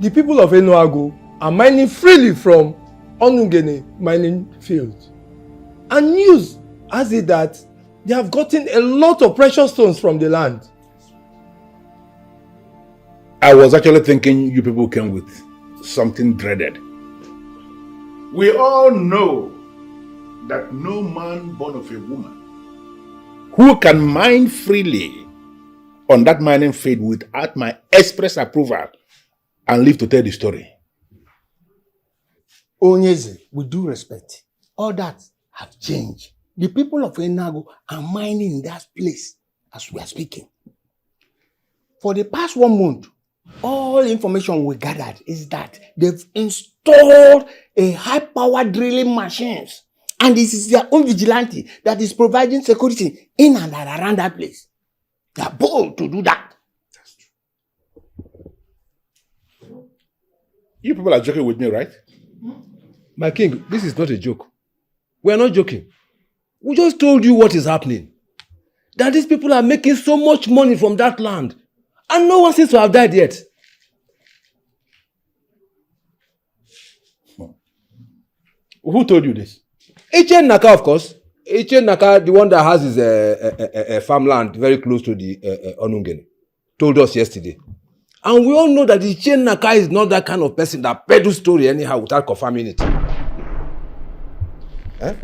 The people of Enuago are mining freely from Onungene mining fields. And news has it that they have gotten a lot of precious stones from the land. I was actually thinking you people came with something dreaded. We all know that no man born of a woman who can mine freely on that mining field without my express approval and live to tell the story. Onyeze, with due respect, all that have changed. The people of Enuago are mining in that place as we are speaking. For the past 1 month, all information we gathered is that they've installed a high-power drilling machines, and this is their own vigilante that is providing security in and around that place. They are bold to do that. That's true. You people are joking with me, right? My king, this is not a joke. We are not joking. We just told you what is happening. That these people are making so much money from that land. And no one seems to have died yet. Who told you this? Echen Naka, of course. Echen Naka, the one that has his farmland very close to the Onungene, told us yesterday. And we all know that Echen Naka is not that kind of person that peddles story anyhow without confirming it. Eh?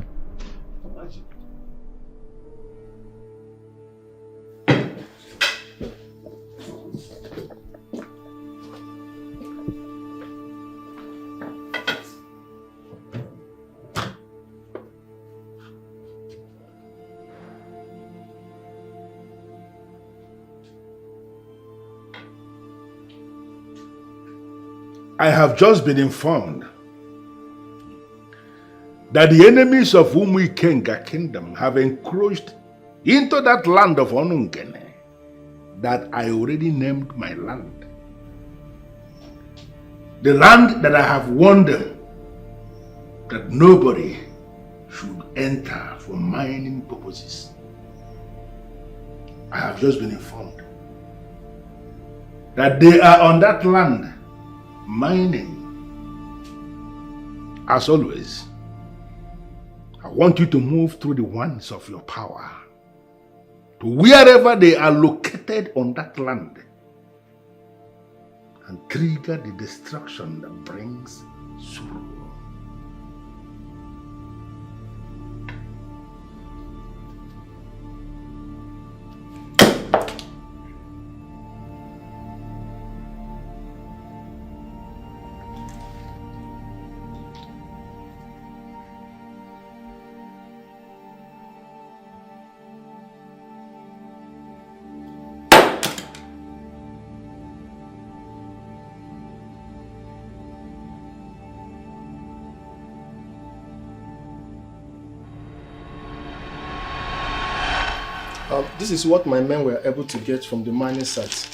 I have just been informed that the enemies of Ikenga kingdom have encroached into that land of Onungene that I already named my land. The land that I have warned them that nobody should enter for mining purposes. I have just been informed that they are on that land mining. As always, I want you to move through the wands of your power to wherever they are located on that land and trigger the destruction that brings sorrow. This is what my men were able to get from the mining site.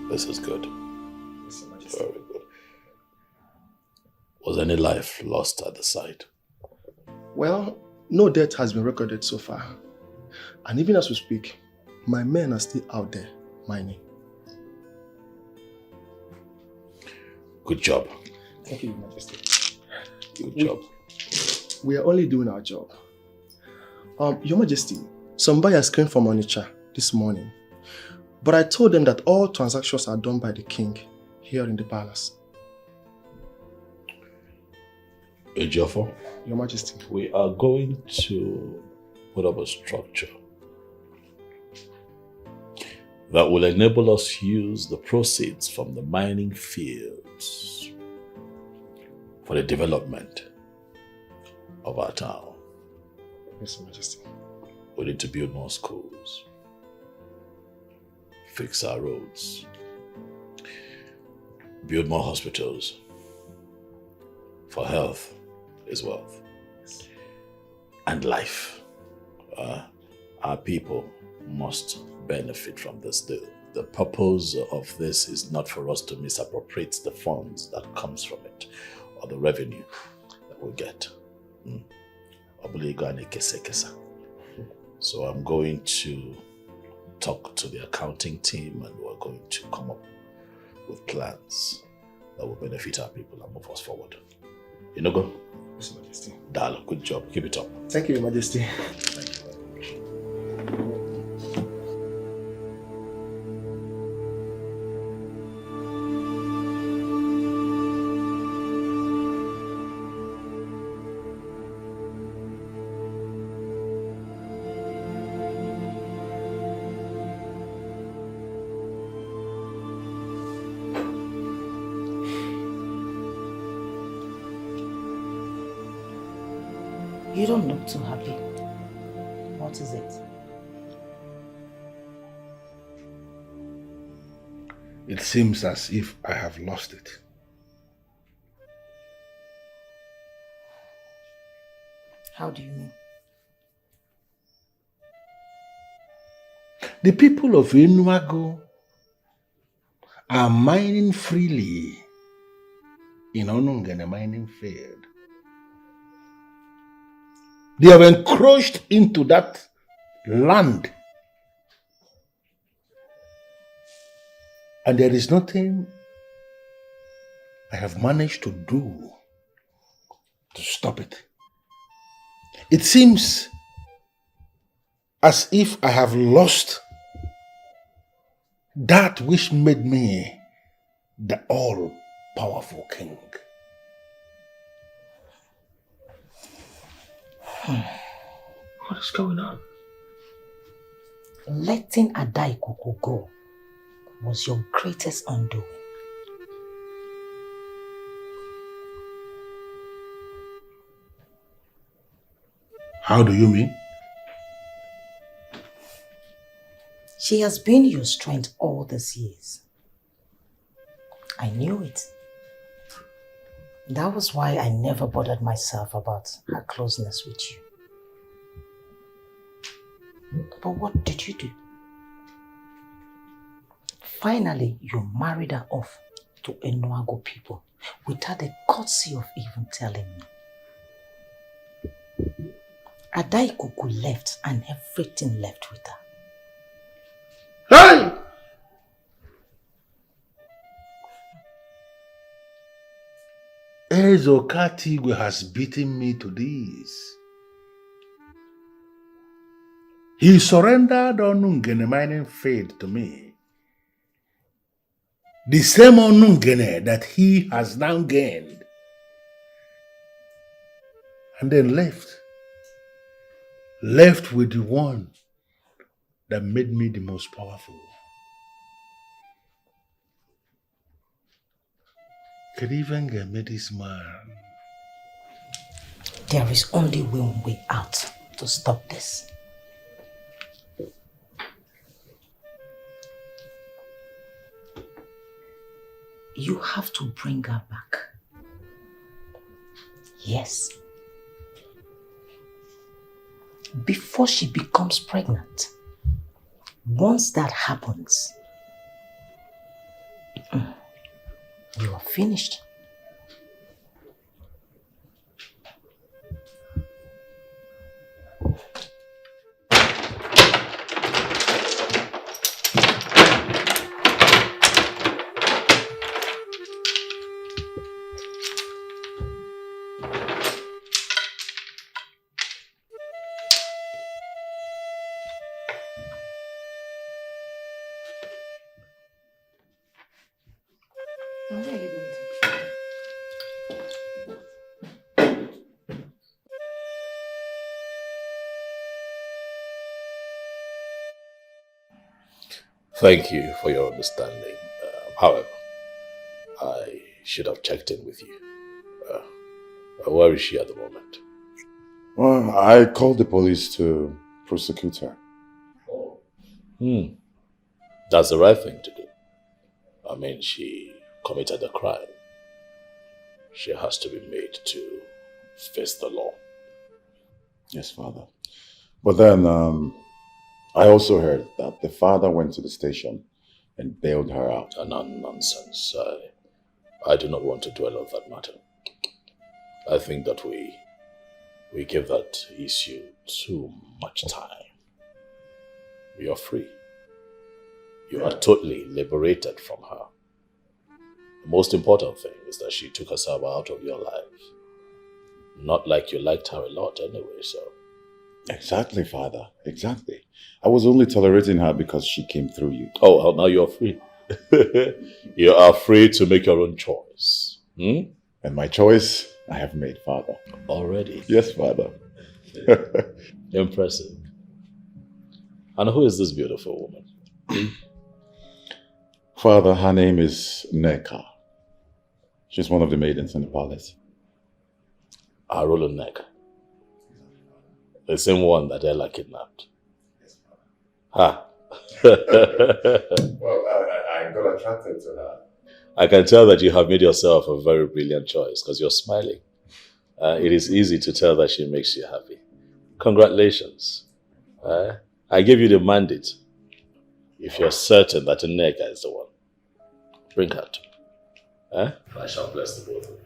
This is good. Very good. Was any life lost at the site? Well, no death has been recorded so far. And even as we speak, my men are still out there mining. Good job. Thank you, Your Majesty. Good job. We are only doing our job. Your Majesty, some buyers came from Onitsha this morning, but I told them that all transactions are done by the king here in the palace. Ejiofor, Your Majesty, we are going to put up a structure that will enable us to use the proceeds from the mining fields for the development of our town. Yes, Your Majesty. We need to build more schools, fix our roads, build more hospitals. For health is wealth. and life. Our people must benefit from this. The purpose of this is not for us to misappropriate the funds that comes from it or the revenue that we get. So I'm going to talk to the accounting team and we're going to come up with plans that will benefit our people and move us forward. Go? Yes, Majesty. Dalo, good job. Keep it up. Thank you, Your Majesty. Thank you. You don't look too happy. What is it? It seems as if I have lost it. How do you mean? The people of Enuago are mining freely in Onungene mining field. They have encroached into that land. And there is nothing I have managed to do to stop it. It seems as if I have lost that which made me the all-powerful king. What is going on? Letting Adaikuku go was your greatest undoing. How do you mean? She has been your strength all these years. I knew it. That was why I never bothered myself about her closeness with you. But what did you do? Finally, you married her off to Enuago people without the courtesy of even telling me. Adaikuku left and everything left with her. Hey! Ezokatigwe has beaten me to this. He surrendered Onungene mining field to me. The same Onungene that he has now gained. And then left. Left with the one that made me the most powerful. Could even get me this man. There is only one way out to stop this. You have to bring her back. Yes. Before she becomes pregnant. Once that happens, you are finished. Thank you for your understanding. However, I should have checked in with you. Where is she at the moment? Well, I called the police to prosecute her. That's the right thing to do. I mean, she committed a crime. She has to be made to face the law. Yes, Father. But then I also heard that the father went to the station and bailed her out. Nonsense. I do not want to dwell on that matter. I think that we give that issue too much time. You are free. You are totally liberated from her. The most important thing is that she took herself out of your life. Not like you liked her a lot anyway, so. Exactly, Father. Exactly. I was only tolerating her because she came through you. Oh, well, now you're free. You are free to make your own choice. Hmm? And my choice, I have made, Father. Already? Yes, Father. Impressive. And who is this beautiful woman? Father, her name is Neka. She's one of the maidens in the palace. Arulu Neka. The same one that Ella kidnapped. Ha! Well, I got attracted to her. I can tell that you have made yourself a very brilliant choice because you're smiling. It is easy to tell that she makes you happy. Congratulations. I gave you the mandate. If you're certain that Neka is the one, bring her to me. I shall bless the both of you.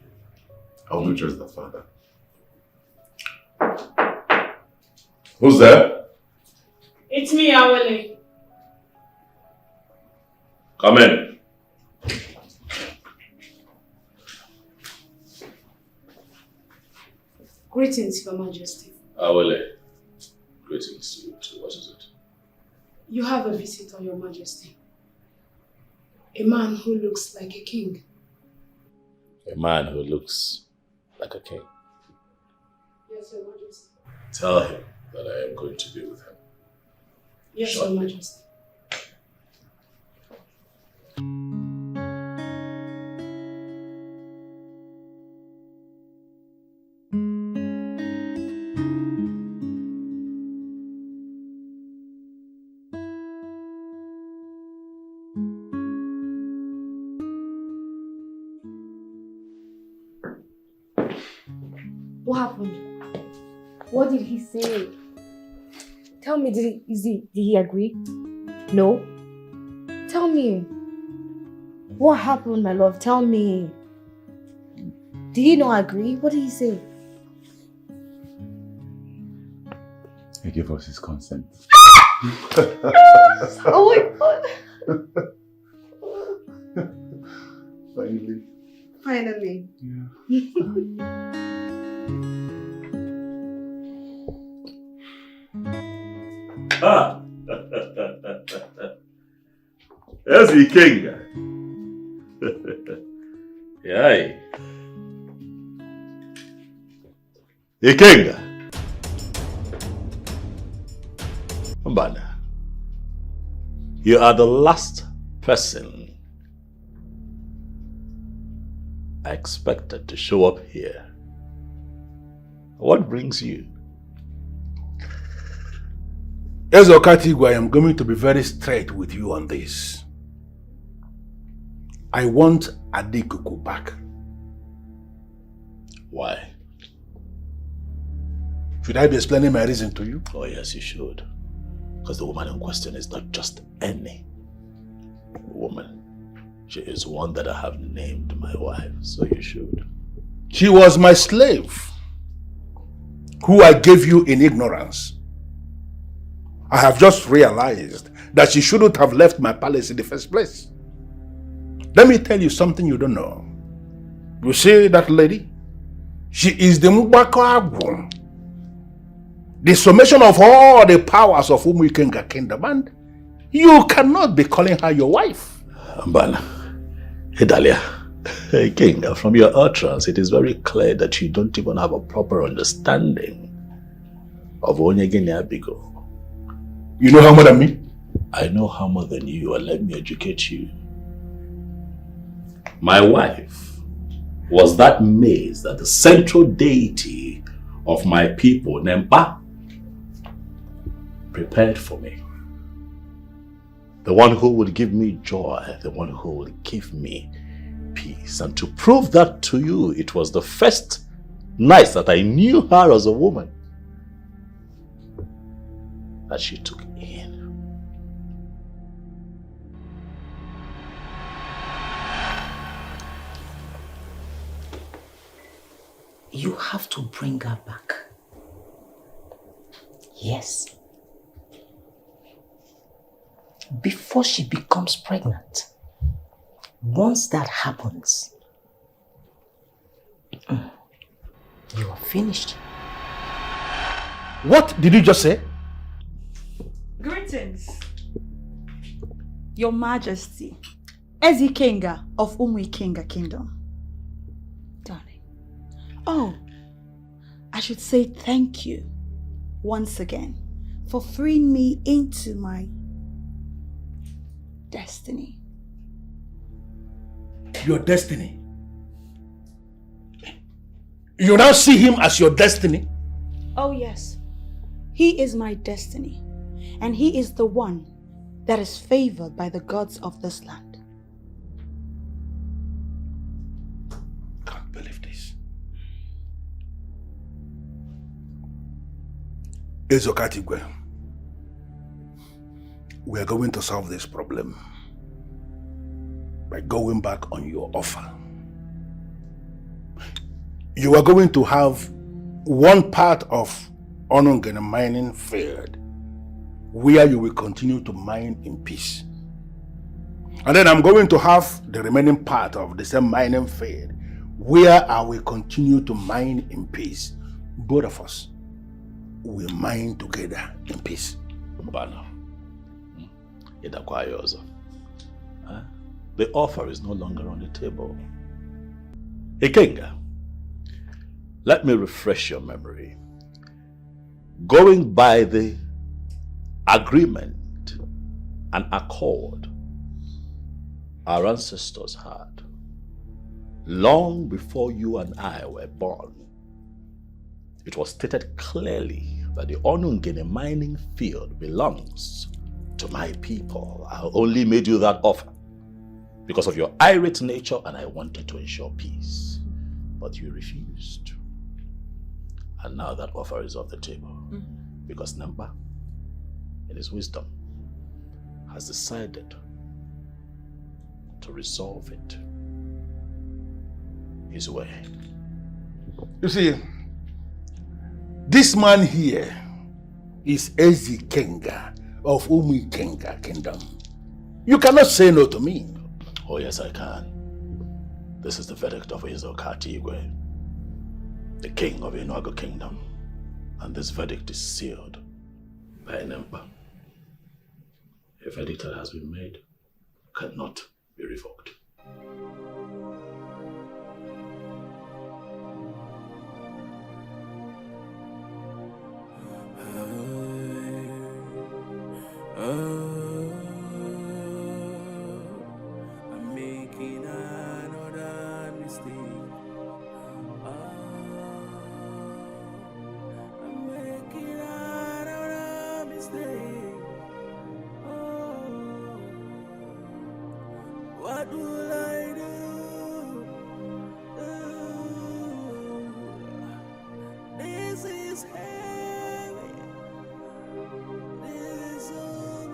I will trust that, Father. Who's there? It's me, Awele. Come in. Greetings, Your Majesty. Awele. Greetings to you too. What is it? You have a visitor, Your Majesty. A man who looks like a king. A man who looks like a king. Yes, Your Majesty. Tell him that I am going to be with him. Yes, Your Majesty. What happened? What did he say? Tell me, did he agree? No? Tell me. What happened, my love? Tell me. Did he not agree? What did he say? He gave us his consent. Oh my God. Finally. Finally. Ah! There's the king. Yay. The king. Mbana, you are the last person I expected to show up here. What brings you? Ezokatigwe, I am going to be very straight with you on this. I want Etiko back. Why? Should I be explaining my reason to you? Oh yes, you should. Because the woman in question is not just any woman. She is one that I have named my wife, so you should. She was my slave, who I gave you in ignorance. I have just realized that she shouldn't have left my palace in the first place. Let me tell you something you don't know. You see that lady? She is the Mubako Agwon, the summation of all the powers of Umuikenga Kingdom, and you cannot be calling her your wife. Mbana, Idalia, King, from your utterance, it is very clear that you don't even have a proper understanding of Onyegene Abigo. You know her more than me? I know her more than you, and let me educate you. My wife was that maze that the central deity of my people, Nempa, prepared for me. The one who would give me joy, the one who would give me peace. And to prove that to you, it was the first night that I knew her as a woman that she took in. You have to bring her back. Yes. Before she becomes pregnant. Once that happens, you are finished. What did you just say? Greetings, Your Majesty, Ezikenga of Umuikenga Kingdom. Darling. Oh, I should say thank you once again for freeing me into my destiny. Your destiny? You now see him as your destiny? Oh yes, he is my destiny, and he is the one that is favored by the gods of this land. Can't believe this. Ezokatigwe, we are going to solve this problem by going back on your offer. You are going to have one part of Onongene mining field where you will continue to mine in peace. And then I'm going to have the remaining part of the same mining field where I will continue to mine in peace. Both of us will mine together in peace. Mbana, the offer is no longer on the table. Ikenga, let me refresh your memory. Going by the agreement and accord our ancestors had long before you and I were born, it was stated clearly that the Onungene mining field belongs to my people. I only made you that offer because of your irate nature, and I wanted to ensure peace. But you refused. And now that offer is off the table. Because Namba, in his wisdom, has decided to resolve it his way. You see, this man here is Ezikenga of Umuikenga Kingdom. You cannot say no to me. Oh yes, I can. This is the verdict of Ezokatigwe, the king of Enuago Kingdom. And this verdict is sealed by an emperor. A verdict that has been made cannot be revoked. I'm making another mistake. I'm making another mistake. What will I do? This is heavy. This is so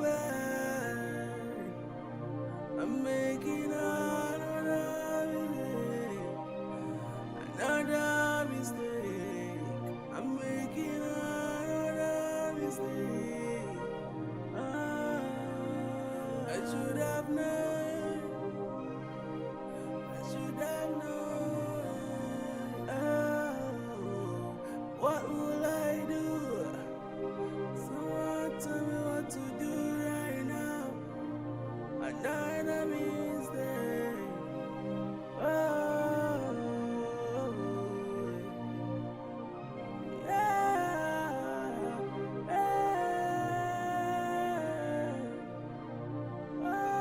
bad. I'm making another mistake. I'm making another mistake. I should have known. I should have known. What will I do? Someone tell me what to do right now. Another me.